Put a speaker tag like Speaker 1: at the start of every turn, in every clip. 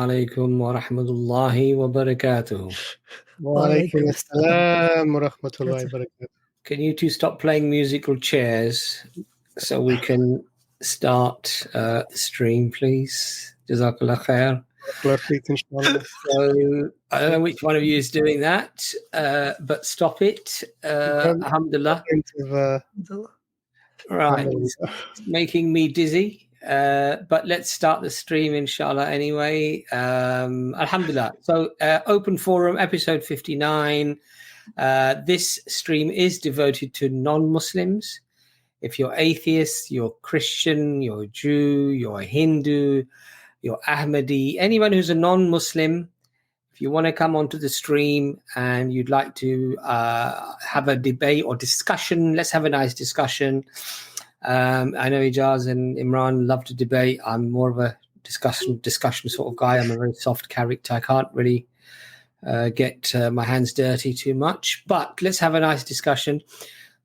Speaker 1: alaikum wa rahmatullahi wa barakatuh.
Speaker 2: Wa alaikum assalam wa rahmatullahi wa barakatuh.
Speaker 1: Can you two stop playing musical chairs so we can start the stream, please? Jazakallah khair. So I don't know which one of you is doing that, but stop it. Alhamdulillah. Right, it's making me dizzy. But let's start the stream, inshallah, anyway. Alhamdulillah. So, Open Forum, episode 59. This stream is devoted to non-Muslims. If you're atheist, you're Christian, you're Jew, you're Hindu, you're Ahmadi, anyone who's a non-Muslim, if you want to come onto the stream and you'd like to have a debate or discussion, let's have a nice discussion. I know Ijaz and Imran love to debate. I'm more of a discussion sort of guy. I'm a very soft character. I can't really get my hands dirty too much. But let's have a nice discussion.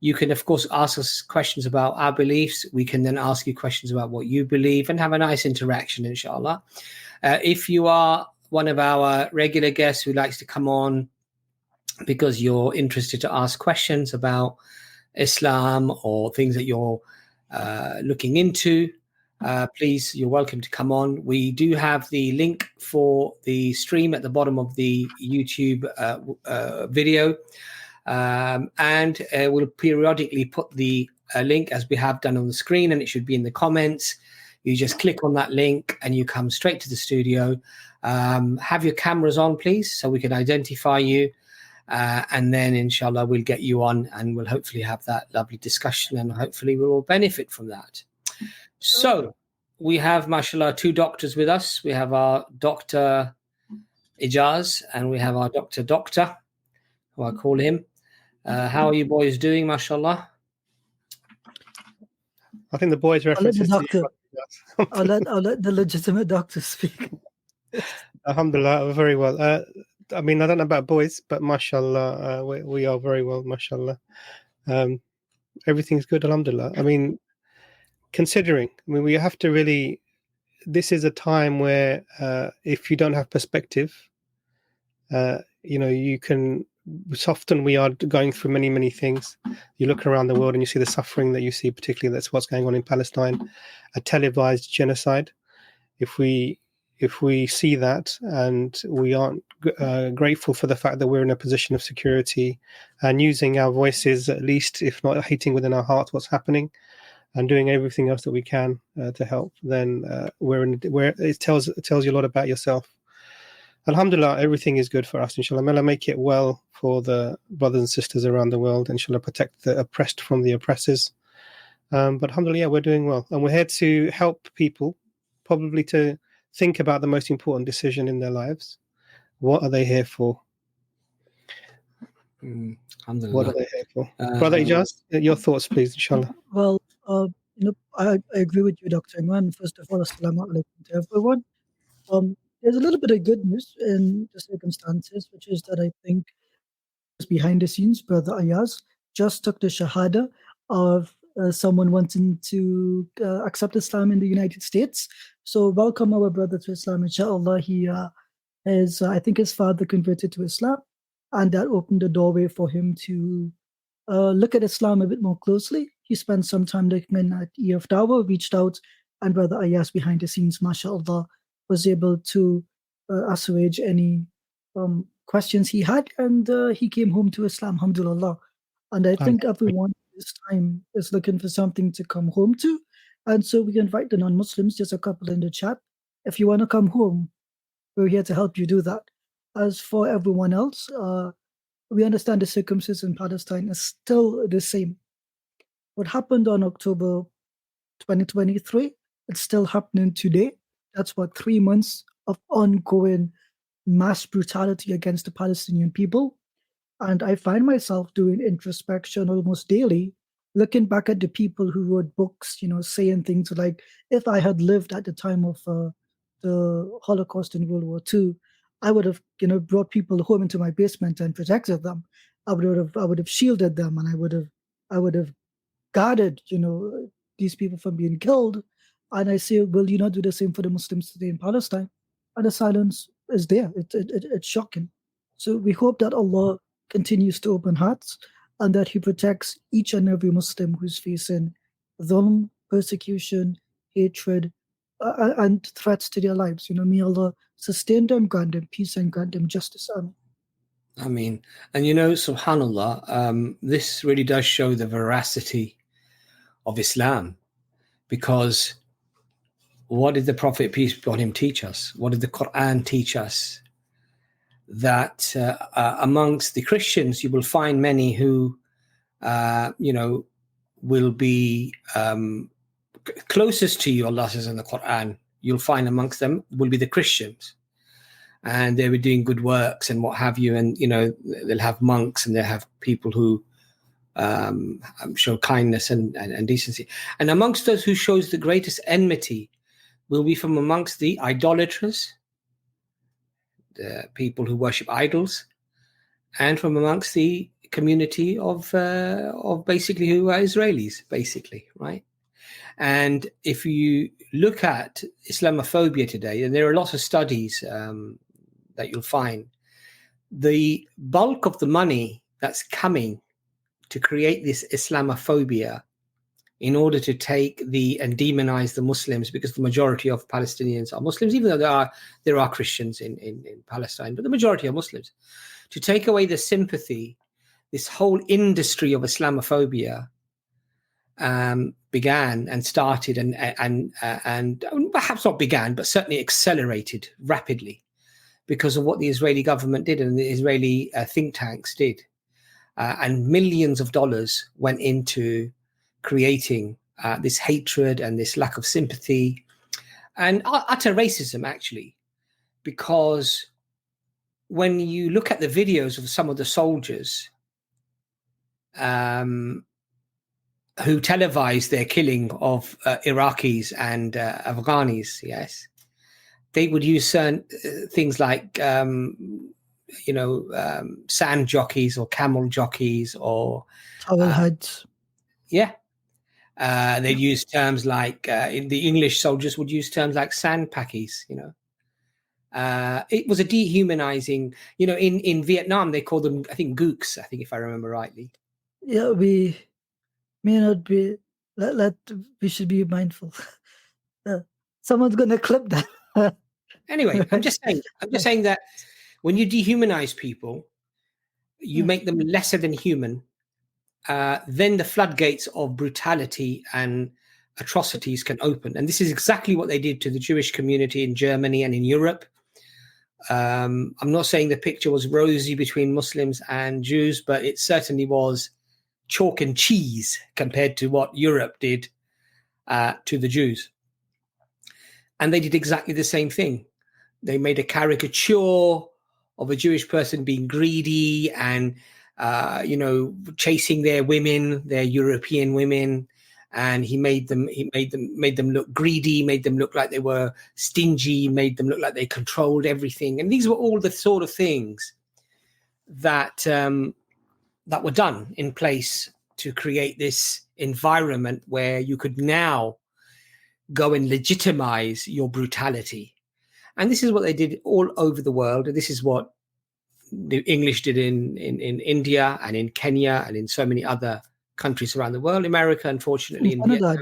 Speaker 1: You can, of course, ask us questions about our beliefs. We can then ask you questions about what you believe and have a nice interaction, inshallah. If you are one of our regular guests who likes to come on because you're interested to ask questions about Islam or things that you're looking into, please, you're welcome to come on. We do have the link for the stream at the bottom of the YouTube video, and we'll periodically put the link, as we have done on the screen, and it should be in the comments. You just click on that link and you come straight to the studio. Have your cameras on, please, so we can identify you. And then, inshallah, we'll get you on and we'll hopefully have that lovely discussion, and hopefully we'll all benefit from that. So we have, mashallah, two doctors with us. We have our Dr. Ijaz and we have our Doctor, who I call him. How are you boys doing, mashallah?
Speaker 2: I think the boys references
Speaker 3: I'll let the legitimate doctor speak.
Speaker 2: Alhamdulillah, very well. I mean, I don't know about boys, but mashallah, we are very well, mashallah. Everything's good, alhamdulillah. I mean, we have to really, this is a time where if you don't have perspective, you can, often we are going through many, many things. You look around the world and you see the suffering that you see, particularly that's what's going on in Palestine, a televised genocide. If we see that and we aren't grateful for the fact that we're in a position of security and using our voices, at least if not hating within our hearts what's happening, and doing everything else that we can to help, then it tells you a lot about yourself. Alhamdulillah, everything is good for us. Inshallah, may Allah make it well for the brothers and sisters around the world. Inshallah, protect the oppressed from the oppressors. But alhamdulillah, yeah, we're doing well, and we're here to help people, probably to think about the most important decision in their lives. What are they here for? What are they here for? Brother Ijaz, your thoughts, please, inshallah.
Speaker 3: Well, I agree with you, Dr. Imran. First of all, assalamu alaikum to everyone. There's a little bit of good news in the circumstances, which is that I think behind the scenes, Brother Ayaz just took the shahada of someone wanting to accept Islam in the United States. So welcome our brother to Islam, inshallah. He I think his father converted to Islam, and that opened the doorway for him to look at Islam a bit more closely. He spent some time looking at EFDawah, reached out, and Brother Ayaz behind the scenes, mashallah, was able to assuage any questions he had, and he came home to Islam, alhamdulillah. And I think everyone this time is looking for something to come home to. And so we invite the non-Muslims, just a couple in the chat. If you want to come home, we're here to help you do that. As for everyone else, we understand the circumstances in Palestine is still the same. What happened on October 2023, it's still happening today. That's what 3 months of ongoing mass brutality against the Palestinian people. And I find myself doing introspection almost daily, looking back at the people who wrote books, saying things like, if I had lived at the time of the Holocaust in World War II, I would have, brought people home into my basement and protected them. I would have shielded them, and I would have guarded, these people from being killed. And I say, will you not do the same for the Muslims today in Palestine? and the silence is there. It's shocking. So we hope that Allah continues to open hearts and that He protects each and every Muslim who's facing dhulm, persecution, hatred, and threats to their lives. May Allah sustain them, grant them peace, and grant them justice.
Speaker 1: I mean, and subhanallah, this really does show the veracity of Islam, because what did the Prophet, peace be upon him, teach us? What did the Quran teach us? That amongst the Christians, you will find many who, will be closest to you, Allah says in the Quran. You'll find amongst them will be the Christians. And they were doing good works and what have you. And, they'll have monks and they'll have people who show kindness and decency. And amongst those who shows the greatest enmity will be from amongst the idolaters, the people who worship idols, and from amongst the community of basically who are Israelis, basically, right? And if you look at Islamophobia today, and there are lots of studies that you'll find, the bulk of the money that's coming to create this Islamophobia in order to take and demonize the Muslims, because the majority of Palestinians are Muslims, even though there are Christians in Palestine, but the majority are Muslims. To take away the sympathy, this whole industry of Islamophobia began and started and perhaps not began, but certainly accelerated rapidly because of what the Israeli government did and the Israeli think tanks did. And millions of dollars went into creating this hatred and this lack of sympathy and utter racism, actually, because when you look at the videos of some of the soldiers who televised their killing of Iraqis and Afghanis, yes, they would use certain things like sand jockeys or camel jockeys or
Speaker 3: towel heads.
Speaker 1: Yeah. They'd use terms like in the English soldiers would use terms like sandpackies, It was a dehumanizing, in Vietnam, they call them, I think, gooks, I think, if I remember rightly.
Speaker 3: Yeah, we may not be, we should be mindful. Someone's going to clip that.
Speaker 1: Anyway, I'm just saying that when you dehumanize people, you make them lesser than human, then the floodgates of brutality and atrocities can open. And this is exactly what they did to the Jewish community in Germany and in Europe. I'm not saying the picture was rosy between Muslims and Jews, but it certainly was chalk and cheese compared to what Europe did to the Jews. And they did exactly the same thing. They made a caricature of a Jewish person being greedy and chasing their women, their European women, and he made them look greedy, made them look like they were stingy, made them look like they controlled everything. And these were all the sort of things that were done in place to create this environment where you could now go and legitimize your brutality. And this is what they did all over the world. And this is what the English did in India and in Kenya and in so many other countries around the world. America, unfortunately, in Vietnam.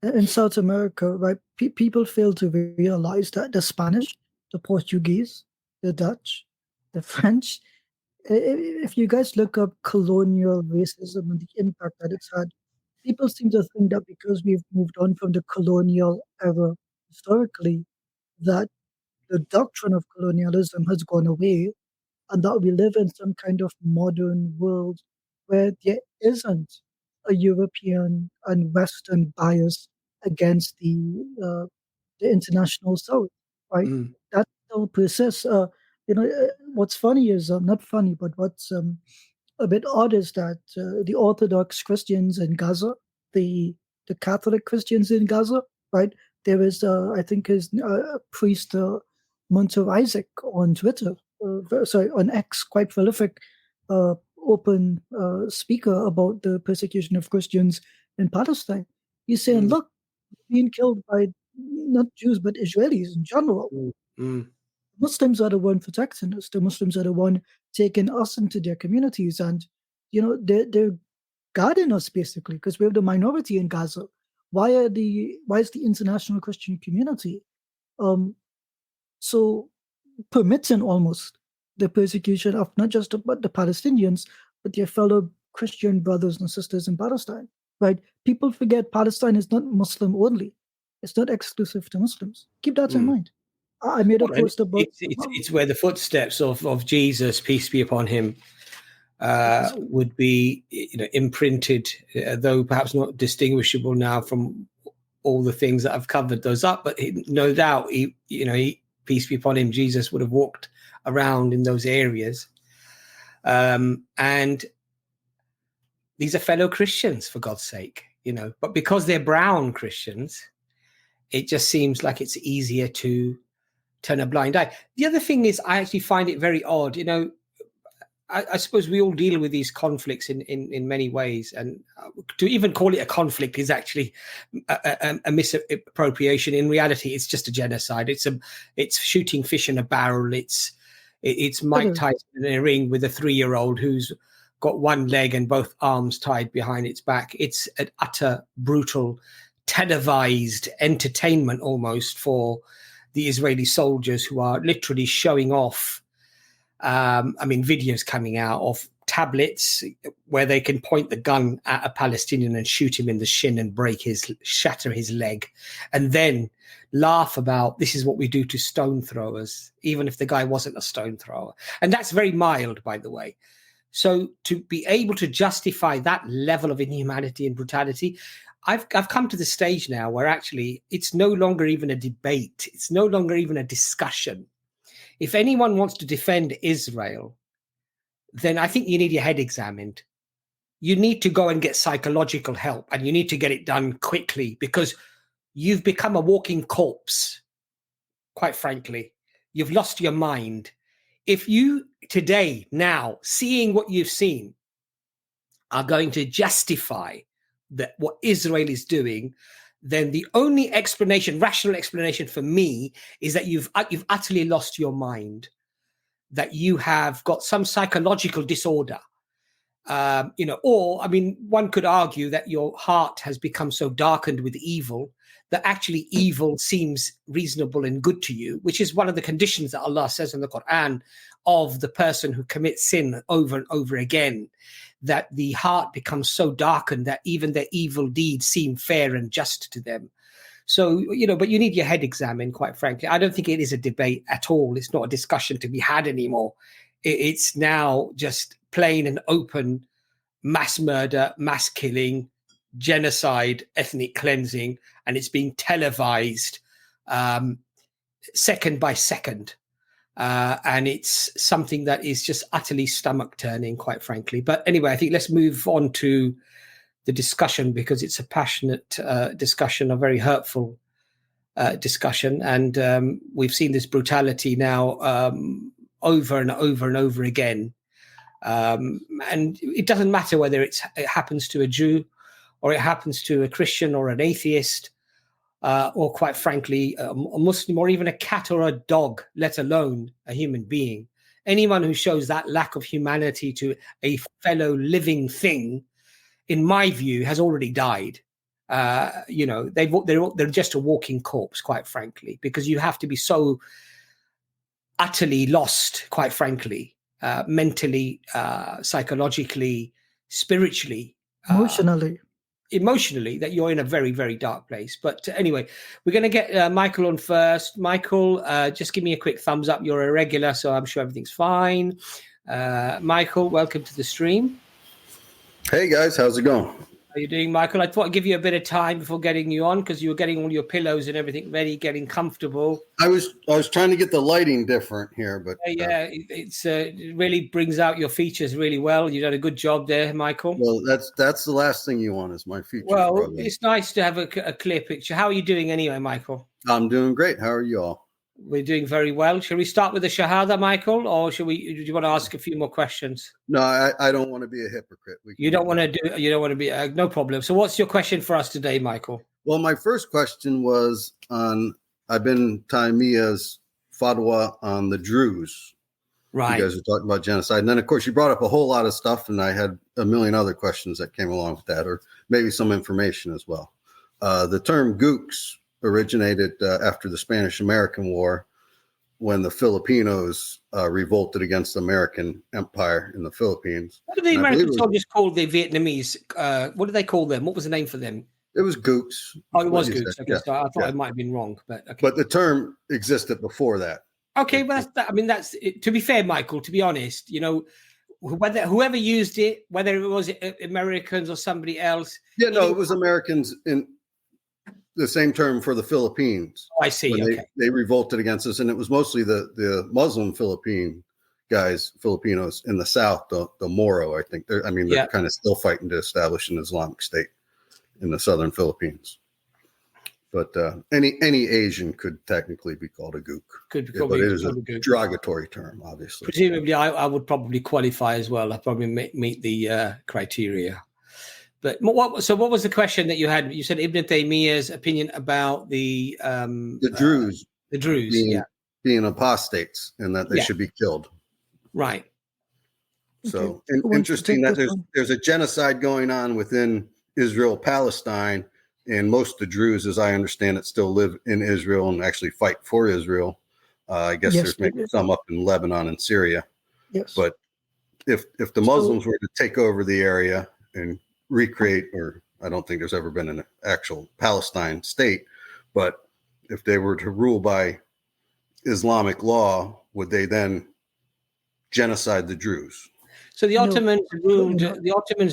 Speaker 3: In South America, right? People fail to realize that the Spanish, the Portuguese, the Dutch, the French, if you guys look up colonial racism and the impact that it's had, people seem to think that because we've moved on from the colonial era historically, that the doctrine of colonialism has gone away and that we live in some kind of modern world where there isn't a European and Western bias against the international South, right? That still persists. What's funny is, not funny, but what's a bit odd is that the Orthodox Christians in Gaza, the Catholic Christians in Gaza, right? There is, I think, his priest Munter Isaac on Twitter, on X, quite prolific, open speaker about the persecution of Christians in Palestine. He's saying, look, being killed by not Jews, but Israelis in general. Muslims are the one protecting us. The Muslims are the one taking us into their communities, and they're guarding us basically because we're the minority in Gaza. Why is the international Christian community so permitting almost the persecution of not just the Palestinians, but their fellow Christian brothers and sisters in Palestine? Right? People forget Palestine is not Muslim only. It's not exclusive to Muslims. Keep that in mind. I made a post about
Speaker 1: it's where the footsteps of Jesus, peace be upon him, would be imprinted, though perhaps not distinguishable now from all the things that I've covered those up. But no doubt, he, peace be upon him, Jesus would have walked around in those areas, and these are fellow Christians, for God's sake, But because they're brown Christians, it just seems like it's easier to turn a blind eye. The other thing is, I actually find it very odd. I suppose we all deal with these conflicts in many ways, and to even call it a conflict is actually a misappropriation. In reality, it's just a genocide. It's shooting fish in a barrel. It's Mike Tyson in a ring with a 3-year-old who's got one leg and both arms tied behind its back. It's an utter brutal, televised entertainment almost for the Israeli soldiers who are literally showing off. Videos coming out of tablets where they can point the gun at a Palestinian and shoot him in the shin and shatter his leg, and then laugh about this is what we do to stone throwers, even if the guy wasn't a stone thrower. And that's very mild, by the way. So to be able to justify that level of inhumanity and brutality, I've come to the stage now where actually it's no longer even a debate. It's no longer even a discussion. If anyone wants to defend Israel, then I think you need your head examined. You need to go and get psychological help, and you need to get it done quickly, because you've become a walking corpse, quite frankly. You've lost your mind. If you today, now, seeing what you've seen, are going to justify that what Israel is doing, then the only rational explanation for me is that you've utterly lost your mind, that you have got some psychological disorder, one could argue that your heart has become so darkened with evil that actually evil seems reasonable and good to you, which is one of the conditions that Allah says in the Quran of the person who commits sin over and over again, that the heart becomes so darkened that even their evil deeds seem fair and just to them. So, but you need your head examined, quite frankly. I don't think it is a debate at all. It's not a discussion to be had anymore. It's now just plain and open mass murder, mass killing, genocide, ethnic cleansing, and it's being televised second by second. And it's something that is just utterly stomach-turning, quite frankly. But anyway, I think let's move on to the discussion, because it's a passionate discussion, a very hurtful discussion. And we've seen this brutality now over and over and over again. And it doesn't matter whether it happens to a Jew or it happens to a Christian or an atheist, or quite frankly, a Muslim, or even a cat or a dog, let alone a human being. Anyone who shows that lack of humanity to a fellow living thing, in my view, has already died. They're just a walking corpse, quite frankly, because you have to be so utterly lost, quite frankly, mentally, psychologically, spiritually, emotionally, that you're in a very, very dark place. But anyway, we're going to get Michael on first. Michael, just give me a quick thumbs up. You're a regular, so I'm sure everything's fine. Michael, welcome to the stream.
Speaker 4: Hey guys, how's it going?
Speaker 1: How are you doing, Michael? I thought I'd give you a bit of time before getting you on, because you were getting all your pillows and everything ready, getting comfortable.
Speaker 4: I was trying to get the lighting different here, but
Speaker 1: it really brings out your features really well. You did a good job there, Michael.
Speaker 4: Well, that's the last thing you want is my features.
Speaker 1: Well,
Speaker 4: probably.
Speaker 1: It's nice to have a clear picture. How are you doing anyway, Michael?
Speaker 4: I'm doing great. How are you all?
Speaker 1: We're doing very well. Shall we start with the Shahada, Michael, or do you want to ask a few more questions?
Speaker 4: No, I don't want to be a hypocrite.
Speaker 1: You don't want to be no problem. So what's your question for us today, Michael?
Speaker 4: Well, my first question was on Ibn Taymiyyah's fatwa on the Druze.
Speaker 1: Right.
Speaker 4: You guys were talking about genocide. And then, of course, you brought up a whole lot of stuff, and I had a million other questions that came along with that, or maybe some information as well. The term gooks originated after the Spanish-American War, when the Filipinos revolted against the American empire in the Philippines.
Speaker 1: What did the American soldiers call the Vietnamese? What did they call them? What was the name for them?
Speaker 4: It was gooks.
Speaker 1: Oh, it was gooks. Okay,
Speaker 4: yeah.
Speaker 1: so I thought I might have been wrong, but okay.
Speaker 4: But the term existed before that.
Speaker 1: Okay, well, that's to be fair, Michael. To be honest, whether whoever used it, whether it was Americans or somebody else.
Speaker 4: Yeah, no, it was Americans in the same term for the Philippines.
Speaker 1: Oh, I see. Okay.
Speaker 4: They revolted against us, and it was mostly the Muslim Filipinos in the south, the Moro. I think they're kind of still fighting to establish an Islamic state in the southern Philippines. But any Asian could technically be called a gook. But it is a derogatory term, obviously.
Speaker 1: Presumably, I would probably qualify as well. I probably meet the criteria. But what was the question that you had? You said Ibn Taymiyyah's opinion about the
Speaker 4: Druze.
Speaker 1: The Druze,
Speaker 4: being apostates and that they should be killed.
Speaker 1: Right.
Speaker 4: So interesting that there's a genocide going on within Israel, Palestine. And most of the Druze, as I understand it, still live in Israel and actually fight for Israel. I guess there's maybe some up in Lebanon and Syria.
Speaker 3: Yes.
Speaker 4: But if the Muslims were to take over the area and recreate, or I don't think there's ever been an actual Palestine state, but if they were to rule by Islamic law, would they then genocide the Druze?
Speaker 1: So the Ottomans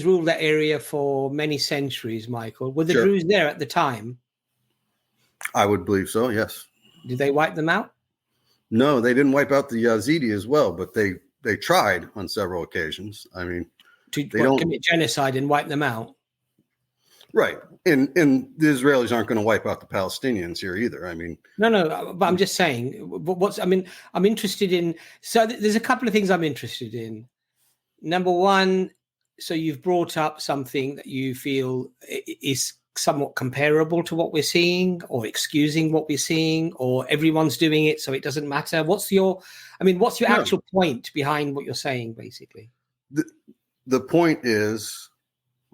Speaker 1: ruled that area for many centuries, Michael. Were the Druze there at the time?
Speaker 4: I would believe so, yes.
Speaker 1: Did they wipe them out?
Speaker 4: No, they didn't wipe out the Yazidi as well, but they tried on several occasions. I mean,
Speaker 1: to commit genocide and wipe them out.
Speaker 4: Right. And the Israelis aren't going to wipe out the Palestinians here either. I mean,
Speaker 1: no, but I'm just saying, I'm interested in, so there's a couple of things I'm interested in. Number one, so you've brought up something that you feel is somewhat comparable to what we're seeing, or excusing what we're seeing, or everyone's doing it, so it doesn't matter. What's your actual point behind what you're saying, basically?
Speaker 4: The point is,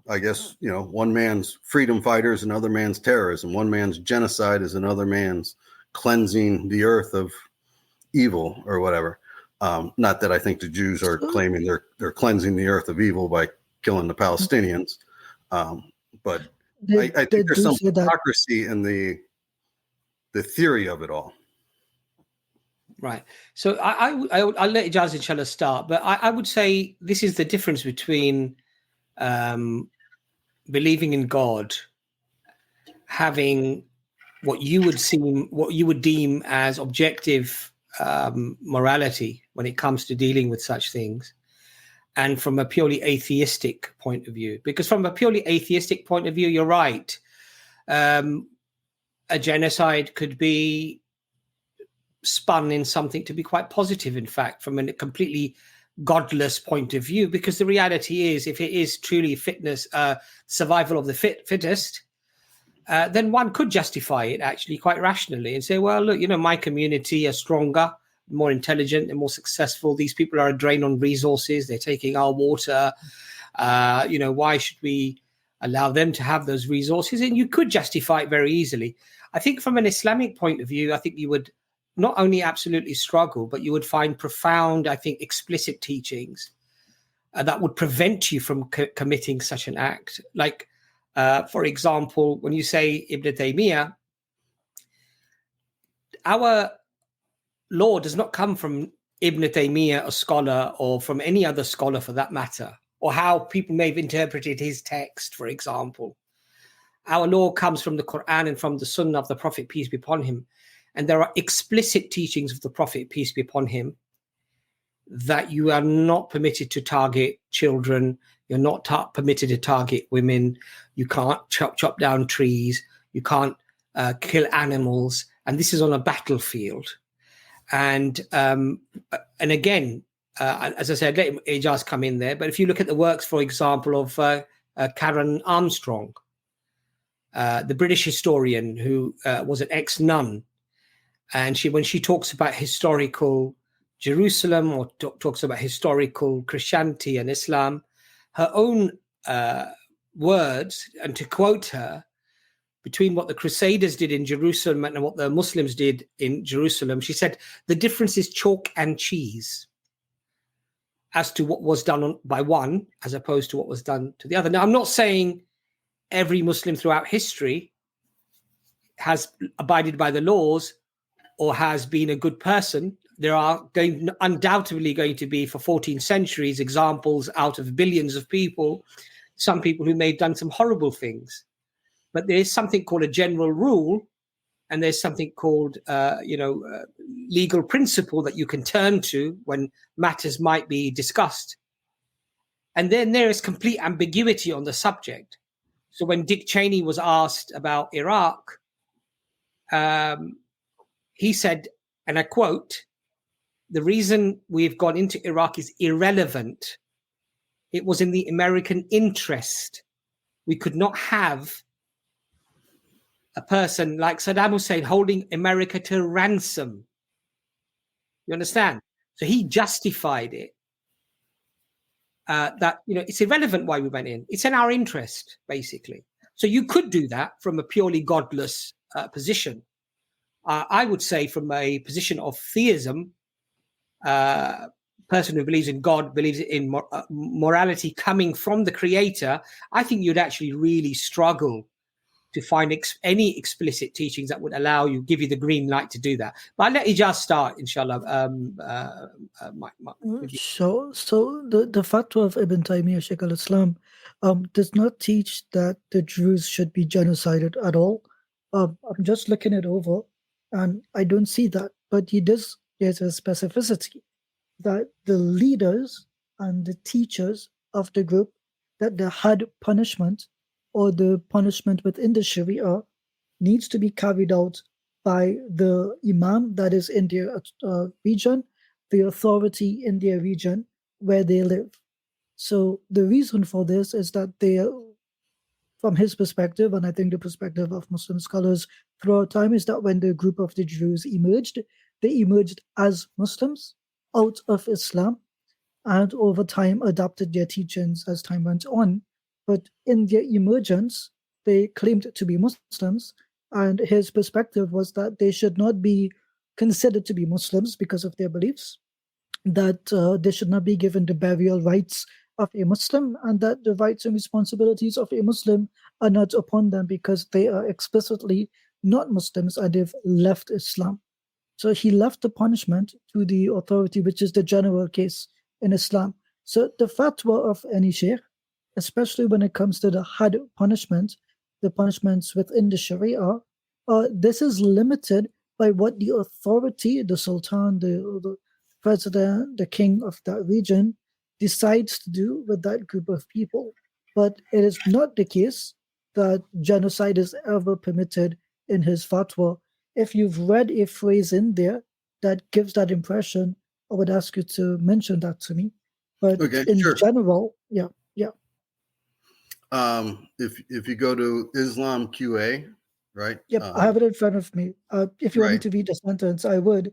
Speaker 4: I guess, one man's freedom fighter is another man's terrorism. One man's genocide is another man's cleansing the earth of evil or whatever. Not that I think the Jews are claiming they're cleansing the earth of evil by killing the Palestinians, but I think there's some hypocrisy in the theory of it all.
Speaker 1: Right. So I'll let Ijaz inshallah start, but I would say this is the difference between believing in God, having what you would deem as objective morality when it comes to dealing with such things, and from a purely atheistic point of view. Because from a purely atheistic point of view, you're right. A genocide could be spun in something to be quite positive, in fact, from a completely godless point of view, because the reality is, if it is truly survival of the fittest, then one could justify it actually quite rationally and say, well, look, my community are stronger, more intelligent, and more successful. These people are a drain on resources. They're taking our water. Why should we allow them to have those resources? And you could justify it very easily. I think from an Islamic point of view, I think you would not only absolutely struggle, but you would find profound, I think, explicit teachings that would prevent you from committing such an act. Like, for example, when you say Ibn Taymiyyah, our law does not come from Ibn Taymiyyah, a scholar, or from any other scholar for that matter, or how people may have interpreted his text, for example. Our law comes from the Quran and from the Sunnah of the Prophet, peace be upon him. And there are explicit teachings of the Prophet, peace be upon him, that you are not permitted to target children. You're not permitted to target women. You can't chop down trees. You can't kill animals. And this is on a battlefield. And again, as I said, let Ijaz come in there. But if you look at the works, for example, of Karen Armstrong, the British historian who was an ex-nun, and when she talks about historical Jerusalem or talks about historical Christianity and Islam, her own words, and to quote her, between what the Crusaders did in Jerusalem and what the Muslims did in Jerusalem, she said, the difference is chalk and cheese as to what was done by one as opposed to what was done to the other. Now, I'm not saying every Muslim throughout history has abided by the laws or has been a good person. There are undoubtedly going to be, for 14 centuries, examples out of billions of people, some people who may have done some horrible things. But there is something called a general rule, and there's something called, legal principle that you can turn to when matters might be discussed. And then there is complete ambiguity on the subject. So when Dick Cheney was asked about Iraq, he said, and I quote, the reason we've gone into Iraq is irrelevant. It was in the American interest. We could not have a person like Saddam Hussein holding America to ransom. You understand? So he justified it. That, it's irrelevant why we went in. It's in our interest, basically. So you could do that from a purely godless position. I would say from a position of theism, person who believes in God, believes in morality coming from the Creator, I think you'd actually really struggle to find any explicit teachings that would give you the green light to do that. But I'll let Ijaz start, inshallah.
Speaker 3: So the fatwa of Ibn Taymiyyah, Shaykh al-Islam, does not teach that the Druze should be genocided at all. I'm just looking it over, and I don't see that. But there's a specificity that the leaders and the teachers of the group, that the had punishment or the punishment within the Sharia needs to be carried out by the Imam that is in their region, the authority in their region where they live. So the reason for this is that from his perspective, and I think the perspective of Muslim scholars throughout time, is that when the group of the Jews emerged, they emerged as Muslims out of Islam, and over time adopted their teachings as time went on. But in their emergence, they claimed to be Muslims, and his perspective was that they should not be considered to be Muslims because of their beliefs, that they should not be given the burial rights of a Muslim, and that the rights and responsibilities of a Muslim are not upon them because they are explicitly not Muslims and they've left Islam. So he left the punishment to the authority, which is the general case in Islam. So the fatwa of any sheikh, especially when it comes to the had punishment, the punishments within the Sharia, this is limited by what the authority, the sultan, the president, the king of that region decides to do with that group of people. But it is not the case that genocide is ever permitted in his fatwa. If you've read a phrase in there that gives that impression, I would ask you to mention that to me. But general, yeah.
Speaker 4: If you go to Islam QA, right?
Speaker 3: Yep, I have it in front of me. If you want me to read the sentence, I would.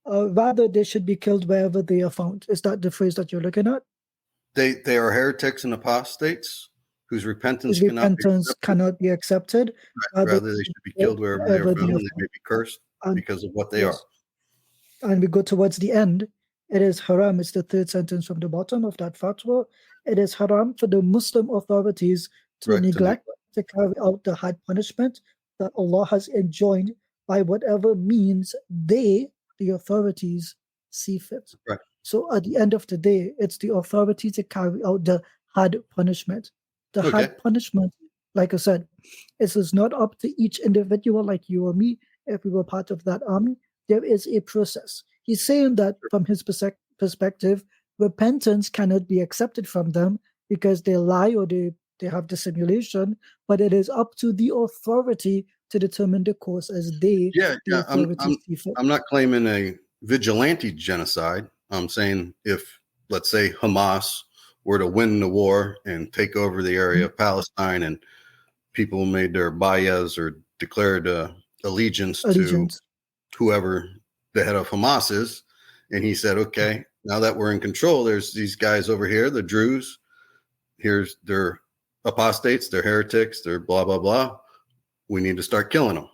Speaker 3: Rather, they should be killed wherever they are found. Is that the phrase that you're looking at?
Speaker 4: They are heretics and apostates whose repentance
Speaker 3: cannot be accepted.
Speaker 4: Right. Rather, they should be killed wherever they are found. They may be cursed because of what they are.
Speaker 3: And we go towards the end. It is haram. It's the third sentence from the bottom of that fatwa. It is haram for the Muslim authorities to neglect to carry out the had punishment that Allah has enjoined by whatever means they, the authorities, see fit.
Speaker 4: Right.
Speaker 3: So at the end of the day, it's the authority to carry out the had punishment. The had punishment, like I said, it is not up to each individual like you or me if we were part of that army. There is a process. He's saying that from his perspective, repentance cannot be accepted from them because they lie or they have dissimulation, but it is up to the authority to determine the course as the authority see fit.
Speaker 4: I'm not claiming a vigilante genocide. I'm saying if, let's say, Hamas were to win the war and take over the area of Palestine, and people made their bayas or declared allegiance to whoever the head of Hamas is. And he said, okay, now that we're in control, there's these guys over here, the Druze. Here's their apostates, they're heretics, they're blah, blah, blah. We need to start killing them.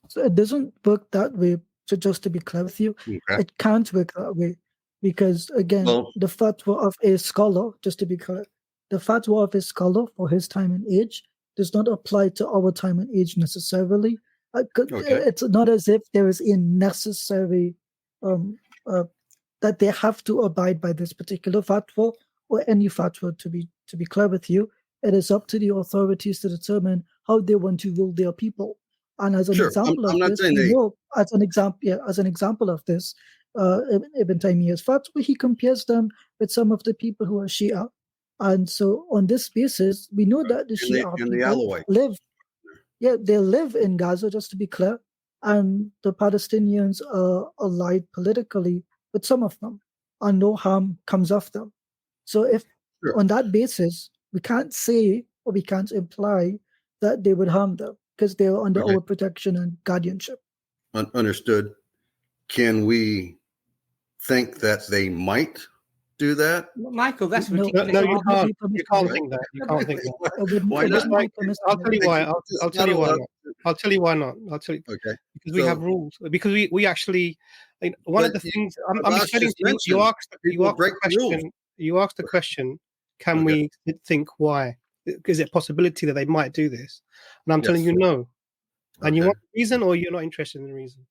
Speaker 3: So it doesn't work that way. So just to be clear with you, It can't work that way. Because again, the fatwa of a scholar, just to be clear, the fatwa of a scholar for his time and age does not apply to our time and age necessarily. It's not as if there is a necessary that they have to abide by this particular fatwa or any fatwa. To be clear with you, it is up to the authorities to determine how they want to rule their people. And as an example of this, as an example of this, Ibn Taymiyyah's fatwa, he compares them with some of the people who are Shia. And so on this basis, we know that the Shia people they live in Gaza, just to be clear, and the Palestinians are allied politically with some of them, and no harm comes of them. So if on that basis, we can't say or we can't imply that they would harm them because they are under our protection and guardianship.
Speaker 4: Understood. Can we think that they might do that?
Speaker 1: Michael, that's ridiculous.
Speaker 2: No, you can't. You can't think that. You can't think that.
Speaker 4: Why not?
Speaker 2: I'll tell you why. I'll tell you why not. I'll tell you why not. I'll tell you.
Speaker 4: Okay.
Speaker 2: Because we have rules. Because we actually, one of the things I'm explaining to you. You asked the question. Can we think why? Is it a possibility that they might do this? And I'm telling you no. And you want a reason, or you're not interested in the reason?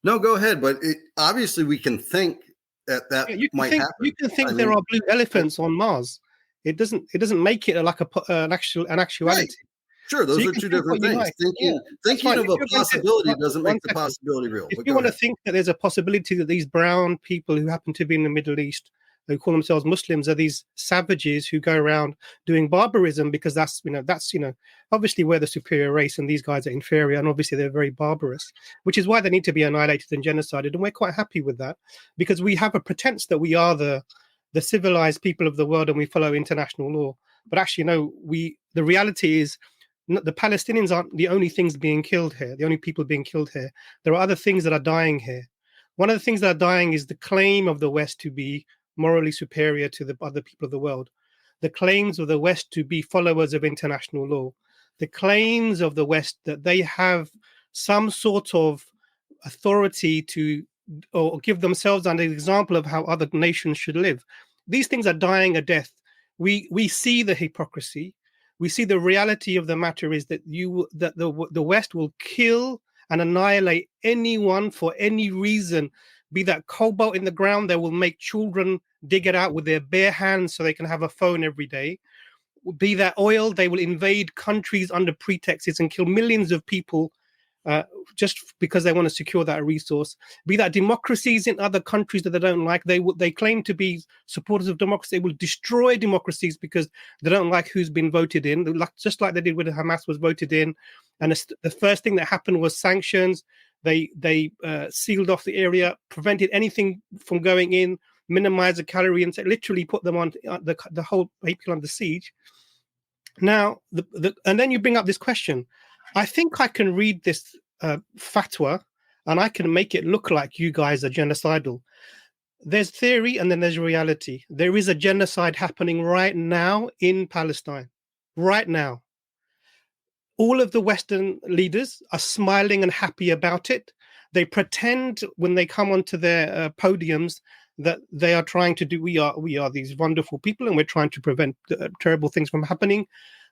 Speaker 4: No, go ahead. But obviously, we can think that might happen.
Speaker 2: You can think there are blue elephants on Mars. It doesn't make it like an actuality.
Speaker 4: Right. Sure, those are two different things. Thinking of a possibility doesn't make the possibility real.
Speaker 2: If you want to think that there's a possibility that these brown people who happen to be in the Middle East, who call themselves Muslims, are these savages who go around doing barbarism, because that's obviously we're the superior race and these guys are inferior, and obviously they're very barbarous, which is why they need to be annihilated and genocided. And we're quite happy with that, because we have a pretense that we are the civilized people of the world and we follow international law. But actually, no, the reality is the Palestinians aren't the only things being killed here, the only people being killed here. There are other things that are dying here. One of the things that are dying is the claim of the West to be morally superior to the other people of the world, the claims of the West to be followers of international law, the claims of the West that they have some sort of authority to or give themselves an example of how other nations should live. These things are dying a death. We see the hypocrisy. We see the reality of the matter is that the West will kill and annihilate anyone for any reason. Be that cobalt in the ground, they will make children dig it out with their bare hands so they can have a phone every day. Be that oil, they will invade countries under pretexts and kill millions of people just because they want to secure that resource. Be that democracies in other countries that they don't like, they claim to be supporters of democracy. They will destroy democracies because they don't like who's been voted in, just like they did when Hamas was voted in. And the first thing that happened was sanctions. They sealed off the area, prevented anything from going in, minimized the calorie, and literally put them on the whole people under siege. Now, and then you bring up this question. I think I can read this fatwa, and I can make it look like you guys are genocidal. There's theory, and then there's reality. There is a genocide happening right now in Palestine, right now. All of the Western leaders are smiling and happy about it. They pretend when they come onto their podiums that they are trying to do, we are these wonderful people and we're trying to prevent terrible things from happening,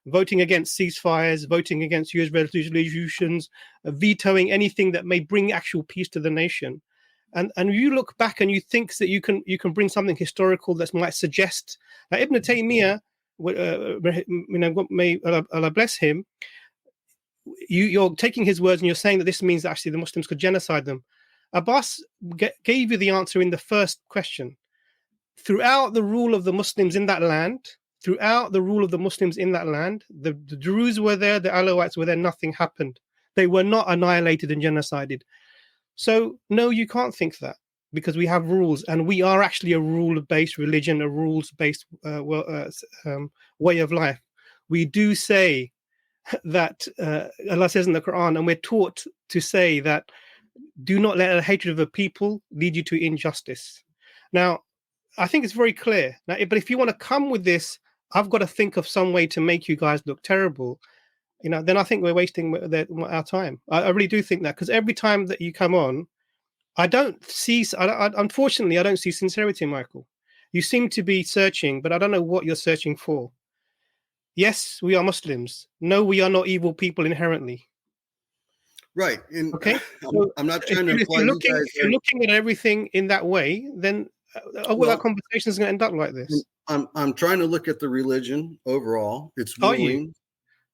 Speaker 2: voting against ceasefires, voting against US resolutions, vetoing anything that may bring actual peace to the nation. And you look back and you think that you can bring something historical that might suggest that Ibn Taymiyyah, may Allah bless him, you're taking his words and you're saying that this means that actually the Muslims could genocide them. Abbas gave you the answer in the first question. Throughout the rule of the Muslims in that land, the Druze were there, the Alawites were there, nothing happened. They were not annihilated and genocided. So, no, you can't think that. because we have rules, and we are actually a rule-based religion, a rules-based way of life. We do say that Allah says in the Quran, and we're taught to say that do not let a hatred of a people lead you to injustice. Now, I think it's very clear. Now, but if you want to come with this, I've got to think of some way to make you guys look terrible, then I think we're wasting our time. I really do think that, because every time that you come on, unfortunately, I don't see sincerity, Michael. You seem to be searching, but I don't know what you're searching for. Yes, we are Muslims. No, we are not evil people inherently.
Speaker 4: Right. And
Speaker 2: okay.
Speaker 4: I'm not trying to imply
Speaker 2: if you're looking at everything in that way, then all our conversation is going to end up like this.
Speaker 4: I'm trying to look at the religion overall. It's ruling.
Speaker 2: Are you?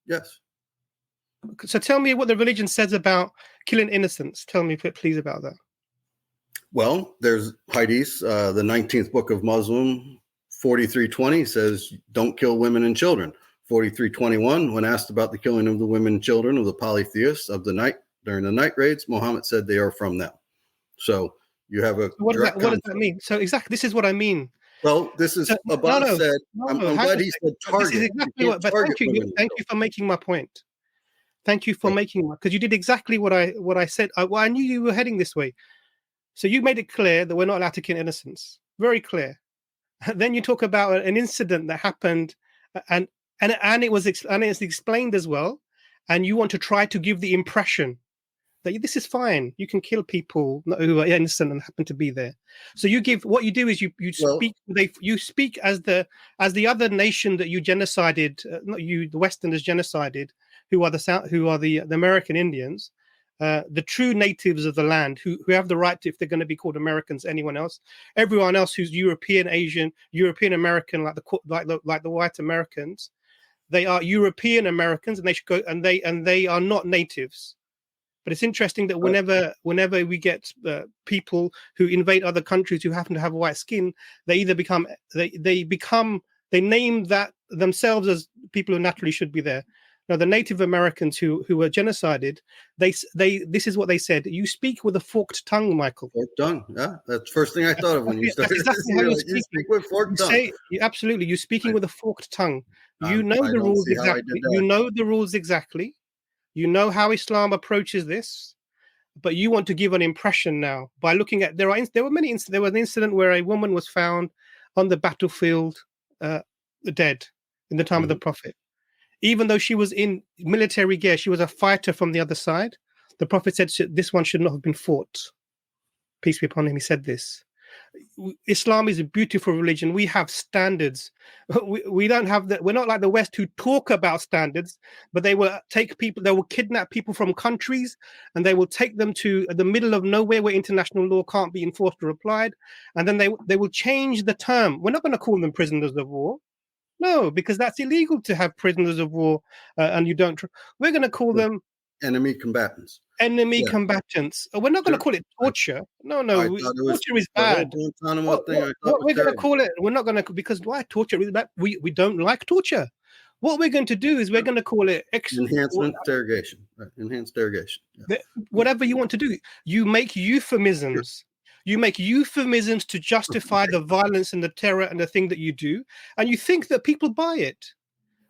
Speaker 4: Yes.
Speaker 2: So tell me what the religion says about killing innocents. Tell me, please, about that.
Speaker 4: Well, there's hadith, the 19th book of Muslim, 43:20 says, don't kill women and children. 43:21, when asked about the killing of the women and children of the polytheists of the night during the night raids, Muhammad said they are from them. So you have a
Speaker 2: what does that mean? So exactly, this is what I mean.
Speaker 4: Well, this is Abbas said. I'm glad he said target.
Speaker 2: This is exactly what. But thank you for making my point. Thank you for making because you did exactly what I said. I knew you were heading this way. So you made it clear that we're not allowed to kill innocents. Very clear. Then you talk about an incident that happened, and it's explained as well. And you want to try to give the impression that this is fine. You can kill people who are innocent and happen to be there. So you give what you do is you speak as the other nation that you genocided, not you, the Westerners genocided, who are the American Indians, the true natives of the land who have the right to, if they're going to be called Americans, anyone else, everyone else who's European, Asian, European American, like the white Americans, they are European Americans, and they should go, and they are not natives. But it's interesting that whenever we get people who invade other countries who happen to have white skin, they either they name that themselves as people who naturally should be there. Now, the Native Americans who were genocided, this is what they said: you speak with a forked tongue, Michael.
Speaker 4: Forked tongue, yeah. That's the first thing I thought of when you started.
Speaker 2: That's exactly how you
Speaker 4: speak with forked tongue.
Speaker 2: Absolutely, you're speaking with a forked tongue. You know the rules exactly. You know the rules exactly. You know how Islam approaches this, but you want to give an impression now by looking at there was an incident where a woman was found on the battlefield, dead in the time of the Prophet. Even though she was in military gear, she was a fighter from the other side. The Prophet said this one should not have been fought. Peace be upon him. He said this. Islam is a beautiful religion. We have standards. We don't have that. We're not like the West who talk about standards, but they will kidnap people from countries, and they will take them to the middle of nowhere where international law can't be enforced or applied, and then they will change the term. We're not going to call them prisoners of war. No, because that's illegal to have prisoners of war, and you don't. We're going to call them
Speaker 4: enemy combatants.
Speaker 2: Combatants. We're not going to call it torture. No. Torture is bad. What we're going to call it? We're not going to, because why torture is bad? We don't like torture. What we're going to do is we're going to call it
Speaker 4: enhancement interrogation. Enhanced interrogation. Yeah.
Speaker 2: Whatever you want to do, you make euphemisms. Sure. You make euphemisms to justify the violence and the terror and the thing that you do, and you think that people buy it.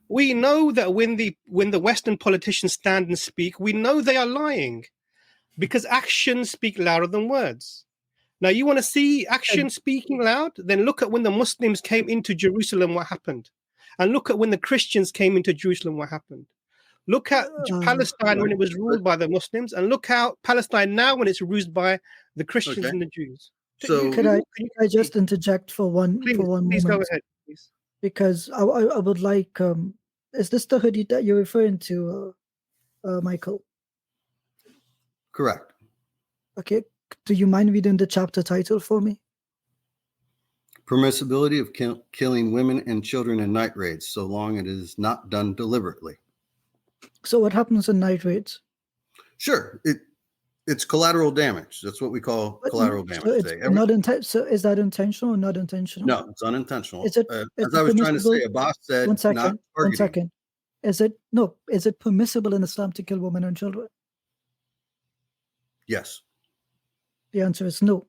Speaker 2: We know that when the Western politicians stand and speak, we know they are lying, because actions speak louder than words. Now, you want to see action speaking loud? Then look at when the Muslims came into Jerusalem, what happened, and look at when the Christians came into Jerusalem, what happened. Look at Palestine when it was ruled by the Muslims, and look how Palestine now when it's ruled by the Christians and the Jews.
Speaker 3: So, could I just interject for one moment?
Speaker 2: Please go ahead, please.
Speaker 3: Because I would like, is this the hadith that you're referring to, Michael?
Speaker 4: Correct.
Speaker 3: Okay. Do you mind reading the chapter title for me?
Speaker 4: Permissibility of killing women and children in night raids, so long it is not done deliberately.
Speaker 3: So what happens in night raids?
Speaker 4: Sure. It's collateral damage. That's what we call collateral damage.
Speaker 3: So is that intentional or not intentional?
Speaker 4: No, it's unintentional.
Speaker 3: Is it,
Speaker 4: as I was trying to say, Abbas said,
Speaker 3: one second. Is it permissible in Islam to kill women and children?
Speaker 4: Yes.
Speaker 3: The answer is no.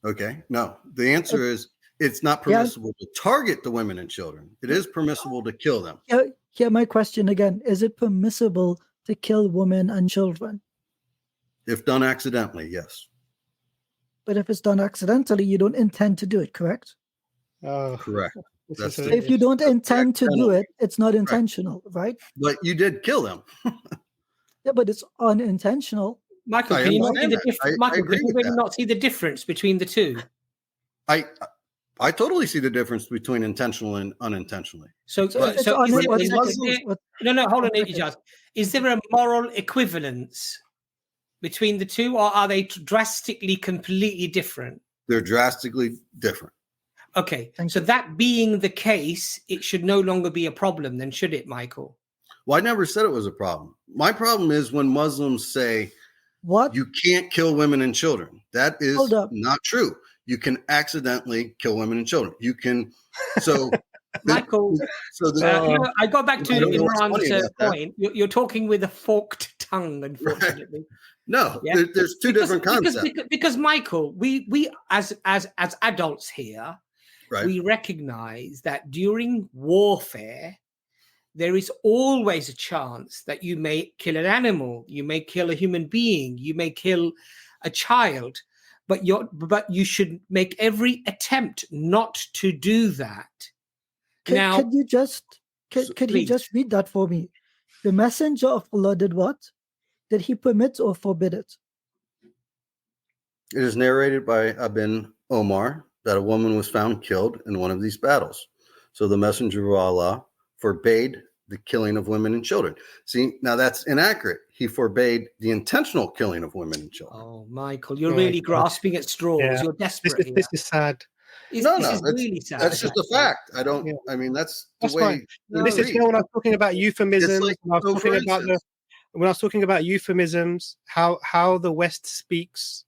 Speaker 4: Okay. No, the answer is it's not permissible to target the women and children. It is permissible to kill them.
Speaker 3: Here, my question again: is it permissible to kill women and children?
Speaker 4: If done accidentally, yes.
Speaker 3: But if it's done accidentally, you don't intend to do it, correct?
Speaker 4: Correct. That's
Speaker 3: So if you don't intend to do it, it's not intentional, right?
Speaker 4: But you did kill them.
Speaker 3: Yeah, but it's unintentional.
Speaker 1: Michael, can you not see the difference? Michael, can you really not see the difference between the two?
Speaker 4: I totally see the difference between intentional and unintentionally.
Speaker 1: So hold on, Ijaz. Is there a moral equivalence between the two, or are they drastically, completely different?
Speaker 4: They're drastically different.
Speaker 1: Okay, so that being the case, it should no longer be a problem, then, should it, Michael?
Speaker 4: Well, I never said it was a problem. My problem is when Muslims say,
Speaker 3: "What?
Speaker 4: You can't kill women and children." That is not true. You can accidentally kill women and children. You can. So,
Speaker 1: Michael, I got back to Imran's point. You're talking with a forked tongue, unfortunately.
Speaker 4: Right. No, there's two different concepts.
Speaker 1: Because Michael, we as adults here,
Speaker 4: right,
Speaker 1: we recognize that during warfare, there is always a chance that you may kill an animal, you may kill a human being, you may kill a child, but you should make every attempt not to do that.
Speaker 3: Could he just read that for me? The messenger of Allah did what? Did he permit or forbid it?
Speaker 4: It is narrated by Ibn Omar that a woman was found killed in one of these battles. So the messenger of Allah forbade the killing of women and children. See, now that's inaccurate. He forbade the intentional killing of women and children.
Speaker 1: Oh, Michael, you're really grasping at straws. Yeah. You're desperate.
Speaker 2: This is sad.
Speaker 1: This is really sad.
Speaker 4: That's just a fact. I don't. Yeah. I mean, that's the way.
Speaker 2: Fine. This is when I was talking about euphemisms. Like, when I was talking about euphemisms, how the West speaks,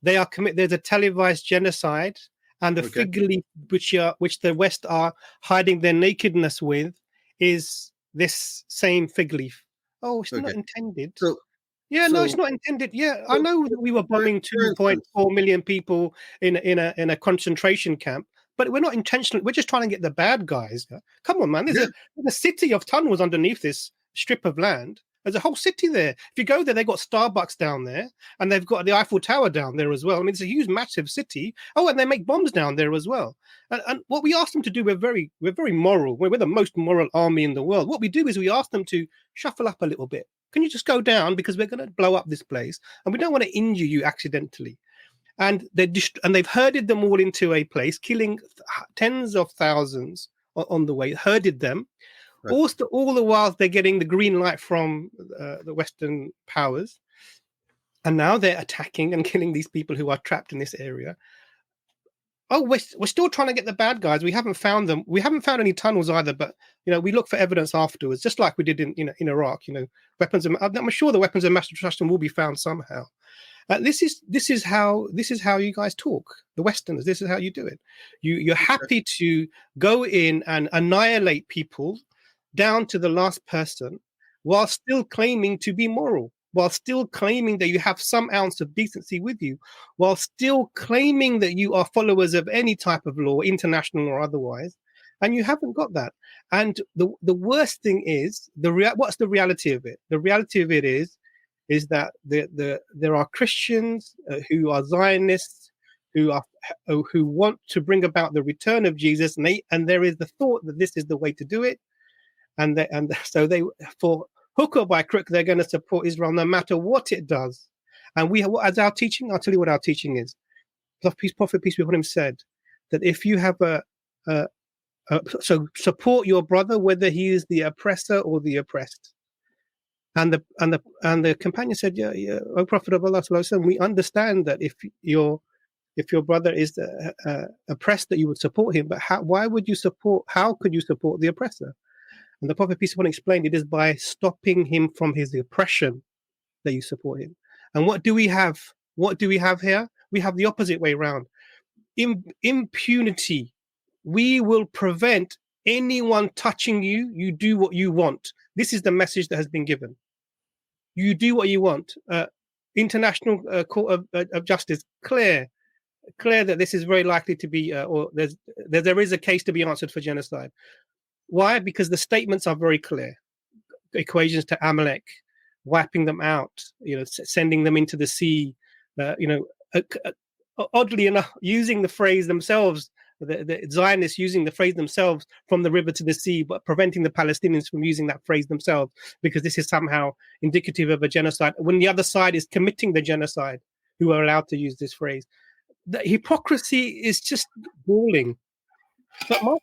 Speaker 2: they are there's a televised genocide, and the fig leaf which the West are hiding their nakedness with is this same fig leaf. Oh, it's not intended. No, it's not intended. Yeah, I know that we were bombing 2.4 million people in a concentration camp, but we're not intentionally. We're just trying to get the bad guys. Come on, man. There's a city of tunnels underneath this strip of land. There's a whole city there. If you go there, they've got Starbucks down there, and they've got the Eiffel Tower down there as well. I mean, it's a huge, massive city. Oh, and they make bombs down there as well. And what we ask them to do, we're very moral. We're the most moral army in the world. What we do is we ask them to shuffle up a little bit. Can you just go down, because we're going to blow up this place, and we don't want to injure you accidentally. And they've herded them all into a place, killing tens of thousands on the way. Herded them. Right. Also, all the while they're getting the green light from the Western powers, and now they're attacking and killing these people who are trapped in this area. Oh, we're still trying to get the bad guys. We haven't found them. We haven't found any tunnels either. But we look for evidence afterwards, just like we did in Iraq. Weapons. I'm sure the weapons of mass destruction will be found somehow. This is how you guys talk, the Westerners. This is how you do it. You're happy to go in and annihilate people down to the last person, while still claiming to be moral, while still claiming that you have some ounce of decency with you, while still claiming that you are followers of any type of law, international or otherwise, and you haven't got that. And the worst thing is, what's the reality of it? The reality of it is that there are Christians who are Zionists, who want to bring about the return of Jesus, and there is the thought that this is the way to do it. So they, for hook or by crook, they're going to support Israel no matter what it does. And as our teaching, I'll tell you what our teaching is. Prophet, peace be upon him, said that if you have so support your brother, whether he is the oppressor or the oppressed. And the companion said, yeah, O Prophet of Allah, we understand that if your brother is oppressed, that you would support him. But how could you support the oppressor? And the Prophet, peace upon him, explained it is by stopping him from his oppression that you support him. And what do we have? What do we have here? We have the opposite way around. Impunity. We will prevent anyone touching you. You do what you want. This is the message that has been given. You do what you want. International Court of Justice, clear. clear that this is very likely to be, or there is a case to be answered for genocide. Why? Because the statements are very clear. Equations to Amalek, wiping them out, sending them into the sea, oddly enough, using the phrase themselves, the Zionists using the phrase themselves, from the river to the sea, but preventing the Palestinians from using that phrase themselves, because this is somehow indicative of a genocide, when the other side is committing the genocide, who are allowed to use this phrase. The hypocrisy is just galling. But Michael,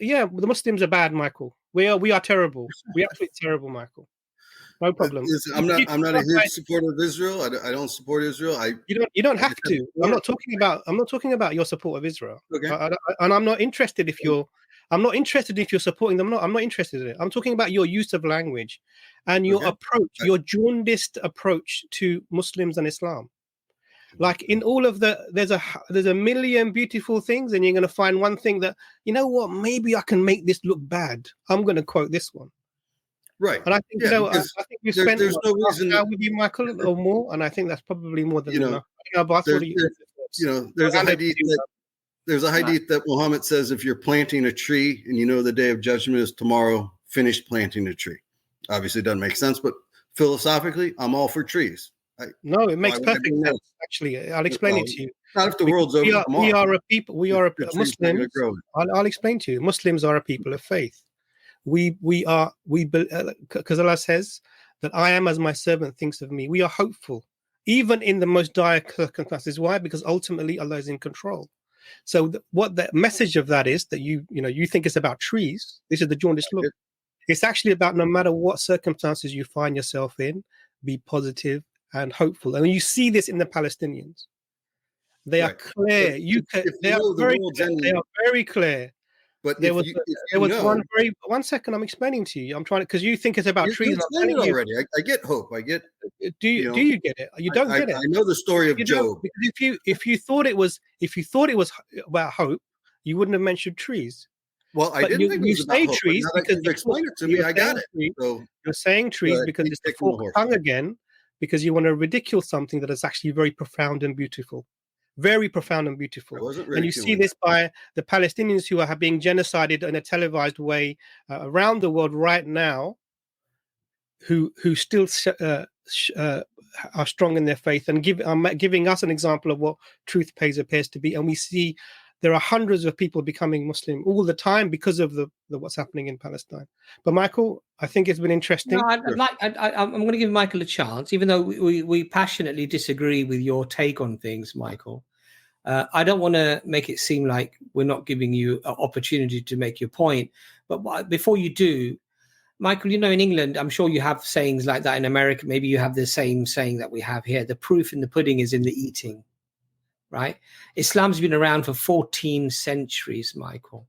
Speaker 2: the Muslims are bad, Michael. We are terrible. We are absolutely terrible, Michael. No problem.
Speaker 4: I'm not a huge supporter of Israel. I don't support Israel.
Speaker 2: You don't have to. I'm not talking about your support of Israel.
Speaker 4: Okay.
Speaker 2: And I'm not interested if you're supporting them. I'm not interested in it. I'm talking about your use of language and your approach, your jaundiced approach to Muslims and Islam. Like in all of there's a million beautiful things, and you're going to find one thing that, maybe I can make this look bad. I'm going to quote this one.
Speaker 4: Right.
Speaker 2: And I think, I think we spent
Speaker 4: there's no reason
Speaker 2: with you, Michael, or more, and I think that's probably more than enough.
Speaker 4: There's a hadith that Muhammad says, if you're planting a tree and the day of judgment is tomorrow, finish planting the tree. Obviously, it doesn't make sense, but philosophically, I'm all for trees.
Speaker 2: No, it makes perfect sense. Actually, I'll explain it to you.
Speaker 4: Not if the world's over tomorrow.
Speaker 2: We are a people. We are Muslims. I'll explain to you. Muslims are a people of faith. We because Allah says that I am as my servant thinks of me. We are hopeful, even in the most dire circumstances. Why? Because ultimately Allah is in control. So what the message of that is, that you think it's about trees. This is the jaundiced look. It's actually about, no matter what circumstances you find yourself in, be positive and hopeful. And you see this in the Palestinians. They are clear. They are very clear.
Speaker 4: But
Speaker 2: there was one second. I'm explaining to you. I'm trying to, because you think it's about trees.
Speaker 4: I'm telling you already. I get hope. I get.
Speaker 2: Do you get it? You don't get it.
Speaker 4: I know the story of Job.
Speaker 2: Because if you thought it was about hope, you wouldn't have mentioned trees.
Speaker 4: Well, I didn't think it was about hope.
Speaker 2: Trees because
Speaker 4: you explained it to me. I got it. So,
Speaker 2: you're saying trees because it's the forked tongue again, because you want to ridicule something that is actually very profound and beautiful. Very profound and beautiful. And you see this by the Palestinians who are being genocided in a televised way around the world right now, who still are strong in their faith and are giving us an example of what truth appears to be. And we see there are hundreds of people becoming Muslim all the time because of the what's happening in Palestine. But Michael, I think it's been interesting.
Speaker 1: No, I'm going to give Michael a chance, even though we passionately disagree with your take on things, Michael. I don't want to make it seem like we're not giving you an opportunity to make your point. But before you do, Michael, in England, I'm sure you have sayings like that. In America, maybe you have the same saying that we have here. The proof in the pudding is in the eating, right? Islam's been around for 14 centuries, Michael.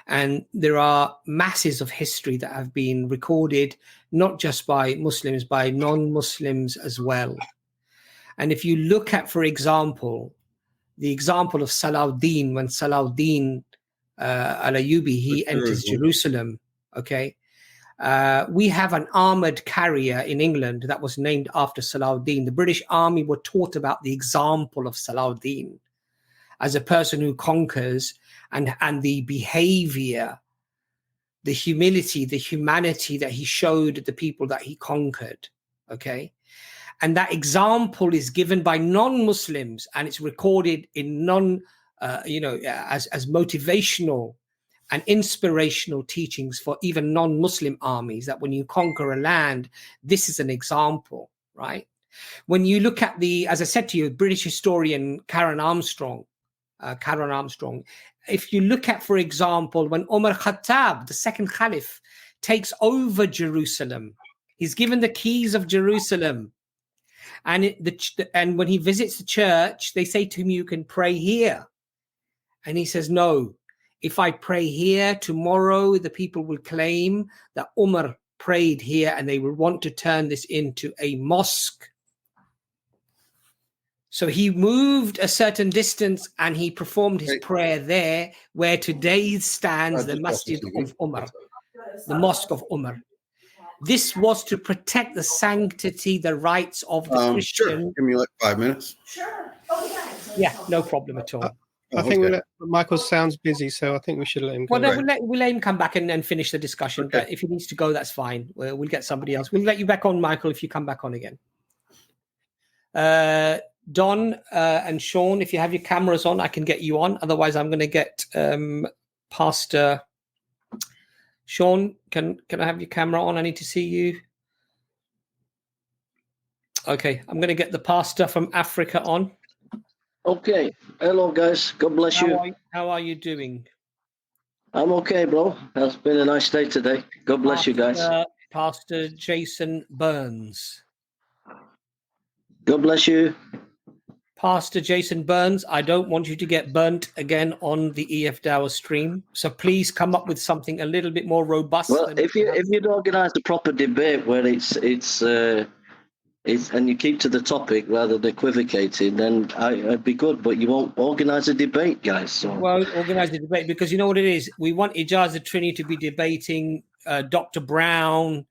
Speaker 1: And there are masses of history that have been recorded, not just by Muslims, by non-Muslims as well. And if you look at, for example, the example of Salahuddin, when Salahuddin al-Ayyubi, he enters Jerusalem, okay? We have an armored carrier in England that was named after Salahuddin. The British Army were taught about the example of Salahuddin as a person who conquers, and the behavior, the humility, the humanity that he showed the people that he conquered, okay? And that example is given by non-Muslims, and it's recorded in as motivational and inspirational teachings for even non-Muslim armies, that when you conquer a land, this is an example, right? When you look at as I said to you, British historian Karen Armstrong, if you look at, for example, when Umar Khattab, the second Caliph, takes over Jerusalem, he's given the keys of Jerusalem. And when he visits the church, they say to him, you can pray here. And he says, no, if I pray here, tomorrow the people will claim that Umar prayed here, and they will want to turn this into a mosque. So he moved a certain distance and he performed his prayer there, where today stands the Masjid of Umar, the Mosque of Umar. This was to protect the sanctity, the rights of the Christian.
Speaker 4: Sure. Give me like 5 minutes.
Speaker 5: Sure. Oh, yeah.
Speaker 1: Yeah, no problem at all.
Speaker 2: I think
Speaker 4: okay.
Speaker 2: Michael sounds busy, so I think we should let him go.
Speaker 1: Well, no,
Speaker 4: Right.
Speaker 1: we'll let him come back and finish the discussion.
Speaker 4: Okay.
Speaker 1: But if he needs to go, that's fine. We'll get somebody else. We'll let you back on, Michael, if you come back on again. Don and Sean, if you have your cameras on, I can get you on. Otherwise, I'm going to get Pastor Sean. Can I have your camera on? I need to see you. Okay, I'm going to get the pastor from Africa on.
Speaker 5: Okay. Hello, guys. God bless you.
Speaker 1: How are you doing?
Speaker 5: I'm okay, bro. It's been a nice day today. God bless you guys.
Speaker 1: Pastor Jason Burns.
Speaker 5: God bless you.
Speaker 1: Pastor Jason Burns, I don't want you to get burnt again on the EFDawah stream. So please come up with something a little bit more robust.
Speaker 5: Well, if you'd organise a proper debate where it's and you keep to the topic rather than equivocating, then I'd be good. But you won't organise a debate, guys. So.
Speaker 1: Well, organise a debate because you know what it is. We want Ijaz Trini to be debating Dr. Brown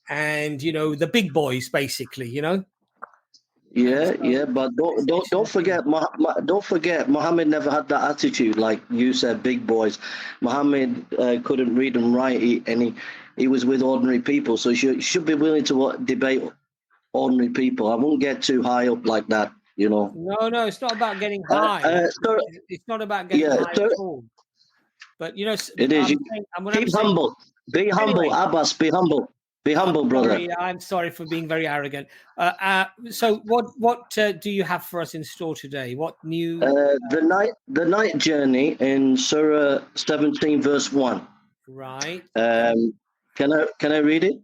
Speaker 1: and the big boys, basically.
Speaker 5: Yeah, but don't forget, Muhammad never had that attitude, like you said, big boys. Muhammad couldn't read and write, he was with ordinary people, so you should be willing to debate ordinary people. I won't get too high up like that, No,
Speaker 1: it's not about getting high. It's not about getting high at all. But
Speaker 5: it is. Keep humble. Be humble,
Speaker 1: anyway,
Speaker 5: Abbas. Be humble. Be humble, brother.
Speaker 1: I'm sorry for being very arrogant. So, what do you have for us in store today? What new?
Speaker 5: The night journey in Surah 17, verse 1.
Speaker 1: Right.
Speaker 5: Can I read it?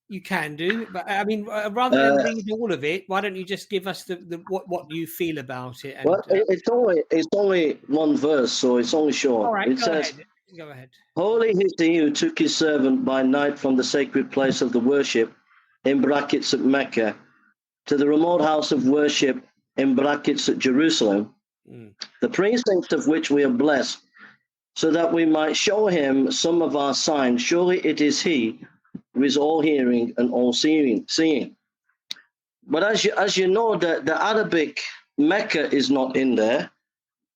Speaker 1: You can do, but I mean, rather than read all of it, why don't you just give us the what you feel about it? And,
Speaker 5: well, it's only one verse, so it's only short.
Speaker 1: All right,
Speaker 5: it says,
Speaker 1: Go ahead.
Speaker 5: Holy is he who took his servant by night from the sacred place of the worship, in brackets at Mecca, to the remote house of worship, in brackets at Jerusalem, the precincts of which we are blessed, so that we might show him some of our signs. Surely it is he who is all hearing and all seeing. But as you know, the Arabic Mecca is not in there,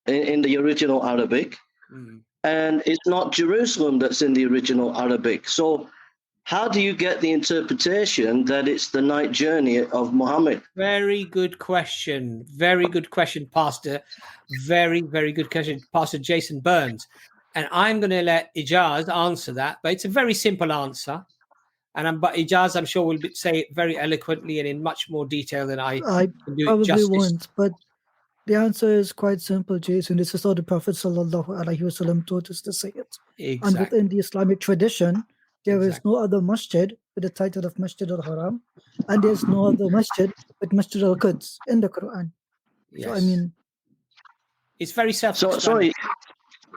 Speaker 5: in the original Arabic. And it's not Jerusalem that's in the original Arabic. So how do you get the interpretation that it's the night journey of Muhammad?
Speaker 1: Very good question. Very good question, Pastor. Very, very good question, Pastor Jason Burns. And I'm going to let Ijaz answer that, but it's a very simple answer. But Ijaz, I'm sure, will say it very eloquently and in much more detail than I can do
Speaker 3: probably
Speaker 1: it justice.
Speaker 3: Won't, but the answer is quite simple, Jason. This is how the Prophet ﷺ taught us to say it.
Speaker 1: Exactly.
Speaker 3: And within the Islamic tradition, there is no other masjid with the title of Masjid al-Haram, and there's no other masjid with Masjid al-Quds in the Quran.
Speaker 1: Yes.
Speaker 3: So, I mean,
Speaker 1: it's very self-explanatory.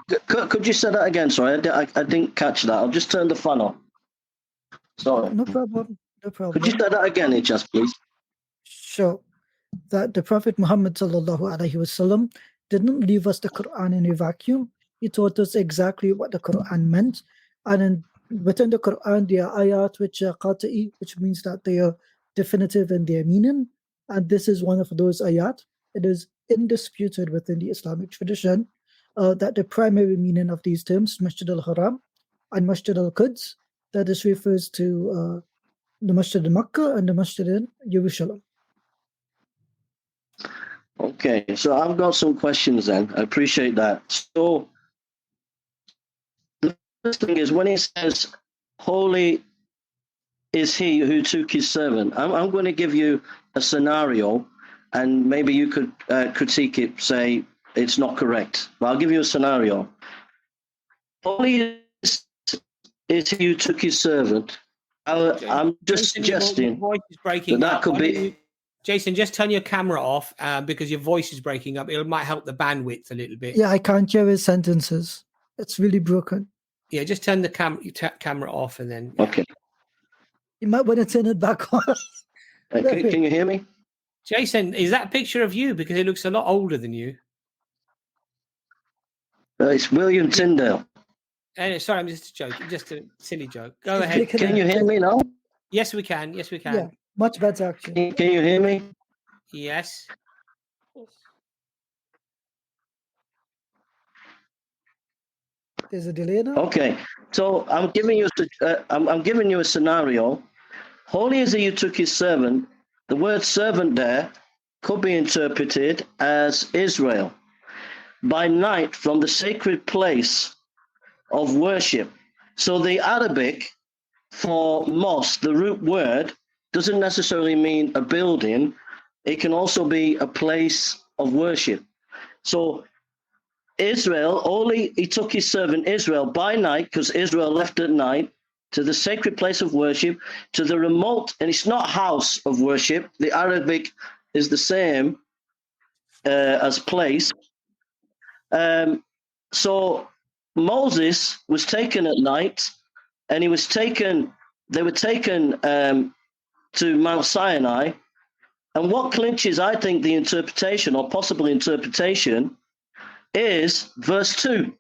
Speaker 5: Sorry, could you say that again? Sorry, I didn't catch that. I'll just turn the fan on. Sorry.
Speaker 3: No problem.
Speaker 5: Could you say that again, Ijaz, please?
Speaker 3: Sure. That the Prophet Muhammad ﷺ didn't leave us the Quran in a vacuum. He taught us exactly what the Quran meant. And within the Quran, there are ayat which are qata'i, which means that they are definitive in their meaning. And this is one of those ayat. It is indisputed within the Islamic tradition that the primary meaning of these terms, Masjid al-Haram and Masjid al-Quds, that this refers to the Masjid in Makkah and the Masjid in Jerusalem.
Speaker 5: Okay, so I've got some questions then. I appreciate that. So the first thing is when it says, holy is he who took his servant, I'm going to give you a scenario and maybe you could critique it, say it's not correct. But I'll give you a scenario. Holy is he who took his servant. I'm just suggesting
Speaker 1: your voice is breaking
Speaker 5: that
Speaker 1: up.
Speaker 5: could be...
Speaker 1: Jason, just turn your camera off because your voice is breaking up. It might help the bandwidth a little bit.
Speaker 3: Yeah, I can't hear his sentences. It's really broken.
Speaker 1: Yeah, just turn the camera off and then... Yeah.
Speaker 5: Okay.
Speaker 3: You might want to turn it back on.
Speaker 5: Can you hear me?
Speaker 1: Jason, is that a picture of you? Because it looks a lot older than you.
Speaker 5: It's William Tyndale.
Speaker 1: Sorry, I'm just joking. Just a silly joke. Go ahead.
Speaker 5: Can you hear me now?
Speaker 1: Yes, we can. Yes, we can.
Speaker 3: Yeah, much better, actually.
Speaker 5: Can you hear me?
Speaker 1: Yes.
Speaker 3: There's a delay now.
Speaker 5: Okay, so I'm giving you I'm giving you a scenario. Holy is he who took his servant. The word servant there could be interpreted as Israel. By night from the sacred place of worship. So the Arabic for mosque, the root word, doesn't necessarily mean a building. It can also be a place of worship. So Israel, only he took his servant Israel by night, because Israel left at night, to the sacred place of worship, to the remote, and it's not house of worship. The Arabic is the same as place. So Moses was taken at night, and they were taken to Mount Sinai. And what clinches, I think, the interpretation or possible interpretation is verse 2.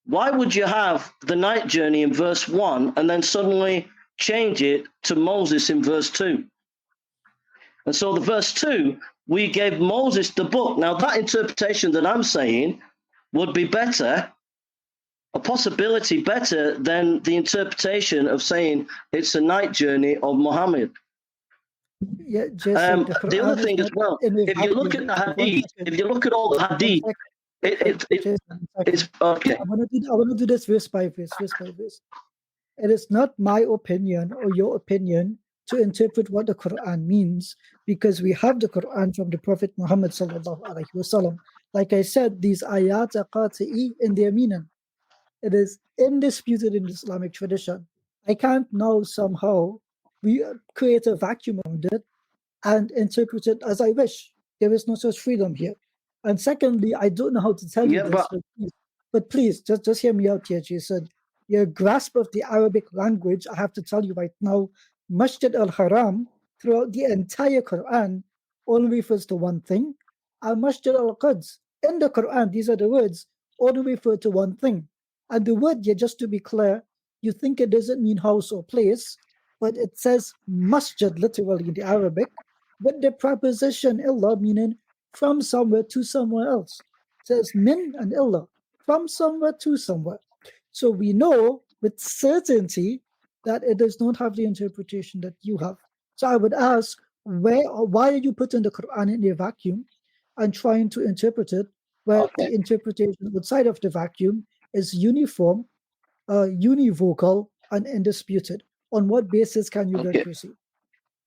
Speaker 5: Why would you have the night journey in verse 1 and then suddenly change it to Moses in verse 2? And so the verse 2, we gave Moses the book. Now that interpretation that I'm saying would be better, a possibility better than the interpretation of saying it's a night journey of Muhammad.
Speaker 3: Yeah, Jason,
Speaker 5: the other thing as well, if you look at the hadith, if you look at all the hadith, it's okay.
Speaker 3: I want to do this verse by verse. It is not my opinion or your opinion to interpret what the Quran means, because we have the Quran from the Prophet Muhammad sallallahu alaihi wasallam. Like I said, these ayat are qati'i in their meaning. It is indisputed in the Islamic tradition. I can't now somehow create a vacuum around it and interpret it as I wish. There is no such freedom here. And secondly, I don't know how to tell you this, but please, just hear me out here, Jason. Your grasp of the Arabic language, I have to tell you right now, Masjid al-Haram, throughout the entire Quran, only refers to one thing. And Masjid al-Quds, in the Quran, these are the words, only refer to one thing. And the word here, just to be clear, you think it doesn't mean house or place, but it says masjid literally in the Arabic, with the preposition illa, meaning from somewhere to somewhere else. It says min and illa, from somewhere to somewhere. So we know with certainty that it does not have the interpretation that you have. So I would ask, why are you putting the Quran in a vacuum and trying to interpret it, where the interpretation outside of the vacuum is uniform, univocal, and undisputed? On what basis can you then proceed?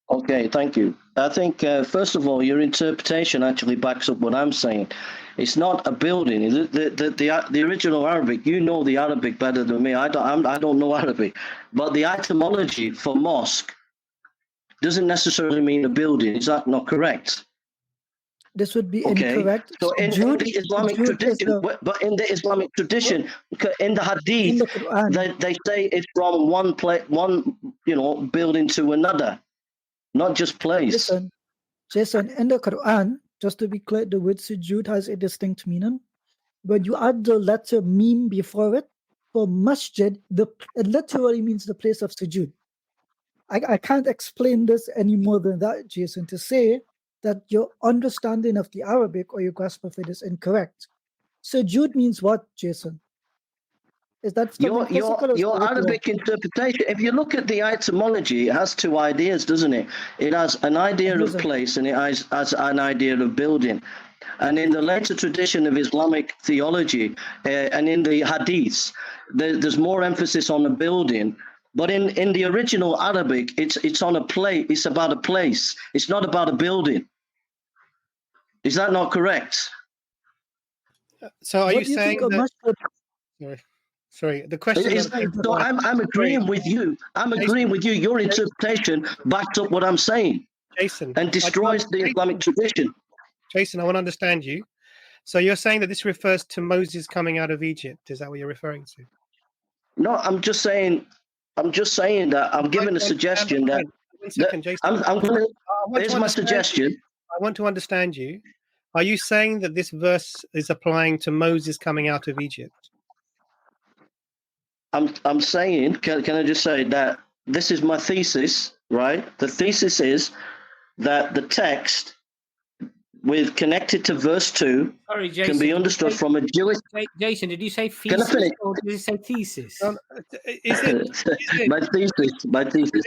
Speaker 5: Okay, thank you. I think, first of all, your interpretation actually backs up what I'm saying. It's not a building. The original Arabic, you know the Arabic better than me. I don't know Arabic. But the etymology for mosque doesn't necessarily mean a building. Is that not correct?
Speaker 3: This would be incorrect.
Speaker 5: So in the Islamic tradition, but in the Islamic tradition, in the Hadith, they say it's from one building to another, not just place.
Speaker 3: Jason, in the Quran, just to be clear, the word sujood has a distinct meaning. When you add the letter mim before it, for masjid, it literally means the place of sujood. I can't explain this any more than that, Jason, to say that your understanding of the Arabic or your grasp of it is incorrect. Sujood means what, Jason? Is that
Speaker 5: your Arabic interpretation? If you look at the etymology, it has two ideas, doesn't it? It has an idea of place and it has an idea of building. And in the later tradition of Islamic theology and in the Hadiths, there's more emphasis on the building. But in the original Arabic, it's on a place. It's about a place. It's not about a building. Is that not correct?
Speaker 2: So are you saying that? Sorry. The question is.
Speaker 5: So I'm agreeing with you. I'm agreeing with you. Your interpretation backs up what I'm saying,
Speaker 2: Jason,
Speaker 5: and destroys the Islamic tradition.
Speaker 2: Jason, I want to understand you. So you're saying that this refers to Moses coming out of Egypt? Is that what you're referring to?
Speaker 5: No, I'm just saying that I'm giving a suggestion that.
Speaker 2: 1 second, Jason.
Speaker 5: Here's my suggestion.
Speaker 2: I want to understand you. Are you saying that this verse is applying to Moses coming out of Egypt?
Speaker 5: I'm saying, can I just say that this is my thesis, right? The thesis is that the text with connected to verse 2
Speaker 1: Sorry, Jason,
Speaker 5: can be understood from a Jewish.
Speaker 1: Jason, did you say
Speaker 5: Can I
Speaker 1: thesis
Speaker 5: finish?
Speaker 1: or did you say thesis?
Speaker 2: Is it
Speaker 5: My thesis.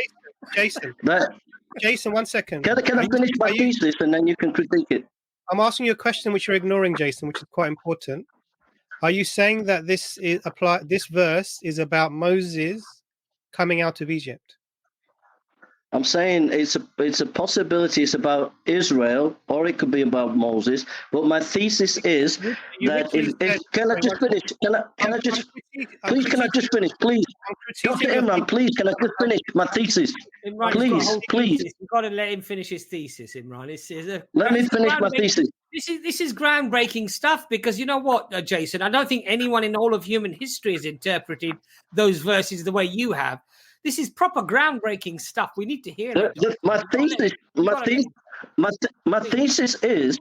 Speaker 2: Jason?
Speaker 5: But
Speaker 2: Jason, 1 second.
Speaker 5: can I finish my thesis and then you can critique it?
Speaker 2: I'm asking you a question which you're ignoring, Jason, which is quite important. Are you saying that this verse is about Moses coming out of Egypt?
Speaker 5: I'm saying it's a possibility. It's about Israel, or it could be about Moses. But my thesis is that can I just finish? Can I just finish, please? Dr. Imran, please, can I just finish my thesis?
Speaker 1: Imran,
Speaker 5: Please.
Speaker 1: You've got to let him finish his thesis, Imran.
Speaker 5: Let me finish my thesis.
Speaker 1: This is groundbreaking stuff, because you know what, Jason? I don't think anyone in all of human history has interpreted those verses the way you have. This is proper groundbreaking stuff. We need to hear that.
Speaker 5: My thesis is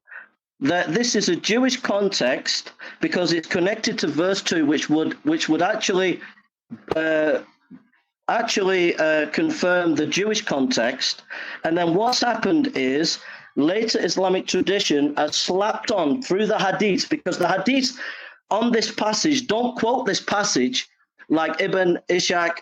Speaker 5: that this is a Jewish context because it's connected to verse 2, which would actually confirm the Jewish context. And then what's happened is later Islamic tradition has slapped on through the hadiths, because the hadiths on this passage don't quote this passage like Ibn Ishaq,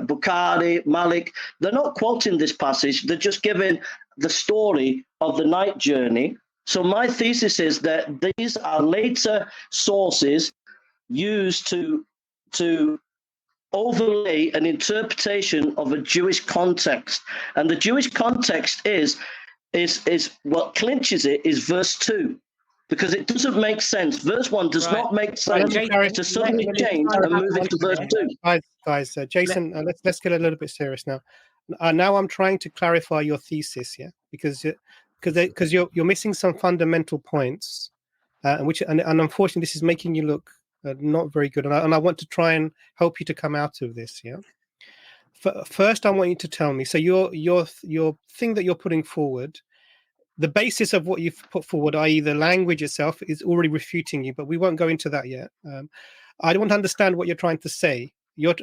Speaker 5: Bukhari, Malik. They're not quoting this passage. They're just giving the story of the night journey. So my thesis is that these are later sources used to overlay an interpretation of a Jewish context. And the Jewish context is what clinches it is verse 2. Because it doesn't make sense. Verse 1 does not make sense to suddenly change and move into verse 2.
Speaker 2: Guys, Jason, let's get a little bit serious now. Now I'm trying to clarify your thesis, yeah, because you're missing some fundamental points, and unfortunately this is making you look not very good. And I want to try and help you to come out of this, yeah. First, I want you to tell me. So your thing that you're putting forward, the basis of what you've put forward, i.e. the language itself, is already refuting you, but we won't go into that yet. I don't want to understand what you're trying to say.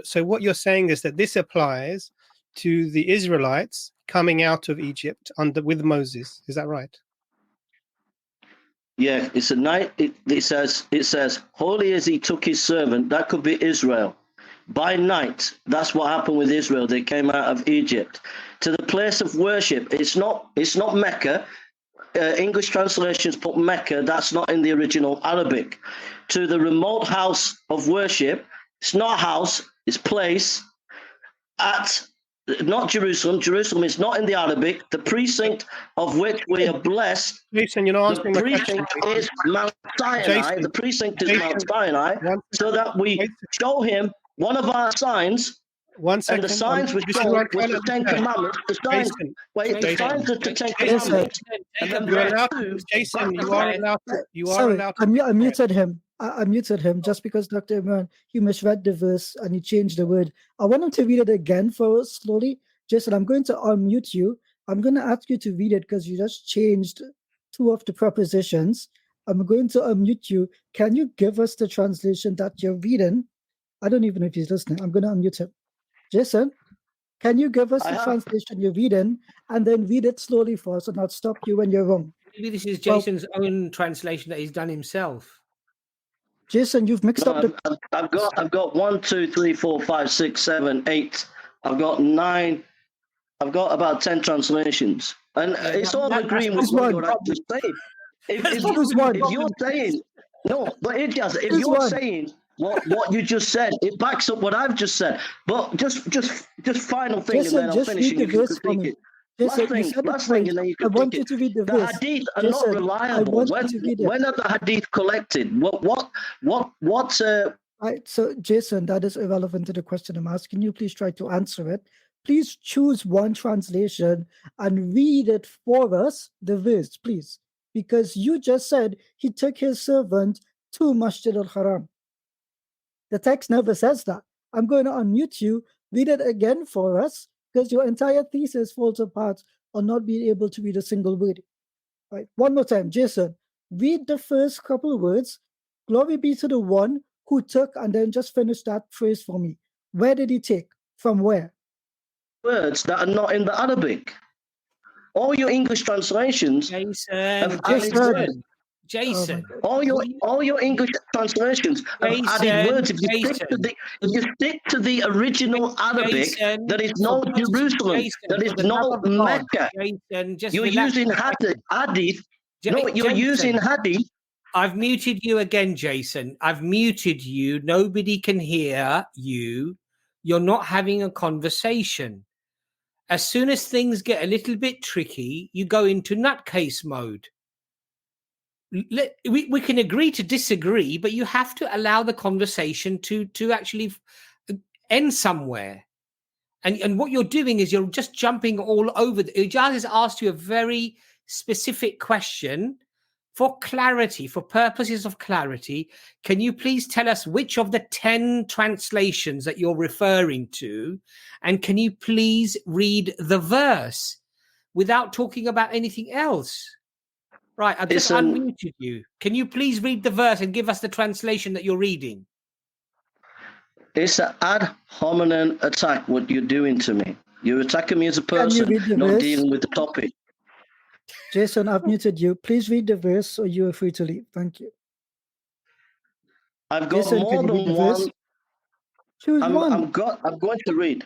Speaker 2: So what you're saying is that this applies to the Israelites coming out of Egypt with Moses. Is that right?
Speaker 5: Yeah, it's a night. It says, holy as he took his servant. That could be Israel. By night, that's what happened with Israel. They came out of Egypt to the place of worship. It's not Mecca. English translations put Mecca. That's not in the original Arabic. To the remote house of worship. It's not house. It's place. Not Jerusalem. Jerusalem is not in the Arabic. The precinct of which we are blessed.
Speaker 2: Jason, you're not answering
Speaker 5: the
Speaker 2: my question.
Speaker 5: precinct is Mount Sinai.
Speaker 2: Jason,
Speaker 5: the precinct is Mount Sinai, so that we show him one of our signs.
Speaker 2: 1 second.
Speaker 5: And the signs which show was the Ten Commandments. The signs. The signs of the Ten Commandments.
Speaker 2: Jason, you are allowed to.
Speaker 3: Sorry, I muted him. I muted him just because Dr. Imran, he misread the verse and he changed the word. I want him to read it again for us slowly. Jason, I'm going to unmute you. I'm going to ask you to read it because you just changed 2 of the prepositions. I'm going to unmute you. Can you give us the translation that you're reading? I don't even know if he's listening. I'm going to unmute him. Jason, can you give us the translation you're reading and then read it slowly for us and I'll stop you when you're wrong?
Speaker 1: Maybe this is Jason's own translation that he's done himself.
Speaker 3: Jason, you've mixed up the...
Speaker 5: I've got 1, 2, 3, 4, 5, 6, 7, 8. I've got 9. I've got about 10 translations. And it's all agreeing with what you're actually saying. If you're saying... No, but if you're saying... What you just said, it backs up what I've just said. But just final thing,
Speaker 3: Jason,
Speaker 5: and then I'll finish and you can critique it.
Speaker 3: Jason,
Speaker 5: last thing, and then you can
Speaker 3: I want you to read the verse.
Speaker 5: The hadith are not reliable. When are the hadith collected? What?
Speaker 3: Right, so Jason, that is irrelevant to the question I'm asking you. Please try to answer it. Please choose one translation and read it for us, the verse, please. Because you just said he took his servant to Masjid al-Haram. The text never says that. I'm going to unmute you, read it again for us, because your entire thesis falls apart on not being able to read a single word. Right, one more time, Jason, read the first couple of words. Glory be to the one who took, and then just finish that phrase for me. Where did he take? From where?
Speaker 5: Words that are not in the Arabic. all your English translations
Speaker 1: Jason,
Speaker 5: have added words.
Speaker 1: Jason,
Speaker 5: All your English translations have added words. If you stick to the original Arabic,
Speaker 1: Jason,
Speaker 5: there is no Jerusalem, there is no Mecca.
Speaker 1: Jason, just
Speaker 5: You're
Speaker 1: relax
Speaker 5: using
Speaker 1: a second.
Speaker 5: hadith.
Speaker 1: Ja-
Speaker 5: No, you're
Speaker 1: Jason.
Speaker 5: using hadith.
Speaker 1: I've muted you again, Jason. I've muted you. Nobody can hear you. You're not having a conversation. As soon as things get a little bit tricky, you go into nutcase mode. We can agree to disagree, but you have to allow the conversation to actually end somewhere. And what you're doing is you're just jumping all over. Ijaz has asked you a very specific question for clarity, for purposes of clarity. Can you please tell us which of the 10 translations that you're referring to? And can you please read the verse without talking about anything else? Right, I've just unmuted you. Can you please read the verse and give us the translation that you're reading?
Speaker 5: It's an ad hominem attack, what you're doing to me. You're attacking me as a person, not dealing with the topic.
Speaker 3: Jason, I've muted you. Please read the verse or you are free to leave. Thank you.
Speaker 5: I've got
Speaker 3: Jason,
Speaker 5: more than one.
Speaker 3: Choose one.
Speaker 5: I'm going to read.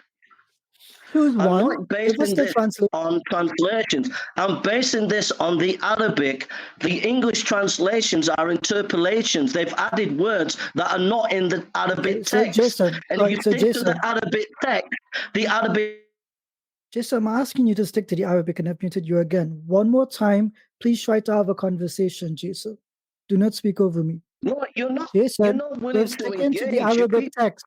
Speaker 3: Choose one.
Speaker 5: I'm not basing this on translations. I'm basing this on the Arabic. The English translations are interpolations. They've added words that are not in the Arabic text.
Speaker 3: Jason,
Speaker 5: and if you stick to the Arabic text, the Arabic...
Speaker 3: Jason, I'm asking you to stick to the Arabic, and I've muted you again. One more time, please try to have a conversation, Jason. Do not speak over me.
Speaker 5: No, you're not.
Speaker 3: Jason,
Speaker 5: you're not willing
Speaker 3: we're sticking to the
Speaker 5: engage.
Speaker 3: Arabic text.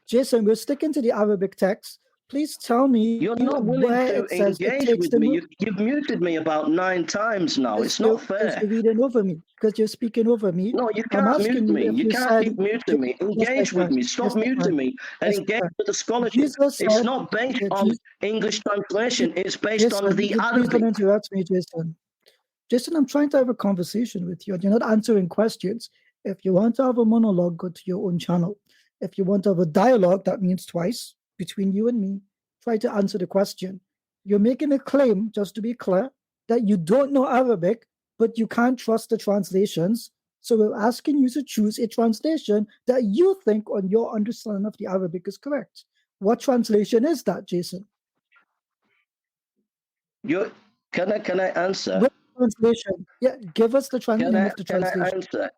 Speaker 3: Jason, we're sticking to the Arabic text. Please tell me
Speaker 5: you're not willing
Speaker 3: where
Speaker 5: to
Speaker 3: it says
Speaker 5: engage
Speaker 3: it takes
Speaker 5: with me. You've muted me about 9 times now. It's not fair.
Speaker 3: Because you're reading over me. Because you're speaking over me.
Speaker 5: No, you can't mute me. You can't keep muting me. Engage with me. Stop muting me and engage with the scholarship. It's not based on English translation. It's based on the Arabic.
Speaker 3: Please don't interrupt me, Jason. Jason, I'm trying to have a conversation with you, and you're not answering questions. If you want to have a monologue, go to your own channel. If you want to have a dialogue, that means twice between you and me. Try to answer the question. You're making a claim, just to be clear, that you don't know Arabic, but you can't trust the translations. So we're asking you to choose a translation that you think on your understanding of the Arabic is correct. What translation is that, Jason?
Speaker 5: Can I answer?
Speaker 3: What translation? Yeah, give us the name of the translation.
Speaker 5: Can I answer?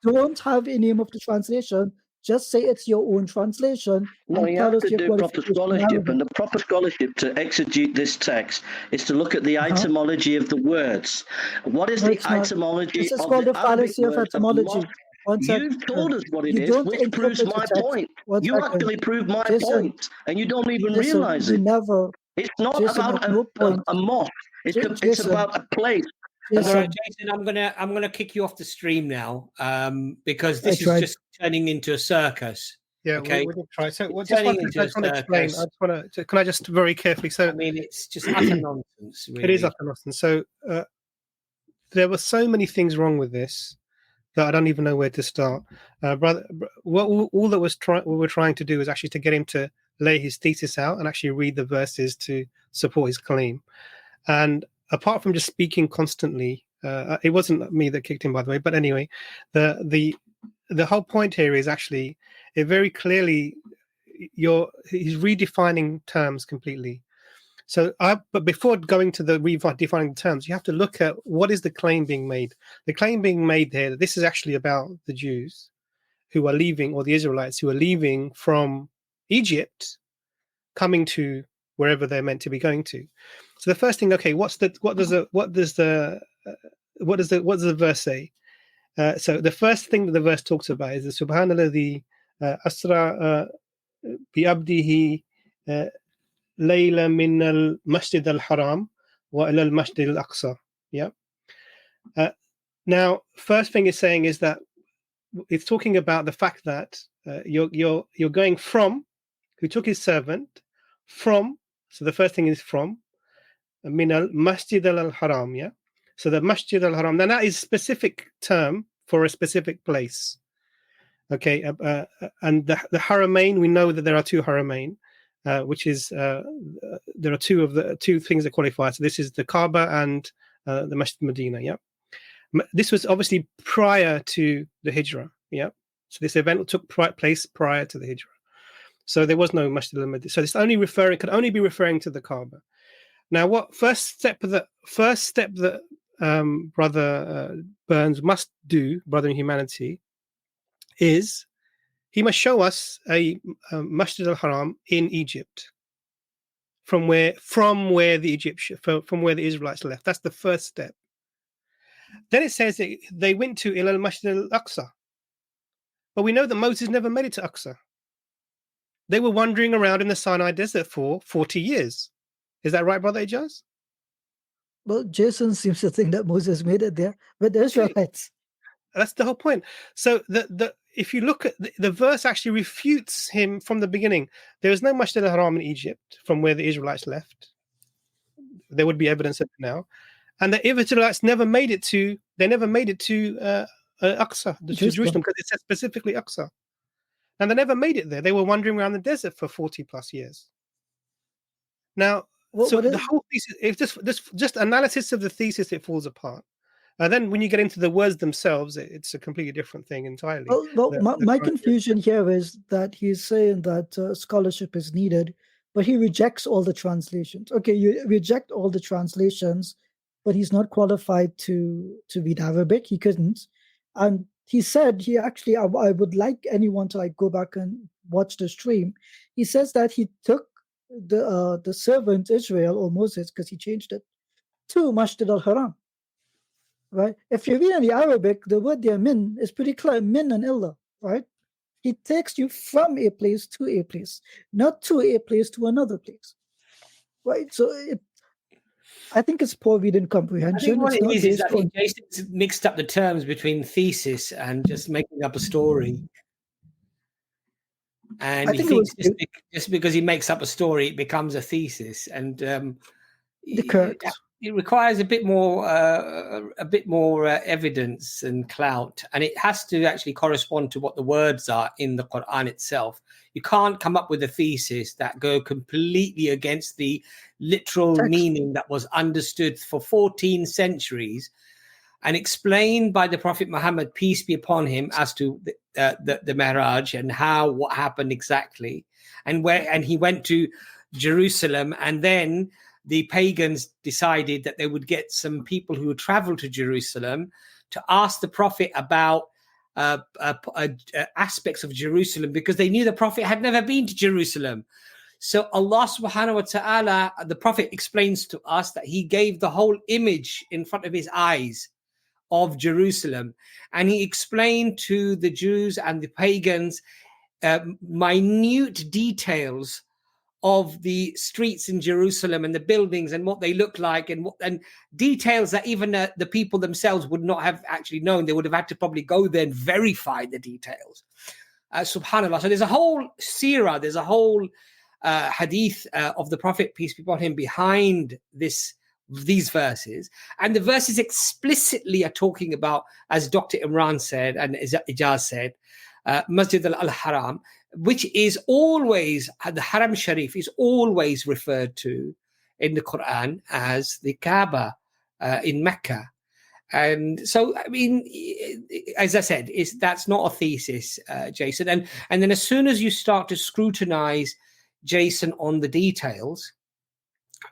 Speaker 3: Don't have a name of the translation. Just say it's your own translation.
Speaker 5: No, you have to do proper scholarship, and the proper scholarship to exegete this text is to look at the etymology of the words. What is the etymology of the Arabic word? This is called the fallacy of etymology. You've told us what it is, which proves my point. You actually proved my point, and you don't even realize it. It's not about a mosque. It's about a place.
Speaker 1: Jason, I'm gonna kick you off the stream now, because this is just turning into a circus.
Speaker 2: Yeah,
Speaker 1: okay.
Speaker 2: We did try. So I just want to explain. Can I just very carefully? So
Speaker 1: I mean, it's just utter nonsense. Really.
Speaker 2: It is utter nonsense. So there were so many things wrong with this that I don't even know where to start. Brother, all that we were trying to do was actually to get him to lay his thesis out and actually read the verses to support his claim. And apart from just speaking constantly, it wasn't me that kicked him, by the way. But anyway, the whole point here is actually it very clearly he's redefining terms completely. So, but before going to the redefining the terms, you have to look at what is the claim being made. The claim being made here, this is actually about the Jews who are leaving, or the Israelites who are leaving from Egypt, coming to wherever they're meant to be going to. So the first thing, okay, what does the verse say? So the first thing that the verse talks about is the Subhanallah asra bi abdihi layla min al masjid al haram wa ila al masjid al aqsa. Yeah. Now, first thing it's saying is that it's talking about the fact that you're going from, who took his servant from. So the first thing is from min al masjid al haram. Yeah. So the masjid al haram. Now that is a specific term for a specific place. Okay. And the haramain, we know that there are two haramain. which is there are two things that qualify. So this is the Kaaba and the Masjid Medina. Yeah, this was obviously prior to the Hijrah. Yeah, so this event took place prior to the Hijrah. So there was no Masjid al-Medina. So this could only be referring to the Kaaba. Now, what first step that Brother Burns must do, Brother in Humanity, is he must show us a Masjid al-Haram in Egypt, from where the Israelites left. That's the first step. Then it says that they went to Ilal Masjid al-Aqsa, but we know that Moses never made it to Aqsa. They were wandering around in the Sinai desert for 40 years. Is that right, Brother Ijaz?
Speaker 3: Well, Jason seems to think that Moses made it there, but the Israelites.
Speaker 2: That's the whole point. So if you look at the verse, actually refutes him from the beginning. There is no Masjid al-Haram in Egypt from where the Israelites left. There would be evidence of it now, and the Israelites never made it to Aqsa, to Jerusalem, because it says specifically Aqsa, and they never made it there. They were wandering around the desert for 40 plus years. Now, the whole thesis, if this just analysis of the thesis, it falls apart. And then when you get into the words themselves, it's a completely different thing entirely.
Speaker 3: Well, my confusion here is that he's saying that scholarship is needed, but he rejects all the translations. Okay, you reject all the translations, but he's not qualified to read Arabic. He couldn't. And he said I would like anyone to go back and watch the stream. He says that he took the servant Israel, or Moses, because he changed it, to Masjid al-Haram. Right? If you read in the Arabic, the word there, min, is pretty clear, min and illa, right? He takes you from a place to a place, not to a place to another place. Right? So I think it's poor reading comprehension.
Speaker 1: I think what it is that Jason's mixed up the terms between thesis and just making up a story. And he thinks just because he makes up a story, it becomes a thesis. And
Speaker 3: correct.
Speaker 1: It requires a bit more evidence and clout, and it has to actually correspond to what the words are in the Quran itself. You can't come up with a thesis that go completely against the literal meaning that was understood for 14 centuries and explained by the Prophet Muhammad, peace be upon him, as to the Mi'raj and what happened exactly, and he went to Jerusalem, and then the pagans decided that they would get some people who would travel to Jerusalem to ask the Prophet about aspects of Jerusalem, because they knew the Prophet had never been to Jerusalem. So Allah subhanahu wa ta'ala, the Prophet explains to us that he gave the whole image in front of his eyes of Jerusalem. And he explained to the Jews and the pagans minute details of the streets in Jerusalem and the buildings and what they look like, and details that even the people themselves would not have actually known. They would have had to probably go there and verify the details. Subhanallah. So there's a whole seerah, there's a whole hadith of the Prophet, peace be upon him, behind these verses. And the verses explicitly are talking about, as Dr. Imran said and Ijaz said, Masjid al-Haram, which is always, the Haram Sharif is always referred to in the Quran as the Kaaba in Mecca. And so, I mean, as I said, that's not a thesis, Jason. And then as soon as you start to scrutinize Jason on the details,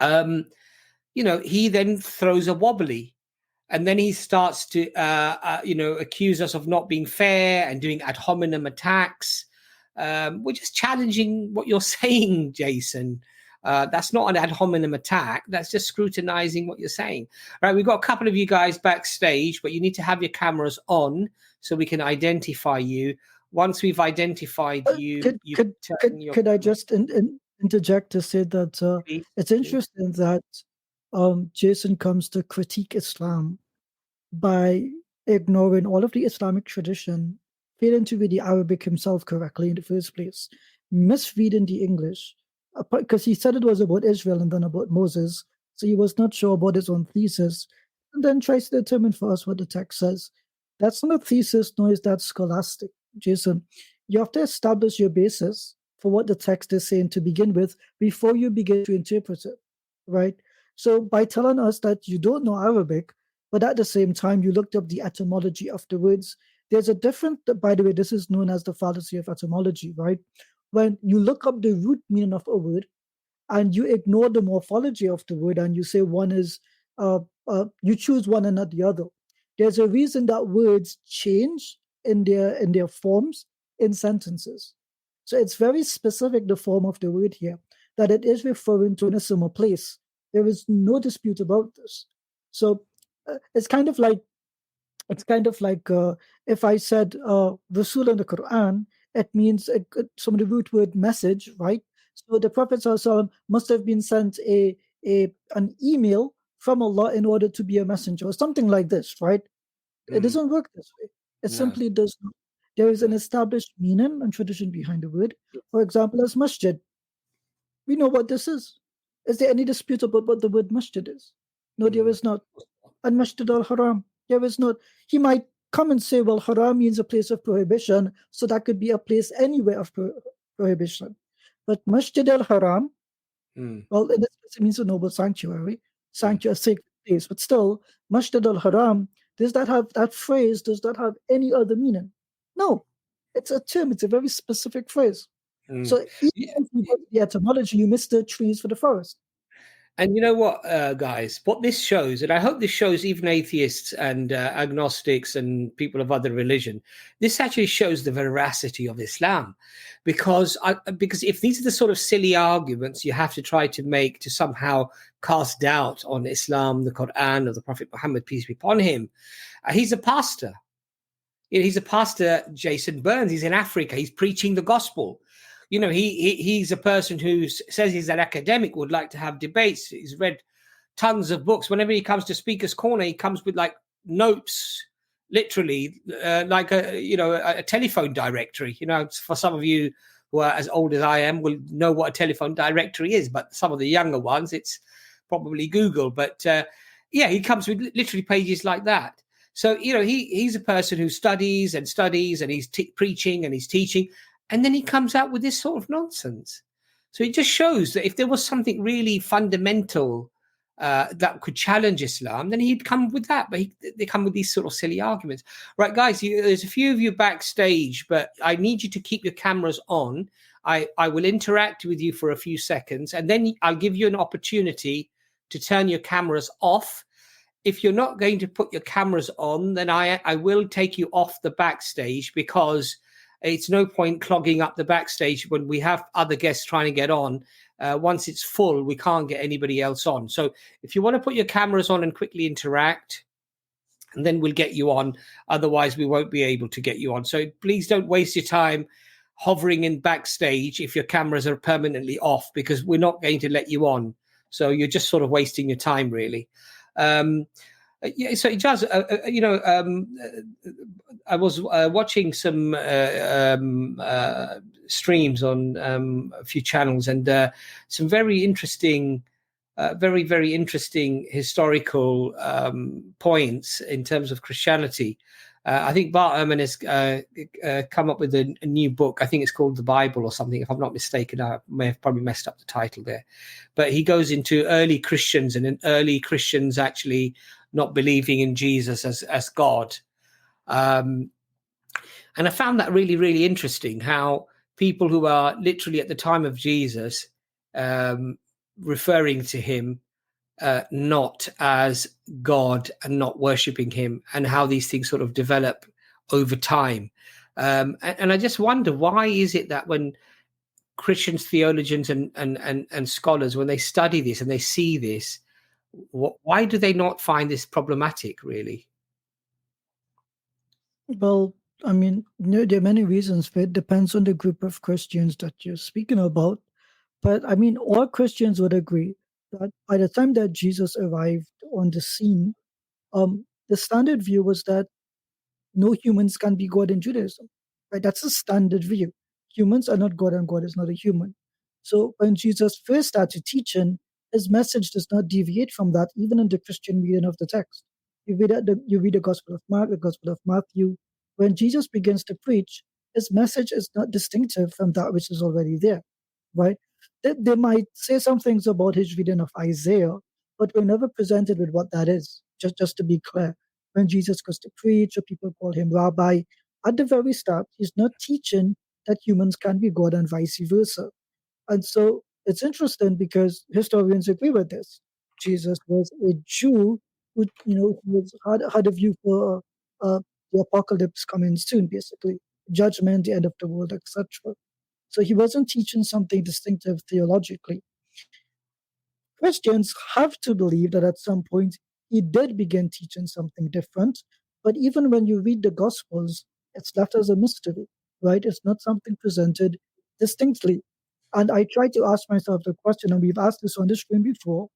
Speaker 1: he then throws a wobbly. And then he starts to, accuse us of not being fair and doing ad hominem attacks. We're just challenging what you're saying, Jason. That's not an ad hominem attack. That's just scrutinizing what you're saying. Right? We've got a couple of you guys backstage, but you need to have your cameras on so we can identify you. Once we've identified you,
Speaker 3: could I just interject to say that it's interesting that Jason comes to critique Islam by ignoring all of the Islamic tradition, failing to read the Arabic himself correctly in the first place, misreading the English, because he said it was about Israel and then about Moses, so he was not sure about his own thesis, and then tries to determine for us what the text says. That's not a thesis, nor is that scholastic, Jason. You have to establish your basis for what the text is saying to begin with before you begin to interpret it, right? So by telling us that you don't know Arabic, but at the same time you looked up the etymology of the words, there's a different, by the way, this is known as the fallacy of etymology, right? When you look up the root meaning of a word and you ignore the morphology of the word and you say one is, you choose one and not the other. There's a reason that words change in their forms in sentences. So it's very specific, the form of the word here, that it is referring to an similar place. There is no dispute about this. So it's kind of like if I said Rasul in the Quran, it means some of the root word message, right? So the Prophet ﷺ must have been sent an email from Allah in order to be a messenger, or something like this, right? It doesn't work this way. It simply does not. There is an established meaning and tradition behind the word. For example, as masjid. We know what this is. Is there any dispute about what the word masjid is? No, there is not. And masjid al-haram, there is not. He might come and say, well, haram means a place of prohibition, so that could be a place anywhere of prohibition. But masjid al-haram, well, in this case, it means a noble sanctuary, a sacred place. But still, masjid al-haram, does that phrase, does that have any other meaning? No. It's a term. It's a very specific phrase. So even if you go to the etymology, you miss the trees for the forest.
Speaker 1: And you know what, guys, what this shows, and I hope this shows even atheists and agnostics and people of other religion, this actually shows the veracity of Islam. Because if these are the sort of silly arguments you have to try to make to somehow cast doubt on Islam, the Quran, or the Prophet Muhammad, peace be upon him, he's a pastor. He's a pastor, Jason Burns. He's in Africa. He's preaching the gospel. You know, he's a person who says he's an academic, would like to have debates. He's read tons of books. Whenever he comes to Speaker's Corner, he comes with like notes, literally, like a telephone directory. You know, for some of you who are as old as I am will know what a telephone directory is, but some of the younger ones, it's probably Google. But he comes with literally pages like that. So, you know, he's a person who studies and he's preaching and he's teaching. And then he comes out with this sort of nonsense. So it just shows that if there was something really fundamental that could challenge Islam, then he'd come with that. But they come with these sort of silly arguments. Right, guys, there's a few of you backstage, but I need you to keep your cameras on. I will interact with you for a few seconds, and then I'll give you an opportunity to turn your cameras off. If you're not going to put your cameras on, then I will take you off the backstage, because it's no point clogging up the backstage when we have other guests trying to get on. Once it's full, we can't get anybody else on. So if you want to put your cameras on and quickly interact, and then we'll get you on. Otherwise, we won't be able to get you on. So please don't waste your time hovering in backstage if your cameras are permanently off, because we're not going to let you on. So you're just sort of wasting your time, really. So it does. I was watching some streams on a few channels, and some very interesting, very interesting historical points in terms of Christianity. I think Bart Ehrman has come up with a new book. I think it's called The Bible or something, if I'm not mistaken. I may have probably messed up the title there. But he goes into early Christians, and in early Christians actually not believing in Jesus as God. And I found that really, really interesting, how people who are literally at the time of Jesus referring to him not as God and not worshipping him, and how these things sort of develop over time. And I just wonder, why is it that when Christians, theologians and scholars, when they study this and they see this, why do they not find this problematic, really?
Speaker 3: Well, I mean, there are many reasons for it. It depends on the group of Christians that you're speaking about. But I mean, all Christians would agree that by the time that Jesus arrived on the scene, the standard view was that no humans can be God in Judaism. Right? That's a standard view. Humans are not God, and God is not a human. So when Jesus first started teaching, his message does not deviate from that, even in the Christian reading of the text. You read the Gospel of Mark, the Gospel of Matthew. When Jesus begins to preach, his message is not distinctive from that which is already there, right? They might say some things about his reading of Isaiah, but we're never presented with what that is. Just to be clear, when Jesus goes to preach, or people call him rabbi, at the very start, he's not teaching that humans can be God and vice versa. And so it's interesting because historians agree with this. Jesus was a Jew who, had a view for the apocalypse coming soon, basically, judgment, the end of the world, etc. So he wasn't teaching something distinctive theologically. Christians have to believe that at some point he did begin teaching something different. But even when you read the Gospels, it's left as a mystery, right? It's not something presented distinctly. And I try to ask myself the question, and we've asked this on the stream before,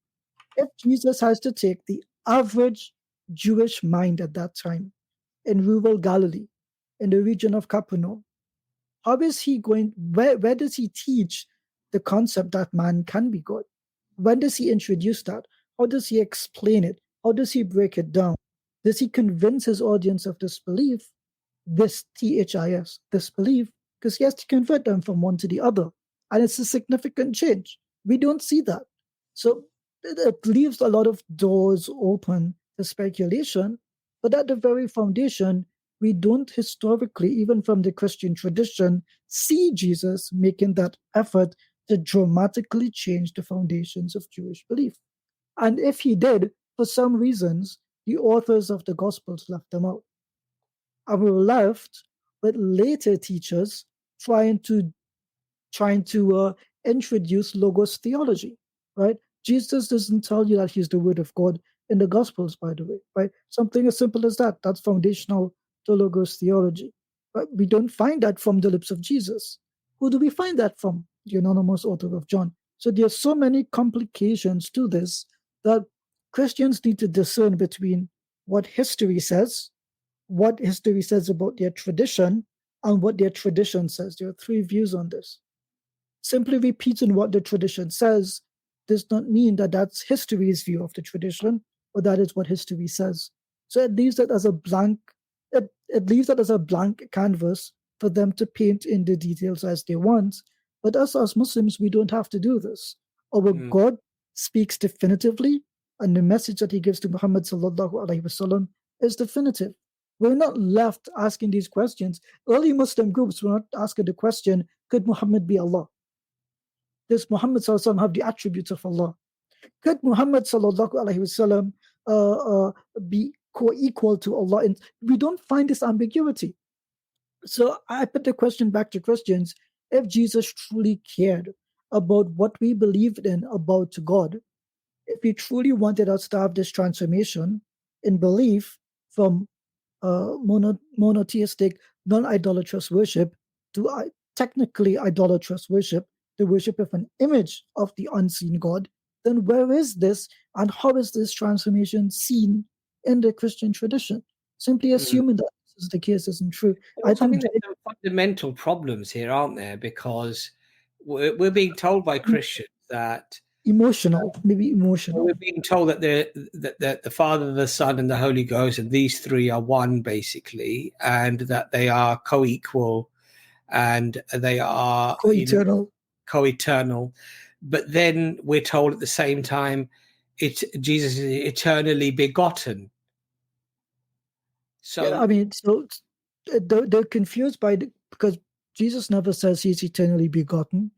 Speaker 3: if Jesus has to take the average Jewish mind at that time in rural Galilee, in the region of Capernaum, how is he going, where does he teach the concept that man can be God? When does he introduce that? How does he explain it? How does he break it down? Does he convince his audience of this belief, this THIS, this belief? Because he has to convert them from one to the other. And it's a significant change. We don't see that. So it leaves a lot of doors open to speculation. But at the very foundation, we don't historically, even from the Christian tradition, see Jesus making that effort to dramatically change the foundations of Jewish belief. And if he did, for some reasons, the authors of the Gospels left them out. And we were left with later teachers trying to introduce logos theology, right? Jesus doesn't tell you that he's the word of God in the Gospels, by the way, right? Something as simple as that. That's foundational to logos theology. But we don't find that from the lips of Jesus. Who do we find that from? The anonymous author of John. So there are so many complications to this that Christians need to discern between what history says about their tradition, and what their tradition says. There are three views on this. Simply repeating what the tradition says does not mean that that's history's view of the tradition, or that is what history says. So it leaves that as a blank. It leaves that as a blank canvas for them to paint in the details as they want. But us as Muslims, we don't have to do this. Our God speaks definitively, and the message that he gives to Muhammad sallallahu alaihi wasallam is definitive. We're not left asking these questions. Early Muslim groups were not asking the question, could Muhammad be Allah? Does Muhammad sallallahu alaihi wasallam have the attributes of Allah? Could Muhammad sallallahu alaihi wasallam be co-equal to Allah? And we don't find this ambiguity. So I put the question back to Christians: if Jesus truly cared about what we believed in about God, if he truly wanted us to have this transformation in belief from monotheistic, non-idolatrous worship to technically idolatrous worship, the worship of an image of the unseen God, then where is this, and how is this transformation seen in the Christian tradition? Simply assuming that this is the case isn't true.
Speaker 1: I think there's some fundamental problems here, aren't there? Because we're being told by Christians that
Speaker 3: maybe emotional.
Speaker 1: We're being told that the Father, the Son, and the Holy Ghost, and these three are one, basically, and that they are co-equal, and they are co-eternal. But then we're told at the same time, Jesus is eternally begotten. So
Speaker 3: yeah, I mean, so they're confused because Jesus never says he's eternally begotten.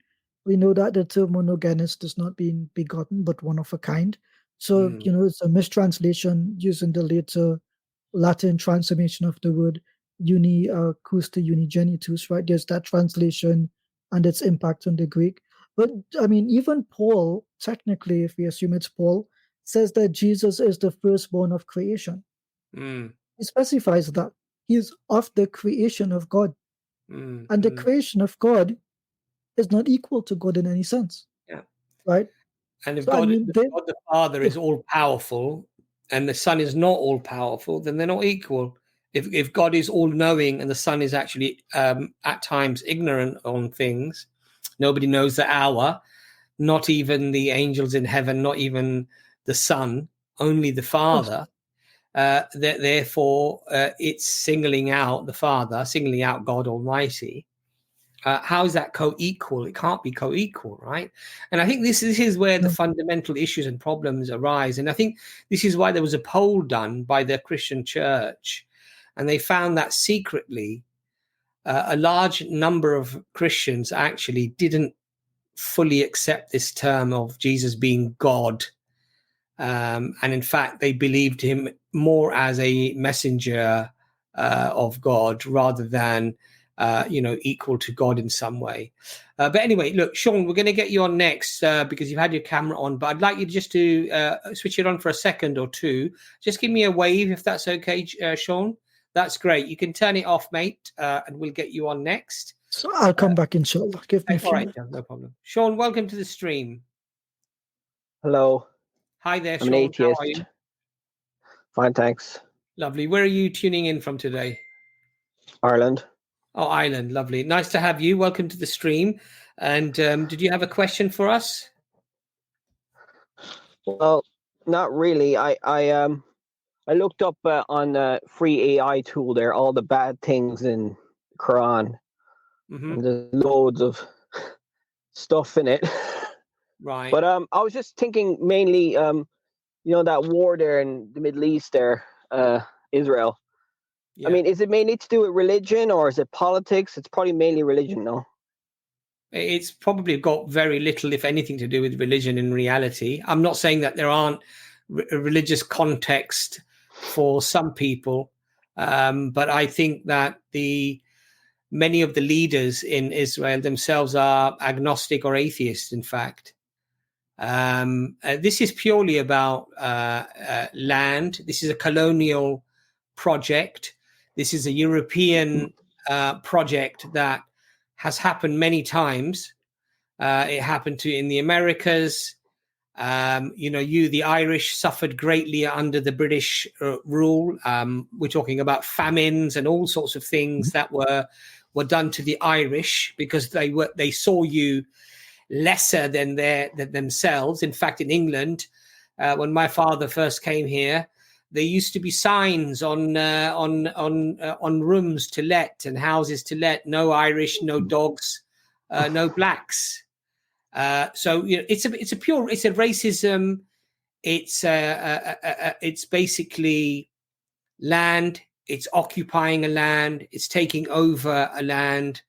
Speaker 3: We know that the term monogenes does not mean begotten, but one of a kind. So, it's a mistranslation using the later Latin transformation of the word custa unigenitus, right? There's that translation and its impact on the Greek. But, I mean, even Paul, technically, if we assume it's Paul, says that Jesus is the firstborn of creation. He specifies that. He is of the creation of God. And the creation of God is not equal to God in any sense.
Speaker 1: Yeah.
Speaker 3: Right?
Speaker 1: And if God the Father is all powerful and the Son is not all powerful, then they're not equal. If God is all knowing and the Son is actually at times ignorant on things, nobody knows the hour, not even the angels in heaven, not even the Son, only the Father. therefore it's singling out the Father, singling out God Almighty. How is that co-equal? It can't be co-equal, right? And I think this is where the fundamental issues and problems arise. And I think this is why there was a poll done by the Christian Church, and they found that secretly a large number of Christians actually didn't fully accept this term of Jesus being God. And in fact, they believed him more as a messenger of God rather than equal to God in some way. But anyway, look, Sean, we're going to get you on next because you've had your camera on, but I'd like you just to switch it on for a second or two. Just give me a wave if that's okay, Sean. That's great. You can turn it off, mate, and we'll get you on next.
Speaker 3: So I'll come back, inshallah. Give me a few
Speaker 1: all right,
Speaker 3: minutes.
Speaker 1: no problem. Sean, welcome to the stream.
Speaker 6: Hello.
Speaker 1: Hi there,
Speaker 6: I'm
Speaker 1: Sean.
Speaker 6: an atheist.
Speaker 1: How are you?
Speaker 6: Fine, thanks.
Speaker 1: Lovely. Where are you tuning in from today?
Speaker 6: Ireland.
Speaker 1: Oh, Ireland. Lovely. Nice to have you. Welcome to the stream. And did you have a question for us?
Speaker 6: Well, not really. I looked up on the free AI tool there all the bad things in the Quran.
Speaker 1: Mm-hmm.
Speaker 6: And there's loads of stuff in it.
Speaker 1: Right.
Speaker 6: But I was just thinking mainly that war there in the Middle East there, Israel.
Speaker 1: Yeah.
Speaker 6: I mean, is it mainly to do with religion or is it politics? It's probably mainly religion, no?
Speaker 1: It's probably got very little, if anything, to do with religion in reality. I'm not saying that there aren't a religious context for some people, but I think that many of the leaders in Israel themselves are agnostic or atheists, in fact. This is purely about land. This is a colonial project. This is a European project that has happened many times. It happened in the Americas. The Irish suffered greatly under the British rule. We're talking about famines and all sorts of things that were done to the Irish because they saw you lesser than themselves. In fact, in England, when my father first came here, there used to be signs on rooms to let and houses to let: no Irish, no dogs, no blacks. So it's a racism. It's basically land. It's occupying a land. It's taking over a land.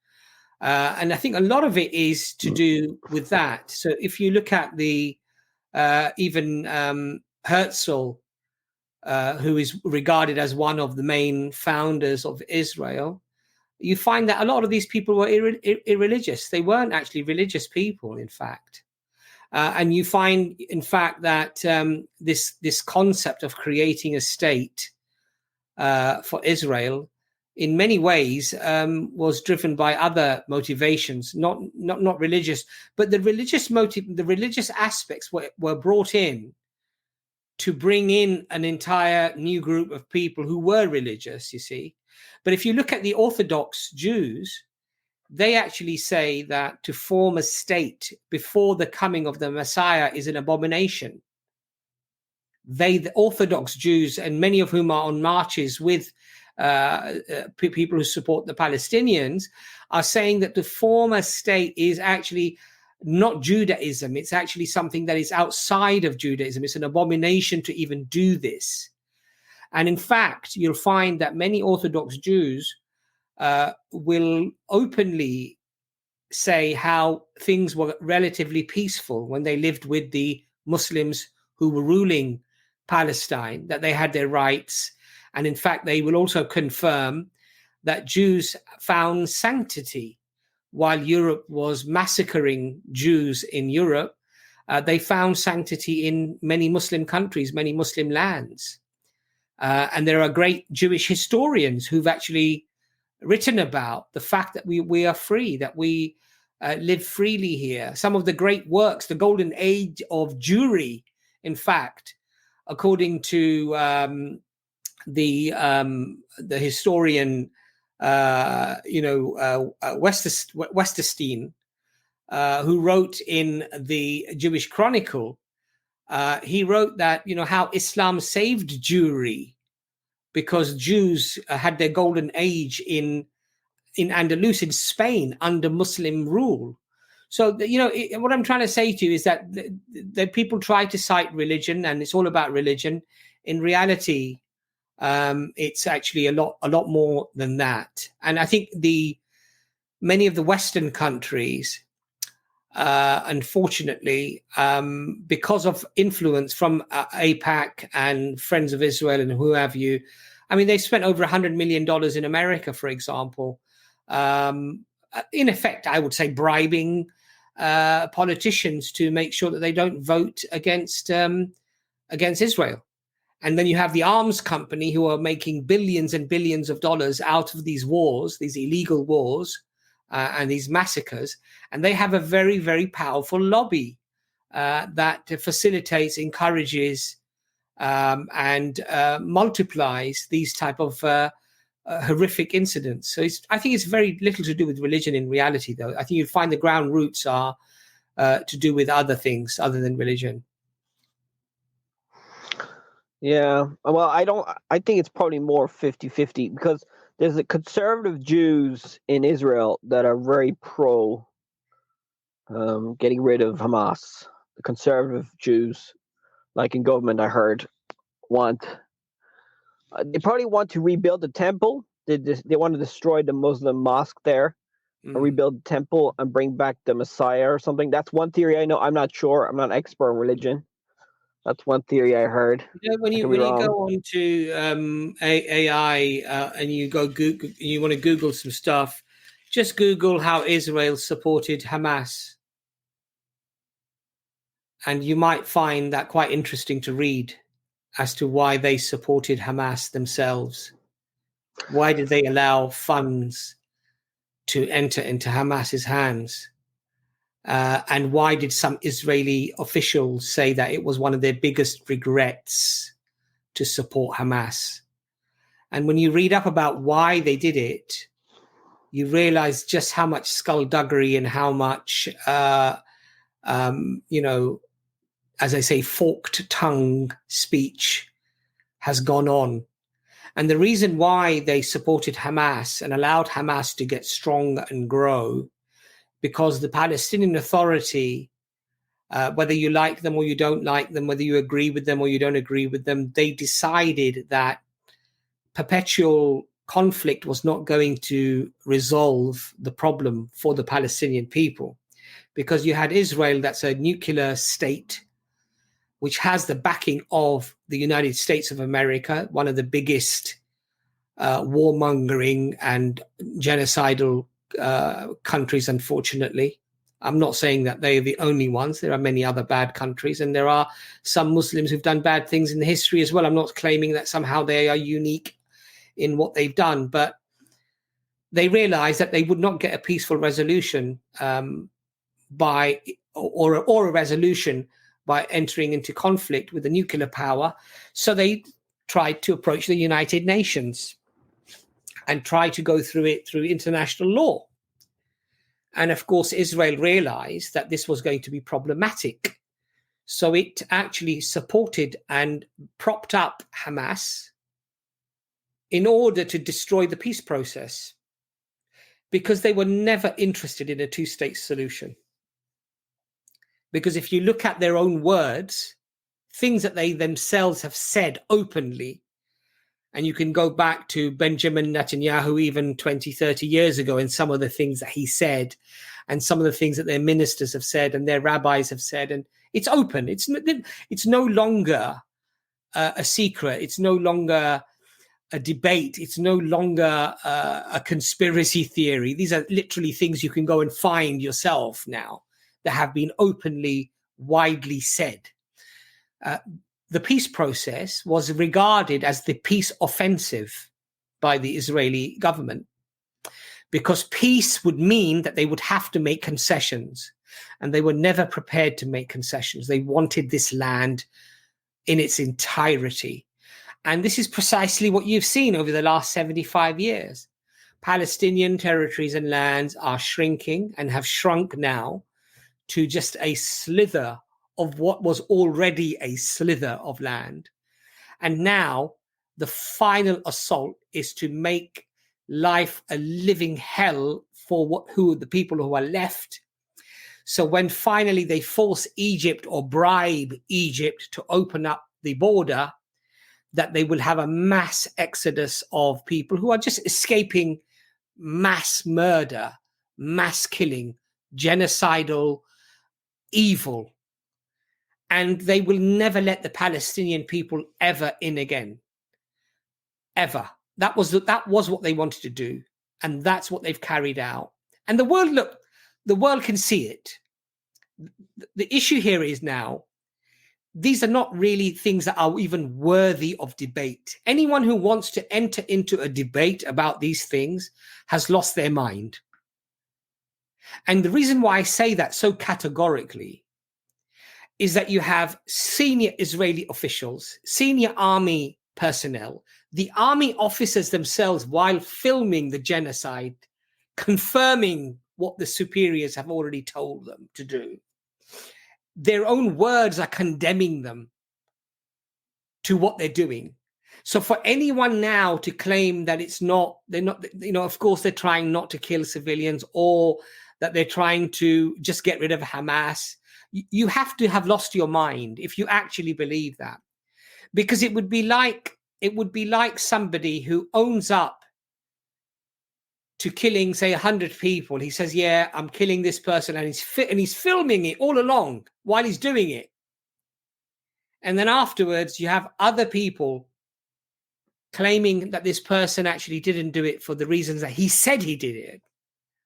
Speaker 1: And I think a lot of it is to do with that. So if you look at even Herzl, who is regarded as one of the main founders of Israel, you find that a lot of these people were irreligious. They weren't actually religious people, in fact. And you find, in fact, that this concept of creating a state for Israel, in many ways, was driven by other motivations, not religious, but the religious aspects were brought in to bring in an entire new group of people who were religious, you see. But if you look at the Orthodox Jews, they actually say that to form a state before the coming of the Messiah is an abomination. The Orthodox Jews, and many of whom are on marches with people who support the Palestinians, are saying that to form a state is actually not Judaism. It's actually something that is outside of Judaism. It's an abomination to even do this. And in fact, you'll find that many Orthodox Jews will openly say how things were relatively peaceful when they lived with the Muslims who were ruling Palestine, that they had their rights. And in fact, they will also confirm that Jews found sanctity while Europe was massacring Jews in Europe. They found sanctity in many Muslim countries, many Muslim lands. And there are great Jewish historians who've actually written about the fact that we are free, that we live freely here. Some of the great works, the golden age of Jewry, in fact, according to the historian, Westerstein, who wrote in the Jewish Chronicle, he wrote that, how Islam saved Jewry because Jews had their golden age in Andalus, in Spain, under Muslim rule. So, what I'm trying to say to you is that people try to cite religion, and it's all about religion. In reality, it's actually a lot more than that. And I think many of the Western countries, unfortunately, because of influence from AIPAC and Friends of Israel and who have you, I mean, they spent over $100 million in America, for example, in effect, I would say bribing politicians to make sure that they don't vote against Israel. And then you have the arms company who are making billions and billions of dollars out of these wars, these illegal wars, and these massacres. And they have a very, very powerful lobby that facilitates, encourages, and multiplies these type of horrific incidents. So I think it's very little to do with religion in reality, though. I think you find the ground roots are to do with other things other than religion.
Speaker 6: Yeah, well, I think it's probably more 50-50, because there's the conservative Jews in Israel that are very pro getting rid of Hamas. The conservative Jews, like in government, I heard, they probably want to rebuild the temple. They want to destroy the Muslim mosque there, and rebuild the temple and bring back the Messiah or something. That's one theory I know. I'm not sure. I'm not an expert in religion. That's one theory I heard.
Speaker 1: When you go on to AI and you go Google, you want to Google some stuff, just Google how Israel supported Hamas, and you might find that quite interesting to read as to why they supported Hamas themselves. Why did they allow funds to enter into Hamas's hands? And why did some Israeli officials say that it was one of their biggest regrets to support Hamas? And when you read up about why they did it, you realize just how much skullduggery and how much, as I say, forked tongue speech has gone on. And the reason why they supported Hamas and allowed Hamas to get strong and grow, because the Palestinian Authority, whether you like them or you don't like them, whether you agree with them or you don't agree with them, they decided that perpetual conflict was not going to resolve the problem for the Palestinian people. Because you had Israel, that's a nuclear state, which has the backing of the United States of America, one of the biggest warmongering and genocidal countries, unfortunately. I'm not saying that they're the only ones. There are many other bad countries, and there are some Muslims who've done bad things in the history as well. I'm not claiming that somehow they are unique in what they've done, but they realized that they would not get a peaceful resolution by a resolution by entering into conflict with a nuclear power. So they tried to approach the United Nations and try to go through it through international law. And of course, Israel realized that this was going to be problematic. So it actually supported and propped up Hamas in order to destroy the peace process, because they were never interested in a two-state solution. Because if you look at their own words, things that they themselves have said openly, and you can go back to Benjamin Netanyahu even 20, 30 years ago, and some of the things that he said, and some of the things that their ministers have said and their rabbis have said, and it's open. It's no longer a secret. It's no longer a debate. It's no longer a conspiracy theory. These are literally things you can go and find yourself now that have been openly, widely said. The peace process was regarded as the peace offensive by the Israeli government, because peace would mean that they would have to make concessions, and they were never prepared to make concessions. They wanted this land in its entirety. And this is precisely what you've seen over the last 75 years. Palestinian territories and lands are shrinking and have shrunk now to just a slither of what was already a slither of land. And now the final assault is to make life a living hell for the people who are left. So when finally they force Egypt or bribe Egypt to open up the border, that they will have a mass exodus of people who are just escaping mass murder, mass killing, genocidal evil. And they will never let the Palestinian people ever in again. Ever. That was what they wanted to do. And that's what they've carried out. And the world can see it. The issue here is now, these are not really things that are even worthy of debate. Anyone who wants to enter into a debate about these things has lost their mind. And the reason why I say that so categorically is that you have senior Israeli officials, senior army personnel, the army officers themselves, while filming the genocide, confirming what the superiors have already told them to do. Their own words are condemning them to what they're doing. So for anyone now to claim that they're not, of course they're trying not to kill civilians, or that they're trying to just get rid of Hamas, you have to have lost your mind if you actually believe that. Because it would be like somebody who owns up to killing, say, 100 people. He says, yeah, I'm killing this person, and he's filming it all along while he's doing it. And then afterwards, you have other people claiming that this person actually didn't do it for the reasons that he said he did it.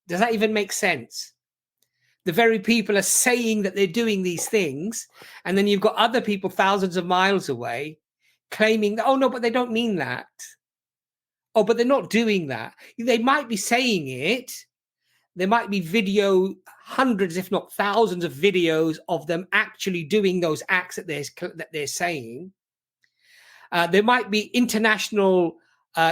Speaker 1: Does that even make sense? The very people are saying that they're doing these things, and then you've got other people thousands of miles away claiming that, oh, no, but they don't mean that. Oh, but they're not doing that. They might be saying it. There might be hundreds, if not thousands of videos of them actually doing those acts that they're saying. There might be international,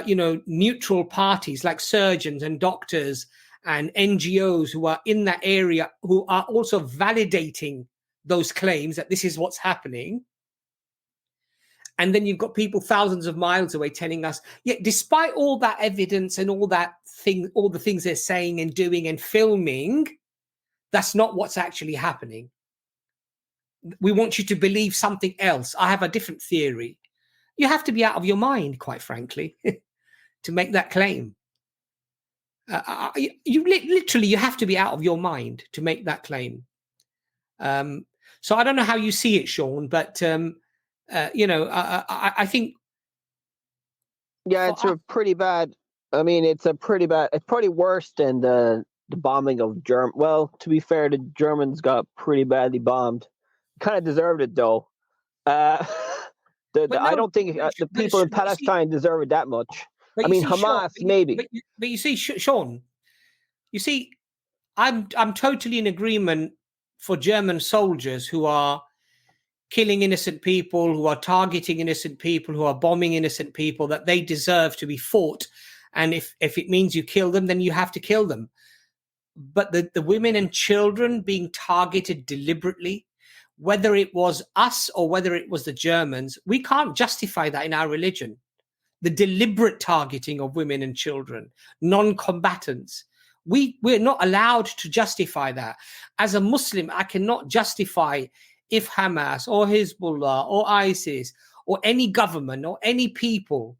Speaker 1: neutral parties like surgeons and doctors and NGOs who are in that area who are also validating those claims that this is what's happening. And then you've got people thousands of miles away telling us, yeah, despite all that evidence and all the things they're saying and doing and filming, that's not what's actually happening. We want you to believe something else. I have a different theory. You have to be out of your mind, quite frankly, to make that claim. You have to be out of your mind to make that claim. So I don't know how you see it, Sean, but I think.
Speaker 6: Yeah, it's a pretty bad. I mean, it's probably worse than the bombing of Germany. Well, to be fair, the Germans got pretty badly bombed. Kind of deserved it, though. I don't think the people in Palestine deserve it that much. I mean, Hamas, maybe.
Speaker 1: But you see, Sean, I'm totally in agreement for German soldiers who are killing innocent people, who are targeting innocent people, who are bombing innocent people, that they deserve to be fought. And if it means you kill them, then you have to kill them. But the women and children being targeted deliberately, whether it was us or whether it was the Germans, we can't justify that in our religion. The deliberate targeting of women and children, non-combatants. We're not allowed to justify that. As a Muslim, I cannot justify if Hamas or Hezbollah or ISIS or any government or any people,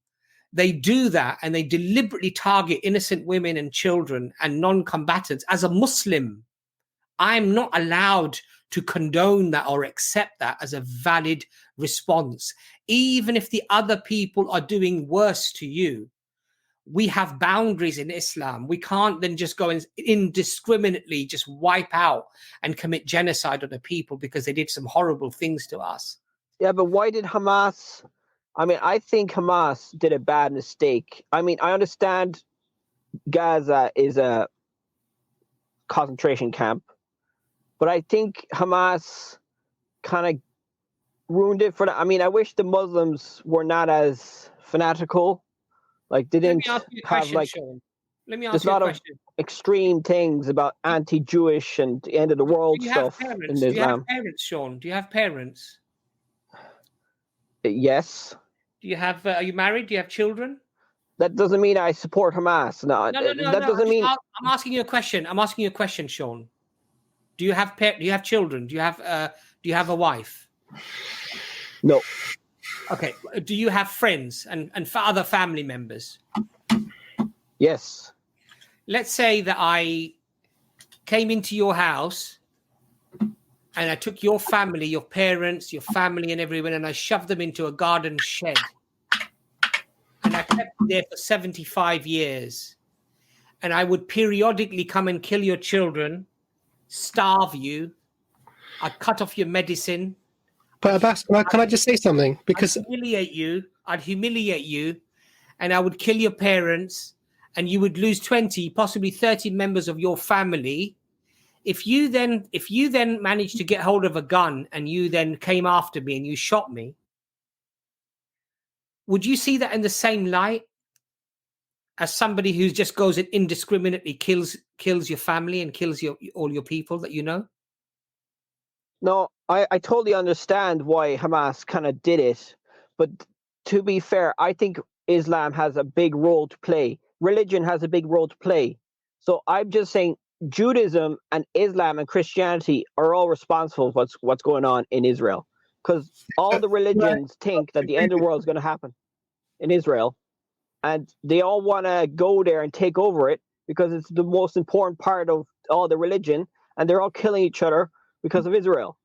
Speaker 1: they do that and they deliberately target innocent women and children and non-combatants. As a Muslim, I'm not allowed to condone that or accept that as a valid response. Even if the other people are doing worse to you, we have boundaries in Islam. We can't then just go and indiscriminately just wipe out and commit genocide on the people because they did some horrible things to us.
Speaker 6: Yeah, but why did Hamas? I mean, I think Hamas did a bad mistake. I mean, I understand Gaza is a concentration camp, but I think Hamas kind of ruined it for that. I mean, I wish the Muslims were not as fanatical. Like, they didn't have there's a lot of extreme things about anti-Jewish and the end of the world stuff in Islam.
Speaker 1: Do you have parents, Sean? Do you have parents?
Speaker 6: Yes.
Speaker 1: Do you have? Are you married? Do you have children?
Speaker 6: That doesn't mean I support Hamas. No,
Speaker 1: No.
Speaker 6: that doesn't mean.
Speaker 1: I'm asking you a question. I'm asking you a question, Sean. Do you have do you have children? Do you have a wife?
Speaker 6: No.
Speaker 1: Okay. Do you have friends and other family members?
Speaker 6: Yes.
Speaker 1: Let's say that I came into your house and I took your family, your parents, your family and everyone, and I shoved them into a garden shed. And I kept you there for 75 years. And I would periodically come and kill your children, starve you. I'd cut off your medicine.
Speaker 2: But Abbas, can I just say something? Because
Speaker 1: I'd humiliate you, and I would kill your parents, and you would lose 20, possibly 30 members of your family. If you then managed to get hold of a gun and you then came after me and you shot me, would you see that in the same light as somebody who just goes and indiscriminately kills your family and kills all your people that you know?
Speaker 6: No, I totally understand why Hamas kind of did it. But to be fair, I think Islam has a big role to play. Religion has a big role to play. So I'm just saying Judaism and Islam and Christianity are all responsible for what's going on in Israel. Because all the religions think that the end of the world is going to happen in Israel. And they all want to go there and take over it because it's the most important part of all the religion. And they're all killing each other because of Israel.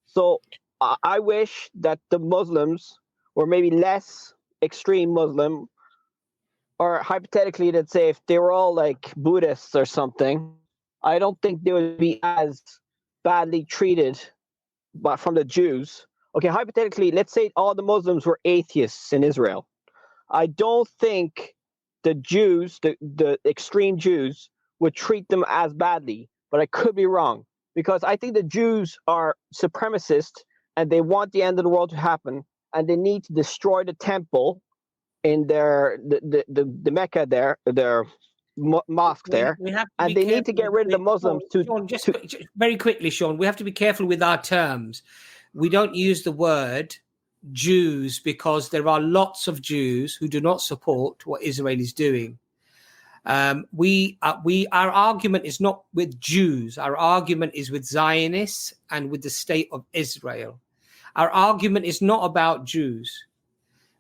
Speaker 6: So I wish that the Muslims were maybe less extreme Muslim, or hypothetically, let's say if they were all like Buddhists or something, I don't think they would be as badly treated from the Jews. Okay, hypothetically, let's say all the Muslims were atheists in Israel. I don't think the Jews, the extreme Jews, would treat them as badly, but I could be wrong. Because I think the Jews are supremacist and they want the end of the world to happen, and they need to destroy the temple in the Mecca there, their mosque there, and they need to get rid of the Muslims.
Speaker 1: Sean, just very quickly, Sean, we have to be careful with our terms. We don't use the word Jews because there are lots of Jews who do not support what Israel is doing. Our argument is not with Jews. Our argument is with Zionists and with the state of Israel. Our argument is not about Jews,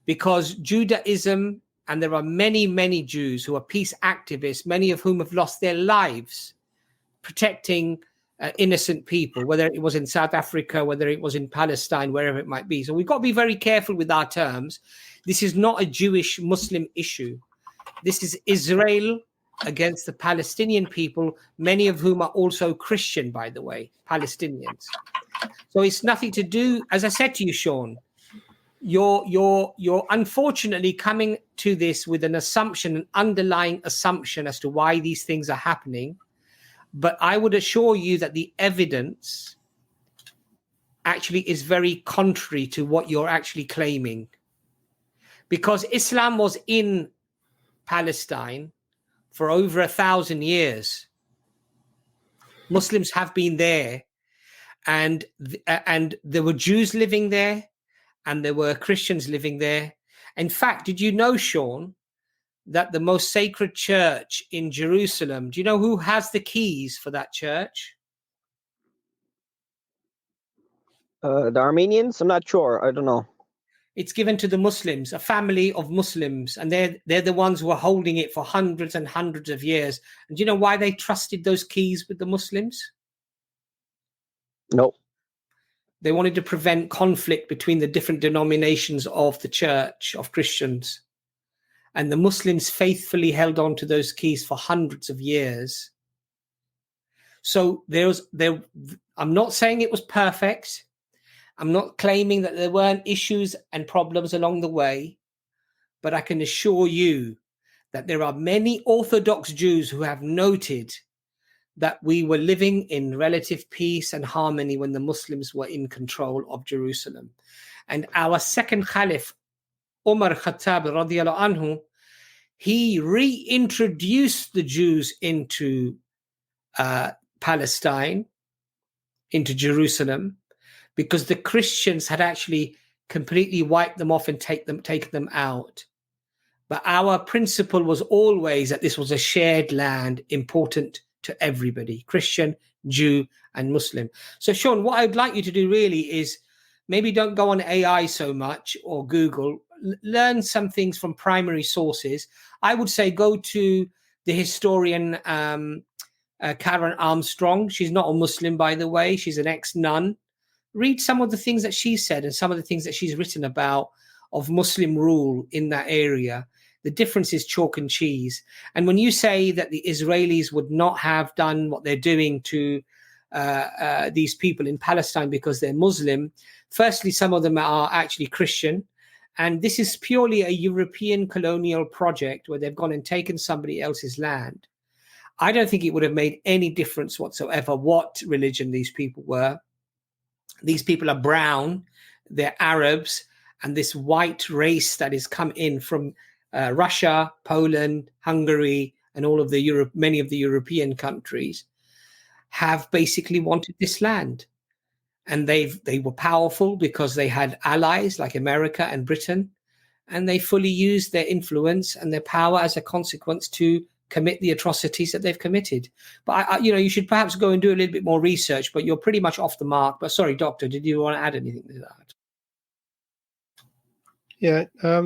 Speaker 1: because Judaism, and there are many, many Jews who are peace activists, many of whom have lost their lives protecting innocent people, whether it was in South Africa, whether it was in Palestine, wherever it might be. So we've got to be very careful with our terms. This is not a Jewish Muslim issue. This is Israel against the Palestinian people, many of whom are also Christian, by the way, Palestinians. So it's nothing to do, as I said to you, Sean, you're unfortunately coming to this with an assumption, an underlying assumption as to why these things are happening. But I would assure you that the evidence actually is very contrary to what you're actually claiming. Because Islam was in Palestine for over 1,000 years. Muslims have been there, and there were Jews living there, and there were Christians living there. In fact, did you know, Sean, that the most sacred church in Jerusalem, do you know who has the keys for that church?
Speaker 6: The Armenians? I'm not sure. I don't know.
Speaker 1: It's given to the Muslims, a family of Muslims, and they're the ones who are holding it for hundreds and hundreds of years. And do you know why they trusted those keys with the Muslims?
Speaker 6: No.
Speaker 1: They wanted to prevent conflict between the different denominations of the church, of Christians. And the Muslims faithfully held on to those keys for hundreds of years. So I'm not saying it was perfect. I'm not claiming that there weren't issues and problems along the way, but I can assure you that there are many Orthodox Jews who have noted that we were living in relative peace and harmony when the Muslims were in control of Jerusalem. And our second Caliph, Umar Khattab radiallahu anhu, he reintroduced the Jews into Palestine, into Jerusalem, because the Christians had actually completely wiped them off and taken them out. But our principle was always that this was a shared land, important to everybody, Christian, Jew, and Muslim. So, Sean, what I'd like you to do really is maybe don't go on AI so much or Google. Learn some things from primary sources. I would say go to the historian Karen Armstrong. She's not a Muslim, by the way. She's an ex-nun. Read some of the things that she said and some of the things that she's written about of Muslim rule in that area. The difference is chalk and cheese. And when you say that the Israelis would not have done what they're doing to these people in Palestine because they're Muslim, firstly, some of them are actually Christian. And this is purely a European colonial project where they've gone and taken somebody else's land. I don't think it would have made any difference whatsoever what religion these people were. These people are brown, they're Arabs, and this white race that has come in from Russia, Poland, Hungary, and all of the many of the European countries have basically wanted this land. And they were powerful because they had allies like America and Britain, and they fully used their influence and their power as a consequence to commit the atrocities that they've committed. But you should perhaps go and do a little bit more research, but you're pretty much off the mark. But sorry, Doctor, did you want to add anything to that?
Speaker 2: Yeah,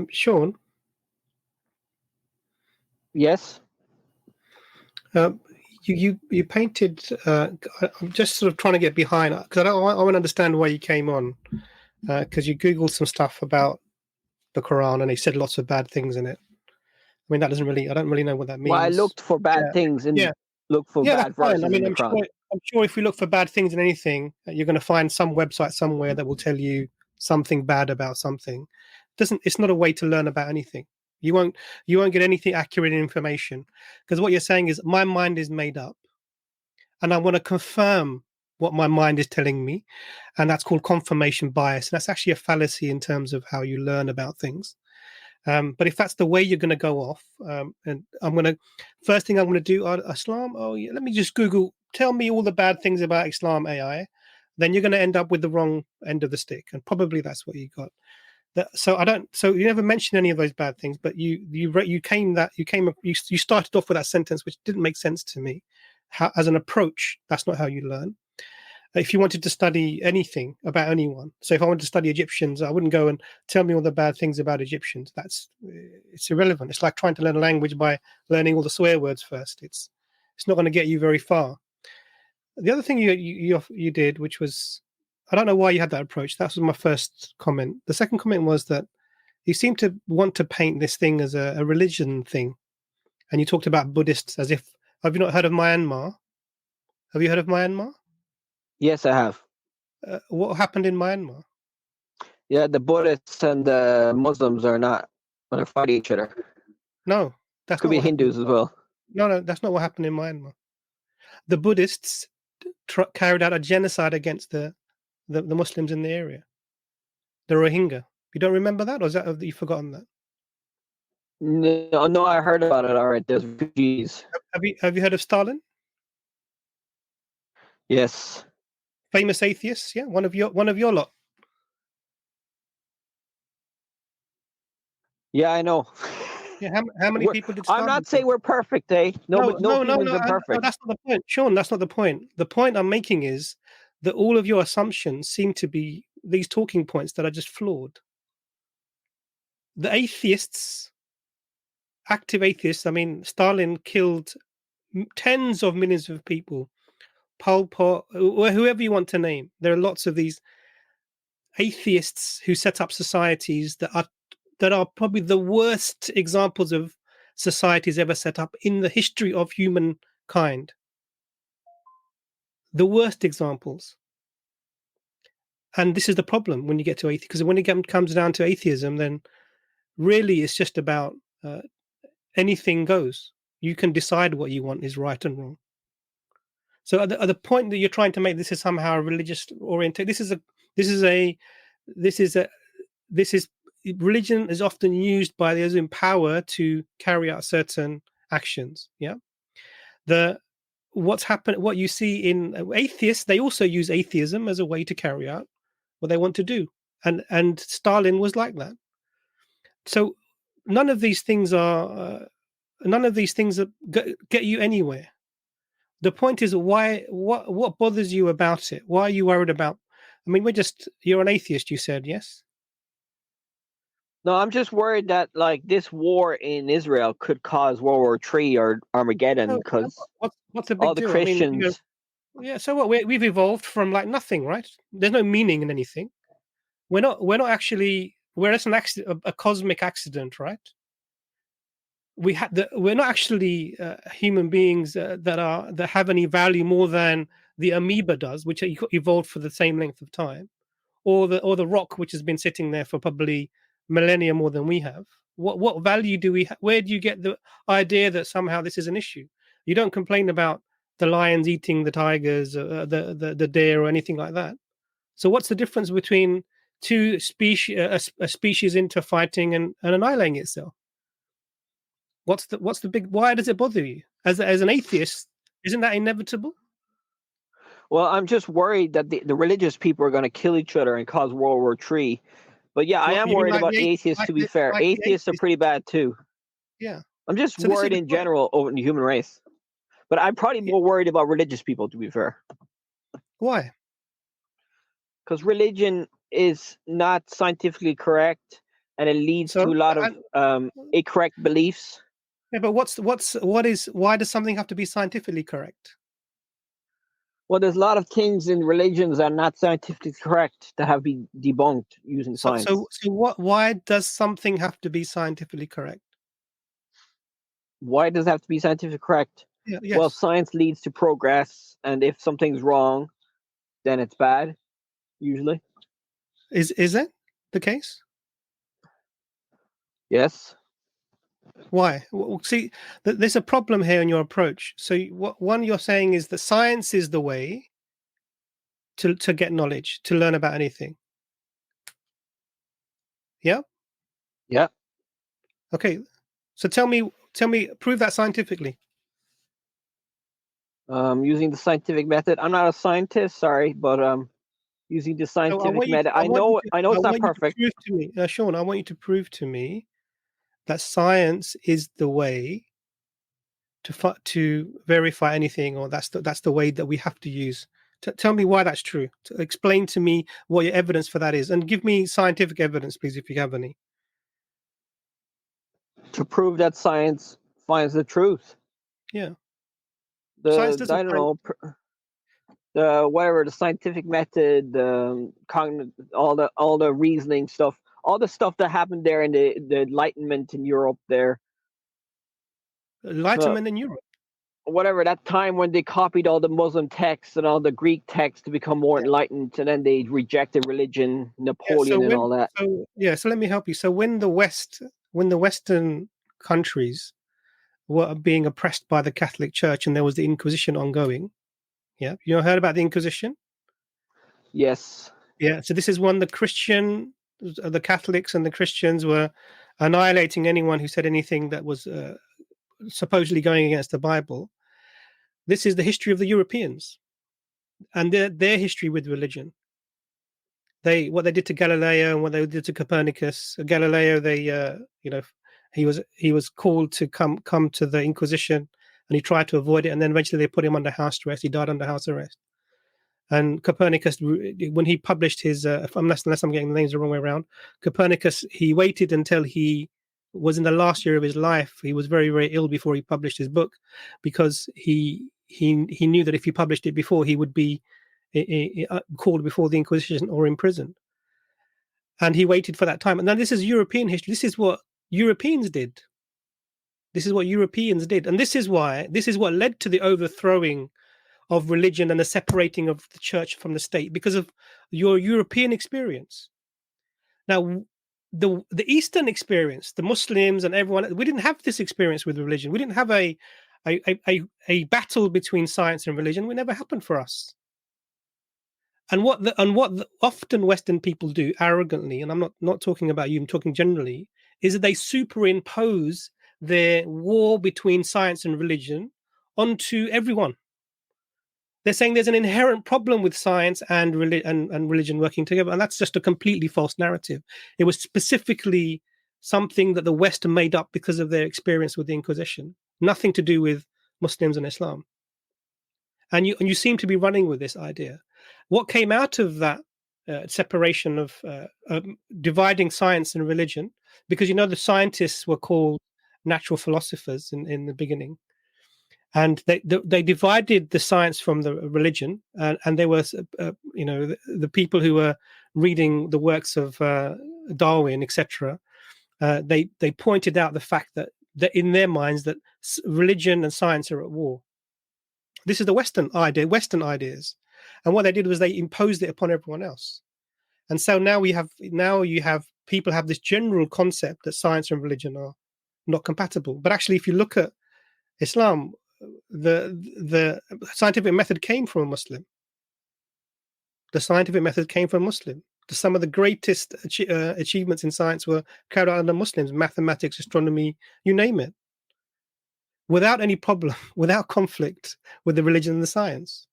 Speaker 2: Sean.
Speaker 6: Yes.
Speaker 2: You painted. I'm just sort of trying to get behind because I want to understand why you came on. Because you Googled some stuff about the Quran and they said lots of bad things in it. I mean, that doesn't really. I don't really know what that means.
Speaker 6: Well, I looked for bad things and looked for bad verses in the Quran.
Speaker 2: I'm sure if you look for bad things in anything, you're going to find some website somewhere that will tell you something bad about something. It's not a way to learn about anything. You won't get anything accurate information because what you're saying is my mind is made up and I want to confirm what my mind is telling me, and that's called confirmation bias. And that's actually a fallacy in terms of how you learn about things. But if that's the way you're going to go off, and first thing I'm going to do, Islam, let me just Google, tell me all the bad things about Islam AI, then you're going to end up with the wrong end of the stick. And probably that's what you got. So you never mentioned any of those bad things, but you started off with that sentence, which didn't make sense to me. As an approach, that's not how you learn. If you wanted to study anything about anyone, so if I wanted to study Egyptians, I wouldn't go and tell me all the bad things about Egyptians. It's irrelevant. It's like trying to learn a language by learning all the swear words first. It's not going to get you very far. The other thing you did, which was, I don't know why you had that approach. That was my first comment. The second comment was that you seem to want to paint this thing as a religion thing. And you talked about Buddhists as if, have you not heard of Myanmar? Have you heard of Myanmar?
Speaker 6: Yes, I have.
Speaker 2: What happened in Myanmar?
Speaker 6: Yeah, the Buddhists and the Muslims are not going to fight each other.
Speaker 2: No, that
Speaker 6: could be Hindus as well.
Speaker 2: No, that's not what happened in Myanmar. The Buddhists carried out a genocide against the Muslims in the area. The Rohingya. You don't remember that, or have you forgotten that?
Speaker 6: No, I heard about it. All right, there's refugees.
Speaker 2: Have you heard of Stalin?
Speaker 6: Yes.
Speaker 2: Famous atheists, yeah, one of your lot.
Speaker 6: Yeah, I know.
Speaker 2: Yeah, how many people did Stalin?
Speaker 6: I'm not saying we're perfect, eh? No, humans are perfect.
Speaker 2: That's not the point, Sean. That's not the point. The point I'm making is that all of your assumptions seem to be these talking points that are just flawed. The atheists, active atheists. I mean, Stalin killed tens of millions of people. Pol Pot, or whoever you want to name. There are lots of these atheists who set up societies that are probably the worst examples of societies ever set up in the history of humankind. The worst examples. And this is the problem when you get to atheism, because when it comes down to atheism, then really it's just about anything goes. You can decide what you want is right and wrong. So at the point that you're trying to make this is somehow religious oriented, religion is often used by those in power to carry out certain actions. Yeah. What you see in atheists, they also use atheism as a way to carry out what they want to do. and Stalin was like that. So none of these things get you anywhere. The point is, why? What bothers you about it? Why are you worried about? I mean, you're an atheist. You said yes.
Speaker 6: No, I'm just worried that like this war in Israel could cause World War III or Armageddon because
Speaker 2: what's the big
Speaker 6: all the
Speaker 2: deal?
Speaker 6: Christians.
Speaker 2: I mean, yeah. So what? We've evolved from like nothing, right? There's no meaning in anything. We're not actually. We're just an accident, a cosmic accident, right? We're not actually human beings that have any value more than the amoeba does, which evolved for the same length of time, or the rock, which has been sitting there for probably millennia more than we have. What value do we? Where do you get the idea that somehow this is an issue? You don't complain about the lions eating the tigers, the deer, or anything like that. So what's the difference between two species, a species interfighting and annihilating itself? What's the big? Why does it bother you as an atheist? Isn't that inevitable?
Speaker 6: Well, I'm just worried that the religious people are going to kill each other and cause World War III. But yeah, I am
Speaker 2: You mean
Speaker 6: worried
Speaker 2: like
Speaker 6: about
Speaker 2: the
Speaker 6: atheists. To be fair, atheists are pretty bad too.
Speaker 2: Yeah,
Speaker 6: I'm just
Speaker 2: So this is
Speaker 6: worried
Speaker 2: the
Speaker 6: in
Speaker 2: point.
Speaker 6: general over the human race. But I'm probably more worried about religious people. To be fair,
Speaker 2: Why?
Speaker 6: because religion is not scientifically correct, and it leads to a lot of incorrect beliefs.
Speaker 2: Yeah, but why does something have to be scientifically correct?
Speaker 6: Well, there's a lot of things in religions that are not scientifically correct that have been debunked using science.
Speaker 2: So what? Why does something have to be scientifically correct?
Speaker 6: Why does it have to be scientifically correct?
Speaker 2: Yeah, yes.
Speaker 6: Well, science leads to progress, and if something's wrong, then it's bad, usually.
Speaker 2: Is that the case?
Speaker 6: Yes.
Speaker 2: Why? Well, see, there's a problem here in your approach. So one you're saying is that science is the way to get knowledge, to learn about anything. Yeah.
Speaker 6: Yeah.
Speaker 2: Okay. So tell me, prove that scientifically.
Speaker 6: Using the scientific method. I'm not a scientist, sorry, but using the scientific method. I know it's not perfect.
Speaker 2: Prove to me, Sean. I want you to prove to me that science is the way to verify anything, or that's the way that we have to use. Tell me why that's true. Explain to me what your evidence for that is, and give me scientific evidence, please, if you have any.
Speaker 6: To prove that science finds the truth.
Speaker 2: Yeah.
Speaker 6: I don't know. The scientific method, all the reasoning stuff, all the stuff that happened there in the Enlightenment in Europe there.
Speaker 2: Enlightenment in Europe.
Speaker 6: Whatever, that time when they copied all the Muslim texts and all the Greek texts to become more enlightened, and then they rejected religion, Napoleon, and all that.
Speaker 2: So let me help you. So when the Western countries were being oppressed by the Catholic Church, and there was the Inquisition ongoing, yeah, you heard about the Inquisition?
Speaker 6: Yes.
Speaker 2: Yeah. So this is when the Catholics and the Christians were annihilating anyone who said anything that was supposedly going against the Bible. This is the history of the Europeans and their history with religion. What they did to Galileo and what they did to Copernicus. Galileo, he was called to come to the Inquisition, and he tried to avoid it, and then eventually they put him under house arrest. He died under house arrest. And Copernicus, when he published his, unless I'm getting the names the wrong way around, Copernicus, he waited until he was in the last year of his life. He was very, very ill before he published his book, because he knew that if he published it before, he would be called before the Inquisition or imprisoned. And he waited for that time. And then this is European history. This is what Europeans did. And this is what led to the overthrowing of religion and the separating of the church from the state, because of your European experience. Now, the Eastern experience, the Muslims and everyone, we didn't have this experience with religion. We didn't have a battle between science and religion. It never happened for us. And what often Western people do arrogantly, and I'm not talking about you, I'm talking generally, is that they superimpose their war between science and religion onto everyone. They're saying there's an inherent problem with science and religion working together, and that's just a completely false narrative. It was specifically something that the West made up because of their experience with the Inquisition, nothing to do with Muslims and Islam. And you seem to be running with this idea. What came out of that separation of dividing science and religion, because the scientists were called natural philosophers in the beginning, and they divided the science from the religion, and they were the people who were reading the works of Darwin, etc. They pointed out the fact that in their minds that religion and science are at war. This is the Western ideas, and what they did was they imposed it upon everyone else. And so now you have people have this general concept that science and religion are not compatible. But actually, if you look at Islam, the scientific method came from a Muslim. The scientific method came from a Muslim. Some of the greatest achievements in science were carried out under Muslims: mathematics, astronomy, you name it, without any problem, without conflict with the religion and the science.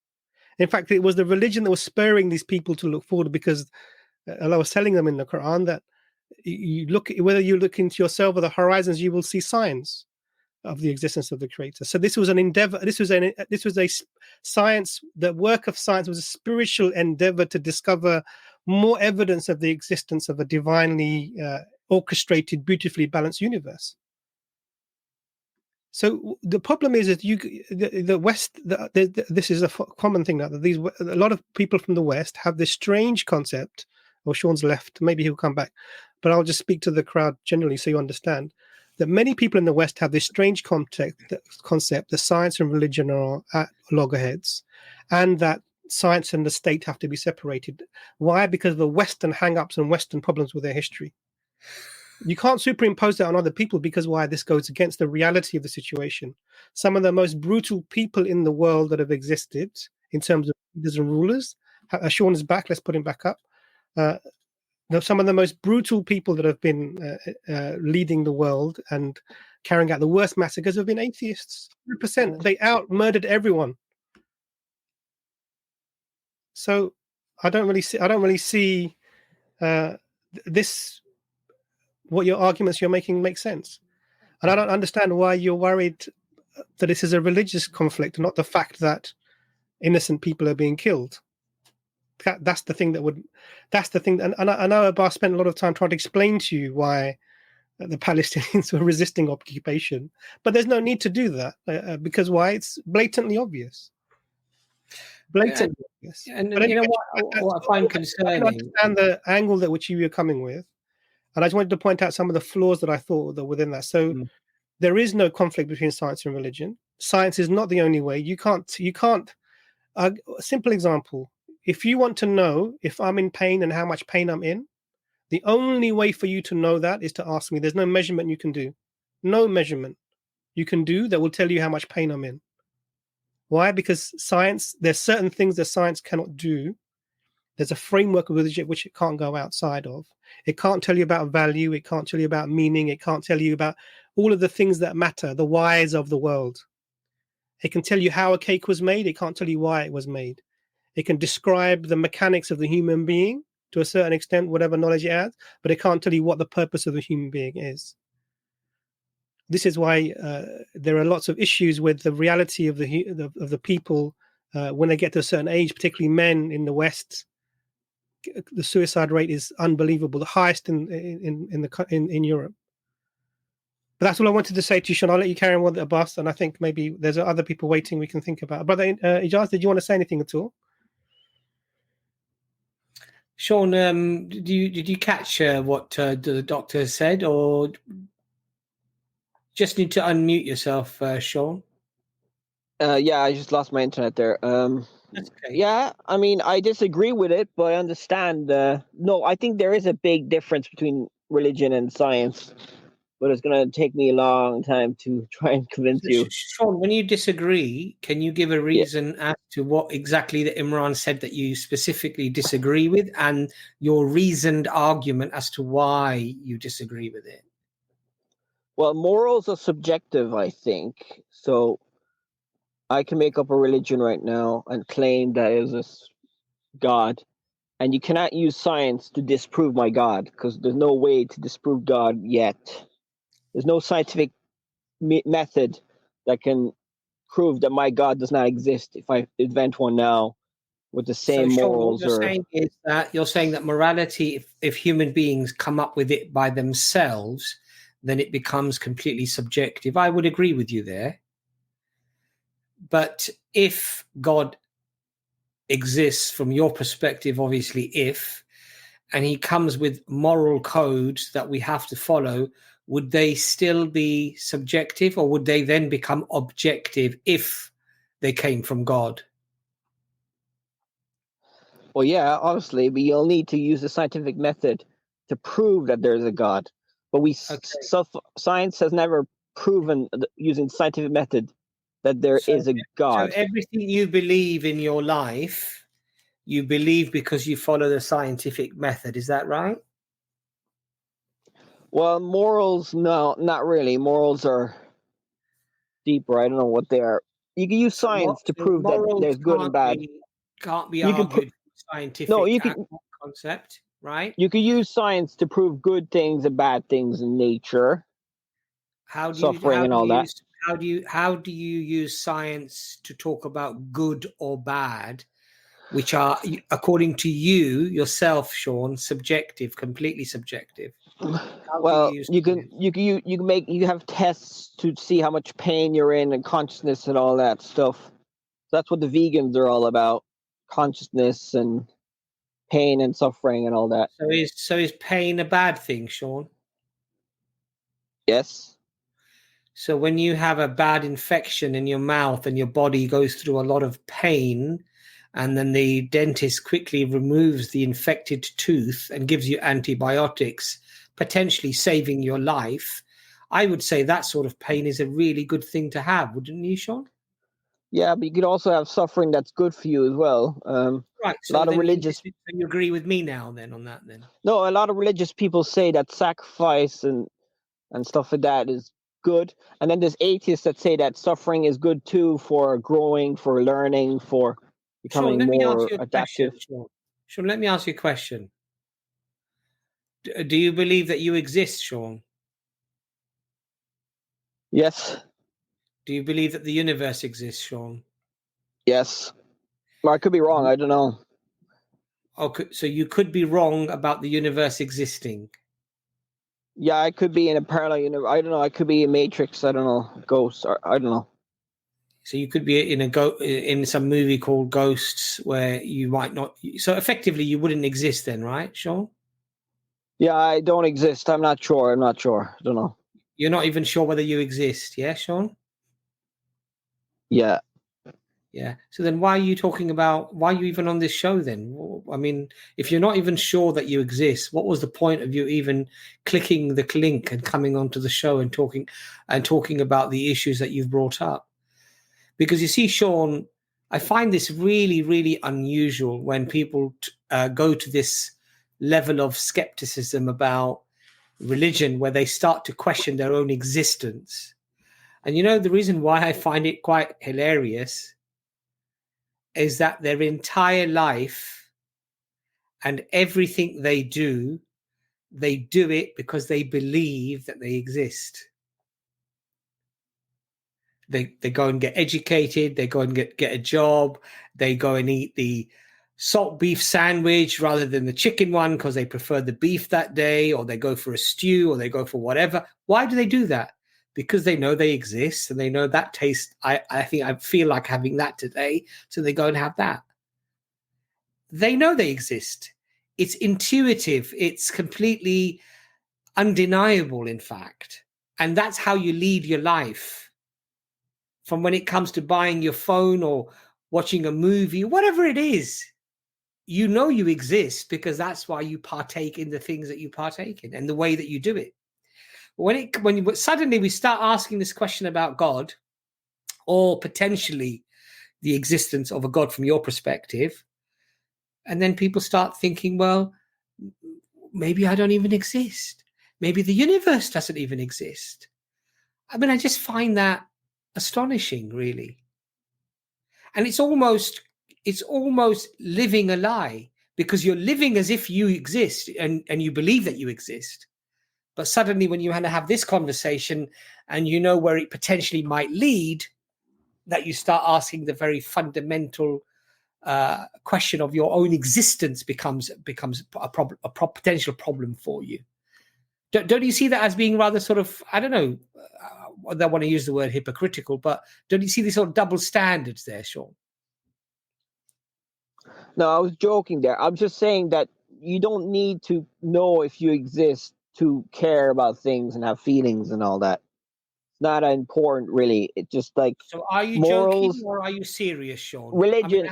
Speaker 2: In fact, it was the religion that was spurring these people to look forward, because Allah was telling them in the Quran that whether you look into yourself or the horizons, you will see signs of the existence of the Creator. So this was an endeavor. This was a science. The work of science was a spiritual endeavor to discover more evidence of the existence of a divinely orchestrated, beautifully balanced universe. So the problem is that the West. This is a common thing now, that a lot of people from the West have this strange concept. Or Sean's left. Maybe he'll come back, but I'll just speak to the crowd generally so you understand that many people in the West have this strange concept that science and religion are at loggerheads, and that science and the state have to be separated. Why? Because of the Western hang-ups and Western problems with their history. You can't superimpose that on other people, because why? This goes against the reality of the situation. Some of the most brutal people in the world that have existed in terms of leaders and rulers. Sean is back. Let's put him back up. Some of the most brutal people that have been leading the world and carrying out the worst massacres have been atheists. 100%. They out-murdered everyone. So I don't really see this. What your arguments you're making make sense, and I don't understand why you're worried that this is a religious conflict, not the fact that innocent people are being killed. That's the thing. And I know Abbas spent a lot of time trying to explain to you why the Palestinians were resisting occupation, but there's no need to do that because why? It's blatantly obvious. Obvious.
Speaker 1: And anyway, what I find concerning.
Speaker 2: I understand the angle that which you were coming with, and I just wanted to point out some of the flaws that I thought that were within that. So there is no conflict between science and religion. Science is not the only way. You can't. A simple example. If you want to know if I'm in pain and how much pain I'm in, the only way for you to know that is to ask me. There's no measurement you can do. No measurement you can do that will tell you how much pain I'm in. Why? Because science, there's certain things that science cannot do. There's a framework of religion which it can't go outside of. It can't tell you about value. It can't tell you about meaning. It can't tell you about all of the things that matter, the whys of the world. It can tell you how a cake was made. It can't tell you why it was made. It can describe the mechanics of the human being to a certain extent, whatever knowledge it has, but it can't tell you what the purpose of the human being is. This is why there are lots of issues with the reality of the people when they get to a certain age, particularly men in the West. The suicide rate is unbelievable, the highest in Europe. But that's all I wanted to say to you, Sean. I'll let you carry on with Abbas, and I think maybe there's other people waiting we can think about. Brother Ijaz, did you want to say anything at all?
Speaker 1: Sean, did you catch what the doctor said, or just need to unmute yourself, Sean?
Speaker 6: Yeah, I just lost my internet there.
Speaker 1: That's okay.
Speaker 6: Yeah, I mean, I disagree with it, but I understand. No, I think there is a big difference between religion and science, but it's going to take me a long time to try and convince you.
Speaker 1: Sean, when you disagree, can you give a reason as to what exactly that Imran said that you specifically disagree with, and your reasoned argument as to why you disagree with it?
Speaker 6: Well, morals are subjective, I think. So I can make up a religion right now and claim that it is this God, and you cannot use science to disprove my God, because there's no way to disprove God yet. There's no scientific method that can prove that my God does not exist if I invent one now with the
Speaker 1: So,
Speaker 6: same
Speaker 1: Sean, what
Speaker 6: morals.
Speaker 1: you're saying is that you're saying that morality, if human beings come up with it by themselves, then it becomes completely subjective. I would agree with you there. But if God exists from your perspective, obviously, and he comes with moral codes that we have to follow, would they still be subjective, or would they then become objective if they came from God?
Speaker 6: Well, yeah, obviously, but you'll need to use the scientific method to prove that there's a God. But science has never proven using scientific method that there is a God.
Speaker 1: So everything you believe in your life, you believe because you follow the scientific method. Is that right?
Speaker 6: Well, morals, no, not really. Morals are deeper. I don't know what they are. You can use science to prove that there's good and bad.
Speaker 1: Can't be
Speaker 6: You can
Speaker 1: argued scientific
Speaker 6: No, you can.
Speaker 1: concept, right?
Speaker 6: You can use science to prove good things and bad things in nature, suffering and all that.
Speaker 1: How do you use science to talk about good or bad, which are, according to you yourself, Sean, subjective, completely subjective?
Speaker 6: Well, you have tests to see how much pain you're in and consciousness and all that stuff. That's what the vegans are all about: consciousness and pain and suffering and all that.
Speaker 1: So is pain a bad thing, Sean?
Speaker 6: Yes.
Speaker 1: So when you have a bad infection in your mouth and your body goes through a lot of pain, and then the dentist quickly removes the infected tooth and gives you antibiotics, potentially saving your life, I would say that sort of pain is a really good thing to have, wouldn't you, Sean?
Speaker 6: Yeah, but you could also have suffering that's good for you as well.
Speaker 1: Right.
Speaker 6: So a lot of religious.
Speaker 1: You agree with me now, then, on that, then?
Speaker 6: No, a lot of religious people say that sacrifice and stuff like that is good, and then there's atheists that say that suffering is good too, for growing, for learning, for becoming more adaptive.
Speaker 1: Sean, let me ask you a question. Do you believe that you exist, Sean?
Speaker 6: Yes.
Speaker 1: Do you believe that the universe exists, Sean?
Speaker 6: Yes. Well, I could be wrong. I don't know.
Speaker 1: Okay, so you could be wrong about the universe existing.
Speaker 6: Yeah, I could be in a parallel universe. I don't know. I could be a Matrix. I don't know. Ghosts. I don't know.
Speaker 1: So you could be in some movie called Ghosts, where you might not. So effectively, you wouldn't exist then, right, Sean?
Speaker 6: Yeah, I don't exist. I'm not sure. I don't know.
Speaker 1: You're not even sure whether you exist, yeah, Sean?
Speaker 6: Yeah.
Speaker 1: Yeah. So then why are you even on this show then? I mean, if you're not even sure that you exist, what was the point of you even clicking the link and coming onto the show and talking about the issues that you've brought up? Because you see, Sean, I find this really, really unusual when people go to this level of skepticism about religion, where they start to question their own existence. And the reason why I find it quite hilarious is that their entire life and everything they do it because they believe that they exist. They go and get educated, they go and get a job, they go and eat the salt beef sandwich rather than the chicken one because they prefer the beef that day, or they go for a stew, or they go for whatever. Why do they do that? Because they know they exist and they know that taste. I think I feel like having that today, so they go and have that. They know they exist. It's intuitive. It's completely undeniable, in fact. And that's how you lead your life. From when it comes to buying your phone or watching a movie, whatever it is, you know you exist because that's why you partake in the things that you partake in and the way that you do it. When suddenly we start asking this question about God, or potentially the existence of a God from your perspective, and then people start thinking, well, maybe I don't even exist. Maybe the universe doesn't even exist. I mean, I just find that astonishing, really. and it's almost living a lie, because you're living as if you exist and you believe that you exist. But suddenly when you have this conversation and you know where it potentially might lead, that you start asking the very fundamental question of your own existence becomes a potential problem for you. Don't you see that as being rather sort of, I don't know, I don't want to use the word hypocritical, but don't you see these sort of double standards there, Sean?
Speaker 6: No, I was joking there. I'm just saying that you don't need to know if you exist to care about things and have feelings and all that. It's not important, really. It's just like,
Speaker 1: so are you
Speaker 6: morals,
Speaker 1: joking or are you serious, Sean?
Speaker 6: religion.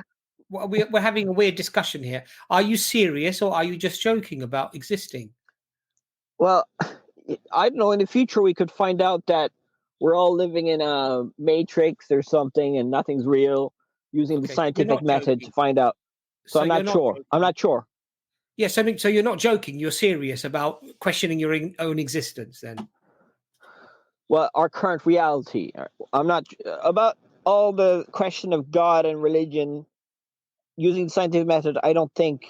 Speaker 1: I mean, we're having a weird discussion here. Are you serious or are you just joking about existing?
Speaker 6: Well, I don't know. In the future, we could find out that we're all living in a matrix or something and nothing's real, using the
Speaker 1: Okay,
Speaker 6: scientific method to find out. So I'm not sure. I'm not sure.
Speaker 1: Yes, I mean, so you're not joking. You're serious about questioning your own existence then?
Speaker 6: Well, our current reality. I'm not about all the question of God and religion using the scientific method. I don't think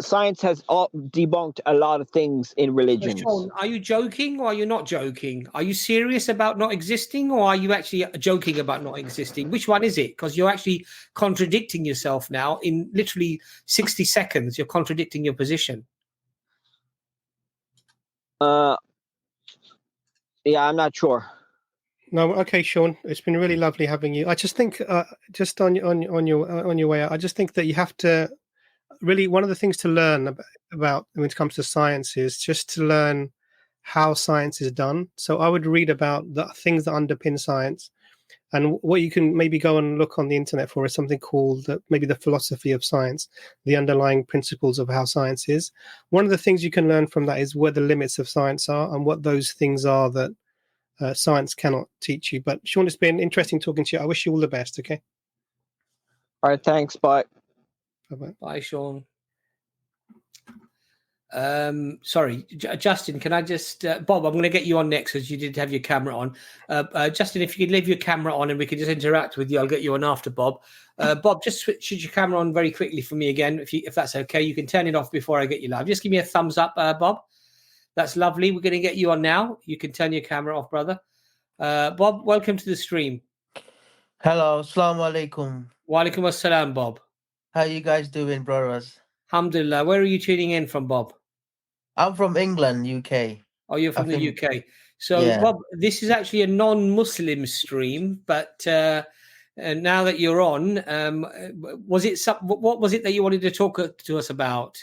Speaker 6: science has debunked a lot of things in religions.
Speaker 1: Sean, are you joking or are you not joking? Are you serious about not existing or are you actually joking about not existing? Which one is it? Because you're actually contradicting yourself now in literally 60 seconds. You're contradicting your position.
Speaker 6: Yeah, I'm not sure.
Speaker 2: No, okay, Sean. It's been really lovely having you. I just think, just on your way out, I just think that you have to really, one of the things to learn about when it comes to science is just to learn how science is done. So I would read about the things that underpin science, and what you can maybe go and look on the internet for is something called maybe the philosophy of science, the underlying principles of how science is. One of the things you can learn from that is where the limits of science are and what those things are that science cannot teach you. But Sean, it's been interesting talking to you. I wish you all the best. Okay.
Speaker 6: All right. Thanks. Bye.
Speaker 2: Bye-bye.
Speaker 1: Bye, Sean. Sorry, Justin, can I just Bob, I'm going to get you on next because you did have your camera on. Justin, if you could leave your camera on and we could just interact with you, I'll get you on after Bob. Bob, just switch your camera on very quickly for me again, if that's okay. You can turn it off before I get you live. Just give me a thumbs up, Bob. That's lovely. We're going to get you on now. You can turn your camera off, brother. Bob, welcome to the stream.
Speaker 7: Hello, assalamu alaikum.
Speaker 1: Wa alaikum assalam, Bob.
Speaker 7: How you guys doing, brothers?
Speaker 1: Alhamdulillah. Where are you tuning in from, Bob?
Speaker 7: I'm from England, UK.
Speaker 1: Oh, you're from the UK. So,
Speaker 7: yeah.
Speaker 1: Bob, this is actually a non-Muslim stream, but now that you're on, what was it that you wanted to talk to us about?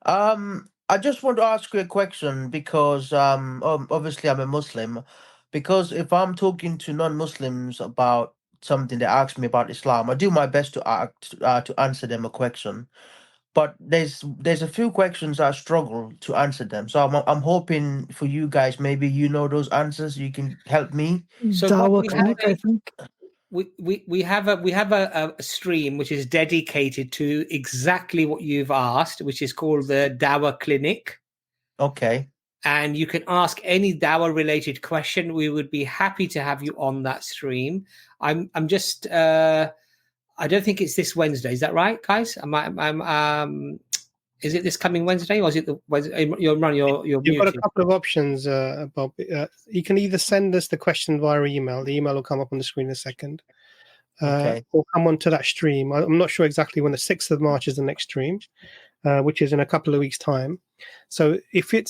Speaker 7: I just want to ask you a question because obviously I'm a Muslim. Because if I'm talking to non-Muslims about something, they ask me about Islam, I do my best to answer them a question. But there's a few questions I struggle to answer them. So I'm hoping for you guys, maybe you know those answers, you can help me.
Speaker 1: So
Speaker 3: EFDawah clinic, I think.
Speaker 1: We have a stream which is dedicated to exactly what you've asked, which is called the Dawah Clinic.
Speaker 7: Okay.
Speaker 1: And you can ask any Dawah related question. We would be happy to have you on that stream. I'm just I don't think it's this Wednesday. Is that right, guys? Is it this coming Wednesday or is it the Wednesday? You've
Speaker 2: got a couple of options, Bob. You can either send us the question via email. The email will come up on the screen in a second.
Speaker 7: Okay.
Speaker 2: Or come onto that stream. I'm not sure exactly when. The 6th of March is the next stream, which is in a couple of weeks' time. So if you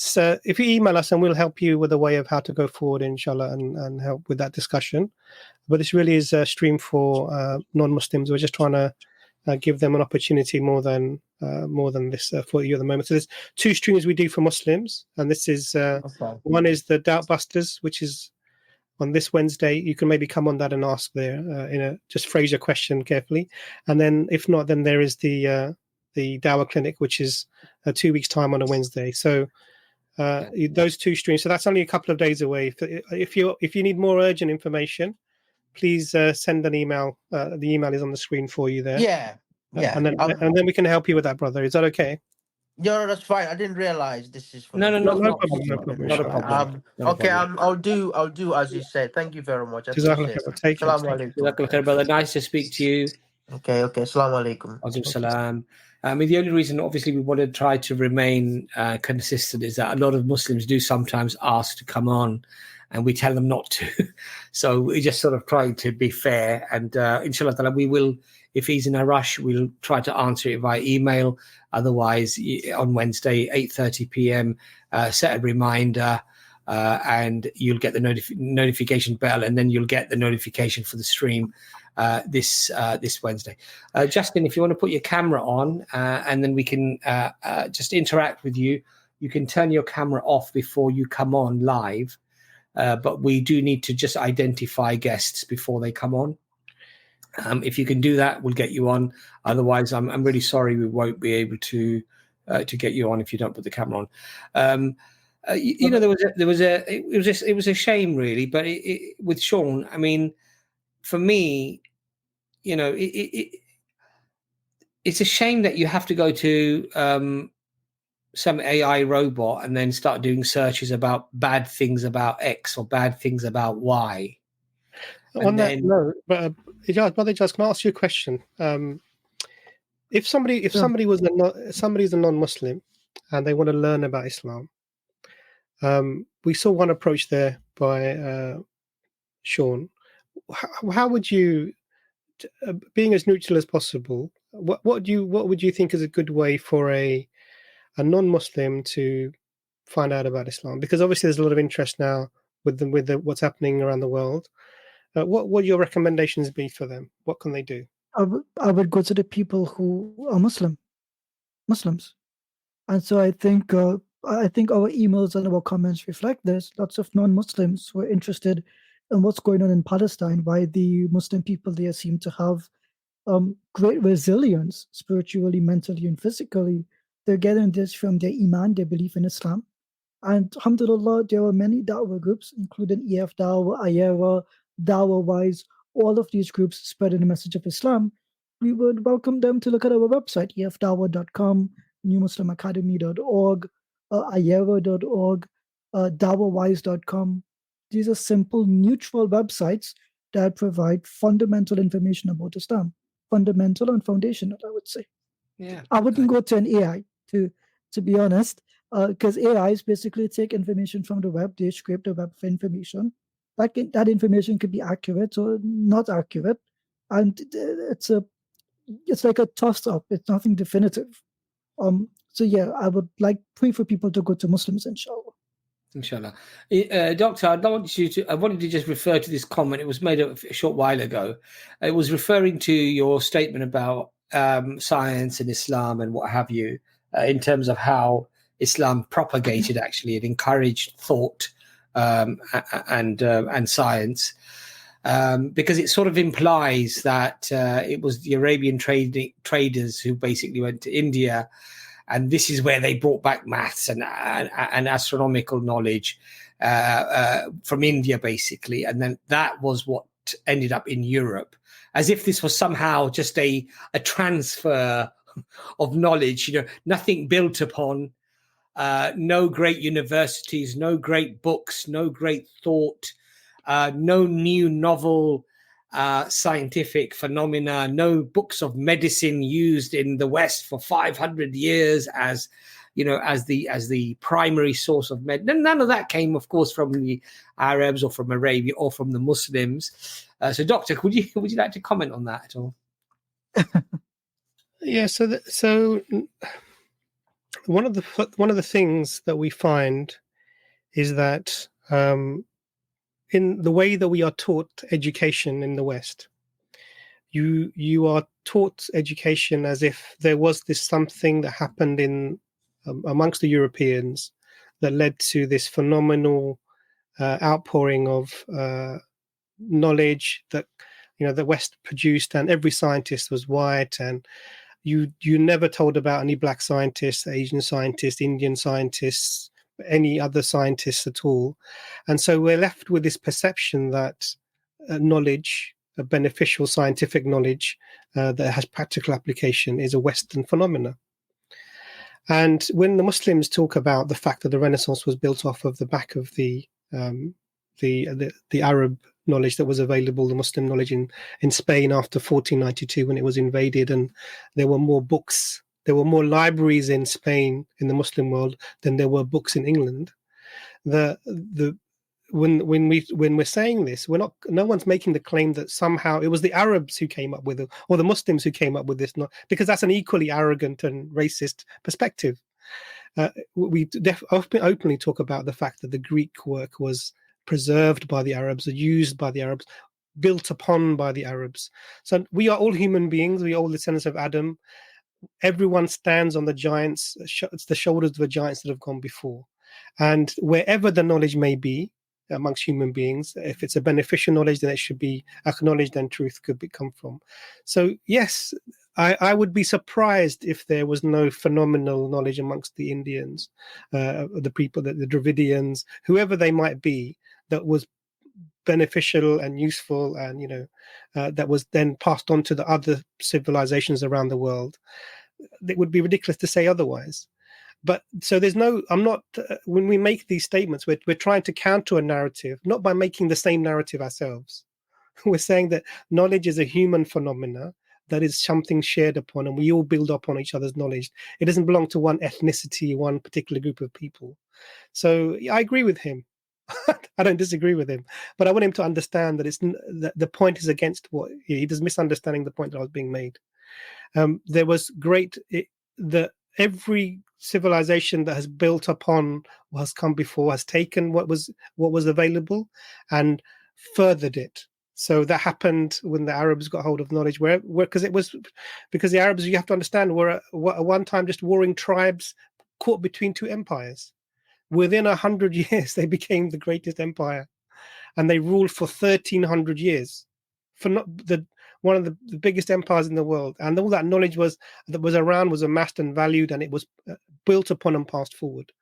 Speaker 2: email us, and we'll help you with a way of how to go forward, inshallah, and help with that discussion. But this really is a stream for non-Muslims. We're just trying to give them an opportunity more than this for you at the moment. So there's 2 streams we do for Muslims, and this is one is the Doubt Busters, which is on this Wednesday. You can maybe come on that and ask there. Just phrase your question carefully, and then if not, then there is the Dawah Clinic, which is 2 weeks' time on a Wednesday. So those 2 streams. So that's only a couple of days away. If you need more urgent information, please send an email. The email is on the screen for you there.
Speaker 7: Yeah.
Speaker 2: And then we can help you with that, brother. Is that okay?
Speaker 7: No, that's fine. I didn't realize this is for
Speaker 1: No,
Speaker 7: the
Speaker 1: no,
Speaker 2: No
Speaker 1: not
Speaker 2: problem. No
Speaker 1: not
Speaker 2: problem.
Speaker 1: not a
Speaker 2: Inshallah.
Speaker 1: problem. Not a
Speaker 7: Okay,
Speaker 1: problem.
Speaker 7: I'll do as you said. Thank you very much. I
Speaker 2: Jazakallah
Speaker 7: appreciate
Speaker 2: khair.
Speaker 7: it.
Speaker 2: Take care.
Speaker 7: Assalamu alaikum.
Speaker 1: Jazakallah khair, brother. Nice to speak to you.
Speaker 7: Okay, assalamu alaikum.
Speaker 1: Alaikum salam. I mean, the only reason, obviously, we want to try to remain consistent is that a lot of Muslims do sometimes ask to come on, and we tell them not to. So we just sort of try to be fair, and inshallah, we will. If he's in a rush, we'll try to answer it via email. Otherwise, on Wednesday, 8:30 p.m., set a reminder, and you'll get the notification bell, and then you'll get the notification for the stream this Wednesday. Justin, if you want to put your camera on, and then we can just interact with you. You can turn your camera off before you come on live, but we do need to just identify guests before they come on. If you can do that, we'll get you on. Otherwise, I'm really sorry we won't be able to get you on if you don't put the camera on. You know, it was a shame really, but with Sean, I mean, for me, you know, it's a shame that you have to go to some AI robot and then start doing searches about bad things about X or bad things about Y.
Speaker 2: On that note, but Brother Ijaz, can I ask you a question? If somebody's a non-Muslim and they want to learn about Islam, we saw one approach there by Sean. How would you, being as neutral as possible, what would you think is a good way for a non-Muslim to find out about Islam? Because obviously there's a lot of interest now with what's happening around the world. What would your recommendations be for them? What can they do?
Speaker 3: I would go to the people who are Muslims, and so I think our emails and our comments reflect this. Lots of non-Muslims who are interested in what's going on in Palestine, why the Muslim people there seem to have great resilience spiritually, mentally, and physically. They're getting this from their iman, their belief in Islam. And alhamdulillah, there are many da'wah groups, including EFDawah, Ayera, Dawah Wise, all of these groups spreading the message of Islam. We would welcome them to look at our website, EFDawah.com, newmuslimacademy.org, Ayera.org, dawahwise.com. These are simple, neutral websites that provide fundamental information about Islam. Fundamental and foundational, I would say.
Speaker 1: Yeah,
Speaker 3: I wouldn't go to an AI, to be honest, because AIs basically take information from the web, they scrape the web for information. That information could be accurate or not accurate, and it's like a toss-up. It's nothing definitive. So yeah, I would pray for people to go to Muslims, inshallah.
Speaker 1: Inshallah. Doctor, I wanted to just refer to this comment. It was made a short while ago. It was referring to your statement about science and Islam and what have you, in terms of how Islam propagated, actually, it encouraged thought and science, because it sort of implies that it was the Arabian traders who basically went to India, and this is where they brought back maths and astronomical knowledge from India, basically. And then that was what ended up in Europe, as if this was somehow just a transfer of knowledge, nothing built upon, no great universities, no great books, no great thought, no new novel scientific phenomena, no books of medicine used in the West for 500 years as the primary source of medicine. None of that came, of course, from the Arabs or from Arabia or from the Muslims. So, Doctor, would you like to comment on that at all?
Speaker 2: Yeah. So one of the things that we find is that in the way that we are taught education in the West, you are taught education as if there was this something that happened in amongst the Europeans that led to this phenomenal outpouring of knowledge that the West produced, and every scientist was white, and you never told about any black scientists, Asian scientists, Indian scientists, any other scientists at all. And so we're left with this perception that knowledge, a beneficial scientific knowledge that has practical application, is a Western phenomena. And when the Muslims talk about the fact that the Renaissance was built off of the back of the Arab knowledge that was available, the Muslim knowledge in Spain after 1492 when it was invaded, and there were more books, there were more libraries in Spain in the Muslim world than there were books in England. When we're saying this, no one's making the claim that somehow it was the Arabs who came up with it or the Muslims who came up with this, not because that's an equally arrogant and racist perspective. We openly talk about the fact that the Greek work was preserved by the Arabs, used by the Arabs, built upon by the Arabs. So we are all human beings. We are all descendants of Adam. Everyone stands on the giants, it's the shoulders of the giants that have gone before. And wherever the knowledge may be amongst human beings, if it's a beneficial knowledge, then it should be acknowledged and truth could come from. So yes, I would be surprised if there was no phenomenal knowledge amongst the Indians, the people, the Dravidians, whoever they might be, that was beneficial and useful, and that was then passed on to the other civilizations around the world. It would be ridiculous to say otherwise. But so I'm not, when we make these statements, we're trying to counter a narrative, not by making the same narrative ourselves. We're saying that knowledge is a human phenomena, that is something shared upon, and we all build upon each other's knowledge. It doesn't belong to one ethnicity, one particular group of people. So I agree with him. I don't disagree with him, but I want him to understand that the point is against what he does, misunderstanding the point that I was being made. There was every civilization that has built upon what has come before has taken what was available and furthered it. So that happened when the Arabs got hold of knowledge, because the Arabs, you have to understand, were at one time just warring tribes caught between two empires. Within 100 years, they became the greatest empire, and they ruled for 1,300 years, for one of the biggest empires in the world. And all that knowledge that was around was amassed and valued, and it was built upon and passed forward.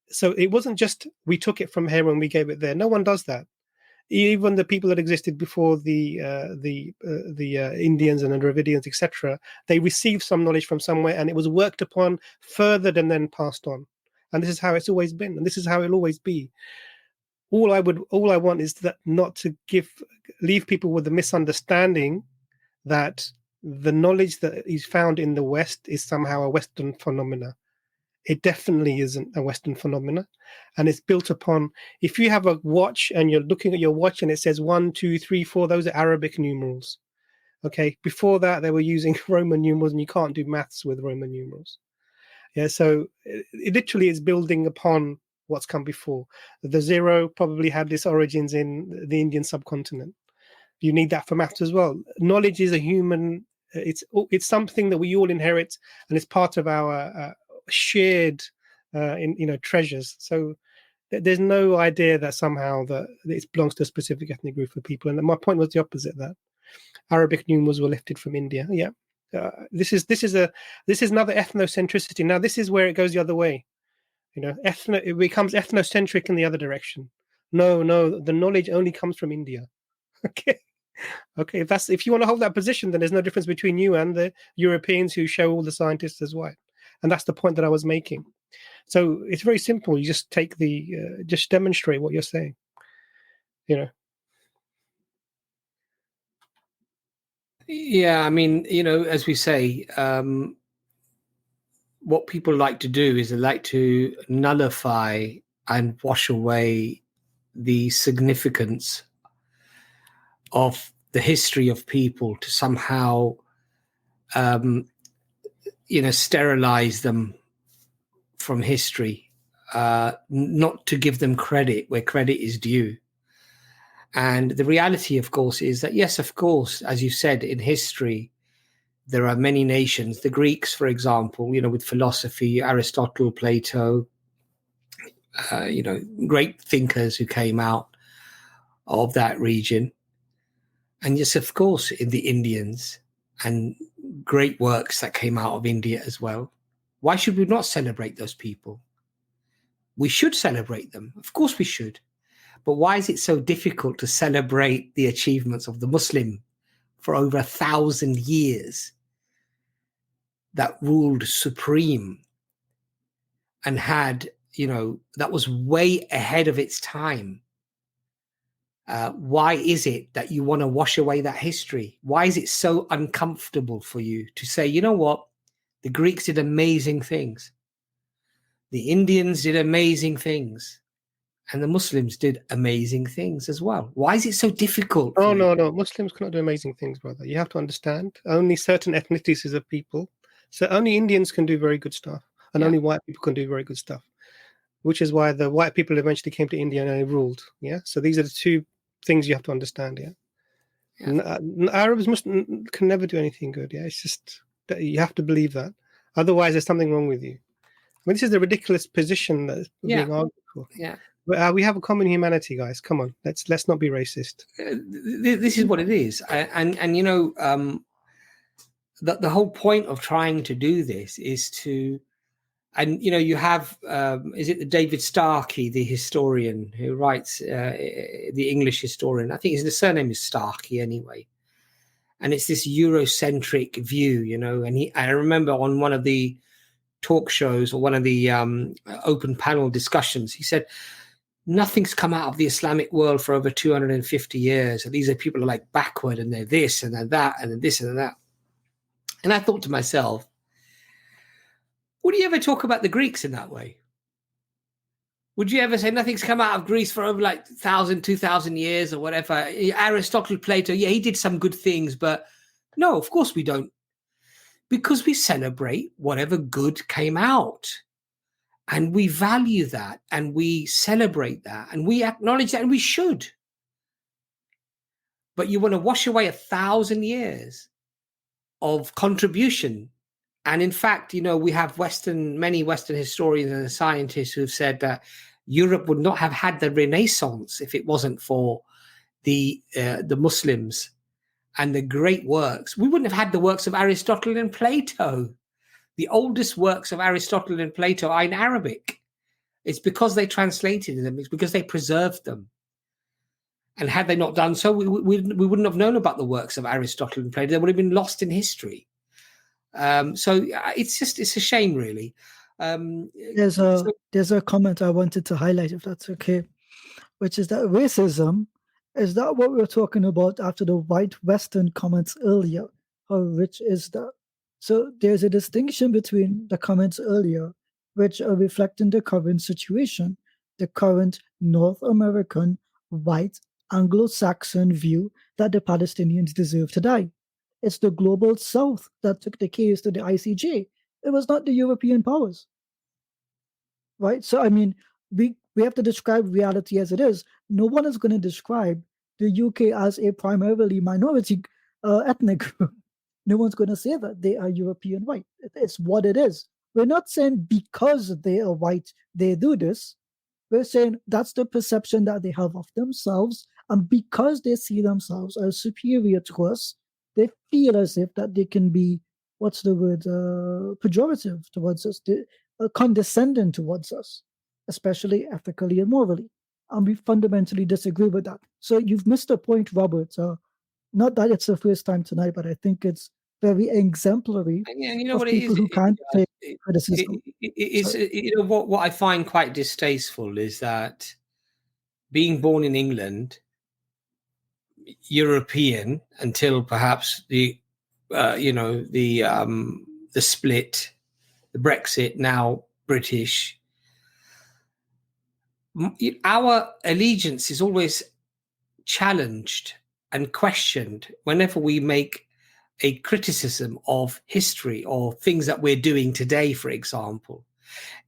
Speaker 2: So it wasn't just we took it from here and we gave it there. No one does that. Even the people that existed before the Indians and the Dravidians, etc., they received some knowledge from somewhere, and it was worked upon, furthered, and then passed on. And this is how it's always been, and this is how it'll always be. All I want is that not to leave people with the misunderstanding that the knowledge that is found in the West is somehow a Western phenomena. It definitely isn't a Western phenomena, and it's built upon. If you have a watch and you're looking at your watch and it says 1, 2, 3, 4, those are Arabic numerals. Okay, before that they were using Roman numerals, and you can't do maths with Roman numerals. Yeah, so it literally is building upon what's come before. The zero probably had its origins in the Indian subcontinent. You need that for maths as well. Knowledge is a human. It's something that we all inherit, and it's part of our shared, treasures. So there's no idea that somehow that it belongs to a specific ethnic group of people. And my point was the opposite. That Arabic numerals were lifted from India. Yeah. This is another ethnocentricity. Now this is where it goes the other way. It becomes ethnocentric in the other direction. No, the knowledge only comes from India. Okay. If you want to hold that position, then there's no difference between you and the Europeans who show all the scientists as white. And that's the point that I was making. So it's very simple. You just take just demonstrate what you're saying.
Speaker 1: Yeah, I mean, as we say, what people like to do is they like to nullify and wash away the significance of the history of people, to somehow, sterilize them from history, not to give them credit where credit is due. And the reality, of course, is that, yes, of course, as you said, in history, there are many nations. The Greeks, for example, with philosophy, Aristotle, Plato, great thinkers who came out of that region. And yes, of course, in the Indians, and great works that came out of India as well. Why should we not celebrate those people? We should celebrate them. Of course we should. But why is it so difficult to celebrate the achievements of the Muslim for over 1,000 years that ruled supreme and had, that was way ahead of its time. Why is it that you want to wash away that history? Why is it so uncomfortable for you to say, you know what? The Greeks did amazing things. The Indians did amazing things. And the Muslims did amazing things as well. Why is it so difficult?
Speaker 2: Oh, no. Muslims cannot do amazing things, brother. You have to understand. Only certain ethnicities of people. So only Indians can do very good stuff. And only white people can do very good stuff. Which is why the white people eventually came to India and they ruled. Yeah. So these are the two things you have to understand. Yeah. Arabs can never do anything good. Yeah. It's just that you have to believe that. Otherwise, there's something wrong with you. I mean, this is the ridiculous position that's being argued for.
Speaker 1: Yeah.
Speaker 2: We have a common humanity, guys. Come on, let's not be racist.
Speaker 1: This is what it is, and the whole point of trying to do this is to, and you have is it David Starkey, the historian who writes the English historian? I think the surname is Starkey anyway, and it's this Eurocentric view, and I remember on one of the talk shows or one of the open panel discussions, he said, nothing's come out of the Islamic world for over 250 years. And these are people who are like backward and they're this and they're that and then this and that. And I thought to myself, would you ever talk about the Greeks in that way? Would you ever say nothing's come out of Greece for over like 1,000, 2,000 years or whatever? Aristotle, Plato, yeah, he did some good things, but no, of course we don't. Because we celebrate whatever good came out. And we value that and we celebrate that and we acknowledge that, and we should. But you want to wash away 1,000 years of contribution. And in fact, we have many Western historians and scientists who've said that Europe would not have had the Renaissance if it wasn't for the Muslims and the great works. We wouldn't have had the works of Aristotle and Plato. The oldest works of Aristotle and Plato are in Arabic. It's because they translated them. It's because they preserved them. And had they not done so, we wouldn't have known about the works of Aristotle and Plato. They would have been lost in history. So it's a shame, really.
Speaker 3: There's a comment I wanted to highlight, if that's okay, which is that racism is that what we were talking about after the white Western comments earlier. How rich is that? So there's a distinction between the comments earlier, which are reflecting the current situation, the current North American, white, Anglo-Saxon view that the Palestinians deserve to die. It's the global South that took the case to the ICJ. It was not the European powers. Right? So, I mean, we have to describe reality as it is. No one is going to describe the UK as a primarily minority ethnic group. No one's going to say that they are European white. It's what it is. We're not saying because they are white, they do this. We're saying that's the perception that they have of themselves. And because they see themselves as superior to us, they feel as if that they can be, pejorative towards us, condescending towards us, especially ethically and morally. And we fundamentally disagree with that. So you've missed a point, Robert. Not that it's the first time tonight, but I think it's very exemplary of people who can't take criticism.
Speaker 1: What I find quite distasteful is that being born in England, European until perhaps the split, the Brexit, now British, our allegiance is always challenged and questioned whenever we make a criticism of history or things that we're doing today, for example.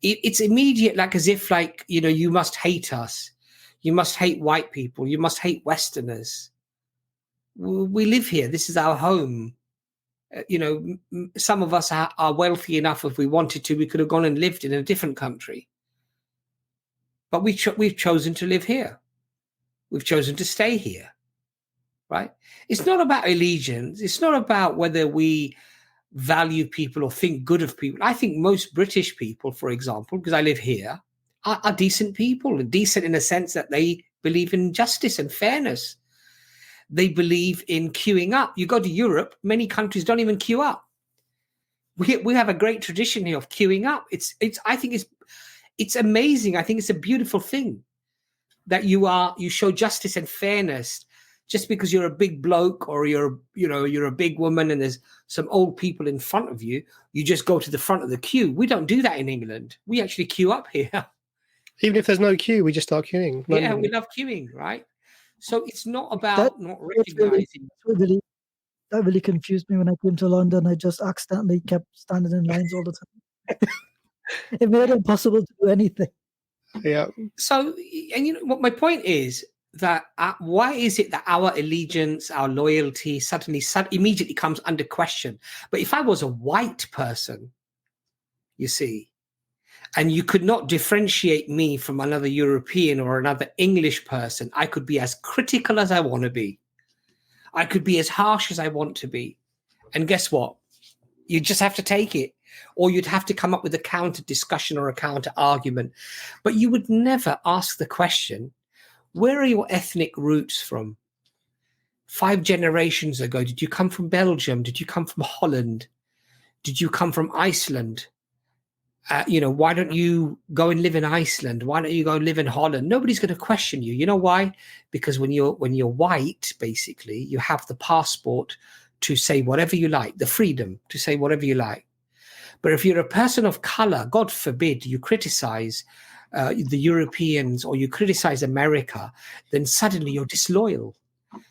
Speaker 1: It's immediate, like as if you must hate us. You must hate white people. You must hate Westerners. We live here. This is our home. Some of us are wealthy enough. If we wanted to, we could have gone and lived in a different country. But we've chosen to live here. We've chosen to stay here. Right? It's not about allegiance. It's not about whether we value people or think good of people. I think most British people, for example, because I live here, are decent people, decent in the sense that they believe in justice and fairness. They believe in queuing up. You go to Europe, many countries don't even queue up. We have a great tradition here of queuing up. I think it's amazing. I think it's a beautiful thing that you show justice and fairness. Just because you're a big bloke or you're a big woman and there's some old people in front of you, you just go to the front of the queue. We don't do that in England. We actually queue up here.
Speaker 2: Even if there's no queue, we just start queuing.
Speaker 1: Yeah, we love queuing, right? So it's not about not recognizing.
Speaker 3: That really confused me when I came to London. I just accidentally kept standing in lines all the time. It made it impossible to do anything.
Speaker 2: Yeah.
Speaker 1: So, and what my point is that why is it that our allegiance, our loyalty suddenly immediately comes under question? But if I was a white person, you see, and you could not differentiate me from another European or another English person, I could be as critical as I want to be. I could be as harsh as I want to be. And guess what? You just have to take it. Or you'd have to come up with a counter discussion or a counter argument. But you would never ask the question, where are your ethnic roots from? 5 generations ago, did you come from Belgium? Did you come from Holland? Did you come from Iceland? Why don't you go and live in Iceland? Why don't you go and live in Holland? Nobody's going to question you. You know why? Because when you're white, basically, you have the passport to say whatever you like, the freedom to say whatever you like. But if you're a person of color, God forbid, you criticize the Europeans or you criticize America, then suddenly you're disloyal.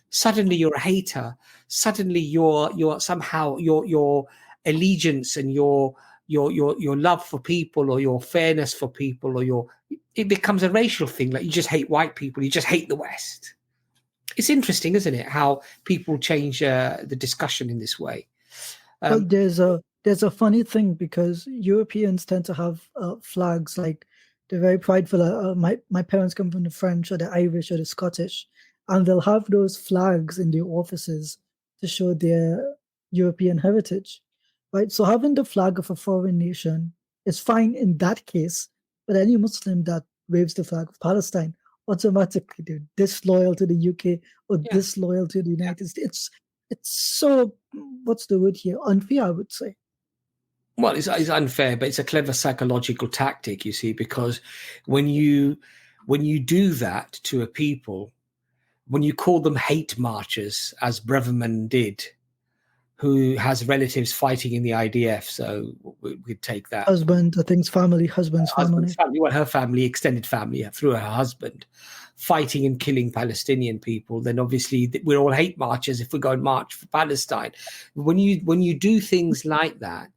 Speaker 1: Suddenly you're a hater. Suddenly you're somehow your allegiance and your love for people or your fairness for people or it becomes a racial thing. Like you just hate white people. You just hate the West. It's interesting, isn't it? How people change the discussion in this way.
Speaker 3: Well, there's a funny thing because Europeans tend to have flags like they're very prideful. My parents come from the French or the Irish or the Scottish, and they'll have those flags in their offices to show their European heritage, right? So having the flag of a foreign nation is fine in that case, but any Muslim that waves the flag of Palestine automatically they're disloyal to the UK or disloyal to the United States. It's so, what's the word here? Unfair, I would say.
Speaker 1: Well, it's unfair, but it's a clever psychological tactic, you see, because when you do that to a people, when you call them hate marchers, as Braverman did, who has relatives fighting in the IDF, so we could take that.
Speaker 3: Husband's family.
Speaker 1: Well, her family, extended family, through her husband, fighting and killing Palestinian people, then obviously we're all hate marchers if we go and march for Palestine. When you do things like that,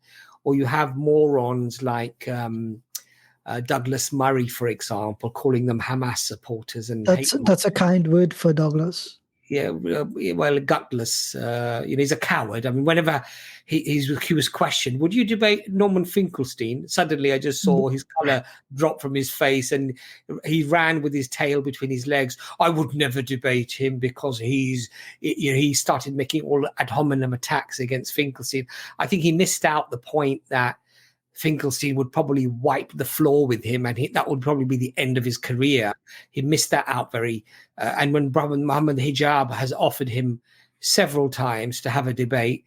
Speaker 1: or you have morons like Douglas Murray, for example, calling them Hamas supporters, and
Speaker 3: that's a kind word for Douglas.
Speaker 1: Yeah, well, gutless. He's a coward. I mean, whenever he was questioned, would you debate Norman Finkelstein? Suddenly, I just saw his color drop from his face, and he ran with his tail between his legs. I would never debate him because he started making all ad hominem attacks against Finkelstein. I think he missed out the point that Finkelstein would probably wipe the floor with him, and that would probably be the end of his career. He missed that out and when Brother Muhammad Hijab has offered him several times to have a debate,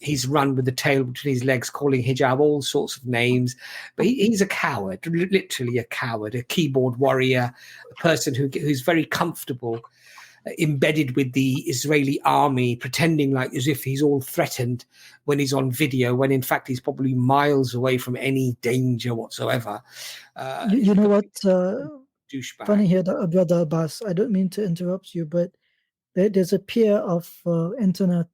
Speaker 1: he's run with the tail between his legs, calling Hijab all sorts of names. But he's a coward, literally a coward, a keyboard warrior, a person who's very comfortable embedded with the Israeli army, pretending like as if he's all threatened when he's on video, when in fact he's probably miles away from any danger whatsoever.
Speaker 3: You know what?
Speaker 1: Douchebag.
Speaker 3: Funny here, Brother Abbas, I don't mean to interrupt you, but there's a pair of internet,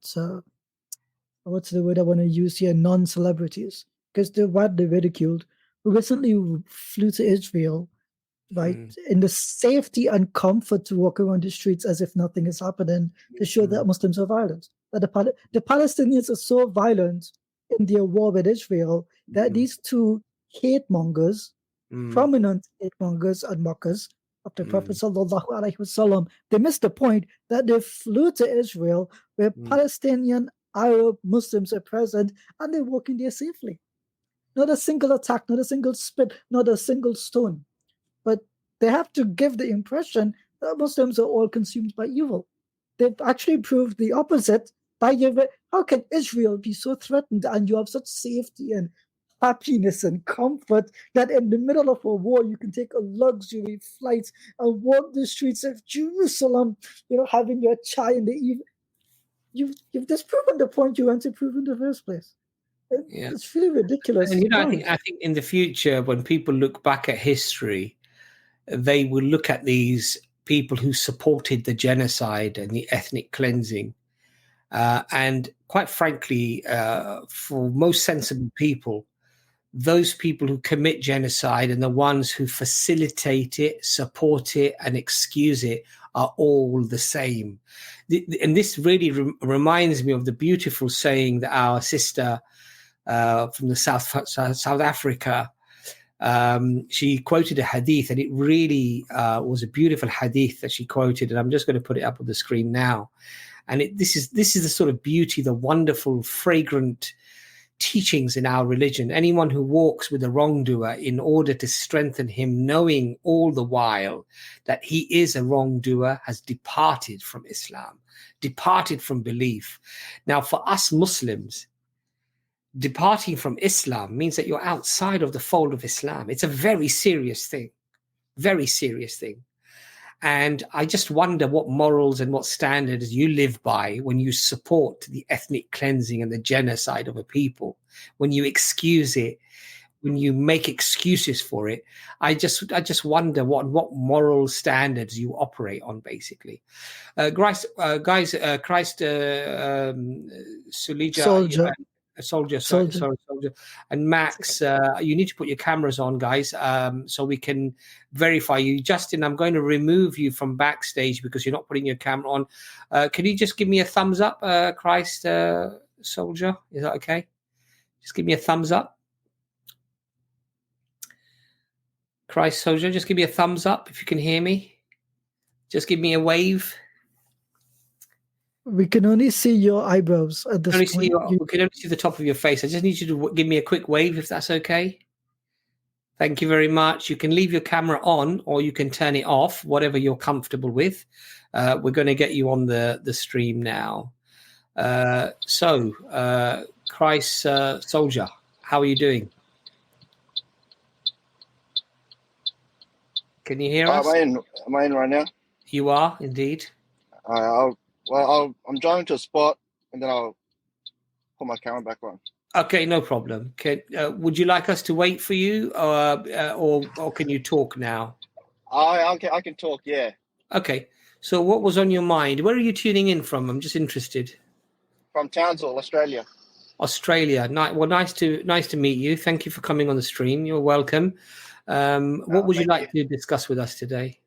Speaker 3: what's the word I want to use here, non-celebrities, because they're widely ridiculed, who recently flew to Israel, right, in the safety and comfort to walk around the streets as if nothing is happening, to show that Muslims are violent. That the Palestinians are so violent in their war with Israel that these two hate mongers, prominent hate mongers and mockers of the Prophet sallallahu alaihi wasallam, they missed the point that they flew to Israel where Palestinian Arab Muslims are present and they're walking there safely. Not a single attack, not a single spit, not a single stone. But they have to give the impression that Muslims are all consumed by evil. They've actually proved the opposite How can Israel be so threatened and you have such safety and happiness and comfort that in the middle of a war you can take a luxury flight and walk the streets of Jerusalem, having your chai in the evening? You've just proven the point you want to prove in the first place. It's really ridiculous.
Speaker 1: And I think in the future, when people look back at history, they will look at these people who supported the genocide and the ethnic cleansing. And quite frankly, for most sensible people, those people who commit genocide and the ones who facilitate it, support it, and excuse it are all the same. And this really reminds me of the beautiful saying that our sister from the South Africa, she quoted a hadith, and it really was a beautiful hadith that she quoted, and I'm just going to put it up on the screen now. And this is the sort of beauty, the wonderful, fragrant teachings in our religion. Anyone who walks with a wrongdoer in order to strengthen him, knowing all the while that he is a wrongdoer, has departed from Islam, departed from belief. Now, for us Muslims, departing from Islam means that you're outside of the fold of Islam. It's a very serious thing, very serious thing. And I just wonder what morals and what standards you live by when you support the ethnic cleansing and the genocide of a people, when you excuse it, when you make excuses for it. I just wonder what moral standards you operate on, basically. Christ, Sulija, Soldier. And Max, you need to put your cameras on, guys, so we can verify you. Justin, I'm going to remove you from backstage because you're not putting your camera on. Can you just give me a thumbs up, Christ Soldier? Is that okay? Just give me a thumbs up. Christ Soldier, just give me a thumbs up if you can hear me. Just give me a wave.
Speaker 3: We can only see your eyebrows at this point.
Speaker 1: We can only see the top of your face. I just need you to give me a quick wave, if that's okay. Thank you very much. You can leave your camera on or you can turn it off, whatever you're comfortable with. We're going to get you on the stream now. Christ Soldier, how are you doing? Can you hear us?
Speaker 8: Am I in right now?
Speaker 1: You are, indeed.
Speaker 8: I'm driving to a spot, and then I'll put my camera back on.
Speaker 1: Okay, no problem. Would you like us to wait for you, or can you talk now?
Speaker 8: I can talk, yeah.
Speaker 1: Okay. So what was on your mind? Where are you tuning in from? I'm just interested.
Speaker 8: From Townsville, Australia.
Speaker 1: Australia. Well, nice to meet you. Thank you for coming on the stream. You're welcome. What would you like to discuss with us today?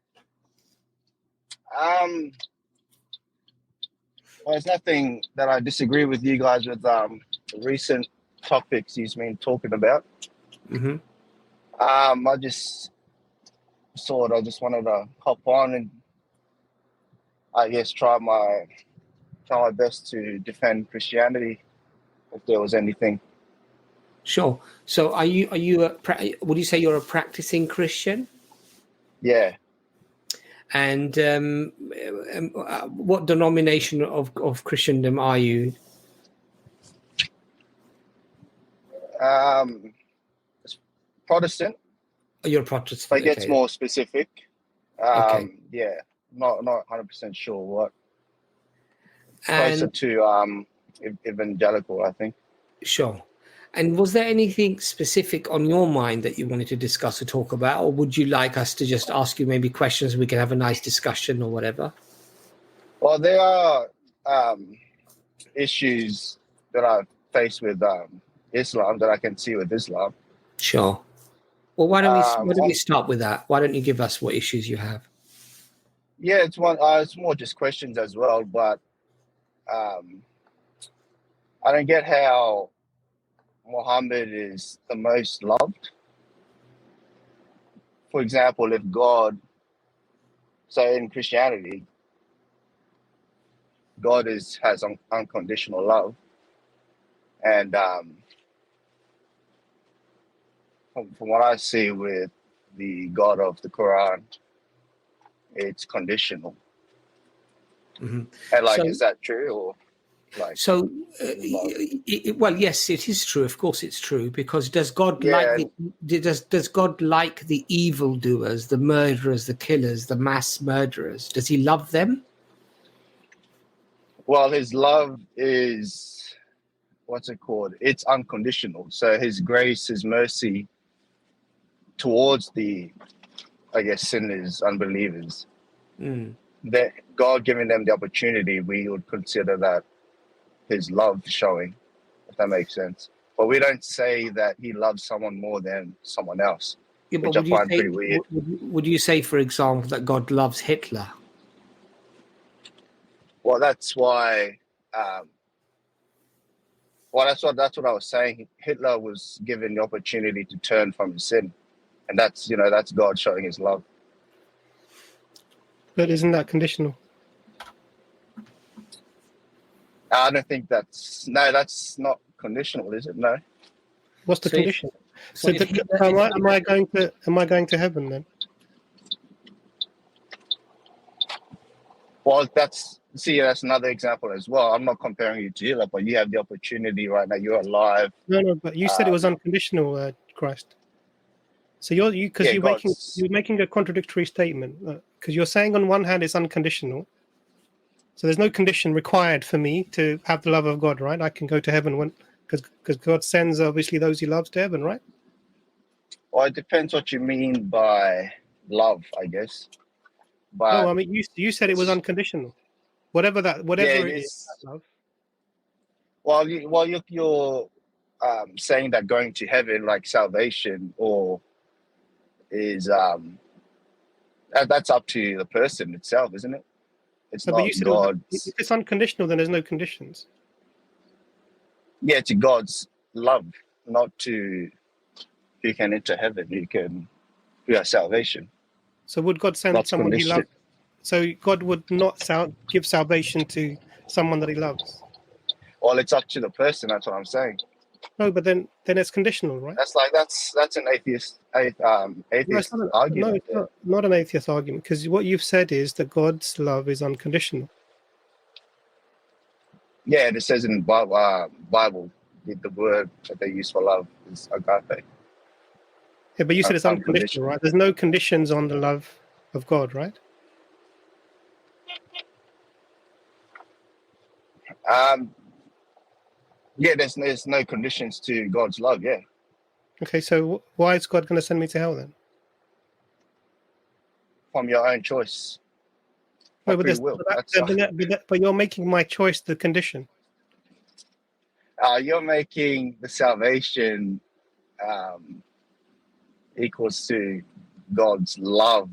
Speaker 8: Well, there's nothing that I disagree with you guys with the recent topics he's been talking about.
Speaker 1: Mm-hmm.
Speaker 8: I just wanted to hop on and I guess try my best to defend Christianity if there was anything.
Speaker 1: Sure. So would you say you're a practicing Christian?
Speaker 8: Yeah.
Speaker 1: And what denomination of Christendom are you?
Speaker 8: Protestant.
Speaker 1: You're a Protestant.
Speaker 8: If it gets more specific.
Speaker 1: Okay.
Speaker 8: Yeah, not 100% sure what.
Speaker 1: And
Speaker 8: closer to evangelical, I think.
Speaker 1: Sure. And was there anything specific on your mind that you wanted to discuss or talk about, or would you like us to just ask you maybe questions and we can have a nice discussion or whatever?
Speaker 8: Well, there are issues that I face with Islam that I can see with Islam.
Speaker 1: Sure. Well, why don't we start with that? Why don't you give us what issues you have?
Speaker 8: Yeah, it's more just questions as well, but I don't get how Muhammad is the most loved. For example, if God, say in Christianity, God has unconditional love, and from what I see with the God of the Quran, it's conditional.
Speaker 1: Mm-hmm.
Speaker 8: And is that true? Or Like,
Speaker 1: So,
Speaker 8: love.
Speaker 1: well, yes, it is true. Of course, it's true, because does God
Speaker 8: Yeah,
Speaker 1: like does God like the evildoers, the murderers, the killers, the mass murderers? Does He love them?
Speaker 8: well, his love is, what's it called? It's unconditional. So his grace, his mercy towards the, I guess, sinners, unbelievers, that God giving them the opportunity, we would consider that his love showing, if that makes sense. But we don't say that he loves someone more than someone else,
Speaker 1: Yeah, but
Speaker 8: which I find pretty weird.
Speaker 1: would you say, for example, that God loves Hitler?
Speaker 8: Well, that's why. Well, that's what I was saying. Hitler was given the opportunity to turn from his sin, and that's God showing his love.
Speaker 2: But isn't that conditional?
Speaker 8: I don't think that's not conditional, is it? No.
Speaker 2: What's the
Speaker 1: So if-
Speaker 2: condition?
Speaker 1: so
Speaker 2: So
Speaker 1: if Hitler-
Speaker 2: am I going to heaven then?
Speaker 8: Well, that's another example as well. I'm not comparing you to Hitler, but you have the opportunity right now. You're alive.
Speaker 2: No, but you said it was unconditional, Christ. So you're making a contradictory statement, because you're saying on one hand it's unconditional. So there's no condition required for me to have the love of God, right? I can go to heaven because God sends obviously those He loves to heaven, right?
Speaker 8: Well, it depends what you mean by love, I guess. But
Speaker 2: No, I mean you said it was unconditional. Whatever it is, that love.
Speaker 8: Well, you're saying that going to heaven, like salvation, or is that's up to the person itself, isn't it? It's
Speaker 2: No, but
Speaker 8: not
Speaker 2: you said
Speaker 8: God's.
Speaker 2: if it's unconditional, then there's no conditions.
Speaker 8: Yeah, to God's love, not to who can enter heaven, who has salvation.
Speaker 2: So would God send
Speaker 8: Not
Speaker 2: someone He
Speaker 8: condition.
Speaker 2: loves? So God would not give salvation to someone that He loves.
Speaker 8: Well, it's up to the person. That's what I'm saying.
Speaker 2: No, but then it's conditional, right?
Speaker 8: That's an atheist
Speaker 2: No, it's
Speaker 8: argument.
Speaker 2: not an atheist argument, because what you've said is that God's love is unconditional.
Speaker 8: Yeah, it says in the Bible, the word that they use for love is agape.
Speaker 2: Yeah, but you said it's unconditional, right? There's no conditions on the love of God, right?
Speaker 8: Yeah, there's no conditions to God's love. Yeah.
Speaker 2: Okay, so why is God going to send me to hell then?
Speaker 8: From your own choice.
Speaker 2: No, but you're making my choice the condition.
Speaker 8: You're making the salvation equals to God's love.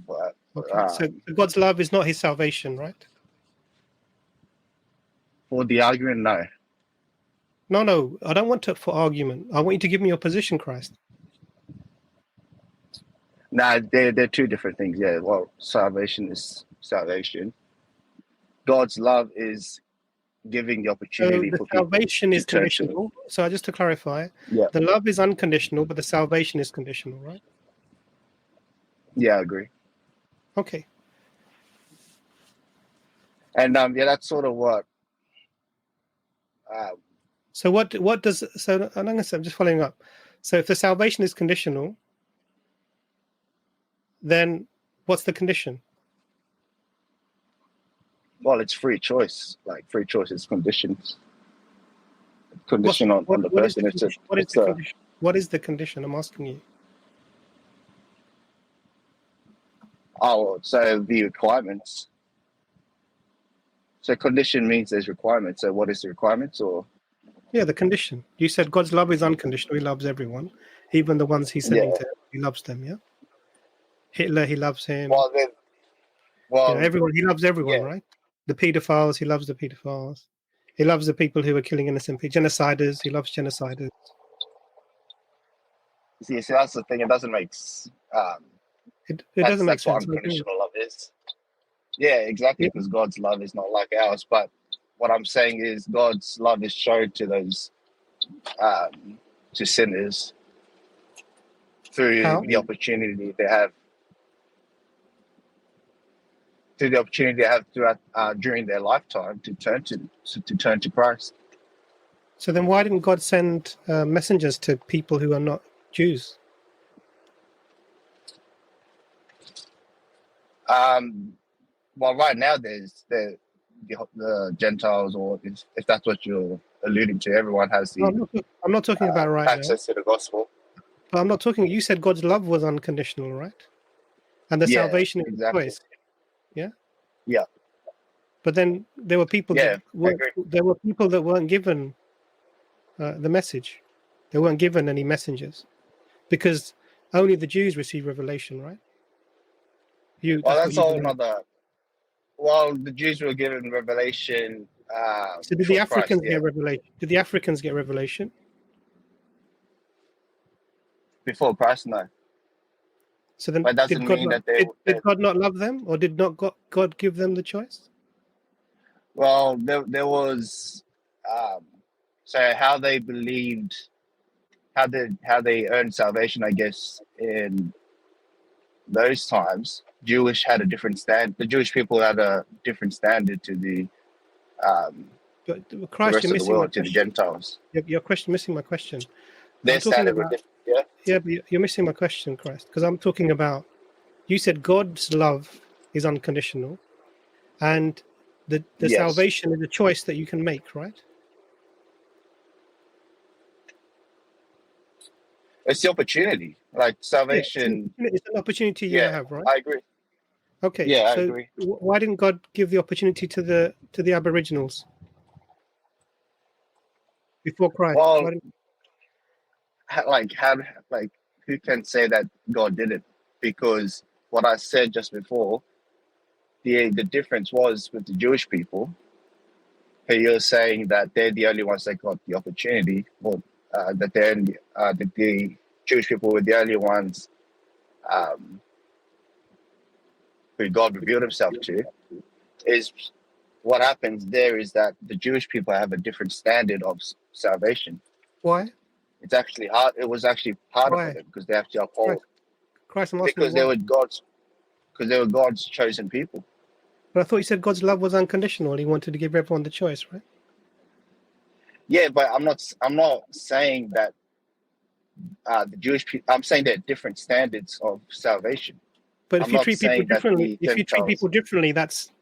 Speaker 2: Okay, so God's love is not His salvation, right?
Speaker 8: For the argument, no.
Speaker 2: No, I don't want it for argument. I want you to give me your position, Christ.
Speaker 8: Nah, they're two different things. Yeah, well, salvation is salvation. God's love is giving the opportunity for people.
Speaker 2: Salvation is conditional. So just to clarify, the love is unconditional, but the salvation is conditional, right?
Speaker 8: Yeah, I agree.
Speaker 2: Okay.
Speaker 8: And that's sort of what.
Speaker 2: So what does I'm just following up. So if the salvation is conditional, then what's the condition?
Speaker 8: Well, it's free choice. Like free choice is conditions. Condition on the person.
Speaker 2: What is the condition? I'm asking you.
Speaker 8: Oh, so the requirements. So condition means there's requirements. So what is the requirements, or?
Speaker 2: Yeah, the condition. You said God's love is unconditional. He loves everyone, even the ones He's sending to. He loves them. Yeah. Hitler, He loves him. Everyone. He loves everyone, right? The pedophiles, He loves the pedophiles. He loves the people who are killing innocent people. Genociders, He loves genociders.
Speaker 8: See, that's the thing. It doesn't make.
Speaker 2: It doesn't make sense.
Speaker 8: That's what unconditional love is. Yeah, exactly. Because God's love is not like ours. But what I'm saying is God's love is shown to those to sinners through the opportunity they have. to the opportunity they have throughout during their lifetime to turn to Christ.
Speaker 2: So then, why didn't God send messengers to people who are not Jews?
Speaker 8: Well, right now there's the Gentiles, or if that's what you're alluding to, everyone has the
Speaker 2: I'm not talking about right now.
Speaker 8: access to the gospel.
Speaker 2: But I'm not talking. You said God's love was unconditional, right? And the salvation is a choice. Yeah.
Speaker 8: Yeah.
Speaker 2: But then there were people.
Speaker 8: Yeah,
Speaker 2: there were people that weren't given the message. They weren't given any messengers because only the Jews receive revelation, right?
Speaker 8: Well, that's all another. Well, the Jews were given revelation.
Speaker 2: So did the Africans get revelation? Did the Africans get revelation
Speaker 8: before Christ? No.
Speaker 2: So then,
Speaker 8: but doesn't mean that
Speaker 2: did God not love them, or did not God give them the choice?
Speaker 8: Well, there was. So how they believed, how they earned salvation, I guess, in those times, Jewish had a different stand. The Jewish people had a different standard to the
Speaker 2: Christ,
Speaker 8: the rest of the world, to the Gentiles.
Speaker 2: Your question, missing my question.
Speaker 8: Their standard was different. Yeah.
Speaker 2: Yeah, but you're missing my question, Christ, because I'm talking about. You said God's love is unconditional, and the salvation is a choice that you can make, right?
Speaker 8: It's the opportunity, like salvation.
Speaker 2: Yeah, it's an opportunity you have, right?
Speaker 8: I agree.
Speaker 2: Okay.
Speaker 8: Yeah,
Speaker 2: so
Speaker 8: I agree.
Speaker 2: Why didn't God give the opportunity to the Aboriginals before Christ?
Speaker 8: Well, who can say that God did it? Because what I said just before, the difference was with the Jewish people. You're saying that they're the only ones that got the opportunity, or that the Jewish people were the only ones who God revealed himself to. Is what happens there is that the Jewish people have a different standard of salvation.
Speaker 2: Why?
Speaker 8: It's actually hard. It was actually harder for them because they have to uphold.
Speaker 2: Christ, I'm asking
Speaker 8: because they were God's chosen people.
Speaker 2: But I thought you said God's love was unconditional. He wanted to give everyone the choice, right?
Speaker 8: Yeah, but I'm not saying that the Jewish people. I'm saying they're different standards of salvation.
Speaker 2: But if you treat people differently, that's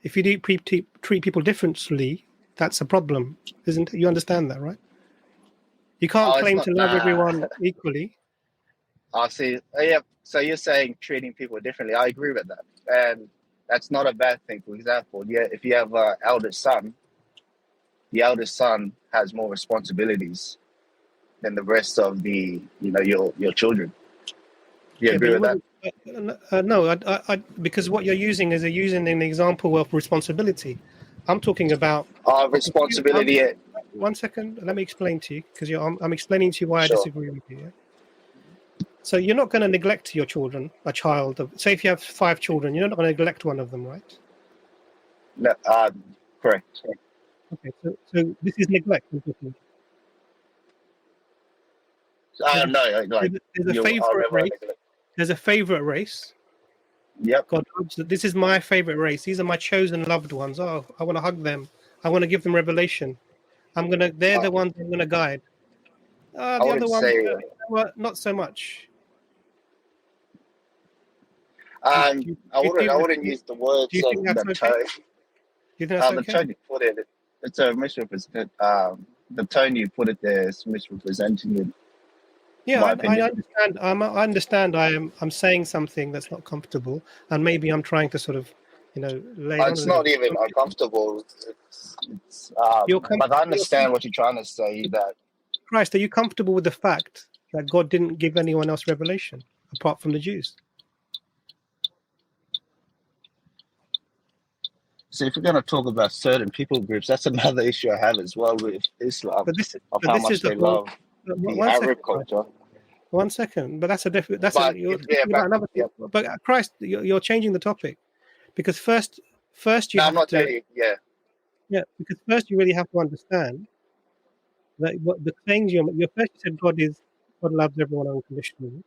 Speaker 2: if you treat people differently, that's a problem, isn't it? You understand that, right? You can't claim to love everyone equally.
Speaker 8: I see. Yeah. So you're saying treating people differently. I agree with that, and that's not a bad thing. For example, if you have an eldest son, the eldest son has more responsibilities than the rest of your children. You agree with that?
Speaker 2: No, I because what you're using is using an example of responsibility. I'm talking about
Speaker 8: responsibility.
Speaker 2: One second, let me explain to you, because I'm explaining to you why I disagree with you. Yeah? So you're not going to neglect your children, a child. Say if you have 5 children, you're not going to neglect one of them, right?
Speaker 8: No, correct.
Speaker 2: Okay, so this is neglect.
Speaker 8: No,
Speaker 2: there's a favorite race. There's a favorite race.
Speaker 8: Yep.
Speaker 2: God, this is my favorite race. These are my chosen loved ones. Oh, I want to hug them. I want to give them revelation. They're the ones I'm gonna guide. The other ones, not so much.
Speaker 8: I wouldn't use the words of the tone.
Speaker 2: You think that's okay?
Speaker 8: The tone you put it, it's a misrepresent. The tone you put it there is misrepresenting it.
Speaker 2: Yeah, I understand. I understand. I'm saying something that's not comfortable, and maybe I'm trying to sort of, lay it on.
Speaker 8: It's not even uncomfortable. But I understand what you're trying to say. That
Speaker 2: Christ, are you comfortable with the fact that God didn't give anyone else revelation apart from the Jews?
Speaker 8: So if we're going to talk about certain people groups, that's another issue I have as well with Islam.
Speaker 2: But this
Speaker 8: much they love the Arab culture.
Speaker 2: 1 second, but that's a different. But Christ, you're changing the topic, because first you have
Speaker 8: I'm not
Speaker 2: to.
Speaker 8: telling you.
Speaker 2: Yeah, because first you really have to understand that what the things you first said God loves everyone unconditionally,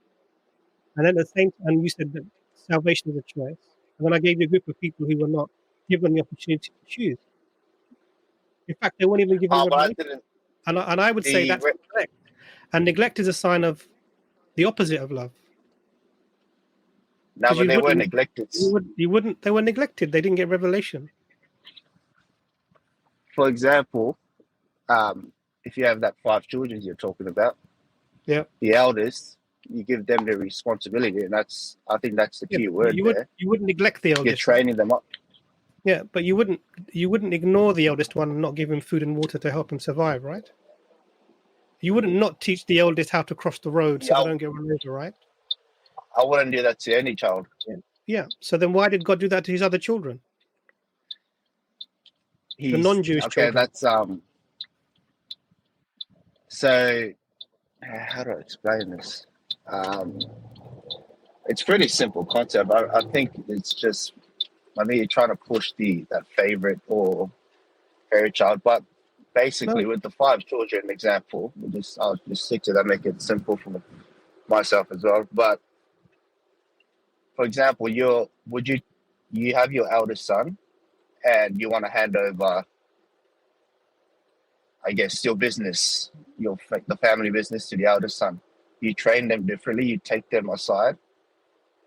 Speaker 2: and then at the same time you said that salvation is a choice. And then I gave you a group of people who were not given the opportunity to choose. In fact, they weren't even given
Speaker 8: But I
Speaker 2: revelation.
Speaker 8: didn't.
Speaker 2: And I would say that's neglect. And neglect is a sign of the opposite of love.
Speaker 8: No, but they were neglected.
Speaker 2: You wouldn't. They were neglected. They didn't get revelation.
Speaker 8: For example, if you have that 5 children you're talking about,
Speaker 2: Yeah.
Speaker 8: the eldest, you give them the responsibility, and I think that's the key word there.
Speaker 2: You wouldn't neglect the eldest.
Speaker 8: You're training them up.
Speaker 2: Yeah, but you wouldn't ignore the eldest one and not give him food and water to help him survive, right? You wouldn't not teach the eldest how to cross the road so they don't get run over, right?
Speaker 8: I wouldn't do that to any child.
Speaker 2: Yeah. So then why did God do that to his other children? The non-Jewish children.
Speaker 8: That's so how do I explain this? It's pretty simple concept. I think it's just you're trying to push that favorite or fairy child, but basically with the 5 children example, I'll just stick to that, make it simple for myself as well. But for example, you have your eldest son, and you want to hand over, I guess, your business, the family business to the eldest son. You train them differently. You take them aside,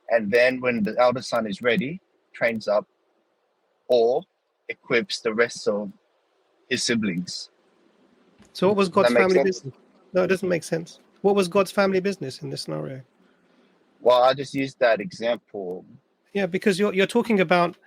Speaker 8: and then when the eldest son is ready, trains up or equips the rest of his siblings.
Speaker 2: So what was God's family business? No, it doesn't make sense. What was God's family business in this scenario?
Speaker 8: Well, I just used that example.
Speaker 2: Yeah, because you're talking about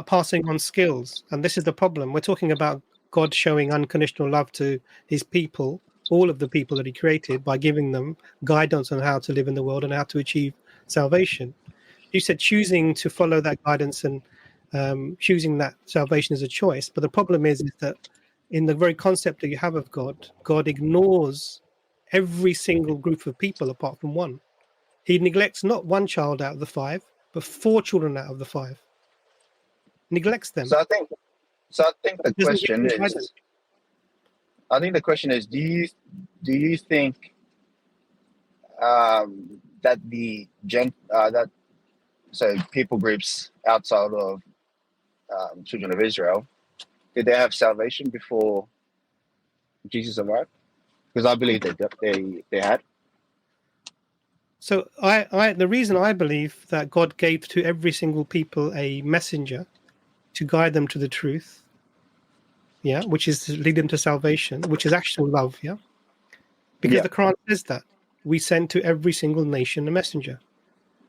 Speaker 2: passing on skills, and this is the problem. We're talking about God showing unconditional love to his people, all of the people that he created, by giving them guidance on how to live in the world and how to achieve salvation. You said choosing to follow that guidance and choosing that salvation is a choice, but the problem is that in the very concept that you have of God, God ignores every single group of people apart from one. He neglects not one child out of the 5, but 4 children out of the 5. Neglects them.
Speaker 8: So I think the question is, do you think that so people groups outside of children of Israel, did they have salvation before Jesus arrived? Because I believe they had.
Speaker 2: So the reason I believe that God gave to every single people a messenger to guide them to the truth, which is to lead them to salvation, which is actual love, because the Quran says that we send to every single nation a messenger,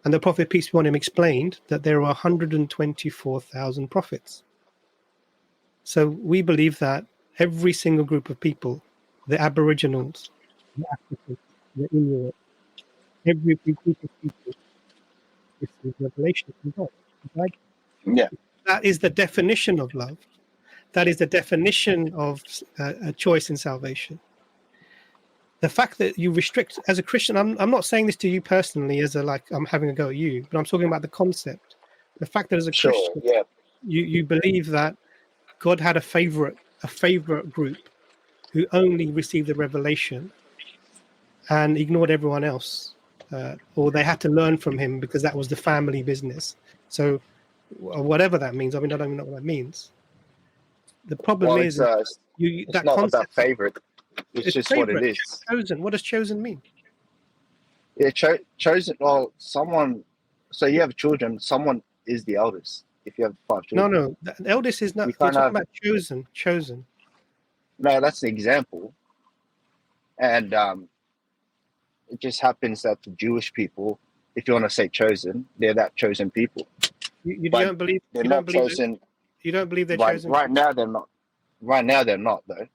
Speaker 2: and the Prophet, peace be upon him, explained that there are 124,000 prophets. So we believe that every single group of people, the Aboriginals, the Africans, the Inuit, every group of people receive revelation from God. Right?
Speaker 8: Yeah.
Speaker 2: That is the definition of love. That is the definition of a choice in salvation. The fact that you restrict, as a Christian, I'm not saying this to you personally as I'm having a go at you, but I'm talking about the concept. The fact that as a Christian, you believe that God had a favorite group who only received the revelation and ignored everyone else. Or they had to learn from him because that was the family business. So whatever that means, I don't even know what that means. The problem is
Speaker 8: it's
Speaker 2: that
Speaker 8: not
Speaker 2: concept,
Speaker 8: about favorite. It's just
Speaker 2: favorite.
Speaker 8: what it is.
Speaker 2: Chosen. What does chosen mean?
Speaker 8: Yeah, chosen. Well, someone. So you have children. Someone is the eldest. If you have 5 children.
Speaker 2: No. The eldest is not. You're talking about chosen. Chosen.
Speaker 8: No, that's the example. And it just happens that the Jewish people, if you want to say chosen, they're that chosen people.
Speaker 2: You don't believe
Speaker 8: they're not chosen.
Speaker 2: You don't believe they're chosen?
Speaker 8: Right now, they're not. Right now, they're not, though.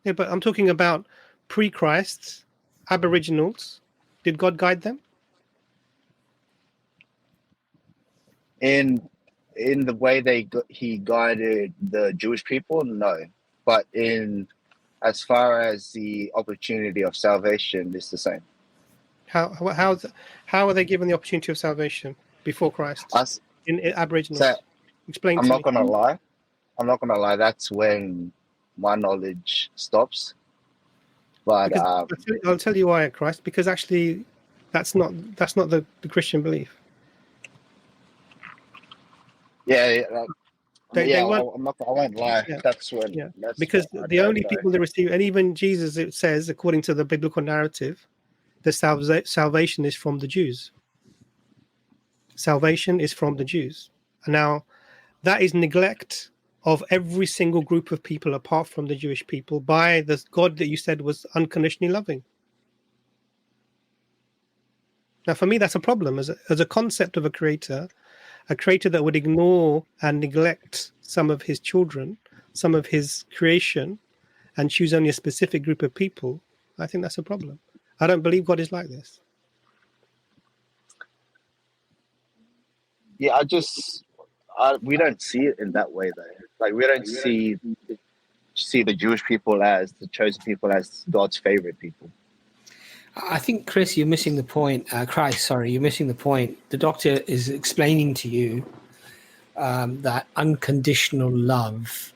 Speaker 2: Yeah, but I'm talking about pre-Christ, Aboriginals. Did God guide them?
Speaker 8: In the way he guided the Jewish people, no. But as far as the opportunity of salvation, it's the same.
Speaker 2: How are they given the opportunity of salvation before Christ? In Aboriginals. So, explain to me.
Speaker 8: I'm not gonna lie. That's when my knowledge stops. But
Speaker 2: I'll tell you why, Christ. Because actually, that's not the Christian belief.
Speaker 8: Yeah,
Speaker 2: They weren't.
Speaker 8: I won't lie.
Speaker 2: Yeah.
Speaker 8: That's when.
Speaker 2: Yeah,
Speaker 8: That's
Speaker 2: because
Speaker 8: what I
Speaker 2: the
Speaker 8: don't
Speaker 2: only
Speaker 8: know.
Speaker 2: people that receive, and even Jesus, it says, according to the biblical narrative, the salvation is from the Jews. Salvation is from the Jews. And now, that is neglect of every single group of people apart from the Jewish people by the God that you said was unconditionally loving. Now, for me, that's a problem as a concept of a creator that would ignore and neglect some of his children, some of his creation, and choose only a specific group of people. I think that's a problem. I don't believe God is like this.
Speaker 8: Yeah, we don't see it in that way though. Like we don't see the Jewish people as the chosen people, as God's favorite people.
Speaker 1: I think, Chris, you're missing the point. Christ, sorry, you're missing the point. The doctor is explaining to you that unconditional love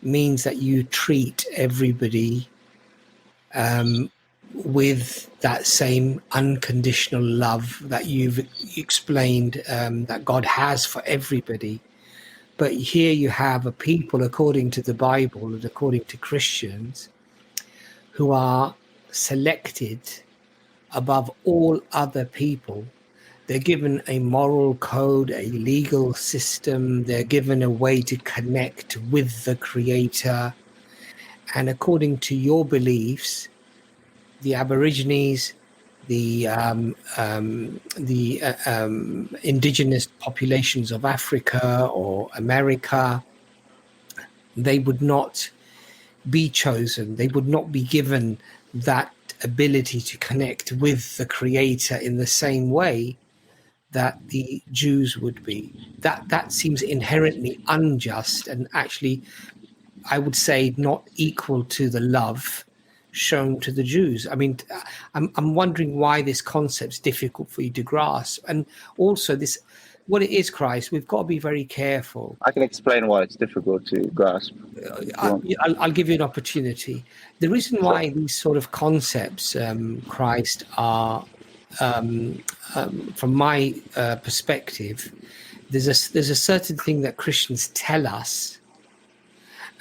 Speaker 1: means that you treat everybody with that same unconditional love that you've explained that God has for everybody. But here you have a people, according to the Bible and according to Christians, who are selected above all other people. They're given a moral code, a legal system. They're given a way to connect with the Creator. And according to your beliefs, the Aborigines, the indigenous populations of Africa or America, they would not be chosen. They would not be given that ability to connect with the Creator in the same way that the Jews would be. That seems inherently unjust and actually, I would say, not equal to the love shown to the Jews. I mean, I'm wondering why this concept's difficult for you to grasp, and also this, what it is, Christ. We've got to be very careful.
Speaker 8: I can explain why it's difficult to grasp.
Speaker 1: I'll give you an opportunity. The reason why these sort of concepts, Christ, are from my perspective, there's a certain thing that Christians tell us,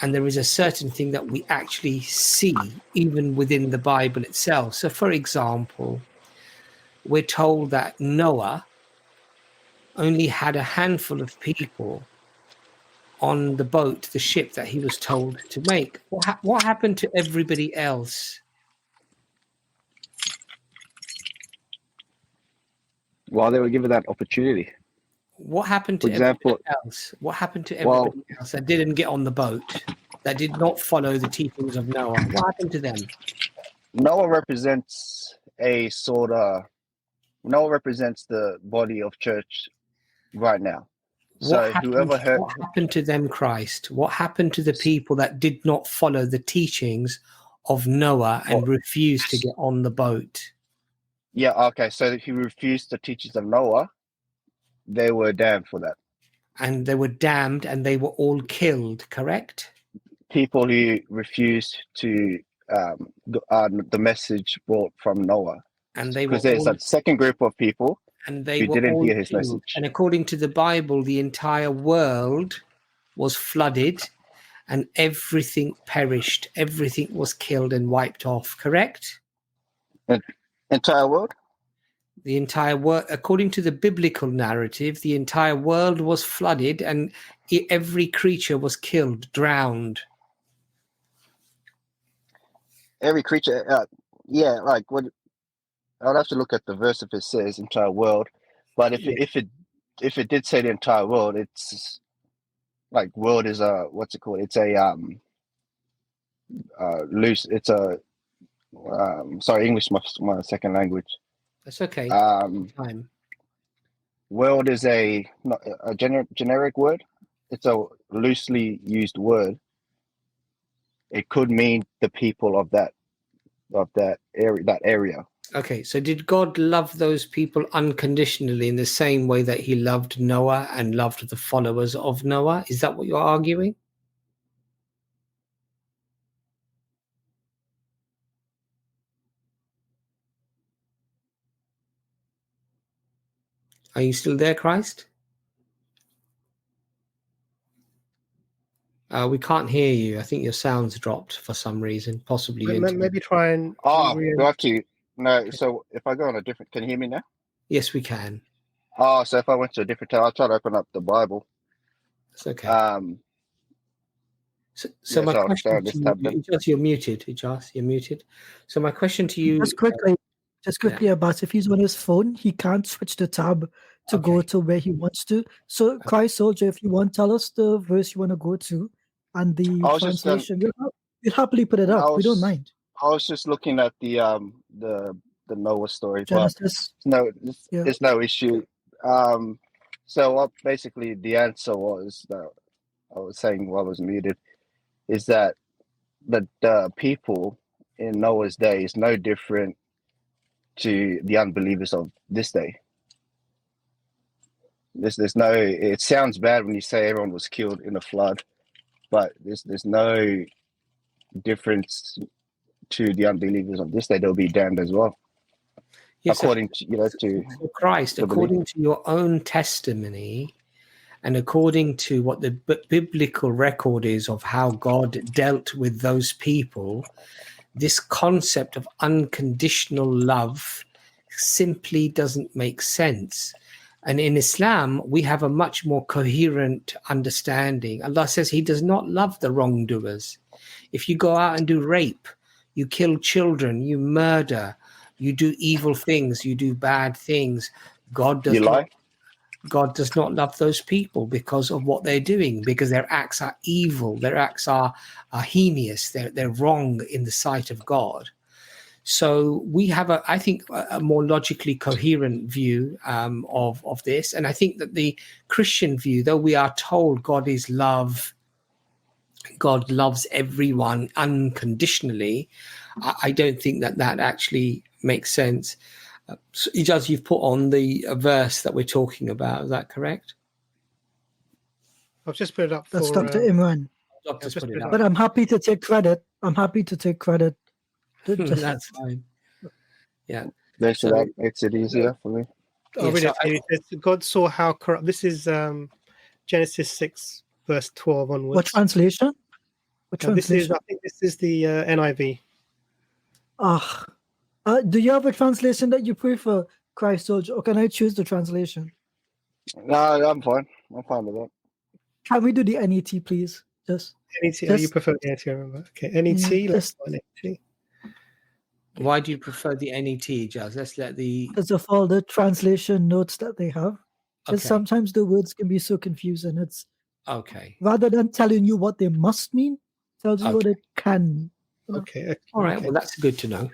Speaker 1: and there is a certain thing that we actually see even within the Bible itself. So, for example, we're told that Noah only had a handful of people on the boat, the ship that he was told to make. What happened to everybody else?
Speaker 8: Well, they were given that opportunity.
Speaker 1: What happened to
Speaker 8: For example,
Speaker 1: everybody else? What happened to everybody else that didn't get on the boat, that did not follow the teachings of Noah? What happened to them?
Speaker 8: Noah represents Noah represents the body of church right now. So
Speaker 1: What happened to them, Christ? What happened to the people that did not follow the teachings of Noah and refused to get on the boat?
Speaker 8: Yeah, okay. So he refused the teachings of Noah. They were damned for that.
Speaker 1: And they were damned and they were all killed, correct?
Speaker 8: People who refused to the message brought from Noah.
Speaker 1: And they were
Speaker 8: because there's a second group of people
Speaker 1: and they
Speaker 8: who
Speaker 1: were
Speaker 8: didn't
Speaker 1: all
Speaker 8: hear his
Speaker 1: killed.
Speaker 8: message.
Speaker 1: And according to the Bible, the entire world was flooded and everything perished. Everything was killed and wiped off, correct?
Speaker 8: Entire world?
Speaker 1: The entire world, according to the biblical narrative, the entire world was flooded and every creature was killed, drowned.
Speaker 8: Every creature, yeah, like what? I'd have to look at the verse if it says entire world, but if it did say the entire world, it's like world is a what's it called? It's a loose. It's a sorry, English my second language.
Speaker 1: That's okay.
Speaker 8: Time. World is not a generic word. It's a loosely used word. It could mean the people of that area.
Speaker 1: Okay, so did God love those people unconditionally in the same way that he loved Noah and loved the followers of Noah? Is that what you're arguing? Are you still there, Christ? We can't hear you. I think your sound's dropped for some reason, possibly your internet.
Speaker 2: Maybe try and.
Speaker 8: got you. No, so if I go on a different, can you hear me now?
Speaker 1: Yes, we can.
Speaker 8: So if I went to a different tab, I'll try to open up the Bible.
Speaker 1: It's okay. So
Speaker 8: yeah,
Speaker 1: my
Speaker 8: so
Speaker 1: question
Speaker 8: this
Speaker 1: to
Speaker 8: tab
Speaker 1: you,
Speaker 8: then.
Speaker 1: Ijaz, you're muted. Ijaz, you're muted. So my question to you,
Speaker 3: Just quickly, Abbas, if he's on his phone, he can't switch the tab to go
Speaker 1: Okay.
Speaker 3: to where he wants to. So, Christ Soldier, if you want, tell us the verse you want to go to and the
Speaker 8: I was just
Speaker 3: translation. We'll happily put it up. We don't mind.
Speaker 8: I was just looking at the Noah story,
Speaker 3: Genesis.
Speaker 8: but
Speaker 3: Yeah.
Speaker 8: there's no issue. So what basically the answer was that I was saying while I was muted is that the people in Noah's day is no different to the unbelievers of this day. There's no. It sounds bad when you say everyone was killed in a flood, but there's no difference to the unbelievers of this day. They'll be damned as well,
Speaker 1: Yes,
Speaker 8: according to
Speaker 1: so Christ,
Speaker 8: the
Speaker 1: according to your own testimony, and according to what the biblical record is of how God dealt with those people, this concept of unconditional love simply doesn't make sense. And in Islam, we have a much more coherent understanding. Allah says he does not love the wrongdoers. If you go out and do rape, you kill children, you murder, you do evil things, you do bad things, God does not love those people because of what they're doing, because their acts are evil, their acts are heinous, they're wrong in the sight of God. So we have, I think, a more logically coherent view of this. And I think that the Christian view, though we are told God is love, God loves everyone unconditionally, I don't think that actually makes sense. So, Ijaz, you've put on the verse that we're talking about. Is that correct?
Speaker 2: I've just put it up.
Speaker 3: That's Dr. Imran.
Speaker 1: Doctors put it up.
Speaker 3: But I'm happy to take credit.
Speaker 1: That's fine. Yeah.
Speaker 8: So that makes it easier for me.
Speaker 2: I'll read it. God saw how corrupt. This is Genesis 6, verse 12 onwards.
Speaker 3: What translation?
Speaker 2: This is, I think this is the NIV.
Speaker 3: Do you have a translation that you prefer, Christ Soldier, or can I choose the translation?
Speaker 8: No, I'm fine. I'm fine with that.
Speaker 3: Can we do the NET, please? Just
Speaker 2: NET. You prefer the NET, I remember. Okay, NET. Let's find NET.
Speaker 1: Why do you prefer the NET, Jazz? Let's let the...
Speaker 3: Because of all the translation notes that they have. Because sometimes the words can be so confusing. It's rather than telling you what they must mean, tells you what it can mean.
Speaker 2: Okay.
Speaker 1: All right. Well, that's good to know.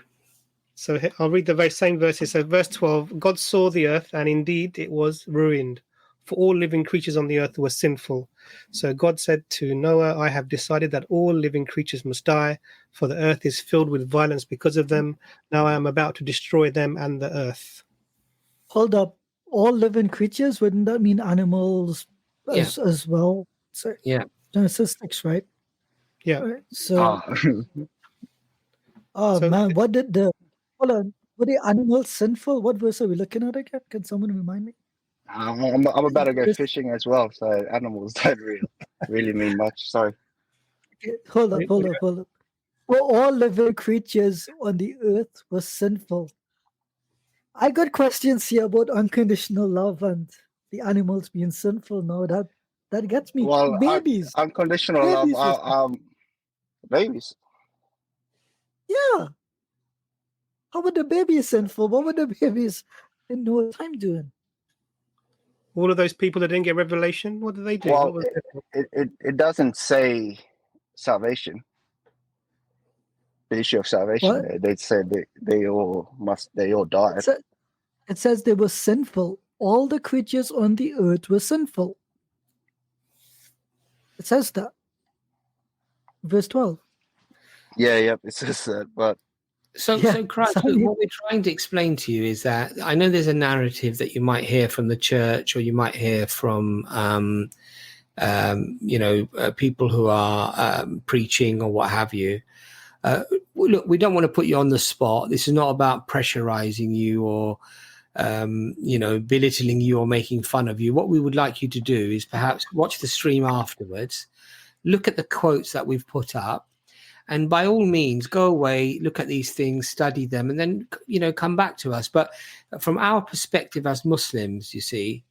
Speaker 2: So I'll read the very same verses. So verse 12, God saw the earth, and indeed it was ruined, for all living creatures on the earth were sinful. So God said to Noah, I have decided that all living creatures must die, for the earth is filled with violence because of them. Now I am about to destroy them and the earth.
Speaker 3: Hold up. All living creatures, wouldn't that mean animals as well? So, Genesis 6, right?
Speaker 2: Yeah.
Speaker 3: Right. So, man, what did hold on, were the animals sinful? What verse are we looking at again? Can someone remind me?
Speaker 8: I'm about to go fishing as well, so animals don't really mean much. Sorry.
Speaker 3: Okay, hold up. Well, all living creatures on the earth were sinful. I got questions here about unconditional love and the animals being sinful. Now that gets me.
Speaker 8: Well,
Speaker 3: babies.
Speaker 8: Unconditional love. Babies.
Speaker 3: Yeah. How about the babies sinful? What were the babies in no time doing?
Speaker 2: All of those people that didn't get revelation, what did they do?
Speaker 8: Well, it doesn't say salvation. The issue of salvation. They said they all died.
Speaker 3: It says they were sinful. All the creatures on the earth were sinful. It says that. Verse 12.
Speaker 8: Yeah, it says that, but
Speaker 1: So Christ, what we're trying to explain to you is that I know there's a narrative that you might hear from the church, or you might hear from, people who are preaching or what have you. Look, we don't want to put you on the spot. This is not about pressurizing you or, belittling you or making fun of you. What we would like you to do is perhaps watch the stream afterwards, look at the quotes that we've put up, and by all means, go away, look at these things, study them, and then, come back to us. But from our perspective as Muslims, you see,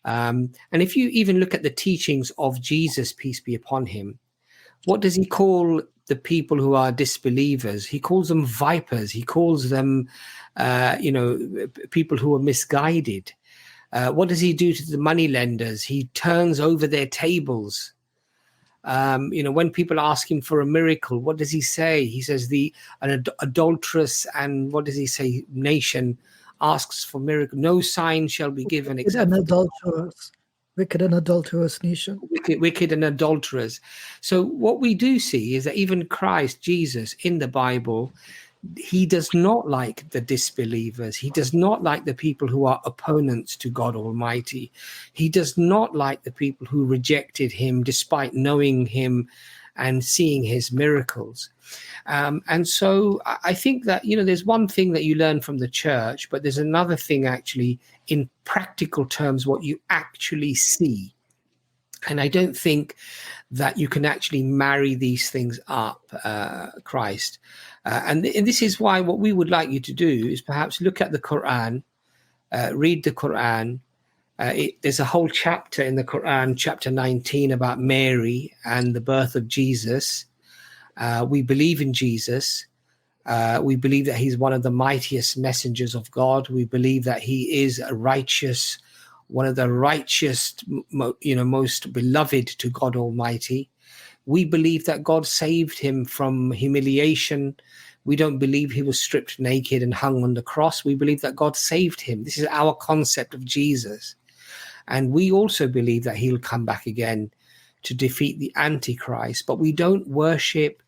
Speaker 1: and if you even look at the teachings of Jesus, peace be upon him, what does he call the people who are disbelievers? He calls them vipers. He calls them, people who are misguided. What does he do to the money lenders? He turns over their tables. When people ask him for a miracle, what does he say? He says an adulterous and what does he say? Nation asks for miracle. No sign shall be given except
Speaker 3: wicked and adulterous nation.
Speaker 1: Wicked and adulterers. So what we do see is that even Christ, Jesus, in the Bible, he does not like the disbelievers. He does not like the people who are opponents to God Almighty. He does not like the people who rejected him despite knowing him and seeing his miracles. And so I think that, there's one thing that you learn from the church, but there's another thing actually in practical terms, what you actually see. And I don't think that you can actually marry these things up, Christ. And this is why what we would like you to do is perhaps look at the Quran, read the Quran. There's a whole chapter in the Quran, chapter 19, about Mary and the birth of Jesus. We believe in Jesus. We believe that he's one of the mightiest messengers of God. We believe that he is a righteous, one of the righteous, most beloved to God Almighty. We believe that God saved him from humiliation. We don't believe he was stripped naked and hung on the cross. We believe that God saved him. This is our concept of Jesus. And we also believe that he'll come back again to defeat the Antichrist. But we don't worship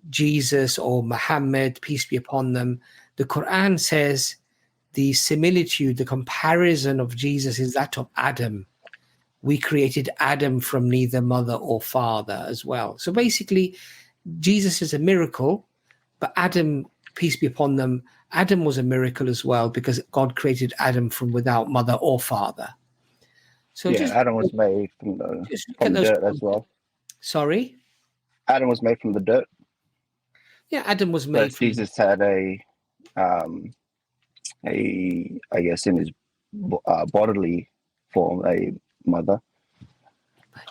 Speaker 1: Jesus or Muhammad, peace be upon them. The Quran says the similitude, the comparison of Jesus is that of Adam. We created Adam from neither mother or father as well. So basically, Jesus is a miracle, but Adam, peace be upon them, Adam was a miracle as well because God created Adam from without mother or father. So
Speaker 8: Adam was made from dirt as well.
Speaker 1: Sorry?
Speaker 8: Adam was made from the dirt.
Speaker 1: Yeah, Adam was made
Speaker 8: from Jesus had I guess in his bodily form, a mother.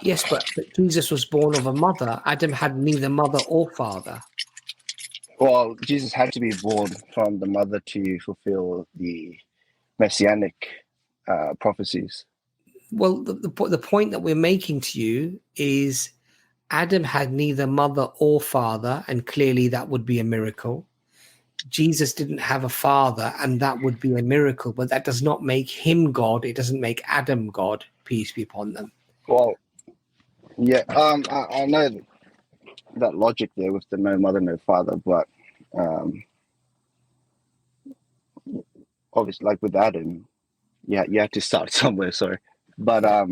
Speaker 1: Yes, but Jesus was born of a mother. Adam had neither mother or father.
Speaker 8: Well, Jesus had to be born from the mother to fulfill the messianic prophecies.
Speaker 1: Well, the point that we're making to you is Adam had neither mother or father, and clearly that would be a miracle. Jesus didn't have a father, and that would be a miracle, but that does not make him God. It doesn't make Adam God, peace be upon them.
Speaker 8: Well, yeah, I know that logic there with the no mother, no father, but obviously, like with Adam, you have to start somewhere, sorry. But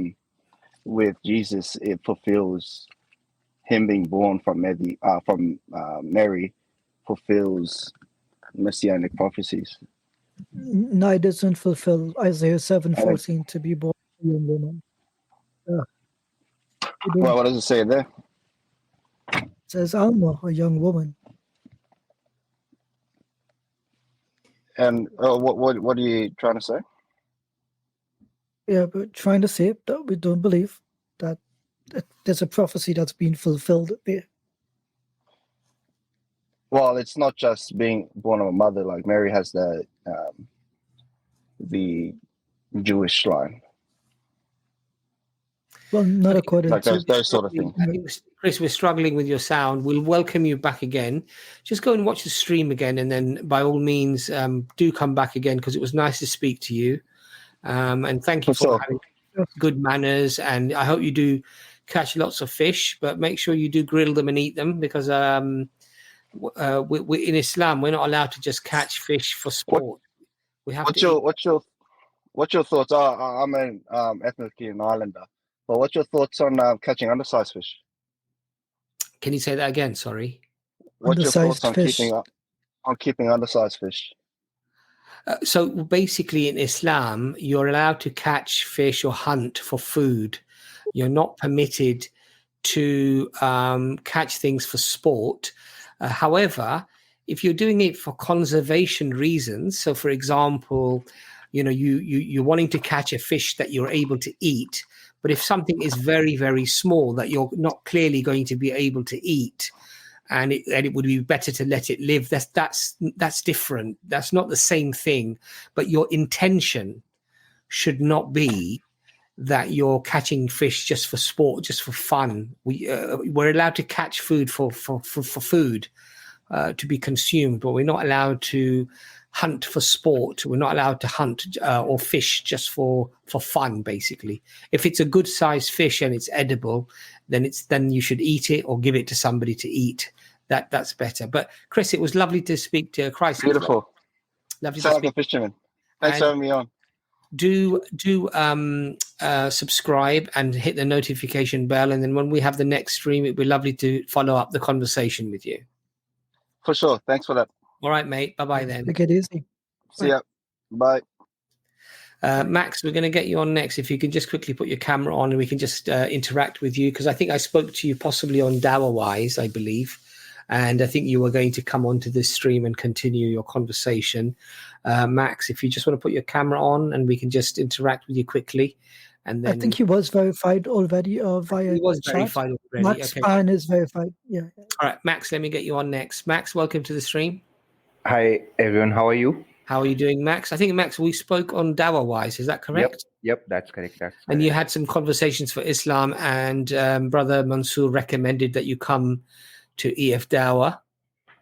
Speaker 8: with Jesus, it fulfills him being born from Mary fulfills messianic prophecies.
Speaker 3: No, it doesn't fulfill Isaiah 7:14 to be born a young woman.
Speaker 8: Well, what does it say there?
Speaker 3: It says Alma, a young woman.
Speaker 8: And what are you trying to say?
Speaker 3: Yeah, but trying to say that we don't believe that there's a prophecy that's been fulfilled there.
Speaker 8: Well, it's not just being born of a mother. Like Mary has the Jewish line.
Speaker 3: Well, not according
Speaker 8: like
Speaker 3: to
Speaker 8: those sort of things.
Speaker 1: I think, Chris, we're struggling with your sound. We'll welcome you back again. Just go and watch the stream again, and then by all means, do come back again because it was nice to speak to you. And thank you for having good manners. And I hope you do catch lots of fish, but make sure you do grill them and eat them because we in Islam we're not allowed to just catch fish for sport. We have
Speaker 8: What's your thoughts? I'm an ethnically an islander, but what's your thoughts on catching undersized fish?
Speaker 1: Can you say that again? Sorry.
Speaker 8: What's your thoughts on keeping undersized fish?
Speaker 1: So basically, in Islam, you're allowed to catch fish or hunt for food. You're not permitted to catch things for sport. However, if you're doing it for conservation reasons, so for example, you're wanting to catch a fish that you're able to eat, but if something is very, very small that you're not clearly going to be able to eat, and it would be better to let it live, that's different. That's not the same thing. But your intention should not be that you're catching fish just for sport, just for fun. We're allowed to catch food for food to be consumed, but we're not allowed to hunt for sport. We're not allowed to hunt or fish just for fun, basically. If it's a good sized fish and it's edible, then you should eat it or give it to somebody to eat. That's better. But Chris, it was lovely to speak to Christ.
Speaker 8: Beautiful.
Speaker 1: Lovely
Speaker 8: Sound
Speaker 1: to
Speaker 8: like a
Speaker 1: speak.
Speaker 8: fisherman. Thanks for having me on.
Speaker 1: Do subscribe and hit the notification bell, and then when we have the next stream, it'd be lovely to follow up the conversation with you.
Speaker 8: For sure. Thanks for that.
Speaker 1: All right, mate. Bye then.
Speaker 3: Take it easy.
Speaker 8: See ya. Bye.
Speaker 1: Max, we're going to get you on next. If you can just quickly put your camera on and we can just interact with you, because I think I spoke to you possibly on DawahWise, I believe. And I think you were going to come onto this stream and continue your conversation. Max, if you just want to put your camera on and we can just interact with you quickly. And then
Speaker 3: I think he was verified already via
Speaker 1: he was
Speaker 3: chat.
Speaker 1: verified already.
Speaker 3: Max
Speaker 1: Okay.
Speaker 3: Pan is verified. Yeah.
Speaker 1: All right, Max, let me get you on next. Max, welcome to the stream.
Speaker 9: Hi, everyone. How are you?
Speaker 1: How are you doing, Max? I think, Max, we spoke on DawahWise. Is that correct?
Speaker 9: Yep, that's correct.
Speaker 1: And you had some conversations for Islam, and Brother Mansoor recommended that you come to EFDawah.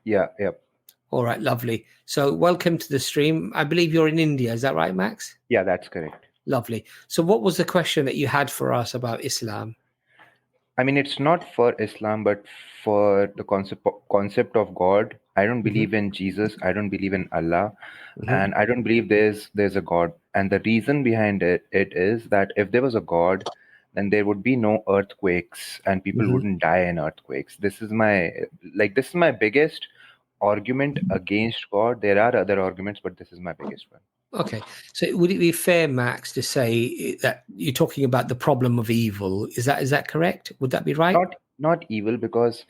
Speaker 9: Yeah, yep.
Speaker 1: All right, lovely. So welcome to the stream. I believe you're in India. Is that right, Max?
Speaker 9: Yeah, that's correct.
Speaker 1: Lovely. So what was the question that you had for us about Islam?
Speaker 9: I mean, it's not for Islam, but for the concept of God. I don't believe in Jesus. I don't believe in Allah. And I don't believe there's a God. And the reason behind it is that if there was a God, then there would be no earthquakes and people wouldn't die in earthquakes. This is my biggest argument against God. There are other arguments, but this is my biggest one.
Speaker 1: Okay. So would it be fair, Max, to say that you're talking about the problem of evil? Is that correct? Would that be right?
Speaker 9: Not evil, because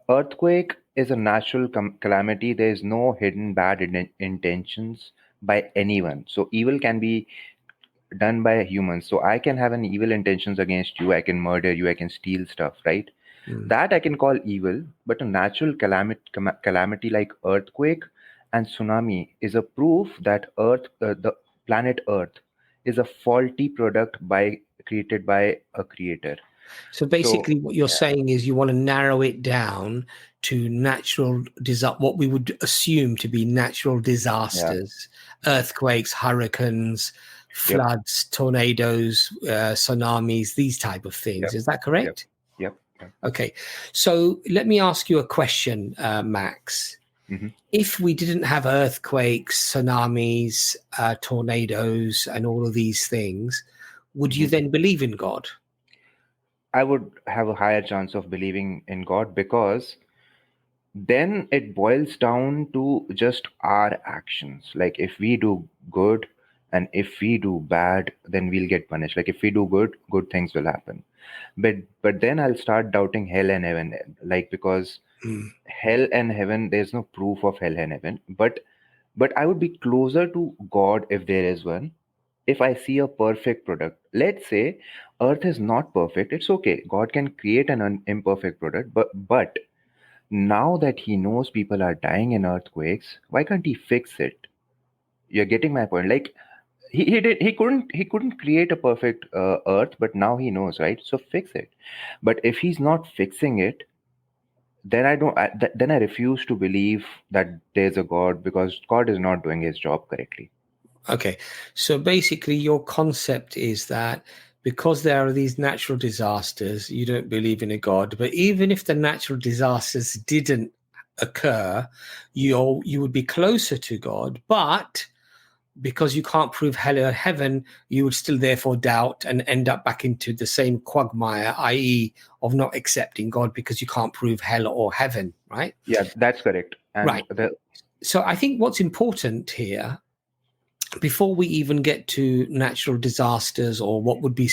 Speaker 9: earthquake is a natural calamity. There is no hidden bad intentions by anyone. So evil can be done by humans. So I can have an evil intentions against you. I can murder you. I can steal stuff, right? That I can call evil. But a natural calamity like earthquake and tsunami is a proof that the planet Earth is a faulty product created by a creator.
Speaker 1: So basically what you're saying is you want to narrow it down to natural what we would assume to be natural disasters, earthquakes, hurricanes, floods, tornadoes, tsunamis, these type of things. Is that correct?
Speaker 9: Yep.
Speaker 1: Okay. So let me ask you a question, Max. If we didn't have earthquakes, tsunamis, tornadoes, and all of these things, would you then believe in God?
Speaker 9: I would have a higher chance of believing in God, because then it boils down to just our actions. Like if we do good and if we do bad, then we'll get punished. Like if we do good things will happen. But then I'll start doubting hell and heaven, like because hell and heaven, there's no proof of hell and heaven. But I would be closer to God if there is one. If I see a perfect product, let's say Earth is not perfect, it's okay. God can create an imperfect product, but now that he knows people are dying in earthquakes, why can't he fix it? You're getting my point. Like he couldn't create a perfect Earth, but now he knows, right? So fix it. But if he's not fixing it, then I refuse to believe that there's a God, because God is not doing his job correctly.
Speaker 1: Okay. So basically your concept is that because there are these natural disasters, you don't believe in a God. But even if the natural disasters didn't occur, you would be closer to God. But because you can't prove hell or heaven, you would still therefore doubt and end up back into the same quagmire, i.e. of not accepting God because you can't prove hell or heaven, right?
Speaker 9: Yeah, that's correct. And
Speaker 1: right. So I think what's important here before we even get to natural disasters or what would be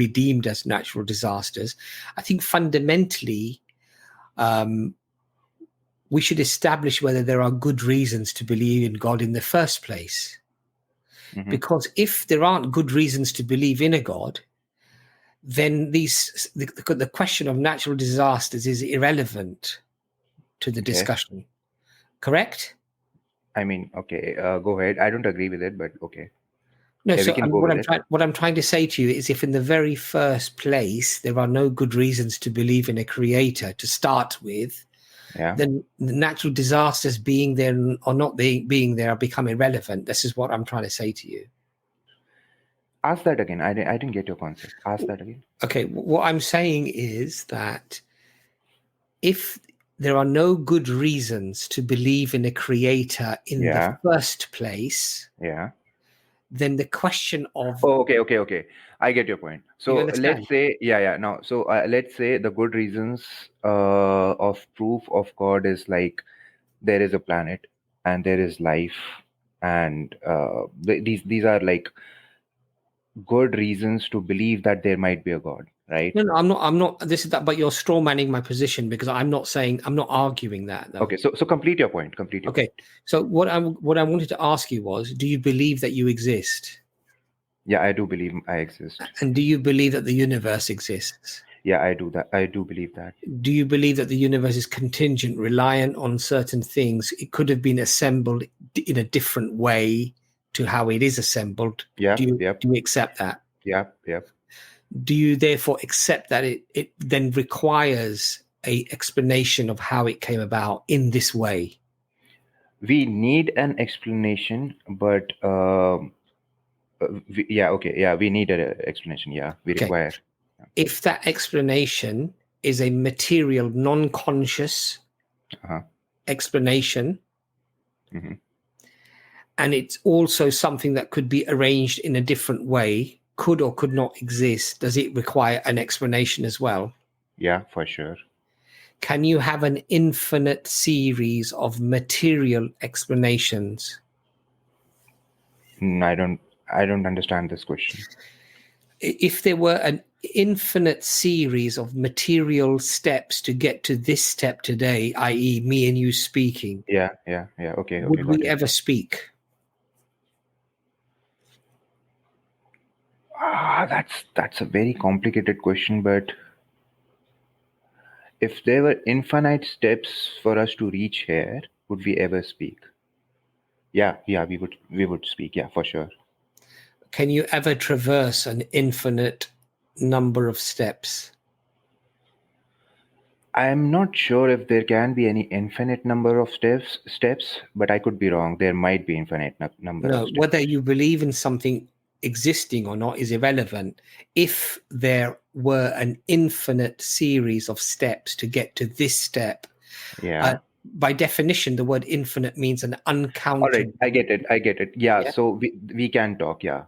Speaker 1: deemed as natural disasters, I think fundamentally we should establish whether there are good reasons to believe in God in the first place.
Speaker 9: Mhm.
Speaker 1: Because if there aren't good reasons to believe in a God, then the question of natural disasters is irrelevant to the
Speaker 9: Okay.
Speaker 1: discussion. Correct?
Speaker 9: I mean, okay, go ahead. I don't agree with it, but okay.
Speaker 1: No,
Speaker 9: Yeah, we
Speaker 1: so
Speaker 9: can go with it.
Speaker 1: what I'm trying to say to you is if in the very first place there are no good reasons to believe in a creator to start with,
Speaker 9: Yeah.
Speaker 1: then the natural disasters being there or not being there become irrelevant. This is what I'm trying to say to you.
Speaker 9: Ask that again. I didn't get your concept. Ask that again.
Speaker 1: Okay, what I'm saying is that if there are no good reasons to believe in a creator in
Speaker 9: Yeah.
Speaker 1: the first place,
Speaker 9: Yeah.
Speaker 1: then the question of
Speaker 9: Oh, okay. I get your point. So
Speaker 1: understand?
Speaker 9: let's say, yeah. Now, so let's say the good reasons of proof of God is like there is a planet and there is life, and these are like good reasons to believe that there might be a God, right?
Speaker 1: No, I'm not. This is that, but you're straw manning my position because I'm not arguing that. Though.
Speaker 9: Okay, so complete your point.
Speaker 1: Okay, so what I wanted to ask you was, do you believe that you exist?
Speaker 9: Yeah, I do believe I exist.
Speaker 1: And do you believe that the universe exists?
Speaker 9: Yeah, I do that. I do believe that.
Speaker 1: Do you believe that the universe is contingent, reliant on certain things? It could have been assembled in a different way to how it is assembled.
Speaker 9: Yeah.
Speaker 1: Do you accept that?
Speaker 9: Yeah.
Speaker 1: Do you therefore accept that it then requires a explanation of how it came about in this way?
Speaker 9: We need an explanation, but we need an explanation. Yeah, we
Speaker 1: Okay.
Speaker 9: require.
Speaker 1: If that explanation is a material, non-conscious explanation,
Speaker 9: Mm-hmm.
Speaker 1: and it's also something that could be arranged in a different way, could or could not exist, does it require an explanation as well?
Speaker 9: Yeah, for sure.
Speaker 1: Can you have an infinite series of material explanations?
Speaker 9: I don't understand this question.
Speaker 1: If there were an infinite series of material steps to get to this step today, i.e. me and you speaking,
Speaker 9: Yeah. Okay.
Speaker 1: would
Speaker 9: got
Speaker 1: we
Speaker 9: it.
Speaker 1: ever speak?
Speaker 9: That's a very complicated question, but if there were infinite steps for us to reach here, would we ever speak? Yeah, we would speak. Yeah, for sure.
Speaker 1: Can you ever traverse an infinite number of steps?
Speaker 9: I'm not sure if there can be any infinite number of steps, but I could be wrong. There might be infinite number of
Speaker 1: No,
Speaker 9: steps.
Speaker 1: whether you believe in something existing or not is irrelevant. If there were an infinite series of steps to get to this step,
Speaker 9: Yeah.
Speaker 1: by definition, the word infinite means an uncountable.
Speaker 9: All right, I get it. Yeah. So we can talk. Yeah.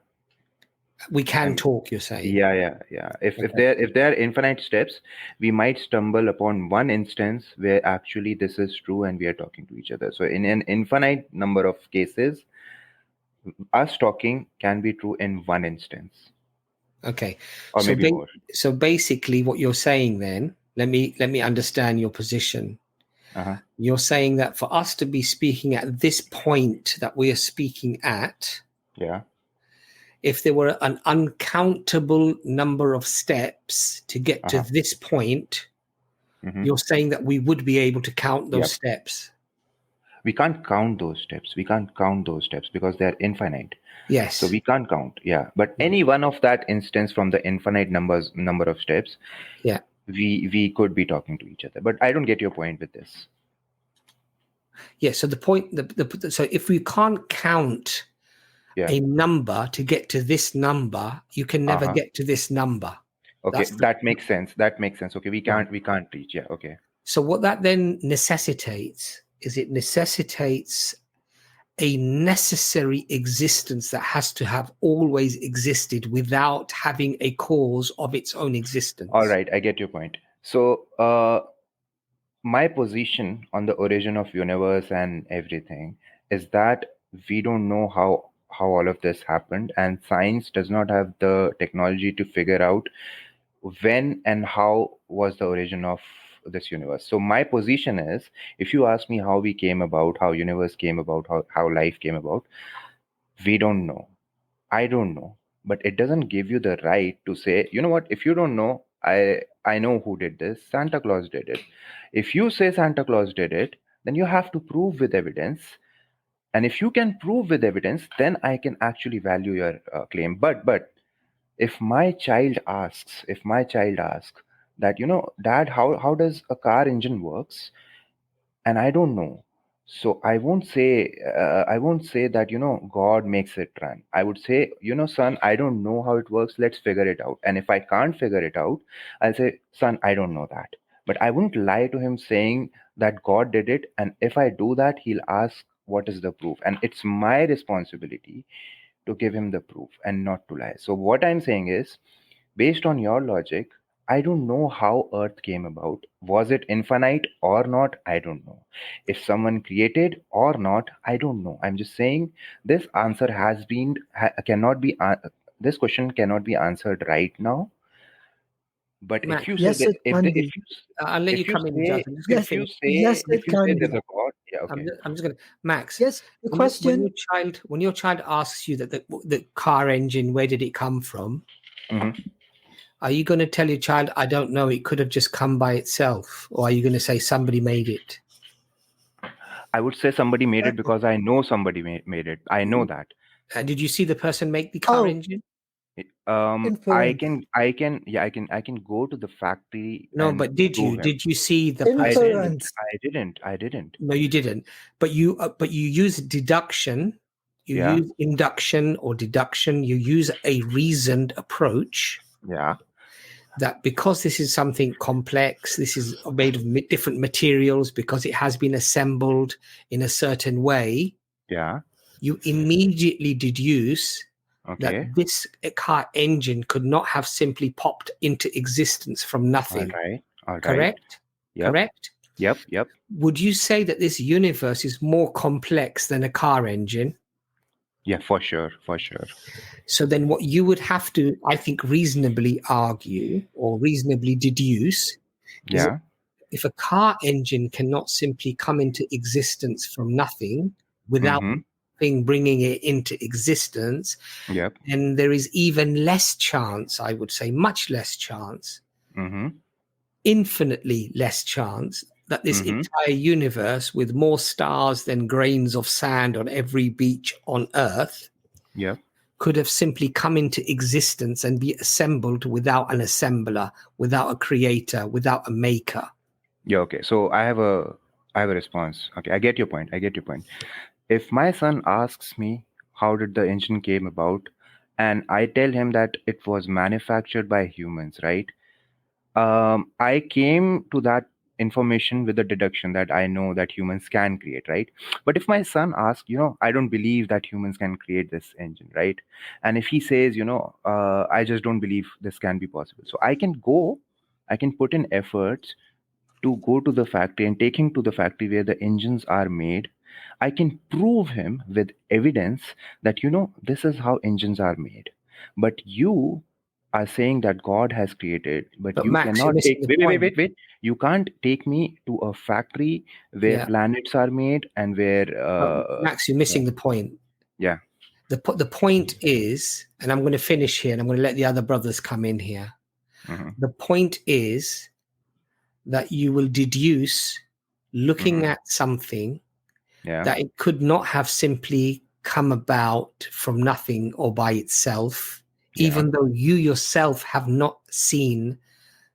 Speaker 1: We can talk, you're saying.
Speaker 9: Yeah. If there are infinite steps, we might stumble upon one instance where actually this is true and we are talking to each other. So in an infinite number of cases, us talking can be true in one instance.
Speaker 1: Okay.
Speaker 9: Or maybe more.
Speaker 1: So basically what you're saying then, let me understand your position. You're saying that for us to be speaking at this point that we are speaking at,
Speaker 9: yeah,
Speaker 1: if there were an uncountable number of steps to get to this point, you're saying that we would be able to count those steps.
Speaker 9: We can't count those steps. Because they're infinite.
Speaker 1: Yes.
Speaker 9: So we can't count. Yeah. But any one of that instance from the infinite number of steps, we could be talking to each other. But I don't get your point with this. Yeah.
Speaker 1: So the point, so if we can't count a number to get to this number, you can never get to this number.
Speaker 9: Okay, that makes sense. Okay, we can't reach. Yeah. Okay.
Speaker 1: So what that then necessitates is it necessitates a necessary existence that has to have always existed without having a cause of its own existence.
Speaker 9: All right, I get your point. So my position on the origin of universe and everything is that we don't know how how all of this happened, and science does not have the technology to figure out when and how was the origin of this universe. So my position is, if you ask me how we came about, how universe came about, how life came about, we don't know. I don't know. But it doesn't give you the right to say, you know what, if you don't know, I know who did this. Santa Claus did it. If you say Santa Claus did it, then you have to prove with evidence. And if you can prove with evidence, then I can actually value your claim. But if my child asks that, Dad, how does a car engine works? And I don't know. So I won't say that, God makes it run. I would say, son, I don't know how it works. Let's figure it out. And if I can't figure it out, I'll say, son, I don't know that. But I wouldn't lie to him saying that God did it. And if I do that, he'll ask, what is the proof? And it's my responsibility to give him the proof and not to lie. So what I'm saying is, based on your logic, I don't know how Earth came about. Was it infinite or not? I don't know. If someone created or not, I don't know. I'm just saying this answer cannot be this question cannot be answered right now. But
Speaker 1: Matt,
Speaker 9: if you say
Speaker 3: Yes,
Speaker 9: that,
Speaker 3: it can be.
Speaker 1: I'll let you
Speaker 9: if you
Speaker 1: come in,
Speaker 9: say
Speaker 1: Judge. I'm just going to
Speaker 3: Yes,
Speaker 1: finish.
Speaker 3: yes, it can
Speaker 9: there's
Speaker 3: be.
Speaker 9: a God, yeah, okay.
Speaker 1: I'm just going to, Max.
Speaker 3: Yes, the
Speaker 1: When
Speaker 3: question.
Speaker 1: your child asks you that the car engine, where did it come from?
Speaker 9: Mhm.
Speaker 1: Are you going to tell your child, I don't know, it could have just come by itself? Or are you going to say somebody made it?
Speaker 9: I would say somebody made it
Speaker 3: Okay.
Speaker 9: because I know somebody made it. I know that.
Speaker 1: Did you see the person make the car
Speaker 3: Oh,
Speaker 1: engine?
Speaker 9: I
Speaker 3: inference.
Speaker 9: can go to the factory
Speaker 1: No,
Speaker 9: and
Speaker 1: but did you?
Speaker 9: prove him.
Speaker 1: Did you see the
Speaker 9: I
Speaker 1: person?
Speaker 3: Inference.
Speaker 9: didn't.
Speaker 1: No, you didn't. But you use deduction. You
Speaker 9: Yeah.
Speaker 1: use induction or deduction. You use a reasoned approach.
Speaker 9: Yeah.
Speaker 1: That because this is something complex, this is made of different materials, because it has been assembled in a certain way,
Speaker 9: Yeah.
Speaker 1: you immediately deduce that
Speaker 9: Okay.
Speaker 1: this car engine could not have simply popped into existence from nothing.
Speaker 9: All right.
Speaker 1: Correct?
Speaker 9: Yep.
Speaker 1: Correct?
Speaker 9: Yep.
Speaker 1: Would you say that this universe is more complex than a car engine?
Speaker 9: Yeah, for sure.
Speaker 1: So then what you would have to, I think, reasonably argue or reasonably deduce is that
Speaker 9: Yeah.
Speaker 1: if a car engine cannot simply come into existence from nothing without
Speaker 9: Mm-hmm.
Speaker 1: thing bringing it into existence,
Speaker 9: Yep.
Speaker 1: then there is even less chance, I would say, much less chance,
Speaker 9: Mm-hmm.
Speaker 1: infinitely less chance that this
Speaker 9: Mm-hmm.
Speaker 1: entire universe, with more stars than grains of sand on every beach on Earth,
Speaker 9: Yep.
Speaker 1: could have simply come into existence and be assembled without an assembler, without a creator, without a maker.
Speaker 9: Yeah, okay. So I have a response. Okay, I get your point. If my son asks me how did the engine came about, and I tell him that it was manufactured by humans, right? I came to that information with a deduction that I know that humans can create, right? But if my son asks, I don't believe that humans can create this engine, right? And if he says, I just don't believe this can be possible. So I can put in efforts to go to the factory and take him to the factory where the engines are made. I can prove him with evidence that, this is how engines are made. But you are saying that God has created, but
Speaker 1: But
Speaker 9: you
Speaker 1: Max, you're
Speaker 9: cannot
Speaker 1: missing
Speaker 9: take,
Speaker 1: the point.
Speaker 9: wait. You can't take me to a factory where
Speaker 1: Yeah.
Speaker 9: planets are made and where,
Speaker 1: Max, you're missing the point.
Speaker 9: yeah.
Speaker 1: The point is, and I'm going to finish here and I'm going to let the other brothers come in here.
Speaker 9: Mhm.
Speaker 1: The point is that you will deduce, looking at something,
Speaker 9: Yeah.
Speaker 1: that it could not have simply come about from nothing or by itself, even though you yourself have not seen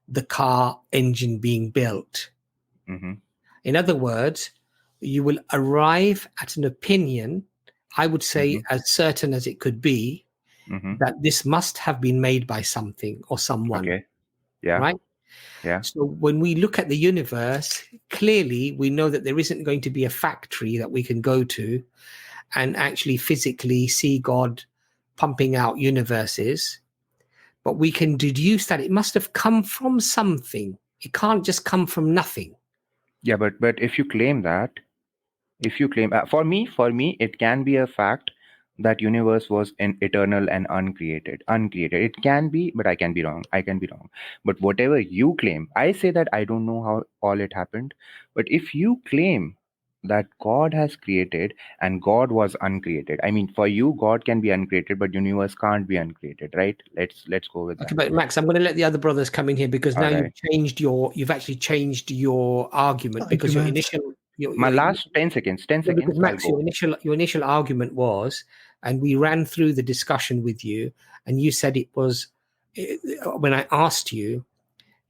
Speaker 1: the car engine being built.
Speaker 9: Mhm.
Speaker 1: In other words, you will arrive at an opinion, I would say as certain as it could be,
Speaker 9: Mhm.
Speaker 1: that this must have been made by something or someone.
Speaker 9: Okay. Yeah.
Speaker 1: Right?
Speaker 9: Yeah.
Speaker 1: So when we look at the universe, clearly we know that there isn't going to be a factory that we can go to and actually physically see God pumping out universes. But we can deduce that it must have come from something. It can't just come from nothing.
Speaker 9: Yeah, but if you claim that, for me, it can be a fact that universe was eternal and uncreated. It can be, but I can be wrong. But whatever you claim, I say that I don't know how all it happened. But if you claim that God has created and God was uncreated, I mean, for you, God can be uncreated, but universe can't be uncreated, right? Let's go with
Speaker 1: Okay,
Speaker 9: that.
Speaker 1: but Max, I'm going to let the other brothers come in here because now
Speaker 9: All right.
Speaker 1: you've actually changed your argument because your
Speaker 3: Argument.
Speaker 1: initial
Speaker 9: My last 10 seconds. 10
Speaker 1: Yeah, because
Speaker 9: seconds. I'll
Speaker 1: Max,
Speaker 9: go.
Speaker 1: your initial argument was, and we ran through the discussion with you, and you said it was when I asked you,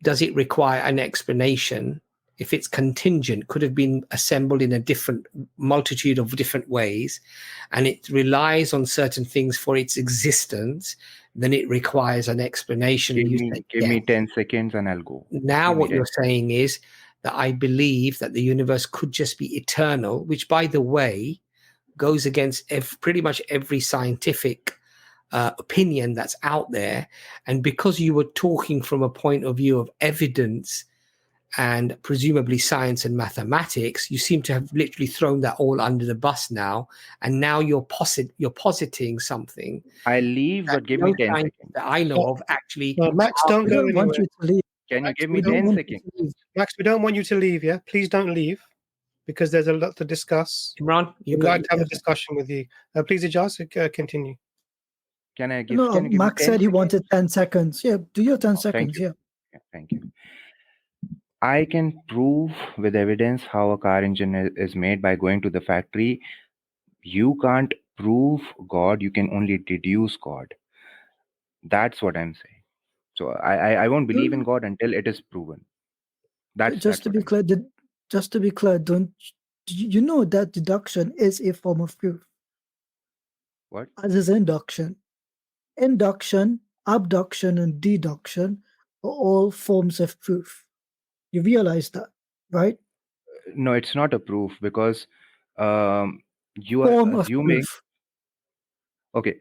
Speaker 1: does it require an explanation? If it's contingent, could have been assembled in a different multitude of different ways, and it relies on certain things for its existence, then it requires an explanation.
Speaker 9: Give me 10 seconds and I'll go.
Speaker 1: Now
Speaker 9: Give me
Speaker 1: what
Speaker 9: 10
Speaker 1: you're saying is that I believe that the universe could just be eternal, which, by the way, goes against pretty much every scientific opinion that's out there. And because you were talking from a point of view of evidence and presumably science and mathematics, you seem to have literally thrown that all under the bus now. And now you're positing something
Speaker 9: I'll leave,
Speaker 1: that
Speaker 9: but give
Speaker 1: no
Speaker 9: me 10
Speaker 1: scientist
Speaker 9: seconds.
Speaker 1: that I know of actually.
Speaker 2: Max, don't
Speaker 3: We
Speaker 2: go
Speaker 3: don't want
Speaker 2: anywhere.
Speaker 3: you to leave.
Speaker 9: Can you
Speaker 2: Max,
Speaker 9: give
Speaker 3: We
Speaker 9: me
Speaker 3: don't
Speaker 9: 10
Speaker 3: want
Speaker 9: seconds?
Speaker 3: you to leave.
Speaker 2: Max, we don't want you to leave. Yeah, please don't leave because there's a lot to discuss.
Speaker 1: Imran, you
Speaker 2: We'd
Speaker 1: got
Speaker 2: like to have a discussion with you. Please, Ijaz, continue.
Speaker 9: Can you give me
Speaker 3: Max
Speaker 9: 10
Speaker 3: said he
Speaker 9: seconds?
Speaker 3: wanted 10 seconds. Yeah, do your 10
Speaker 9: Oh, thank
Speaker 3: seconds.
Speaker 9: you.
Speaker 3: Yeah.
Speaker 9: Yeah, thank you. I can prove with evidence how a car engine is made by going to the factory. You can't prove God, you can only deduce God. That's what I'm saying. So I won't believe in God until it is proven. That's
Speaker 3: Just to
Speaker 9: what
Speaker 3: be
Speaker 9: I'm
Speaker 3: clear, don't you know that deduction is a form of proof,
Speaker 9: What?
Speaker 3: as is induction. Induction, abduction, and deduction are all forms of proof. You realize that, right?
Speaker 9: No, it's not a proof because you are
Speaker 3: Form of
Speaker 9: assuming.
Speaker 3: proof.
Speaker 9: Okay,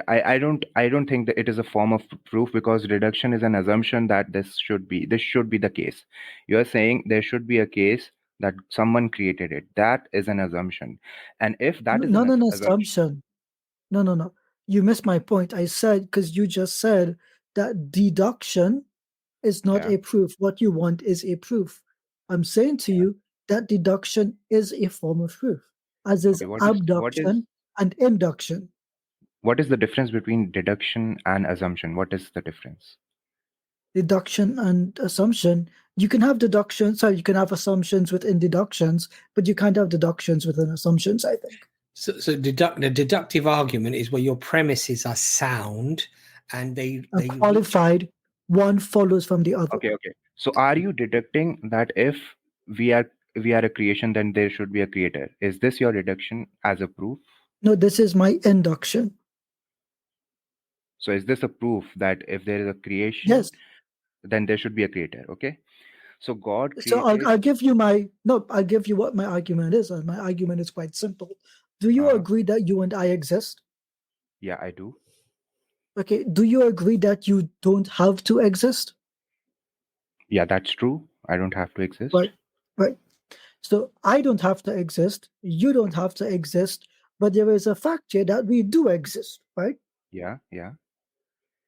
Speaker 9: I don't think that it is a form of proof because reduction is an assumption that this should be the case. You are saying there should be a case that someone created it. That is an assumption, and if that is
Speaker 3: Not
Speaker 9: an
Speaker 3: an
Speaker 9: assumption,
Speaker 3: assumption. No. You missed my point. I said, because you just said that deduction is not
Speaker 9: yeah.
Speaker 3: a proof. What you want is a proof. I'm saying to you that deduction is a form of proof, as is
Speaker 9: Okay,
Speaker 3: abduction and induction.
Speaker 9: what is the difference between deduction and assumption? What is the difference?
Speaker 3: Deduction and assumption. You can have you can have assumptions within deductions, but you can't have deductions within assumptions, I think.
Speaker 1: So the deductive argument is where your premises are sound and they
Speaker 3: Qualified, one follows from the other.
Speaker 9: Okay. So are you deducting that if we are a creation, then there should be a creator? Is this your deduction as a proof?
Speaker 3: No, this is my induction.
Speaker 9: So is this a proof that if there is a creation,
Speaker 3: Yes.
Speaker 9: then there should be a creator? Okay. So God
Speaker 3: So
Speaker 9: created.
Speaker 3: I'll give you what my argument is, and my argument is quite simple. Do you agree that you and I exist?
Speaker 9: Yeah, I do.
Speaker 3: Okay. Do you agree that you don't have to exist?
Speaker 9: Yeah, that's true. I don't have to exist.
Speaker 3: Right. So I don't have to exist. You don't have to exist. But there is a fact here that we do exist, right?
Speaker 9: Yeah.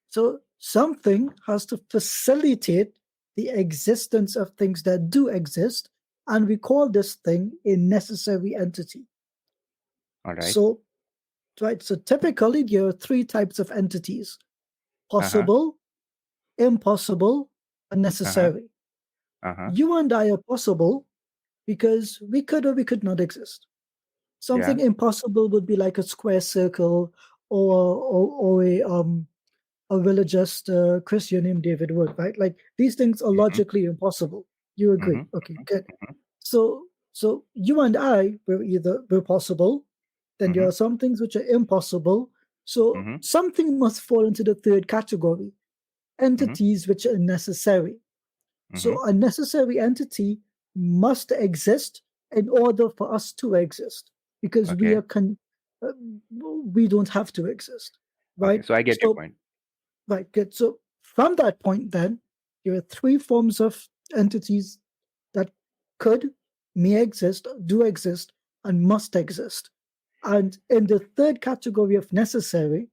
Speaker 3: So something has to facilitate the existence of things that do exist, and we call this thing a necessary entity.
Speaker 9: All right.
Speaker 3: So typically there are three types of entities: possible, impossible, and necessary. You and I are possible because we could or we could not exist. Something impossible would be like a square circle or a religious Christian named David Wood, right? Like these things are logically impossible. You agree? Okay, good. So you and I we're possible. Then there are some things which are impossible. So something must fall into the third category: entities which are necessary. So a necessary entity must exist in order for us to exist, because we don't have to exist, right?
Speaker 9: Okay, so I get your point.
Speaker 3: Right, good. So from that point, then there are three forms of entities that could, may exist, do exist, and must exist. And in the third category of necessary,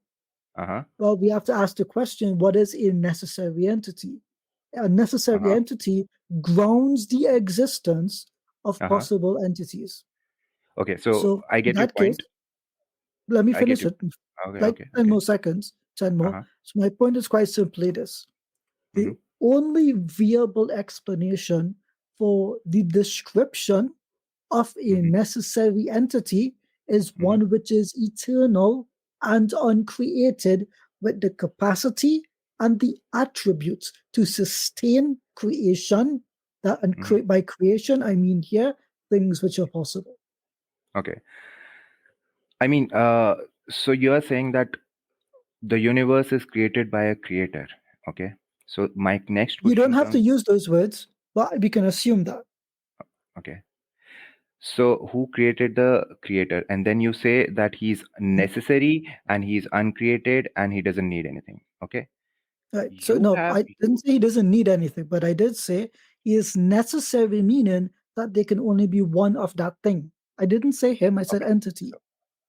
Speaker 3: well, we have to ask the question, what is a necessary entity? A necessary entity grounds the existence of possible entities.
Speaker 9: Okay, so I get your point.
Speaker 3: Let me finish it.
Speaker 9: Okay.
Speaker 3: 10 more seconds, 10 more. So my point is quite simply this. The only viable explanation for the description of a necessary entity is one which is eternal and uncreated, with the capacity and the attributes to sustain creation. By creation, I mean here things which are possible.
Speaker 9: Okay. I mean, so you are saying that the universe is created by a creator. Okay. So my next question.
Speaker 3: You don't have to use those words, but we can assume that.
Speaker 9: Okay. So who created the creator? And then you say that he's necessary and he's uncreated and he doesn't need anything. Okay.
Speaker 3: Right. So no, I didn't say he doesn't need anything, but I did say he is necessary, meaning that there can only be one of that thing. I didn't say him, I said entity.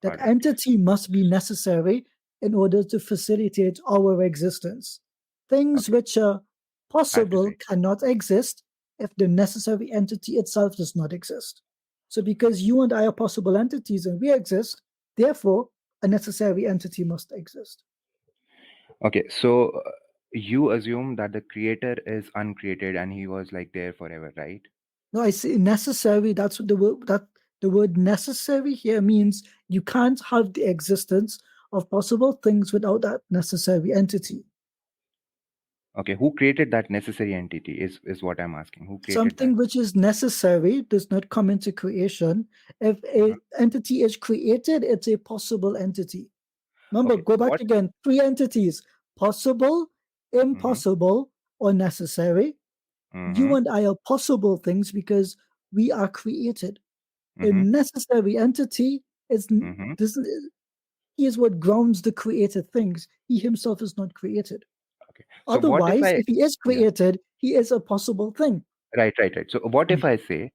Speaker 3: That entity must be necessary in order to facilitate our existence. Things which are possible cannot exist if the necessary entity itself does not exist. So because you and I are possible entities and we exist, therefore a necessary entity must exist.
Speaker 9: Okay, so you assume that the creator is uncreated and he was like there forever, right?
Speaker 3: No, I say necessary. That's what the word necessary here means. You can't have the existence of possible things without that necessary entity.
Speaker 9: Okay, who created that necessary entity is what I'm asking. Who created
Speaker 3: something which is necessary does not come into creation. If an entity is created, it's a possible entity. Remember, go back again. 3 entities: possible, impossible, or necessary. You and I are possible things because we are created. A necessary entity is he is what grounds the created things. He himself is not created.
Speaker 9: Okay. So
Speaker 3: otherwise, if he is created, he is a possible thing.
Speaker 9: Right. So what if I say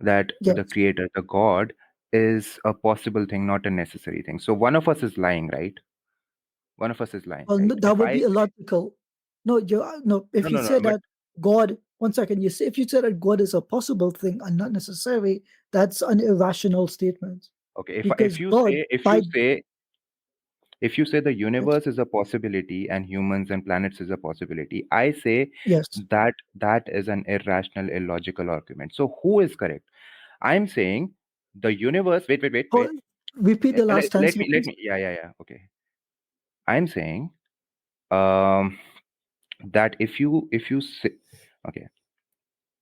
Speaker 9: that the creator, the God, is a possible thing, not a necessary thing? So one of us is lying, right? One of us is lying.
Speaker 3: Well,
Speaker 9: right?
Speaker 3: that would be illogical. No, if you say that God, one second, if you say that God is a possible thing and not necessary, that's an irrational statement.
Speaker 9: Okay, if you say the universe is a possibility and humans and planets is a possibility, I say that is an irrational, illogical argument. So who is correct? I'm saying the universe. Wait.
Speaker 3: Repeat the last 10
Speaker 9: Let me. Yeah. Okay. I'm saying that if you say, okay,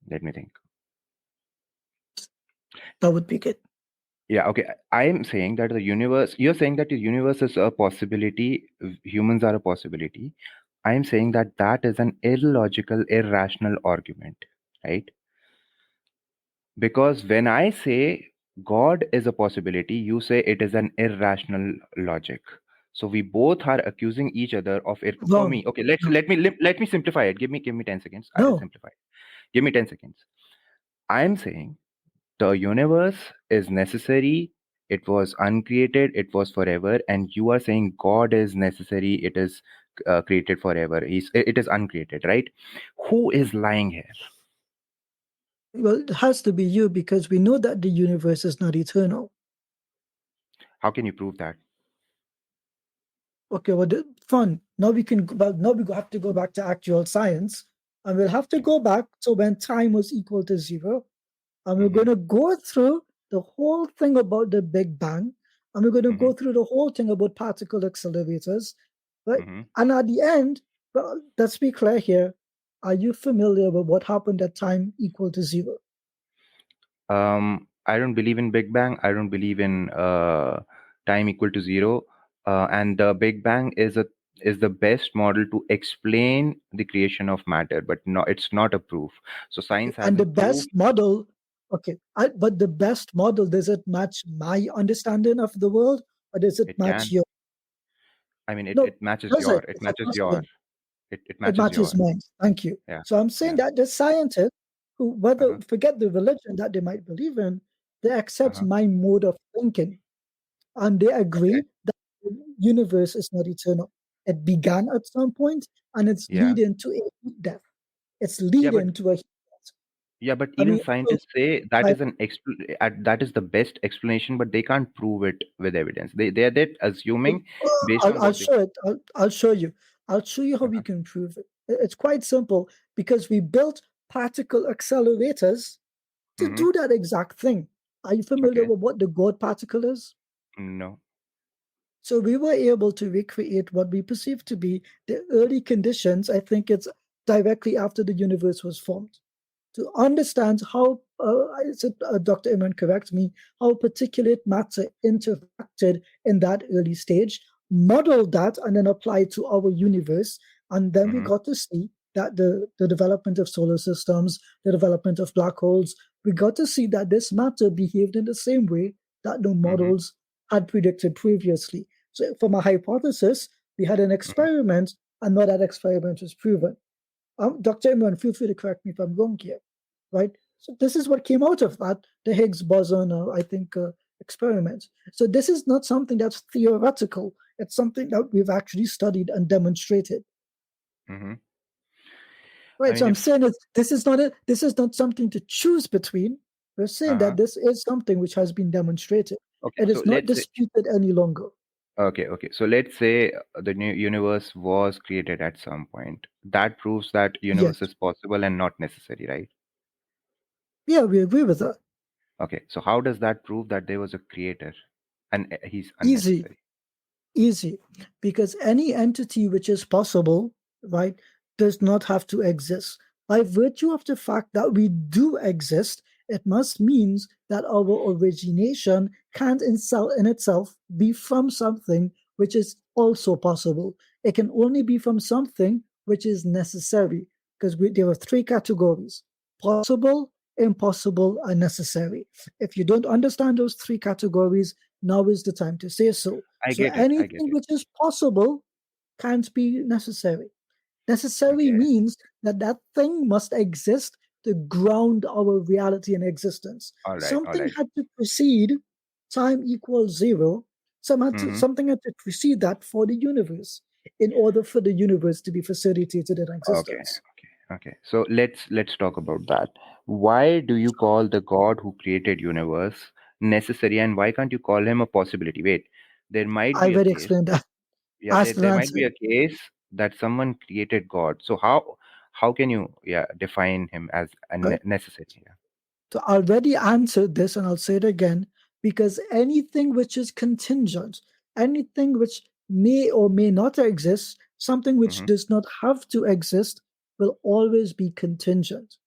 Speaker 9: let me think.
Speaker 3: That would be good.
Speaker 9: Yeah, okay. I'm saying that the universe, you're saying that the universe is a possibility, humans are a possibility. I'm saying that that is an illogical, irrational argument, right? Because when I say God is a possibility, you say it is an irrational logic. So we both are accusing each other of it. For me, okay, let me simplify it. Give me 10 seconds. I'll simplify it. Give me 10 seconds. I'm saying the universe is necessary, it was uncreated, it was forever, and you are saying God is necessary, it is created forever, it is uncreated, right? Who is lying here?
Speaker 3: Well, it has to be you, because we know that the universe is not eternal.
Speaker 9: How can you prove that?
Speaker 3: Okay, well, fun. Now we have to go back to actual science, and we'll have to go back to when time was equal to 0. And we're going to go through the whole thing about the Big Bang, and we're going to go through the whole thing about particle accelerators, right? And at the end, well, let's be clear here. Are you familiar with what happened at time equal to 0?
Speaker 9: I don't believe in Big Bang. I don't believe in time equal to 0. And the Big Bang is the best model to explain the creation of matter, but no, it's not a proof. So science has.
Speaker 3: And the best model, but the best model, does it match my understanding of the world, or does it match your?
Speaker 9: I mean, it matches your. It matches your. It matches
Speaker 3: mine. Thank you.
Speaker 9: Yeah.
Speaker 3: So I'm saying that the scientists who, forget the religion that they might believe in, they accept my mode of thinking. and they agree that the universe is not eternal. It began at some point, and it's
Speaker 9: Yeah.
Speaker 3: leading to a heat death. It's
Speaker 9: Yeah,
Speaker 3: leading
Speaker 9: but
Speaker 3: to a heat death.
Speaker 9: yeah, but
Speaker 3: I
Speaker 9: even
Speaker 3: mean,
Speaker 9: scientists say that
Speaker 3: like,
Speaker 9: is that is the best explanation, but they can't prove it with evidence. They're assuming based on
Speaker 3: I'll
Speaker 9: what they.
Speaker 3: show it. I'll show you. I'll show you how we
Speaker 9: Uh-huh.
Speaker 3: can prove it. It's quite simple because we built particle accelerators to
Speaker 9: Mm-hmm.
Speaker 3: do that exact thing. Are you familiar
Speaker 9: Okay.
Speaker 3: with what the God particle is?
Speaker 9: No.
Speaker 3: So we were able to recreate what we perceive to be the early conditions. I think it's directly after the universe was formed. To understand how, Dr. Imran, correct me, how particulate matter interacted in that early stage, modeled that, and then applied to our universe. And then we
Speaker 9: Mm-hmm.
Speaker 3: got to see that the development of solar systems, the development of black holes, we got to see that this matter behaved in the same way that the models had predicted previously. So from a hypothesis, we had an experiment, and now that experiment was proven. Dr. Imran, feel free to correct me if I'm wrong here, right? So this is what came out of that, the Higgs boson, experiment. So this is not something that's theoretical. It's something that we've actually studied and demonstrated.
Speaker 9: Mm-hmm.
Speaker 3: Right.
Speaker 9: I
Speaker 3: So
Speaker 9: mean,
Speaker 3: I'm saying that this is not something to choose between. We're saying that this is something which has been demonstrated.
Speaker 9: Okay,
Speaker 3: It
Speaker 9: so
Speaker 3: is not
Speaker 9: let's say
Speaker 3: disputed any longer.
Speaker 9: okay. So let's say the new universe was created at some point. That proves that universe
Speaker 3: Yes.
Speaker 9: is possible and not necessary, right?
Speaker 3: Yeah, we agree with that.
Speaker 9: Okay, so how does that prove that there was a creator and he's
Speaker 3: Easy.
Speaker 9: unnecessary?
Speaker 3: Easy, because any entity which is possible, right, does not have to exist. By virtue of the fact that we do exist, it must means that our origination can't in itself be from something which is also possible. It can only be from something which is necessary, because there are three categories: possible, impossible, and necessary. If you don't understand those three categories, now is the time to say so.
Speaker 9: I
Speaker 3: So
Speaker 9: get it. I get
Speaker 3: anything
Speaker 9: it.
Speaker 3: which is possible can't be necessary. Necessary
Speaker 9: Okay.
Speaker 3: means that that thing must exist to ground our reality and existence.
Speaker 9: All right.
Speaker 3: Something had to precede time equals zero. Something had to precede that for the universe in order for the universe to be facilitated in
Speaker 9: Okay.
Speaker 3: existence.
Speaker 9: Okay. So let's talk about that. Why do you call the God who created universe necessary, and why can't you call him a possibility? Wait, there might
Speaker 3: I
Speaker 9: be a
Speaker 3: already
Speaker 9: case.
Speaker 3: explained that.
Speaker 9: Yeah,
Speaker 3: Asked and
Speaker 9: there might be a
Speaker 3: answered.
Speaker 9: case that someone created God. So how can you define him as
Speaker 3: Right?
Speaker 9: necessary? Yeah.
Speaker 3: So I already answered this, and I'll say it again, because anything which is contingent, anything which may or may not exist, something which does not have to exist, will always be contingent.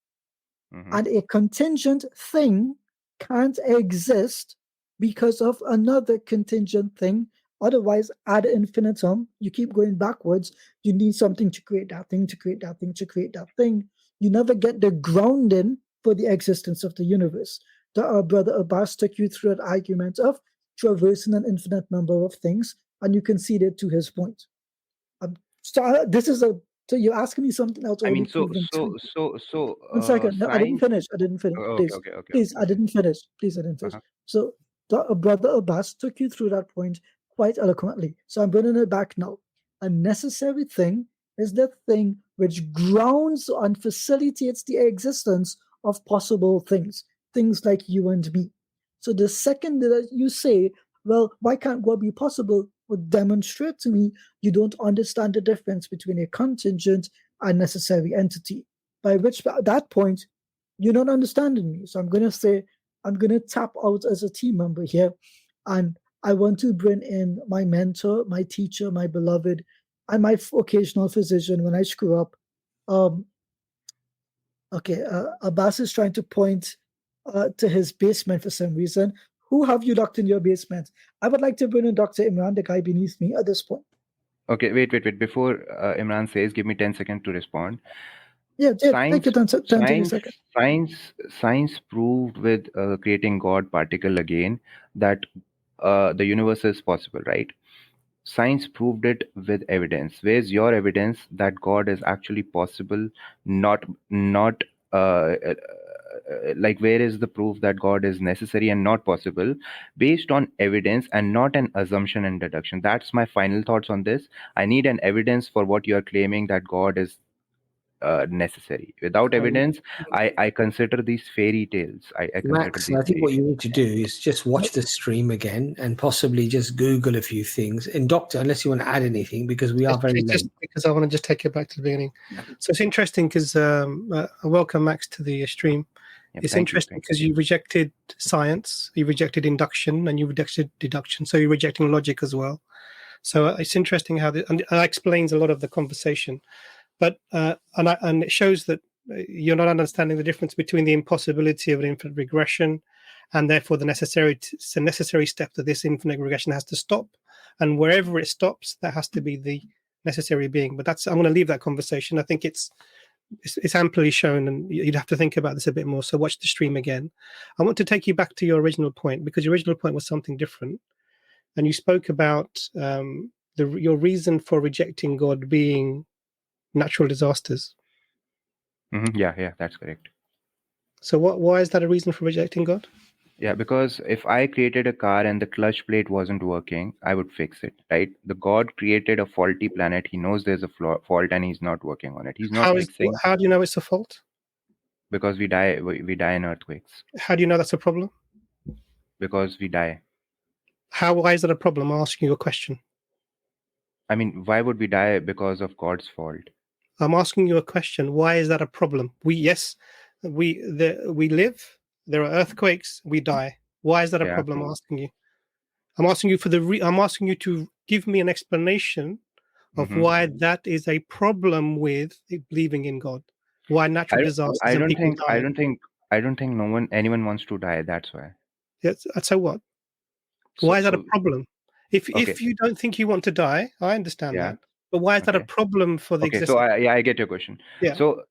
Speaker 3: And a contingent thing can't exist because of another contingent thing. Otherwise, ad infinitum, you keep going backwards. You need something to create that thing, to create that thing, to create that thing. You never get the grounding for the existence of the universe. Brother Abbas took you through an argument of traversing an infinite number of things, and you conceded to his point. So you're asking me something else
Speaker 9: I
Speaker 3: already
Speaker 9: mean,
Speaker 3: proven to.
Speaker 9: so
Speaker 3: 1 second. No, I didn't
Speaker 9: science.
Speaker 3: finish. I didn't finish.
Speaker 9: Oh,
Speaker 3: Please.
Speaker 9: okay.
Speaker 3: Please, I didn't finish. Please, I didn't finish.
Speaker 9: Uh-huh.
Speaker 3: So, Brother Abbas took you through that point quite eloquently. So I'm bringing it back now. A necessary thing is the thing which grounds and facilitates the existence of possible things like you and me. So the second that you say, well, why can't God be possible? Well, demonstrate to me you don't understand the difference between a contingent and necessary entity. By which at that point, you're not understanding me. So I'm going to say, I'm going to tap out as a team member here. And I want to bring in my mentor, my teacher, my beloved, and my occasional physician when I screw up. Abbas is trying to point to his basement for some reason. Who have you locked in your basement? I would like to bring in Dr. Imran, the guy beneath me at this point.
Speaker 9: Okay, wait. Before Imran says, give me 10 seconds to respond.
Speaker 3: Yeah, take it 10 seconds.
Speaker 9: Science proved with creating God particle again that the universe is possible, right? Science proved it with evidence. Where's your evidence that God is actually possible, not like where is the proof that God is necessary and not possible based on evidence and not an assumption and deduction? That's my final thoughts on this. I need an evidence for what you are claiming that God is necessary. Without evidence, I consider these fairy tales. I consider
Speaker 1: Max,
Speaker 9: these
Speaker 1: I think
Speaker 9: fairy
Speaker 1: what you
Speaker 9: tales.
Speaker 1: need to do is just watch the stream again and possibly just Google a few things. And Doctor, unless you want to add anything, because we are very
Speaker 2: It's just
Speaker 1: late.
Speaker 2: because I want to just take it back to the beginning. So it's interesting because I welcome Max to the stream.
Speaker 9: Yeah,
Speaker 2: It's
Speaker 9: thank you,
Speaker 2: interesting because you rejected science, you rejected induction, and you rejected deduction. So you're rejecting logic as well. So it's interesting how and that explains a lot of the conversation. But and it shows that you're not understanding the difference between the impossibility of an infinite regression, and therefore the necessary step that this infinite regression has to stop, and wherever it stops, that has to be the necessary being. But I'm going to leave that conversation. I think it's amply shown, and you'd have to think about this a bit more. So watch the stream again. I want to take you back to your original point, because your original point was something different, and you spoke about your reason for rejecting God being natural disasters.
Speaker 9: Yeah, that's correct.
Speaker 2: So why is that a reason for rejecting God?
Speaker 9: Yeah, because if I created a car and the clutch plate wasn't working, I would fix it, right? The God created a faulty planet. He knows there's a fault and he's not working on it. He's not fixing.
Speaker 2: How do you know it's a fault?
Speaker 9: Because we die in earthquakes.
Speaker 2: How do you know that's a problem?
Speaker 9: Because we die.
Speaker 2: Why is that a problem? I'm asking you a question.
Speaker 9: I mean, why would we die because of God's fault?
Speaker 2: I'm asking you a question. Why is that a problem? We live. There are earthquakes. We die. Why is that a problem? I'm asking you. I'm asking you I'm asking you to give me an explanation of why that is a problem with believing in God. Why natural disasters and people die.
Speaker 9: I don't think anyone wants to die. That's why.
Speaker 2: Yes. So what? Why is that a problem? If you don't think you want to die, I understand that. But why is that a problem for the existence?
Speaker 9: So I get your question.
Speaker 2: Yeah.
Speaker 9: So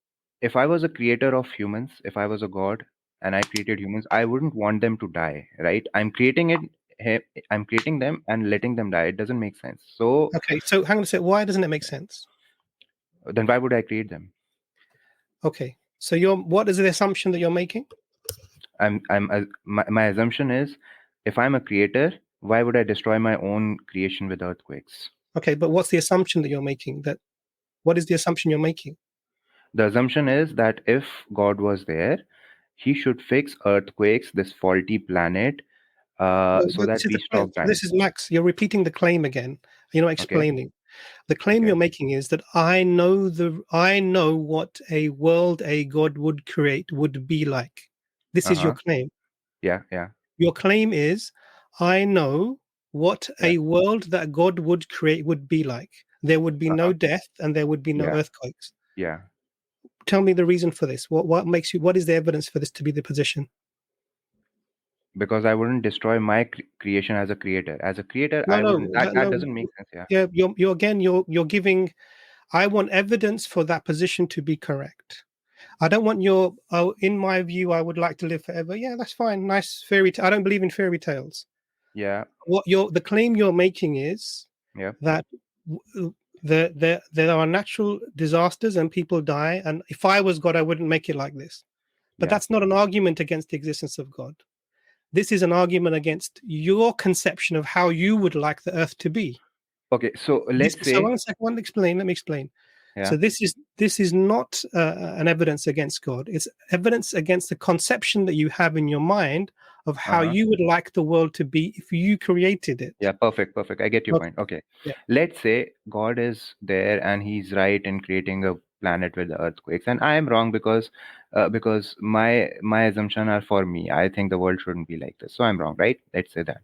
Speaker 9: if I was a creator of humans, if I was a god and I created humans, I wouldn't want them to die, right? I'm creating them and letting them die. It doesn't make sense. So
Speaker 2: okay, so hang on a sec. Why doesn't it make sense?
Speaker 9: Then why would I create them?
Speaker 2: Okay, so what is the assumption that you're making?
Speaker 9: My assumption is, if I'm a creator, why would I destroy my own creation with earthquakes?
Speaker 2: Okay, but what's the assumption that you're making? What is the assumption you're making?
Speaker 9: The assumption is that if God was there, he should fix earthquakes, this faulty planet, so that we stop dying.
Speaker 2: This is Max. You're repeating the claim again. You're not explaining. Okay. The claim you're making is that I know what a world a God would create would be like. This is your claim.
Speaker 9: Yeah.
Speaker 2: Your claim is, I know what a world that God would create would be like. There would be no death and there would be no earthquakes.
Speaker 9: Yeah.
Speaker 2: Tell me the reason for this. What is the evidence for this to be the position?
Speaker 9: Because I wouldn't destroy my creation as a creator. As a creator, that doesn't make sense.
Speaker 2: Yeah. You're giving. I want evidence for that position to be correct. I don't want in my view, I would like to live forever. Yeah, that's fine. Nice fairy tale. I don't believe in fairy tales.
Speaker 9: Yeah.
Speaker 2: The claim you're making is that there are natural disasters and people die. And if I was God, I wouldn't make it like this. But that's not an argument against the existence of God. This is an argument against your conception of how you would like the earth to be.
Speaker 9: Okay, so let's say.
Speaker 2: So one second, let me explain.
Speaker 9: Yeah.
Speaker 2: So this is not an evidence against God. It's evidence against the conception that you have in your mind of how you would like the world to be if you created it.
Speaker 9: Yeah, perfect. I get your point. Okay. Yeah. Let's say God is there and he's right in creating a planet with the earthquakes, and I am wrong because my assumption are for me. I think the world shouldn't be like this, so I'm wrong, right? Let's say that.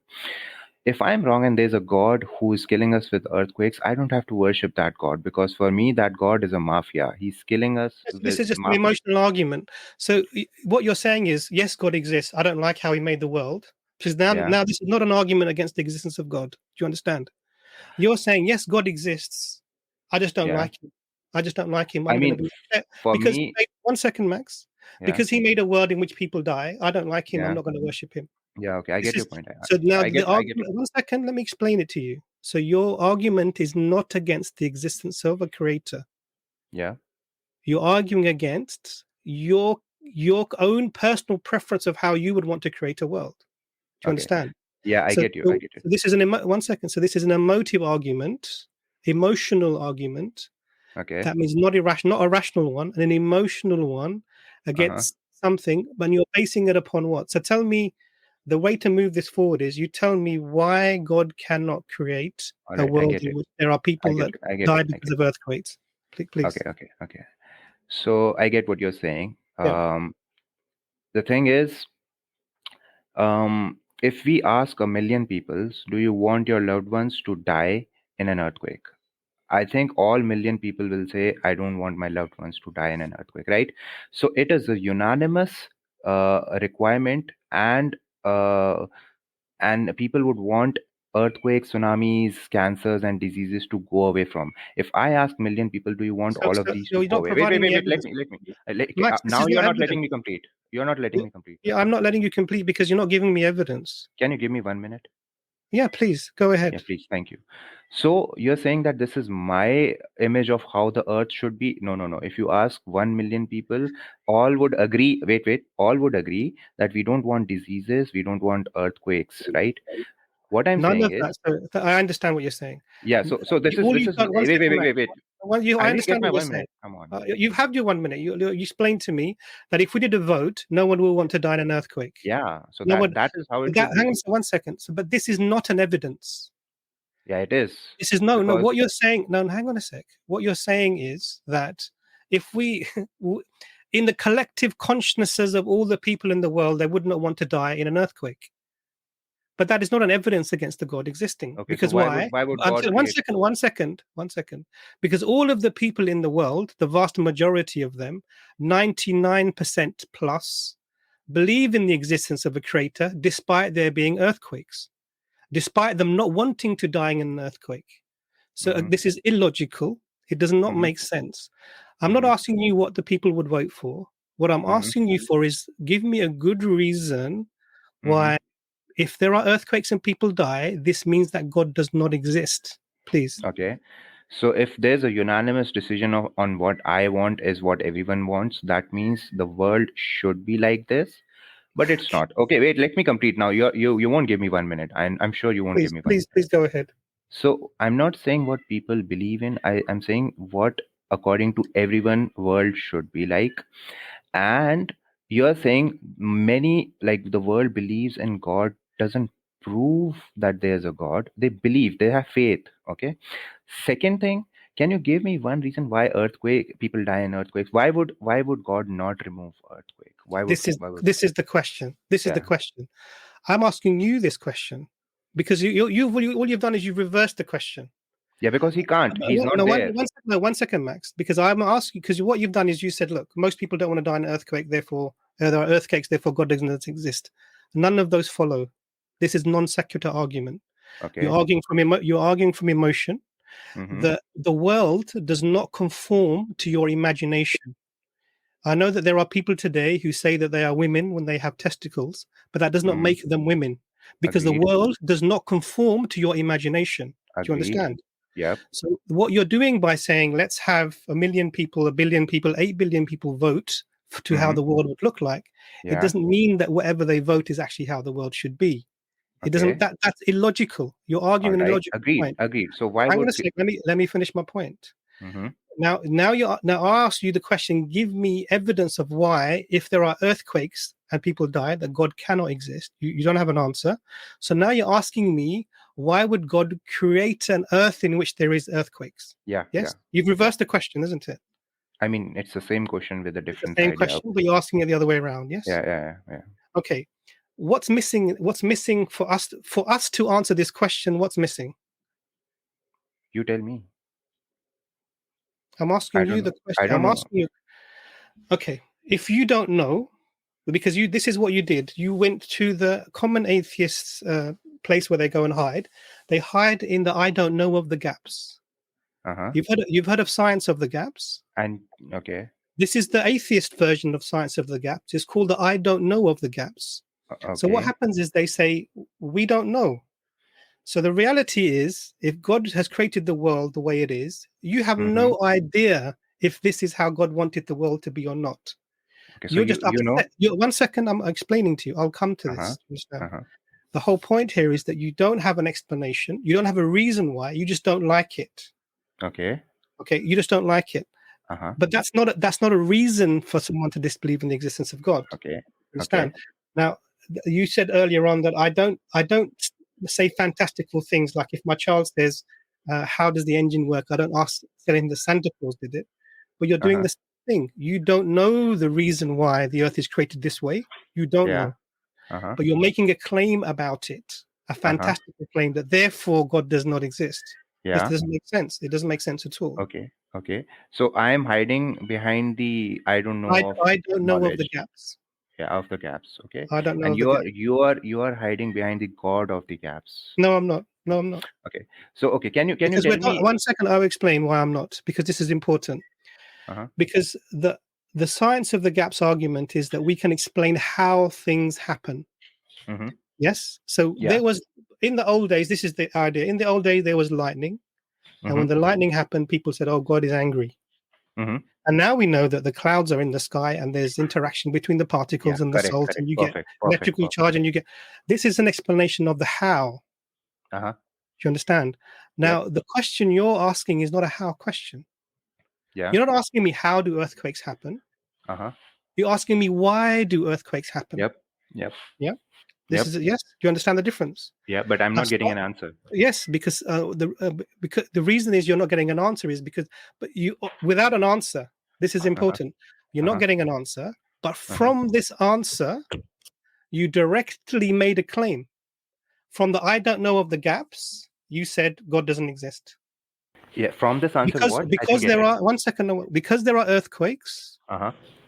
Speaker 9: If I'm wrong and there's a God who is killing us with earthquakes, I don't have to worship that God, because for me, that God is a mafia. He's killing us.
Speaker 2: This is just an emotional argument. So what you're saying is, yes, God exists. I don't like how he made the world. Because now this is not an argument against the existence of God. Do you understand? You're saying, yes, God exists. I just don't like him. I'm going to be upset. Because one second, Max. Yeah. Because he made a world in which people die. I don't like him. I'm not going to worship him.
Speaker 9: Yeah, okay, I get your point.
Speaker 2: So now one second, let me explain it to you. So your argument is not against the existence of a creator.
Speaker 9: Yeah.
Speaker 2: You're arguing against your own personal preference of how you would want to create a world. Do you understand?
Speaker 9: Yeah, I get you. I get you.
Speaker 2: So this is one second. So this is an emotive argument, emotional argument.
Speaker 9: Okay.
Speaker 2: That means not a rational one, and an emotional one against something, but you're basing it upon what? So tell me, the way to move this forward is you tell me why God cannot create a world in which there are people that die because of earthquakes. Please.
Speaker 9: Okay. So I get what you're saying.
Speaker 2: Yeah.
Speaker 9: The thing is, if we ask 1 million people, do you want your loved ones to die in an earthquake? I think all million people will say, I don't want my loved ones to die in an earthquake, right? So it is a unanimous requirement, and people would want earthquakes, tsunamis, cancers, and diseases to go away from. If I ask million people, do you want all of these to go away? Wait. Let me.
Speaker 2: Max,
Speaker 9: now you're not letting me complete. You're not letting me complete.
Speaker 2: Yeah, I'm not letting you complete because you're not giving me evidence.
Speaker 9: Can you give me 1 minute?
Speaker 2: Yeah, please go ahead.
Speaker 9: Yeah, please. Thank you. So you're saying that this is my image of how the earth should be? No. If you ask 1 million people, all would agree. Wait. All would agree that we don't want diseases. We don't want earthquakes, right? What I'm saying is,
Speaker 2: so I understand what you're saying.
Speaker 9: Yeah. So this is. Wait.
Speaker 2: Well, I understand what you're saying.
Speaker 9: Come on.
Speaker 2: You've had your 1 minute. You explained to me that if we did a vote, no one will want to die in an earthquake.
Speaker 9: Yeah. So that is how it should be.
Speaker 2: Hang on 1 second. But this is not an evidence.
Speaker 9: Yeah, it is.
Speaker 2: This is no. What you're saying? No, hang on a sec. What you're saying is that if we, in the collective consciousnesses of all the people in the world, they would not want to die in an earthquake. But that is not an evidence against the God existing.
Speaker 9: Okay,
Speaker 2: because
Speaker 9: so why would God?
Speaker 2: One second. Because all of the people in the world, the vast majority of them, 99% plus, believe in the existence of a creator, despite there being earthquakes, despite them not wanting to die in an earthquake. So this is illogical. It does not make sense. I'm not asking you what the people would vote for. What I'm asking you for is give me a good reason why. If there are earthquakes and people die, this means that God does not exist. Please.
Speaker 9: Okay. So if there's a unanimous decision on what I want is what everyone wants, that means the world should be like this, but it's not. Okay, wait, let me complete now. You won't give me 1 minute. I'm sure you won't give me 1 minute.
Speaker 2: Please go ahead.
Speaker 9: So I'm not saying what people believe in. I'm saying what, according to everyone, world should be like. And you're saying many, like the world believes in God, doesn't prove that there's a God. They believe, they have faith. Okay. Second thing, can you give me one reason why people die in earthquakes? Why would God not remove earthquake?
Speaker 2: This is the question. This is the question. I'm asking you this question because all you've done is you've reversed the question.
Speaker 9: Yeah, because he can't. He's not there.
Speaker 2: 1 second, Max. Because I'm asking, because what you've done is you said, look, most people don't want to die in an earthquake, therefore there are earthquakes, therefore God doesn't exist. None of those follow. This is non sequitur argument.
Speaker 9: Okay.
Speaker 2: You're arguing from emotion. The world does not conform to your imagination. I know that there are people today who say that they are women when they have testicles, but that does not make them women because the world does not conform to your imagination. Do you understand?
Speaker 9: Yeah.
Speaker 2: So what you're doing by saying let's have 1 million people, 1 billion people, 8 billion people vote to how the world would look like, it doesn't mean that whatever they vote is actually how the world should be. It doesn't. That's illogical. You're arguing an illogical point.
Speaker 9: Agreed. So why would
Speaker 2: let me finish my point. Now I ask you the question. Give me evidence of why, if there are earthquakes and people die, that God cannot exist. You don't have an answer. So now you're asking me, why would God create an earth in which there is earthquakes?
Speaker 9: Yeah.
Speaker 2: Yes.
Speaker 9: Yeah.
Speaker 2: You've reversed the question, isn't it?
Speaker 9: I mean, it's the same question with a different
Speaker 2: same question, but you're asking it the other way around. Yes.
Speaker 9: Yeah.
Speaker 2: Okay. What's missing? What's missing for us to answer this question? What's missing?
Speaker 9: You tell me.
Speaker 2: I'm asking you the question. I'm asking you. Okay, if you don't know, because this is what you did. You went to the common atheists' place where they go and hide. They hide in the I don't know of the gaps. You've heard of science of the gaps.
Speaker 9: And okay.
Speaker 2: This is the atheist version of science of the gaps. It's called the I don't know of the gaps.
Speaker 9: Okay.
Speaker 2: So what happens is they say, we don't know. So the reality is, if God has created the world the way it is, you have no idea if this is how God wanted the world to be or not.
Speaker 9: Okay, so
Speaker 2: You're just
Speaker 9: you know.
Speaker 2: upset. 1 second, I'm explaining to you. I'll come to this.
Speaker 9: Uh-huh.
Speaker 2: The whole point here is that you don't have an explanation. You don't have a reason why. You just don't like it.
Speaker 9: Okay.
Speaker 2: Okay, you just don't like it.
Speaker 9: Uh-huh.
Speaker 2: But that's not a reason for someone to disbelieve in the existence of God.
Speaker 9: Okay.
Speaker 2: Understand?
Speaker 9: Okay.
Speaker 2: Now, you said earlier on that I don't say fantastical things like if my child says, "How does the engine work?" I don't tell him that Santa Claus did it. But you're doing the same thing. You don't know the reason why the Earth is created this way. You don't
Speaker 9: Yeah.
Speaker 2: know.
Speaker 9: Uh-huh.
Speaker 2: But you're making a claim about it, a fantastical claim that therefore God does not exist. This
Speaker 9: Yeah.
Speaker 2: doesn't make sense. It doesn't make sense at all.
Speaker 9: Okay. Okay. So I am hiding behind the I don't know of
Speaker 2: I don't know of the
Speaker 9: knowledge.
Speaker 2: gaps.
Speaker 9: Yeah, of the gaps. Okay.
Speaker 2: I don't know
Speaker 9: And
Speaker 2: of the gaps.
Speaker 9: you are hiding behind the God of the gaps.
Speaker 2: No, I'm not. No, I'm not.
Speaker 9: Okay. So okay, can you
Speaker 2: Because
Speaker 9: tell me?
Speaker 2: 1 second, I'll explain why I'm not, because this is important.
Speaker 9: Uh-huh.
Speaker 2: Because the science of the gaps argument is that we can explain how things happen.
Speaker 9: Mm-hmm.
Speaker 2: Yes. So there was, in the old days, this is the idea. In the old days, there was lightning. And when the lightning happened, people said, "Oh, God is angry."
Speaker 9: Mm-hmm.
Speaker 2: And now we know that the clouds are in the sky and there's interaction between the particles and the salt, and you get electrical charge, and you get. This is an explanation of the how.
Speaker 9: Uh-huh.
Speaker 2: Do you understand? Now, the question you're asking is not a how question.
Speaker 9: Yeah.
Speaker 2: You're not asking me how do earthquakes happen.
Speaker 9: Uh-huh.
Speaker 2: You're asking me why do earthquakes happen.
Speaker 9: Yep.
Speaker 2: Yeah. This is yes. Do you understand the difference?
Speaker 9: Yeah, but I'm not getting an answer.
Speaker 2: Yes, because the reason is you're not getting an answer is because you without an answer. This is important. You're not getting an answer, but from this answer, you directly made a claim. From the I don't know of the gaps, you said God doesn't exist.
Speaker 9: Yeah, from this answer,
Speaker 2: because there are 1 second, because there are earthquakes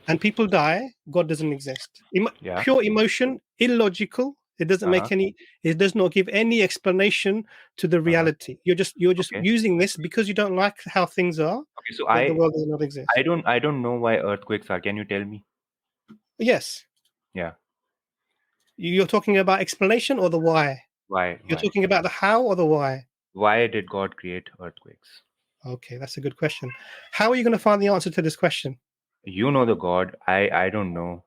Speaker 2: and people die, God doesn't exist. Pure emotion, illogical. It doesn't make any. It does not give any explanation to the reality. You're just using this because you don't like how things are.
Speaker 9: Okay, so
Speaker 2: the world does not exist.
Speaker 9: I don't know why earthquakes are. Can you tell me?
Speaker 2: Yes.
Speaker 9: Yeah.
Speaker 2: You're talking about explanation or the why?
Speaker 9: Why?
Speaker 2: You're talking about the how or the why?
Speaker 9: Why did God create earthquakes?
Speaker 2: Okay, that's a good question. How are you going to find the answer to this question?
Speaker 9: You know the God. I don't know.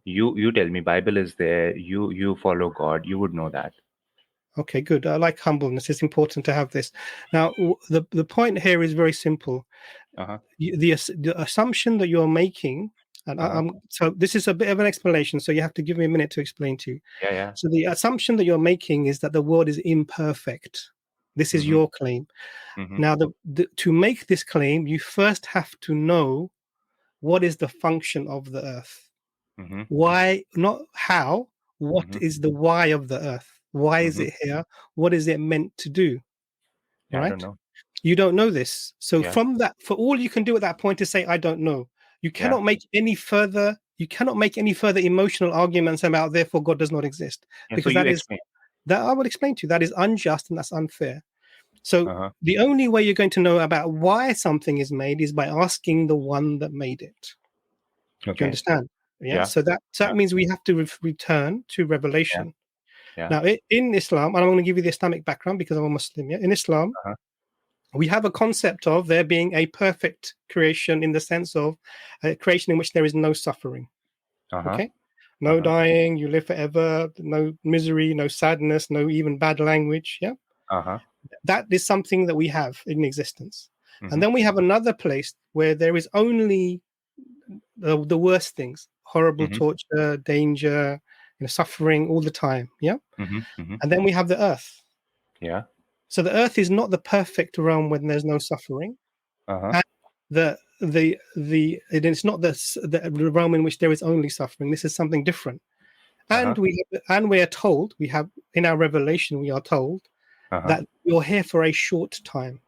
Speaker 9: You tell me. Bible is there. You follow God. You would know that. Okay,
Speaker 2: good. I like humbleness. It's important to have this. Now, the point here is very simple. The assumption that you're making, and so this is a bit of an explanation, so you have to give me a minute to explain to you.
Speaker 9: Yeah.
Speaker 2: So the assumption that you're making is that the world is imperfect. This is your claim. Now, to make this claim, you first have to know what is the function of the earth. Why, not how, what is the why of the earth? Why is it here? What is it meant to do?
Speaker 9: Yeah,
Speaker 2: right?
Speaker 9: I don't know.
Speaker 2: You don't know this. So from that, for all you can do at that point is say, I don't know. You cannot make any further, emotional arguments about therefore God does not exist. Because that I will explain to you, that is unjust and that's unfair. So the only way you're going to know about why something is made is by asking the one that made it. Do you understand? Yeah. So that means we have to return to revelation. Now, in Islam, and I'm going to give you the Islamic background because I'm a Muslim. In Islam, we have a concept of there being a perfect creation in the sense of a creation in which there is no suffering. Okay? No dying, you live forever, no misery, no sadness, no even bad language. Yeah. That is something that we have in existence. And then we have another place where there is only the worst things, horrible torture, danger, suffering all the time. Yeah. And then we have the earth.
Speaker 9: Yeah.
Speaker 2: So the earth is not the perfect realm when there's no suffering. And it's not the realm in which there is only suffering. This is something different. And we are told, we have in our revelation, we are told that you're here for a short time.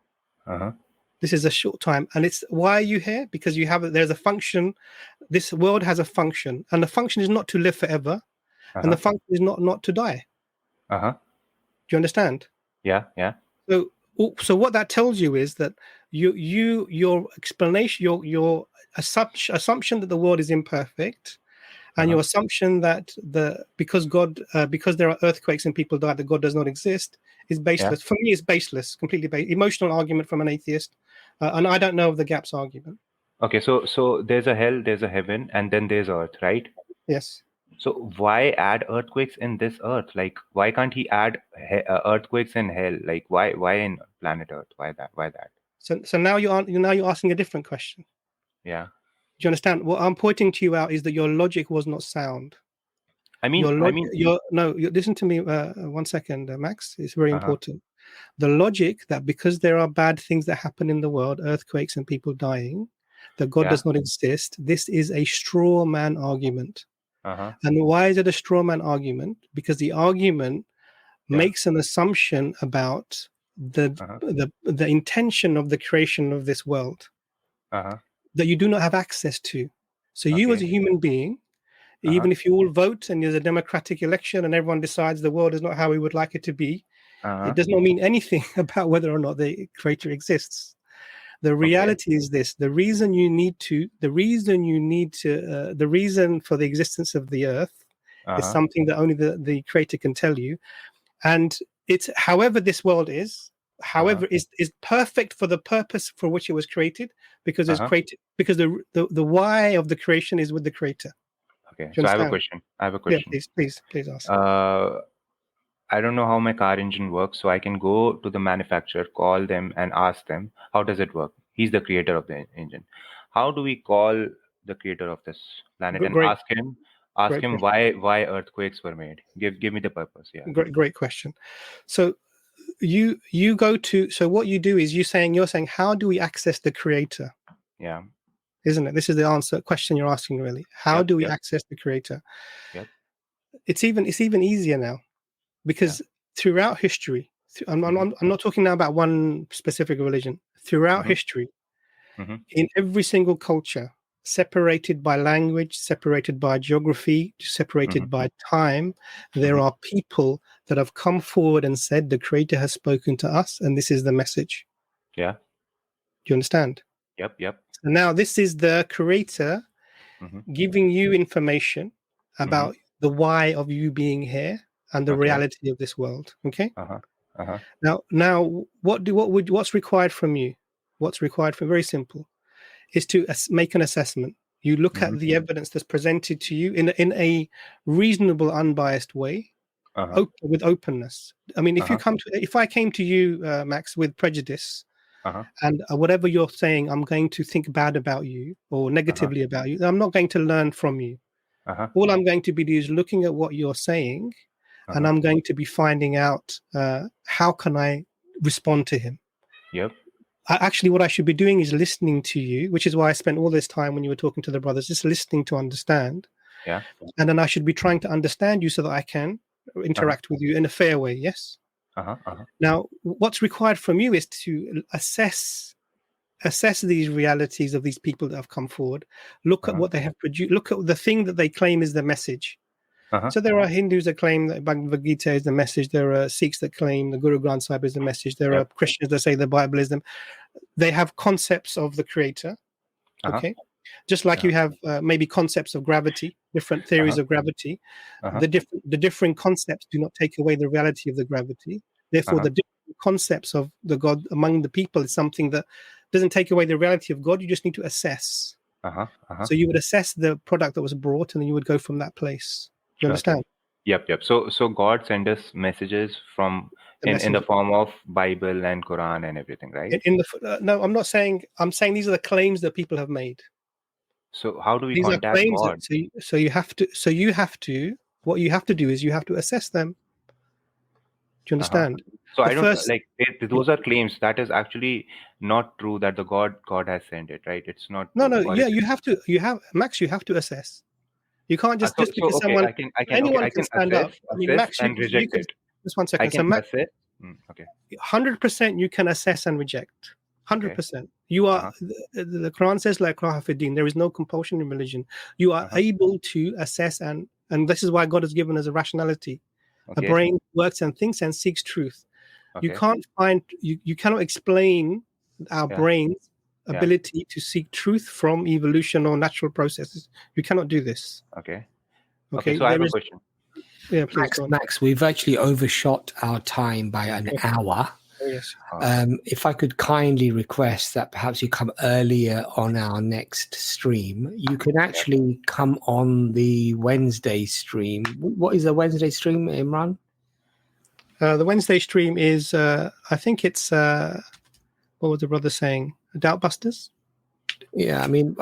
Speaker 2: This is a short time. And it's why are you here? Because there's a function. This world has a function, and the function is not to live forever, and the function is not to die. Do you understand?
Speaker 9: Yeah.
Speaker 2: So what that tells you is that your explanation, your assumption that the world is imperfect, and your assumption that because there are earthquakes and people die, that God does not exist, is baseless. For me, it's baseless, completely baseless. Emotional argument from an atheist, and I don't know of the gaps argument.
Speaker 9: Okay, so there's a hell, there's a heaven, and then there's earth, right?
Speaker 2: Yes.
Speaker 9: So why add earthquakes in this earth? Like, why can't he add earthquakes in hell? Like, why in planet Earth? Why that? Why that?
Speaker 2: So now you're asking a different question.
Speaker 9: Yeah.
Speaker 2: Do you understand? What I'm pointing to you out is that your logic was not sound. Listen to me 1 second, Max. It's very important. The logic that because there are bad things that happen in the world, earthquakes and people dying, that God does not exist, this is a straw man argument. And why is it a straw man argument? Because the argument makes an assumption about the intention of the creation of this world that you do not have access to. So you as a human being, even if you all vote and there's a democratic election and everyone decides the world is not how we would like it to be, it does not mean anything about whether or not the creator exists. The reality is this: the reason for the existence of the earth is something that only the creator can tell you. And it's however this world is, is perfect for the purpose for which it was created, because it's created because the why of the creation is with the creator.
Speaker 9: Okay, so I have a question.
Speaker 2: Yeah, please ask.
Speaker 9: I don't know how my car engine works, so I can go to the manufacturer, call them, and ask them, how does it work? He's the creator of the engine. How do we call the creator of this planet and ask him why earthquakes were made? Give me the purpose. Yeah.
Speaker 2: Great question. So you go to, so what you do is you're saying how do we access the creator?
Speaker 9: Yeah.
Speaker 2: Isn't it? This is the question you're asking, really. How do we access the creator?
Speaker 9: Yep.
Speaker 2: It's even easier now, because throughout history, I'm not talking now about one specific religion. Throughout history, in every single culture, separated by language, separated by geography, separated by time, there are people that have come forward and said the creator has spoken to us and this is the message.
Speaker 9: Yeah.
Speaker 2: Do you understand?
Speaker 9: Yep.
Speaker 2: So now this is the creator giving you information about the why of you being here and the reality of this world. Okay. Now what's required from you? What's required from, very simple, is to make an assessment. You look at the evidence that's presented to you in a reasonable, unbiased way, with openness. I mean, if I came to you, Max, with prejudice, and whatever you're saying, I'm going to think bad about you or negatively about you, I'm not going to learn from you. All I'm going to be doing is looking at what you're saying, and I'm going to be finding out how can I respond to him.
Speaker 9: Yep.
Speaker 2: Actually, what I should be doing is listening to you, which is why I spent all this time when you were talking to the brothers, just listening to understand.
Speaker 9: Yeah.
Speaker 2: And then I should be trying to understand you so that I can interact with you in a fair way. Yes. Now, what's required from you is to assess these realities of these people that have come forward. Look at what they have produced. Look at the thing that they claim is the message. So there are Hindus that claim that Bhagavad Gita is the message. There are Sikhs that claim the Guru Granth Sahib is the message. There are Christians that say the Bible is them. They have concepts of the creator. Okay. Just like you have maybe concepts of gravity, different theories of gravity. The different concepts do not take away the reality of the gravity. Therefore, the different concepts of the God among the people is something that doesn't take away the reality of God. You just need to assess. So you would assess the product that was brought, and then you would go from that place. You understand?
Speaker 9: Yep. So God sent us messages from in the form of Bible and Quran and everything, right?
Speaker 2: No, I'm not saying. I'm saying these are the claims that people have made.
Speaker 9: So how do we
Speaker 2: these
Speaker 9: contact
Speaker 2: are claims
Speaker 9: God?
Speaker 2: So you have to. What you have to do is you have to assess them. Do you understand?
Speaker 9: So I don't those are claims. That is actually not true. That the God has sent it, right? It's not.
Speaker 2: No. Yeah, you have to. Max. You have to assess. You can't just because someone anyone can stand up. I mean, Max,
Speaker 9: and reject it.
Speaker 2: Just 1 second.
Speaker 9: I can assess. Okay.
Speaker 2: 100% you can assess and reject. 100%. You are the Quran says like Din. There is no compulsion in religion. You are able to assess and this is why God has given us a rationality. A brain works and thinks and seeks truth. You can't find you cannot explain our brain's ability to seek truth from evolution or natural processes. You cannot do this.
Speaker 9: Okay. So I have a question.
Speaker 2: Yeah, please.
Speaker 1: Max, we've actually overshot our time by an hour.
Speaker 2: Yes.
Speaker 1: If I could kindly request that perhaps you come earlier on our next stream, you can actually come on the Wednesday stream. What is the Wednesday stream, Imran?
Speaker 2: The Wednesday stream is, I think it's, what was the brother saying? Doubtbusters?
Speaker 1: Yeah, I mean,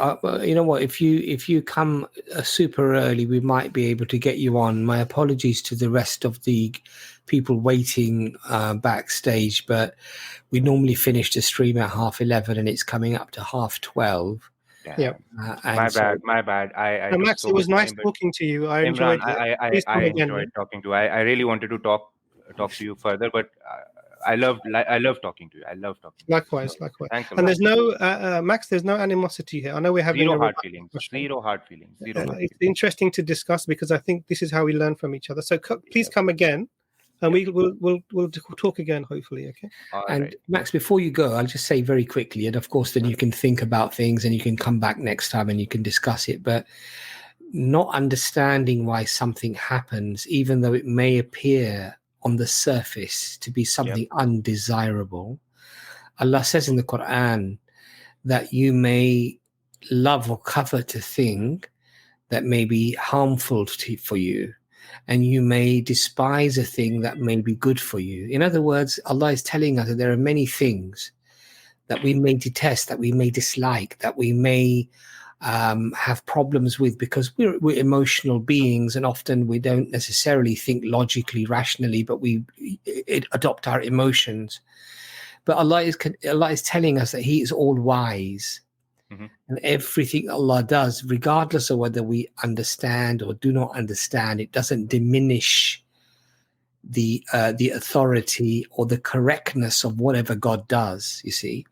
Speaker 1: you know what? If you come super early, we might be able to get you on. My apologies to the rest of the people waiting backstage, but we normally finish the stream at 11:30, and it's coming up to 12:30.
Speaker 2: Yeah.
Speaker 9: My bad. I took
Speaker 2: Max,
Speaker 9: so
Speaker 2: it was
Speaker 9: much
Speaker 2: nice
Speaker 9: time, but
Speaker 2: talking to you. I
Speaker 9: Imran,
Speaker 2: enjoyed it. Please come
Speaker 9: I
Speaker 2: again.
Speaker 9: enjoyed talking to you. I really wanted to talk to you further, but I love talking to you. I love talking.
Speaker 2: Likewise.
Speaker 9: Thanks a
Speaker 2: And
Speaker 9: lot.
Speaker 2: there's no Max. There's no animosity here. I know we're having
Speaker 9: Zero
Speaker 2: a
Speaker 9: hard feelings. Zero hard feelings.
Speaker 2: It's interesting to discuss because I think this is how we learn from each other. So please come again, and we'll talk again, hopefully. Okay.
Speaker 1: And Max, before you go, I'll just say very quickly, and of course, then you can think about things and you can come back next time and you can discuss it. But not understanding why something happens, even though it may appear on the surface to be something undesirable. Allah says in the Quran that you may love or covet a thing that may be harmful for you, and you may despise a thing that may be good for you. In other words, Allah is telling us that there are many things that we may detest, that we may dislike, that we may have problems with, because we're emotional beings, and often we don't necessarily think logically, rationally, but we adopt our emotions. But Allah is telling us that He is all wise, and everything Allah does, regardless of whether we understand or do not understand, it doesn't diminish the authority or the correctness of whatever God does. You see.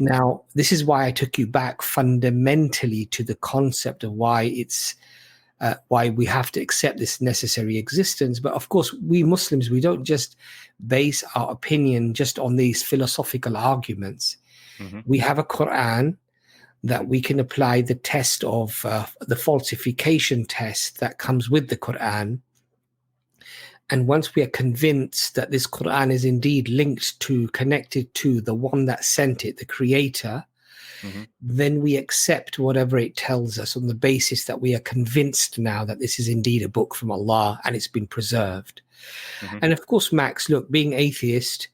Speaker 1: Now, this is why I took you back fundamentally to the concept of why it's why we have to accept this necessary existence. But of course, we Muslims, we don't just base our opinion just on these philosophical arguments. We have a Quran that we can apply the test of the falsification test that comes with the Quran. And once we are convinced that this Quran is indeed connected to the one that sent it, the creator, then we accept whatever it tells us on the basis that we are convinced now that this is indeed a book from Allah and it's been preserved. And of course, Max, look, being atheist,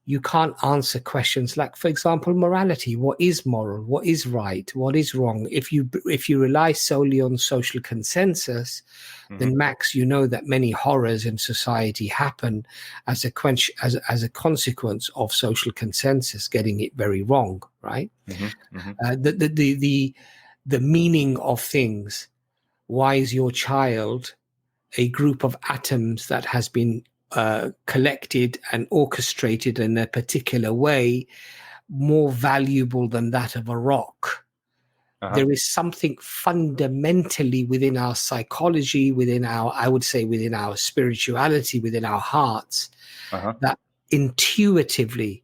Speaker 1: you can't answer questions like, for example, morality. What is moral? What is right? What is wrong? If you rely solely on social consensus, then Max, you know that many horrors in society happen as a consequence of social consensus getting it very wrong, right? The meaning of things. Why is your child a group of atoms that has been collected and orchestrated in a particular way more valuable than that of a rock? There is something fundamentally within our psychology, within our spirituality, within our hearts, that intuitively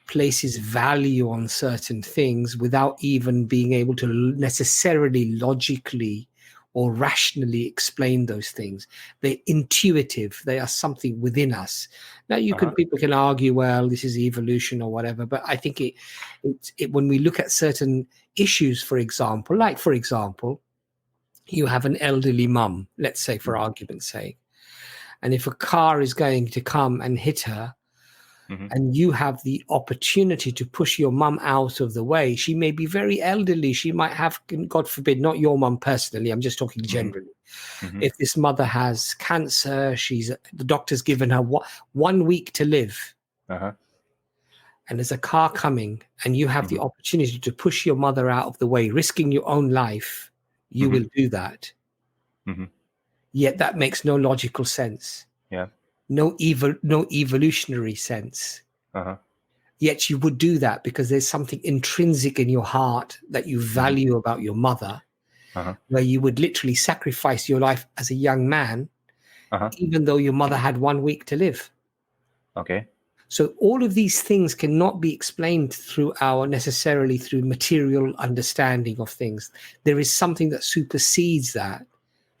Speaker 1: places value on certain things without even being able to necessarily logically or rationally explain those things. They're intuitive. They are something within us. Now, people can argue, well, this is evolution or whatever, but I think it when we look at certain issues, for example, you have an elderly mum, let's say, for argument's sake, and if a car is going to come and hit her, and you have the opportunity to push your mum out of the way, she may be very elderly. She might have, God forbid, not your mum personally, I'm just talking generally. If this mother has cancer, the doctor's given her 1 week to live. And there's a car coming, and you have the opportunity to push your mother out of the way, risking your own life, you will do that. Yet that makes no logical sense. No evolutionary sense. Yet you would do that because there's something intrinsic in your heart that you value about your mother, where you would literally sacrifice your life as a young man, even though your mother had 1 week to live. So all of these things cannot be explained necessarily through material understanding of things. There is something that supersedes that,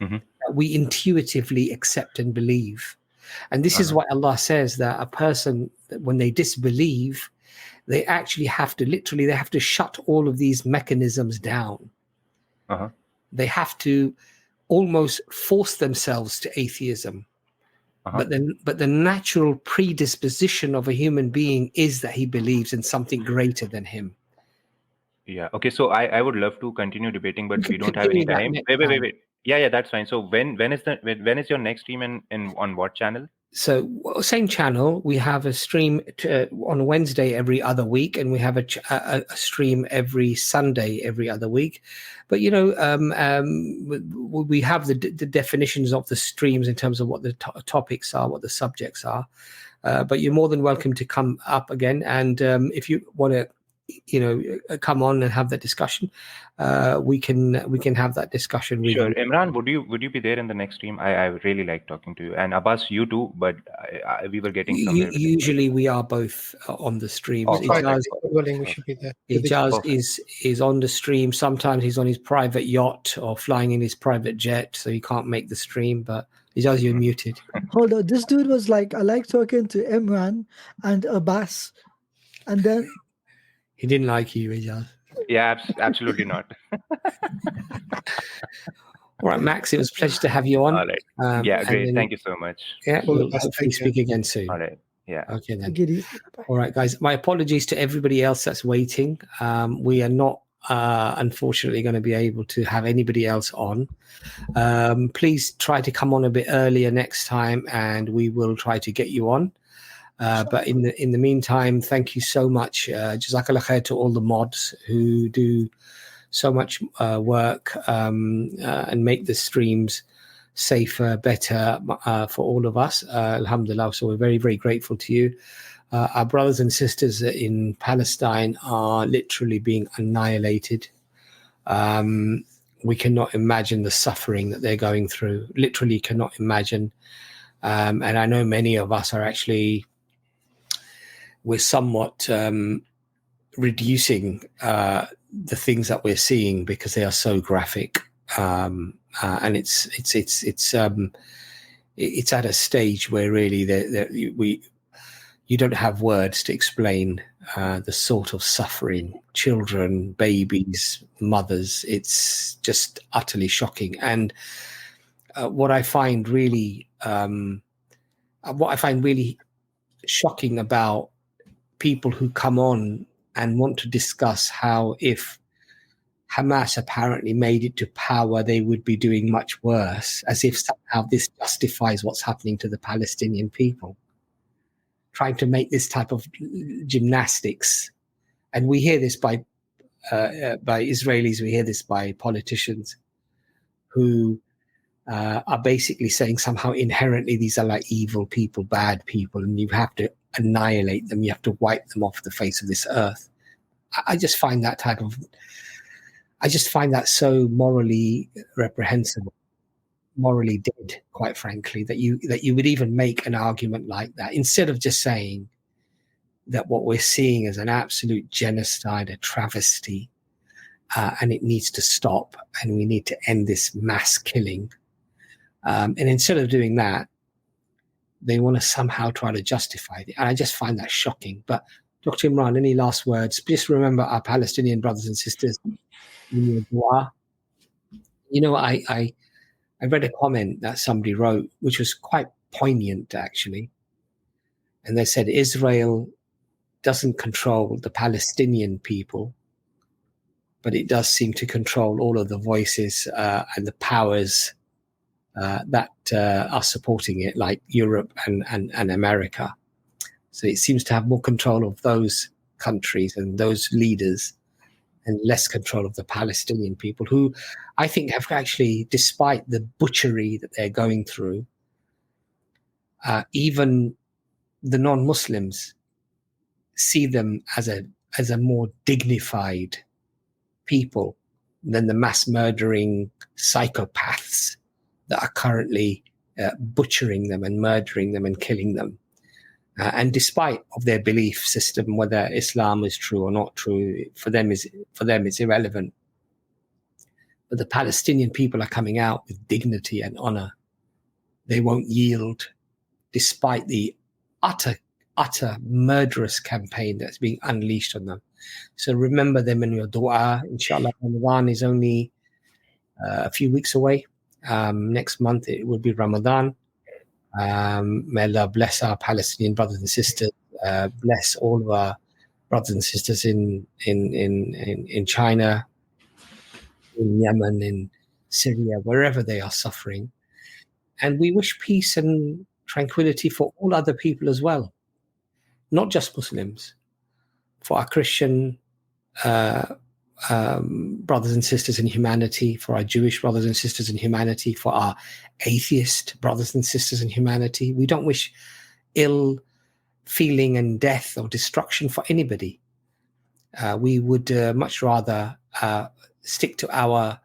Speaker 1: that we intuitively accept and believe. And this is what Allah says, that a person, when they disbelieve, they actually have to shut all of these mechanisms down. They have to almost force themselves to atheism. But the natural predisposition of a human being is that he believes in something greater than him.
Speaker 9: Yeah. Okay. So I would love to continue debating, but we don't have any time. Wait. Yeah, that's fine. So when is your next stream on what channel?
Speaker 1: So same channel. We have a stream on Wednesday every other week, and we have a stream every Sunday every other week. But we have the definitions of the streams in terms of what the topics are, what the subjects are. But you're more than welcome to come up again, and if you want to come on and have that discussion, we can have that discussion with
Speaker 9: Sure.
Speaker 1: you.
Speaker 9: Imran, would you be there in the next stream? I really like talking to you, and Abbas, you too, but we were getting somewhere.
Speaker 1: Usually we are both on the streams.
Speaker 2: Willing, we should be there.
Speaker 1: Ijaz is on the stream. Sometimes he's on his private yacht or flying in his private jet, so he can't make the stream, but Ijaz, you're muted.
Speaker 3: Hold on, this dude was like, I like talking to Imran and Abbas, and then
Speaker 1: he didn't like you, Ijaz.
Speaker 9: Yeah, absolutely not.
Speaker 1: All right, Max, it was a pleasure to have you on.
Speaker 9: All right. Yeah, great. Thank you so much.
Speaker 1: Yeah, we'll hopefully speak again soon.
Speaker 9: All right. Yeah.
Speaker 1: Okay, then. All right, guys. My apologies to everybody else that's waiting. We are not, unfortunately, going to be able to have anybody else on. Please try to come on a bit earlier next time, and we will try to get you on. But in the meantime, thank you so much. Jazakallah khair to all the mods who do so much work and make the streams safer, better for all of us. Alhamdulillah. So we're very, very grateful to you. Our brothers and sisters in Palestine are literally being annihilated. We cannot imagine the suffering that they're going through. Literally cannot imagine. And I know many of us are actually, we're somewhat reducing the things that we're seeing because they are so graphic, and it's at a stage where really you don't have words to explain the sort of suffering, children, babies, mothers. It's just utterly shocking. And what I find really shocking about people who come on and want to discuss how if Hamas apparently made it to power, they would be doing much worse, as if somehow this justifies what's happening to the Palestinian people. Trying to make this type of gymnastics. And we hear this by Israelis, we hear this by politicians who are basically saying somehow inherently these are like evil people, bad people, and you have to annihilate them, you have to wipe them off the face of this earth. I just find that so morally reprehensible, morally dead, quite frankly, that you would even make an argument like that, instead of just saying that what we're seeing is an absolute genocide, a travesty, and it needs to stop, and we need to end this mass killing. And instead of doing that, they want to somehow try to justify it. And I just find that shocking. But Dr. Imran, any last words? Just remember our Palestinian brothers and sisters in your dua. I read a comment that somebody wrote, which was quite poignant, actually. And they said, Israel doesn't control the Palestinian people, but it does seem to control all of the voices and the powers that are supporting it, like Europe and America. So it seems to have more control of those countries and those leaders and less control of the Palestinian people, who I think have actually, despite the butchery that they're going through, even the non-Muslims see them as a more dignified people than the mass murdering psychopaths that are currently butchering them and murdering them and killing them. And despite of their belief system, whether Islam is true or not true, for them it's irrelevant. But the Palestinian people are coming out with dignity and honor. They won't yield. despite the utter murderous campaign that's being unleashed on them. So remember them in your dua. Inshallah, Ramadan is only a few weeks away. Next month it will be Ramadan. May Allah bless our Palestinian brothers and sisters. Bless all of our brothers and sisters in China, in Yemen, in Syria, wherever they are suffering. And we wish peace and tranquility for all other people as well, not just Muslims, for our Christian brothers and sisters in humanity, for our Jewish brothers and sisters in humanity, for our atheist brothers and sisters in humanity. We don't wish ill feeling and death or destruction for anybody. We would much rather stick to our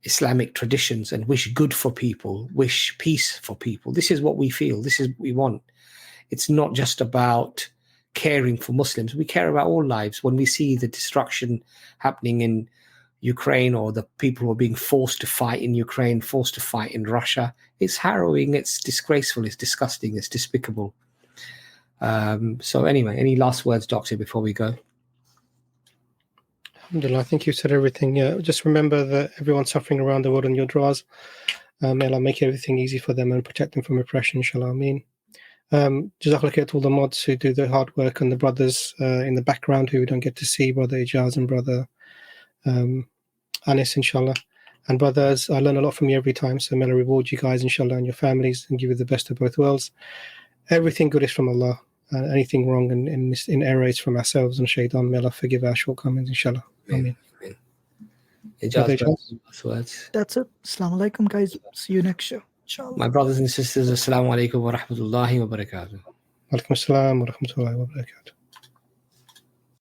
Speaker 1: Islamic traditions and wish good for people, wish peace for people. This is what we feel. This is what we want. It's not just about caring for Muslims. We care about all lives. When we see the destruction happening in Ukraine, or the people who are being forced to fight in Ukraine, forced to fight in Russia, it's harrowing, it's disgraceful, it's disgusting, it's despicable. So anyway, any last words, Doctor, before we go?
Speaker 2: Alhamdulillah, I think you said everything. Yeah, just remember that everyone's suffering around the world on your du'as. May Allah make everything easy for them and protect them from oppression, inshallah. Ameen. Jazakallah khair to all the mods who do the hard work, and the brothers in the background who we don't get to see, Brother Ijaz and Brother Anis, inshallah. And brothers, I learn a lot from you every time, so may Allah reward you guys, inshallah, and your families, and give you the best of both worlds. Everything good is from Allah, and anything wrong and in error is from ourselves and shaitan. May Allah forgive our shortcomings, inshallah. Ameen.
Speaker 1: Ijaz, words.
Speaker 3: That's it. Assalamu alaikum, guys. See you next show. Inshallah.
Speaker 1: My brothers and sisters, assalamu alaikum wa rahmatullahi wa barakatuh.
Speaker 2: Alaikum assalam wa rahmatullahi wa barakatuh.